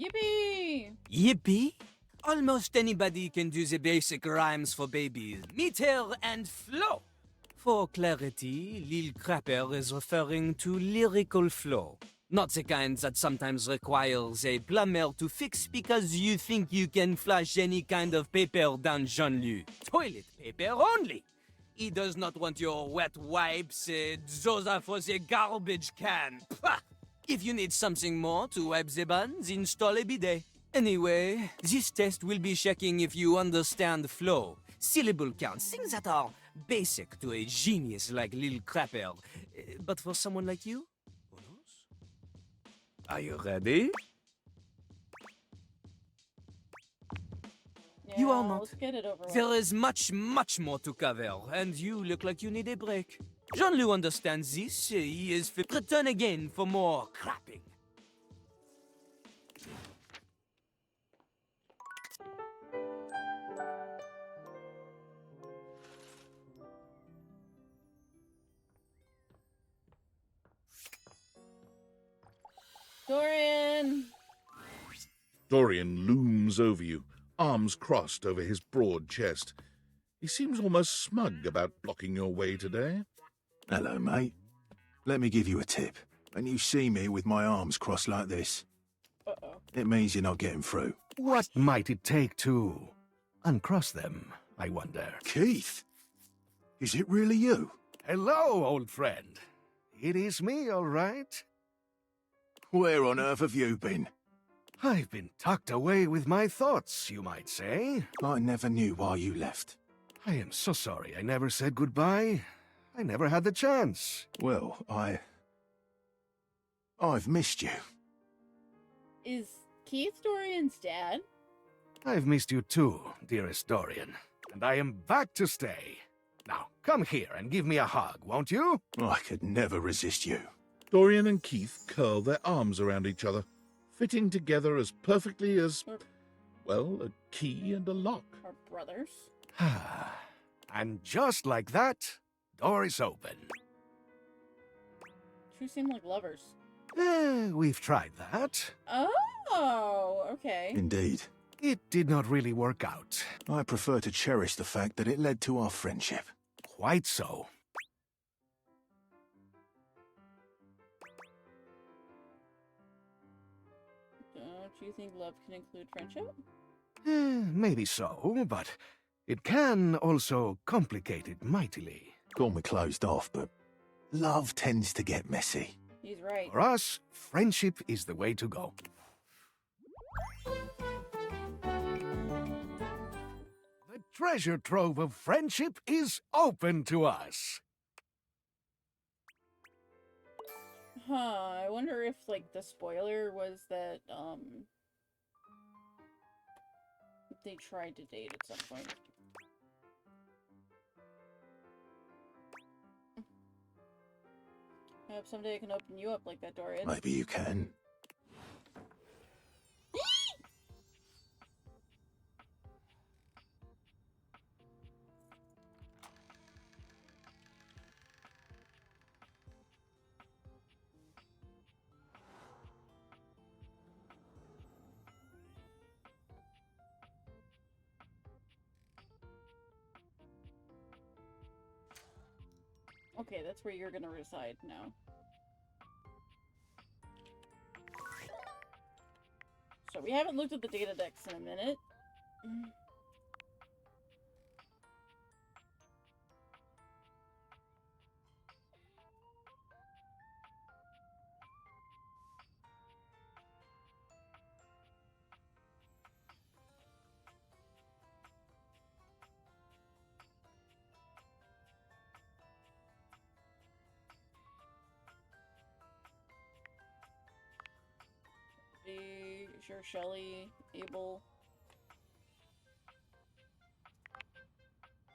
Yippee! Yippee? Almost anybody can do the basic rhymes for babies. Meter and flow. For clarity, Lil Crapper is referring to lyrical flow. Not the kind that sometimes requires a plumber to fix because you think you can flush any kind of paper down Jean-Loup. Toilet paper only. He does not want your wet wipes, those are for the garbage can. Pah! If you need something more to wipe the buns, install a bidet. Anyway, this test will be checking if you understand flow, syllable count, things that are basic to a genius like Lil Crapper. But for someone like you, who knows? Are you ready? You are not. Let's get it over with. There is much, much more to cover, and you look like you need a break. Jean-Loup understands this. He is fit. Return again for more crapping. Dorian! Dorian looms over you, arms crossed over his broad chest. He seems almost smug about blocking your way today. Hello, mate. Let me give you a tip. When you see me with my arms crossed like this, it means you're not getting through. What might it take to uncross them, I wonder? Keith? Is it really you? Hello, old friend. It is me, all right. Where on earth have you been? I've been tucked away with my thoughts, you might say. I never knew why you left. I am so sorry I never said goodbye. I never had the chance. Well, I've missed you. Is Keith Dorian's dad? I've missed you too, dearest Dorian. And I am back to stay. Now, come here and give me a hug, won't you? I could never resist you. Dorian and Keith curl their arms around each other, fitting together as perfectly as, well, a key and a lock. Our brothers? And just like that, door is open. Two seem like lovers. We've tried that. Oh, okay. Indeed. It did not really work out. I prefer to cherish the fact that it led to our friendship. Quite so. Don't you think love can include friendship? Maybe so, but it can also complicate it mightily. Call me closed off, but love tends to get messy. He's right. For us, friendship is the way to go. The treasure trove of friendship is open to us. Huh, I wonder if, like, the spoiler was that, they tried to date at some point. I hope someday I can open you up like that, Dorian. Maybe you can. Okay, that's where you're gonna reside now. So we haven't looked at the data decks in a minute. Sure, Shelly, Abel,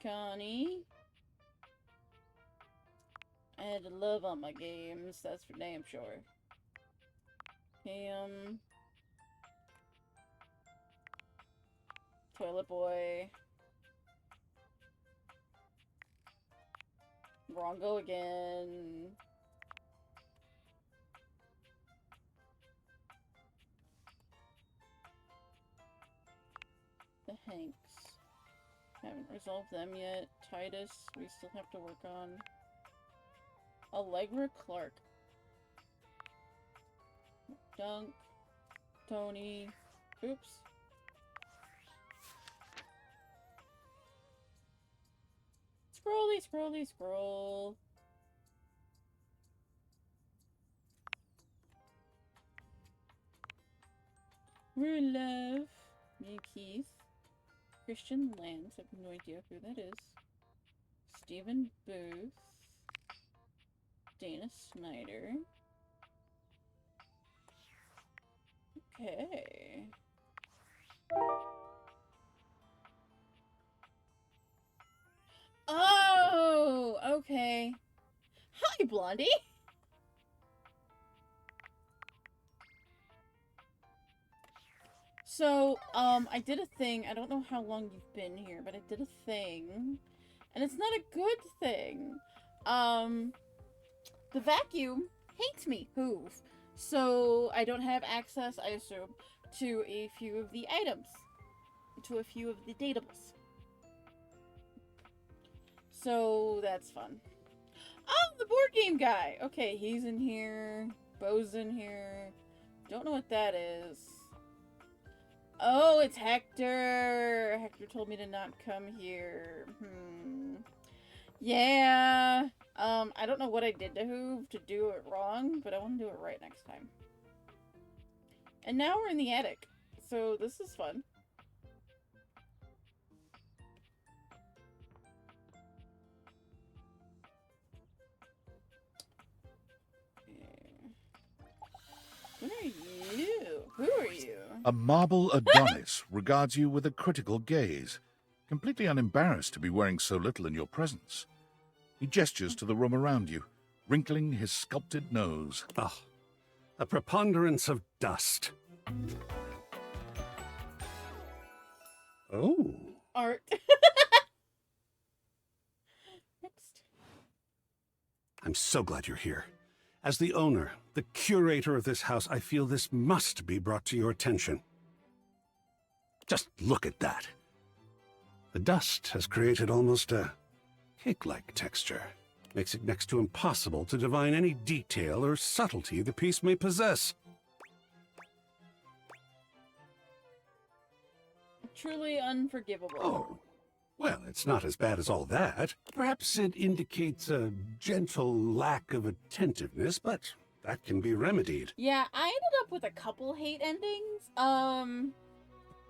Connie. I had to love on my games, that's for damn sure. Pam, Toilet Boy, Rongo again. The Hanks. Haven't resolved them yet. Titus, we still have to work on. Allegra Clark. Dunk. Tony. Oops. Scrolly, scrolly, scroll. Clover Love, me Keith, Christian Lance, I have no idea who that is, Stephen Booth, Dana Snyder. Okay. Oh, okay. Hi, Blondie. So, I did a thing. I don't know how long you've been here, but I did a thing. And it's not a good thing. The vacuum hates me, Hoove. So, I don't have access, I assume, to a few of the items. To a few of the datables. So, that's fun. Oh, the board game guy! Okay, he's in here. Bo's in here. Don't know what that is. Oh, it's Hector! Hector told me to not come here. Yeah. I don't know what I did to Hoove to do it wrong, but I want to do it right next time. And now we're in the attic. So this is fun. Who are you? Who are you? A marble Adonis regards you with a critical gaze, completely unembarrassed to be wearing so little in your presence. He gestures to the room around you, wrinkling his sculpted nose. Oh, a preponderance of dust. Oh. Art. Next. I'm so glad you're here. As the owner, the curator of this house, I feel this must be brought to your attention. Just look at that. The dust has created almost a cake-like texture. Makes it next to impossible to divine any detail or subtlety the piece may possess. Truly unforgivable. Oh. Well, it's not as bad as all that. Perhaps it indicates a gentle lack of attentiveness, but that can be remedied. Yeah, I ended up with a couple hate endings.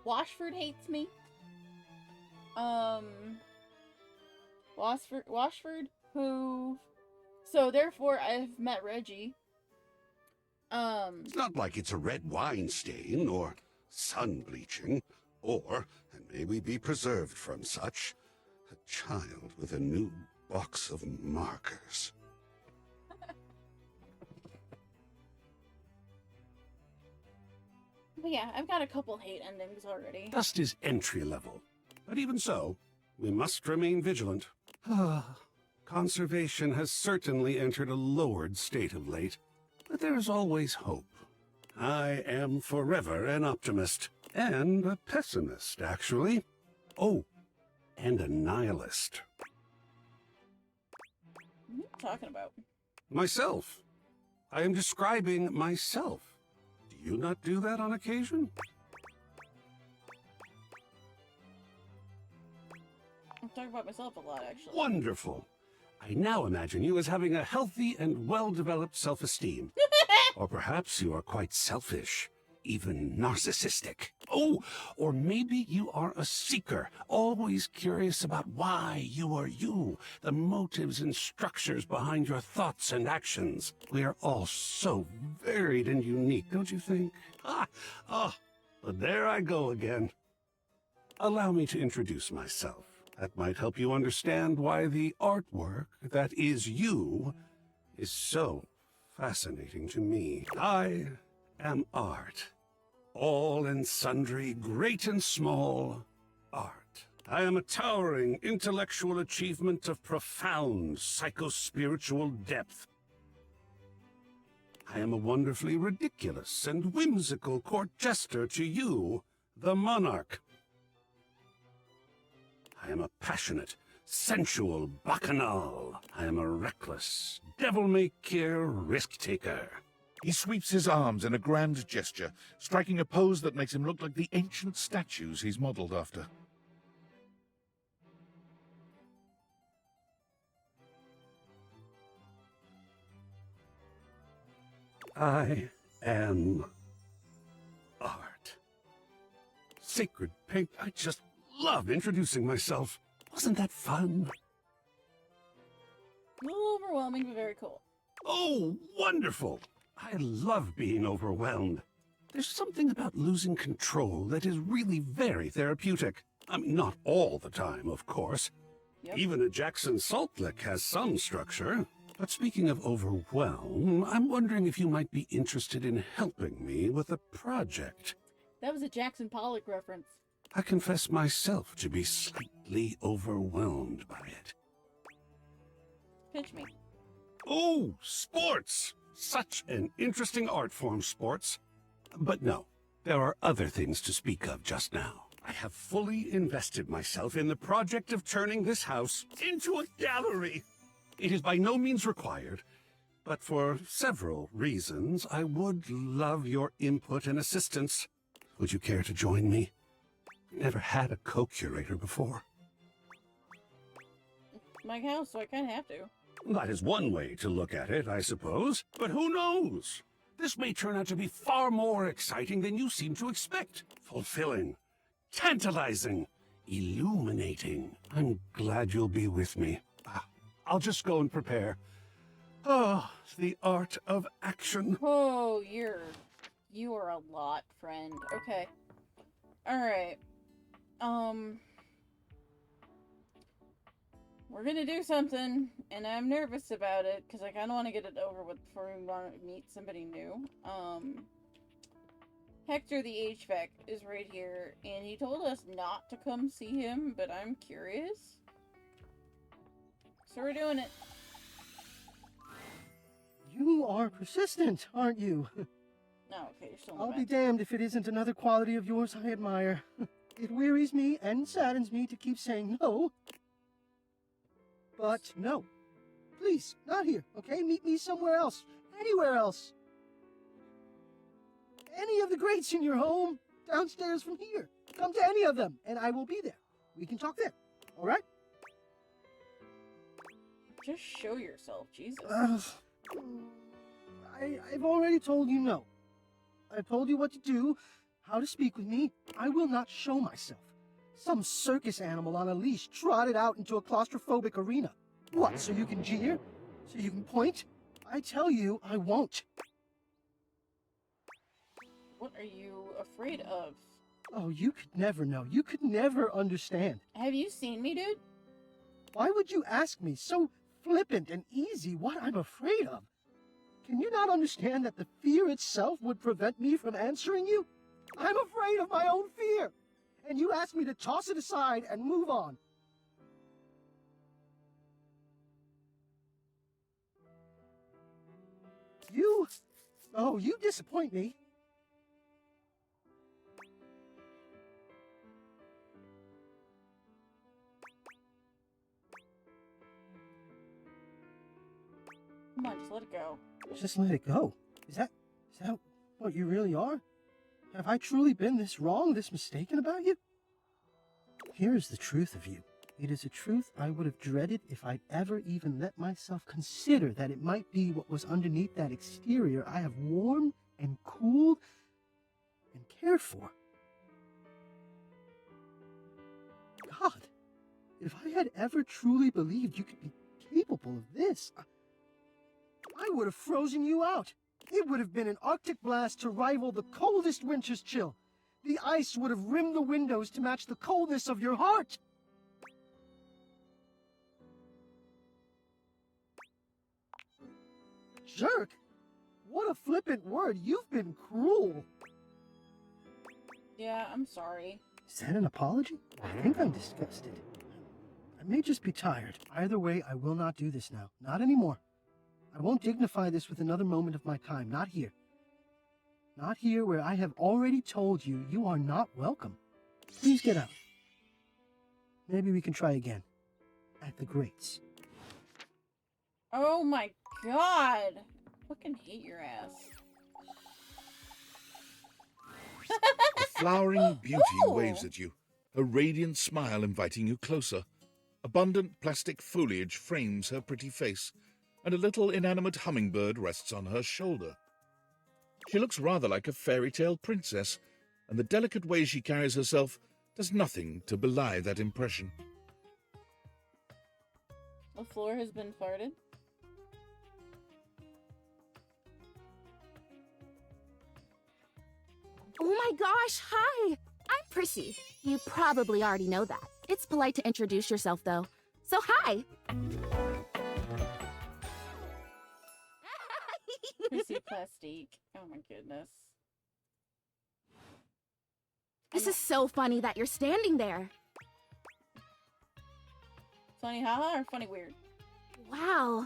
Washford hates me. Washford, who... So, therefore, I've met Reggie. It's not like it's a red wine stain, or sun bleaching, or, and may we be preserved from such, a child with a new box of markers. But yeah, I've got a couple hate endings already. Dust is entry level, but even so, we must remain vigilant. Conservation has certainly entered a lowered state of late, but there is always hope. I am forever an optimist, and a pessimist, actually. Oh, and a nihilist. What are you talking about? Myself. I am describing myself. Do you not do that on occasion? I'm talking about myself a lot, actually. Wonderful. I now imagine you as having a healthy and well-developed self-esteem. Or perhaps you are quite selfish, even narcissistic. Oh, or maybe you are a seeker, always curious about why you are you, the motives and structures behind your thoughts and actions. We are all so varied and unique, don't you think? But there I go again. Allow me to introduce myself. That might help you understand why the artwork that is you is so fascinating to me. I am art. All and sundry, great and small, art. I am a towering intellectual achievement of profound psycho-spiritual depth. I am a wonderfully ridiculous and whimsical court jester to you, the monarch. I am a passionate, sensual bacchanal. I am a reckless, devil-may-care risk-taker. He sweeps his arms in a grand gesture, striking a pose that makes him look like the ancient statues he's modeled after. I am art. sacred paint, I just love introducing myself. Wasn't that fun? A little overwhelming, but very cool. Oh, wonderful! I love being overwhelmed. There's something about losing control that is really very therapeutic. I mean, not all the time, of course. Yep. Even a Jackson Salt Lick has some structure. But speaking of overwhelm, I'm wondering if you might be interested in helping me with a project. That was a Jackson Pollock reference. I confess myself to be slightly overwhelmed by it. Pitch me. Oh, sports! Such an interesting art form, sports. But no, there are other things to speak of just now. I have fully invested myself in the project of turning this house into a gallery. It is by no means required, but for several reasons, I would love your input and assistance. Would you care to join me? Never had a co-curator before. It's my house, so I kind of have to. That is one way to look at it, I suppose. But who knows? This may turn out to be far more exciting than you seem to expect. Fulfilling, tantalizing, illuminating. I'm glad you'll be with me. I'll just go and prepare. Oh, the art of action. Oh, you are a lot, friend. Okay. Alright. We're gonna do something, and I'm nervous about it, because I kind of want to get it over with before we want to meet somebody new. Hector the HVAC is right here, and he told us not to come see him, but I'm curious. So we're doing it. You are persistent, aren't you? No, okay, you're still in I'll the be back. damned if it isn't another quality of yours I admire. It wearies me and saddens me to keep saying no. But no. Please, not here, okay? Meet me somewhere else. Anywhere else. Any of the greats in your home, downstairs from here. Come to any of them, and I will be there. We can talk there, all right? Just show yourself, Jesus. I've already told you no. I've told you what to do, how to speak with me. I will not show myself. Some circus animal on a leash trotted out into a claustrophobic arena. What, so you can jeer? So you can point? I tell you, I won't. What are you afraid of? Oh, you could never know. You could never understand. Have you seen me, dude? Why would you ask me so flippant and easy what I'm afraid of? Can you not understand that the fear itself would prevent me from answering you? I'm afraid of my own fear. And you ask me to toss it aside and move on. You disappoint me. Come on, just let it go. Just let it go. Is that what you really are? Have I truly been this wrong, this mistaken about you? Here is the truth of you. It is a truth I would have dreaded if I'd ever even let myself consider that it might be what was underneath that exterior I have warmed and cooled and cared for. God, if I had ever truly believed you could be capable of this, I would have frozen you out. It would have been an Arctic blast to rival the coldest winter's chill. The ice would have rimmed the windows to match the coldness of your heart. Jerk? What a flippant word. You've been cruel. Yeah, I'm sorry. Is that an apology? I think I'm disgusted. I may just be tired. Either way, I will not do this now. Not anymore. I won't dignify this with another moment of my time. Not here. Not here where I have already told you you are not welcome. Please get out. Maybe we can try again. At the Greats. Oh my god! Fucking hate your ass. A flowering beauty waves at you, a radiant smile inviting you closer. Abundant plastic foliage frames her pretty face, and a little inanimate hummingbird rests on her shoulder. She looks rather like a fairy tale princess, and the delicate way she carries herself does nothing to belie that impression. The floor has been farted. Oh my gosh, hi! I'm Prissy. You probably already know that. It's polite to introduce yourself, though. So hi! Prissy Plastique. Oh my goodness. This is so funny that you're standing there. Funny haha or funny weird? Wow.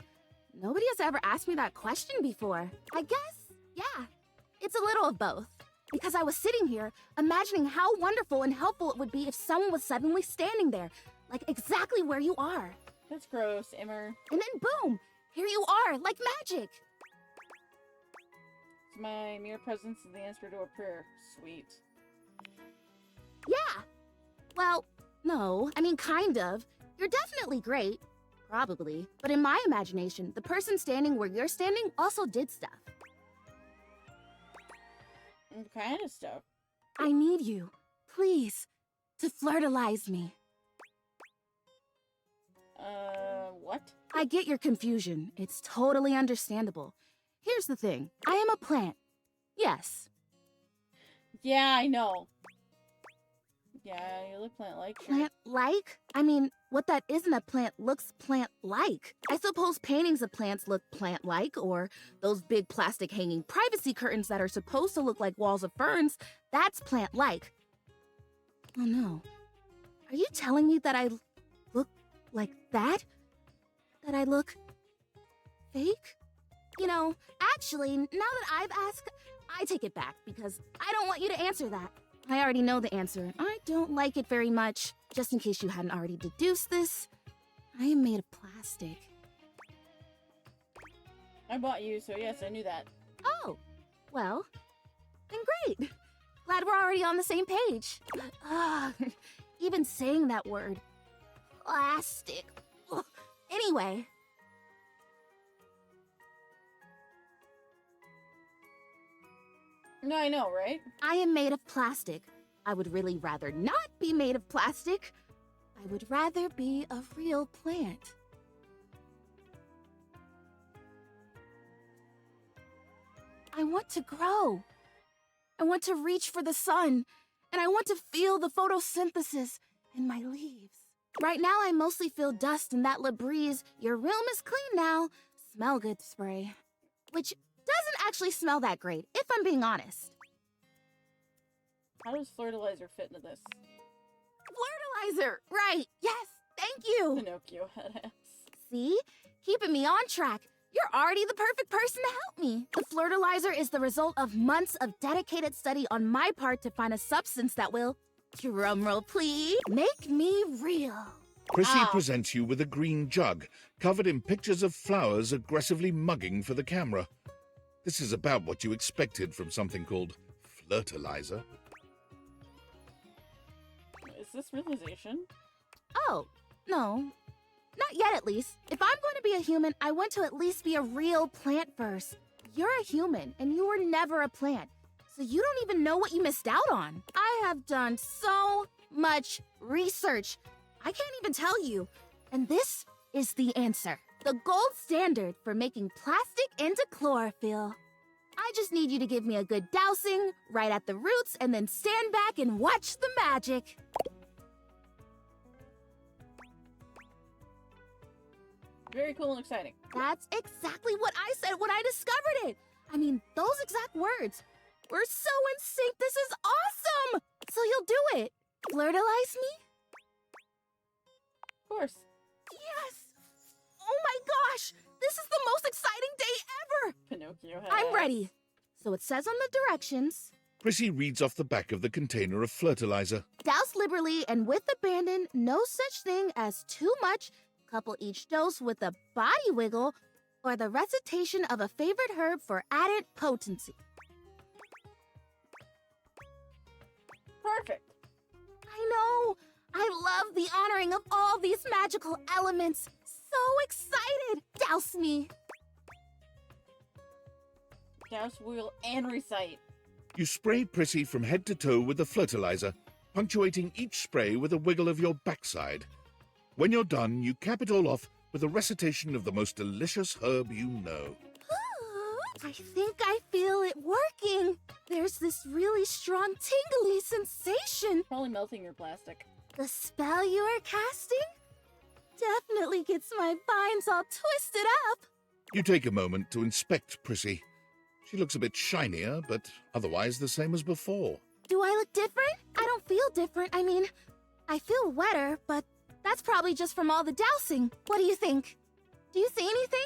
Nobody has ever asked me that question before. I guess, yeah. It's a little of both. Because I was sitting here, imagining how wonderful and helpful it would be if someone was suddenly standing there, like exactly where you are. That's gross, Immer. And then boom, here you are, like magic. My mere presence is the answer to a prayer. Sweet. Yeah. Well, no, I mean kind of. You're definitely great. Probably. But in my imagination, the person standing where you're standing also did stuff. What kind of stuff? I need you, please, to flirtalize me. What? I get your confusion. It's totally understandable. Here's the thing. I am a plant. Yes. Yeah, I know. Yeah, you look plant-like. Sure. Plant-like? I mean, what that isn't a plant looks plant-like. I suppose paintings of plants look plant-like, or those big plastic hanging privacy curtains that are supposed to look like walls of ferns, that's plant-like. Oh no. Are you telling me that I look like that? That I look fake? You know, actually, now that I've asked, I take it back because I don't want you to answer that. I already know the answer. I don't like it very much. Just in case you hadn't already deduced this, I am made of plastic. I bought you, so yes, I knew that. Oh, well, then great. Glad we're already on the same page. Even saying that word. Plastic. Ugh. Anyway. No, I know, right? I am made of plastic. I would really rather not be made of plastic. I would rather be a real plant. I want to grow. I want to reach for the sun. And I want to feel the photosynthesis in my leaves. Right now, I mostly feel dust in that Labreeze, your room is clean now, smell good spray. Which doesn't actually smell that great, if I'm being honest. How does Flirtalizer fit into this? Flirtalizer! Right, yes, thank you! Pinocchio headass. See? Keeping me on track. You're already the perfect person to help me. The Flirtalizer is the result of months of dedicated study on my part to find a substance that will, drumroll please, make me real. Prissy presents you with a green jug, covered in pictures of flowers aggressively mugging for the camera. This is about what you expected from something called Flirtalizer. Is this realization? Oh, no. Not yet, at least. If I'm going to be a human, I want to at least be a real plant first. You're a human, and you were never a plant, so you don't even know what you missed out on. I have done so much research. I can't even tell you. And this is the answer. The gold standard for making plastic into chlorophyll. I just need you to give me a good dousing right at the roots and then stand back and watch the magic. Very cool and exciting. That's exactly what I said when I discovered it. I mean, those exact words. We're so in sync. This is awesome. So you'll do it. Flirtalize me? Of course. Yes. Oh my gosh. This is the most exciting day ever. Pinocchio headass. I'm ready. So it says on the directions. Prissy reads off the back of the container of Flirtalizer. Douse liberally and with abandon. No such thing as too much. Couple each dose with a body wiggle or the recitation of a favorite herb for added potency. Perfect. I know. I love the honoring of all these magical elements. So excited. Douse me. Douse, wheel, and recite. You spray Prissy from head to toe with the fertilizer, punctuating each spray with a wiggle of your backside. When you're done, you cap it all off with a recitation of the most delicious herb you know. I think I feel it working. There's this really strong tingly sensation. Probably melting your plastic. The spell you are casting definitely gets my vines all twisted up. You take a moment to inspect Prissy. She looks a bit shinier, but otherwise the same as before. Do I look different? I don't feel different. I mean, I feel wetter, but that's probably just from all the dousing. What do you think? Do you see anything?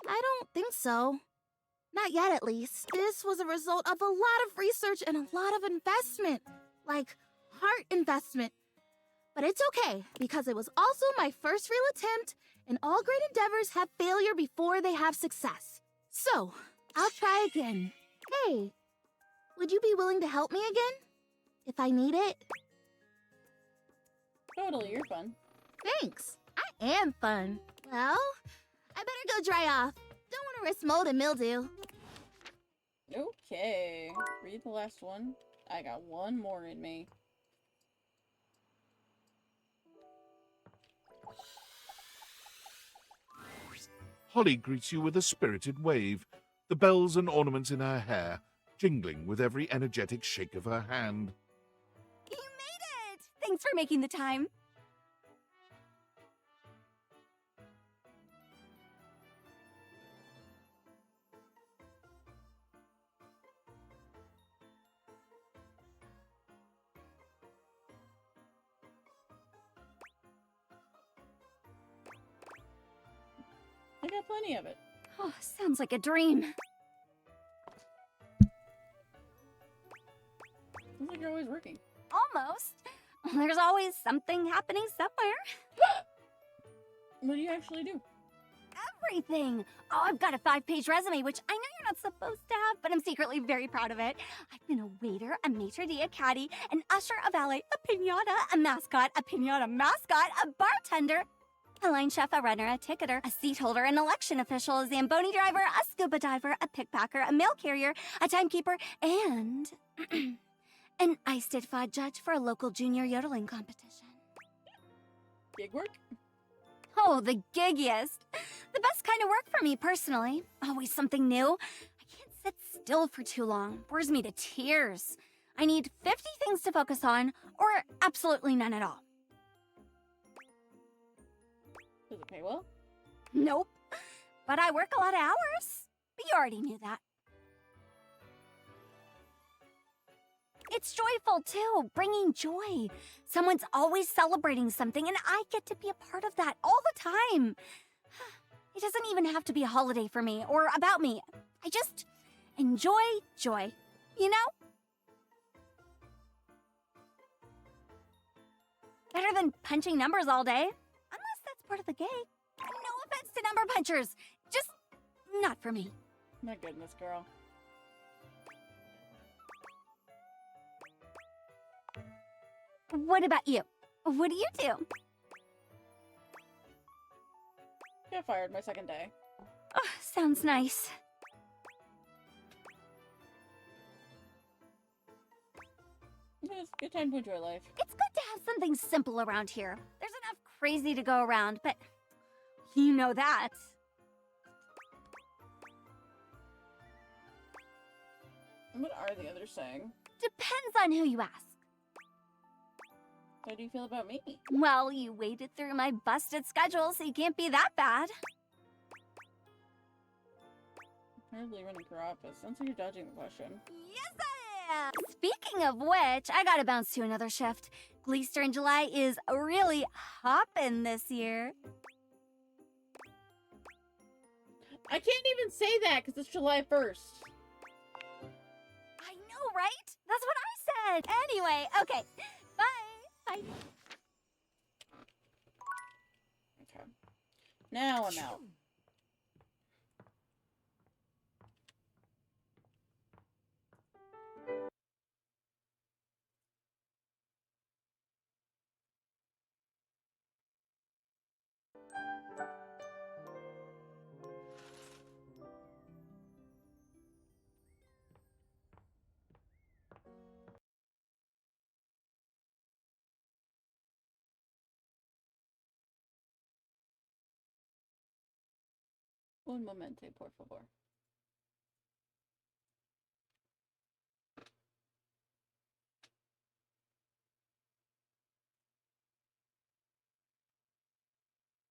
I don't think so. Not yet, at least. This was a result of a lot of research and a lot of investment. Like, heart investment. But it's okay, because it was also my first real attempt, and all great endeavors have failure before they have success. So, I'll try again. Hey, would you be willing to help me again? If I need it? Totally, you're fun. Thanks. I am fun. Well, I better go dry off. Don't want to risk mold and mildew. Okay. Read the last one. I got one more in me. Holly greets you with a spirited wave, the bells and ornaments in her hair jingling with every energetic shake of her hand. You made it! Thanks for making the time. I got plenty of it. Oh, sounds like a dream. Sounds like you're always working. Almost. There's always something happening somewhere. What do you actually do? Everything. Oh, I've got a 5-page resume, which I know you're not supposed to have, but I'm secretly very proud of it. I've been a waiter, a maitre d', a caddy, an usher, a valet, a piñata, a mascot, a bartender, a line chef, a runner, a ticketer, a seat holder, an election official, a Zamboni driver, a scuba diver, a pickpacker, a mail carrier, a timekeeper, and an ice did fod judge for a local junior yodeling competition. Gig work? Oh, the giggiest. The best kind of work for me, personally. Always something new. I can't sit still for too long. Bores me to tears. I need 50 things to focus on, or absolutely none at all. Does it pay well? Nope. But I work a lot of hours. But you already knew that. It's joyful, too. Bringing joy. Someone's always celebrating something, and I get to be a part of that all the time. It doesn't even have to be a holiday for me, or about me. I just enjoy joy, you know? Better than punching numbers all day. Unless that's part of the gig. No offense to number punchers. Just not for me. My goodness, girl. What about you? What do you do? Got fired my second day. Oh, sounds nice. It's a good time to enjoy life. It's good to have something simple around here. There's enough crazy to go around, but you know that. What are the others saying? Depends on who you ask. How do you feel about me? Well, you waded through my busted schedule, so you can't be that bad. Hardly running for office. Sounds like you're dodging the question. Yes, I am! Speaking of which, I gotta bounce to another shift. Gleester in July is really hopping this year. I can't even say that because it's July 1st. I know, right? That's what I said. Anyway, okay. Bye. Bye. Okay. Now I'm out. Un momente, por favor.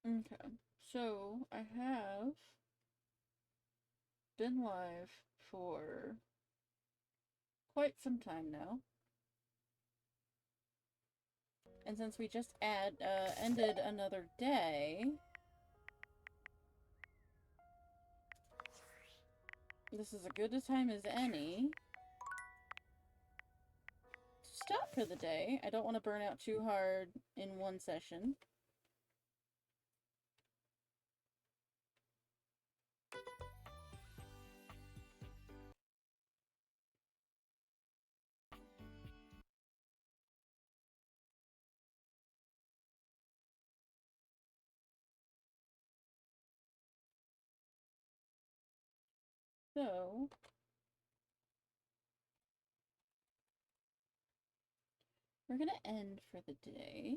Okay, so I have been live for quite some time now. And since we just ended another day, this is as good a time as any to stop for the day. I don't want to burn out too hard in one session. So, we're gonna end for the day.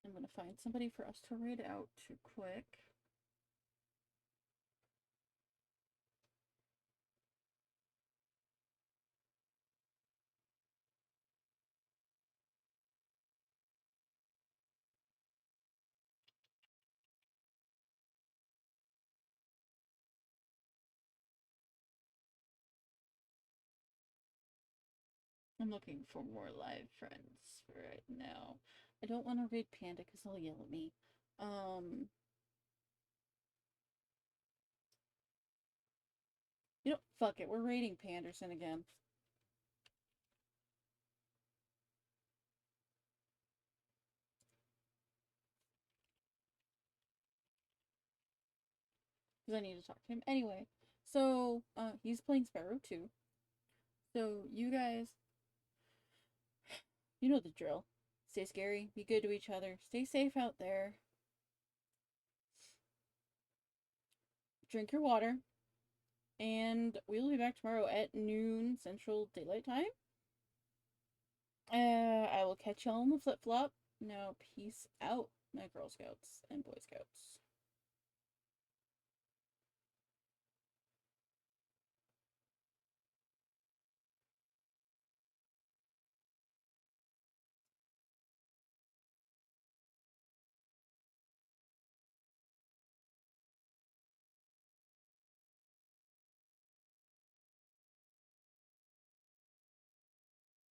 I'm gonna find somebody for us to read out to quick. I'm looking for more live friends right now. I don't want to read Panda because he'll yell at me. You know, fuck it. We're raiding Panderson again. Because I need to talk to him. Anyway, so, he's playing Sparrow too. So, you guys, you know the drill. Stay scary, be good to each other, stay safe out there. Drink your water. And we'll be back tomorrow at noon Central Daylight Time. I will catch y'all on the flip-flop. Now, peace out, my Girl Scouts and Boy Scouts.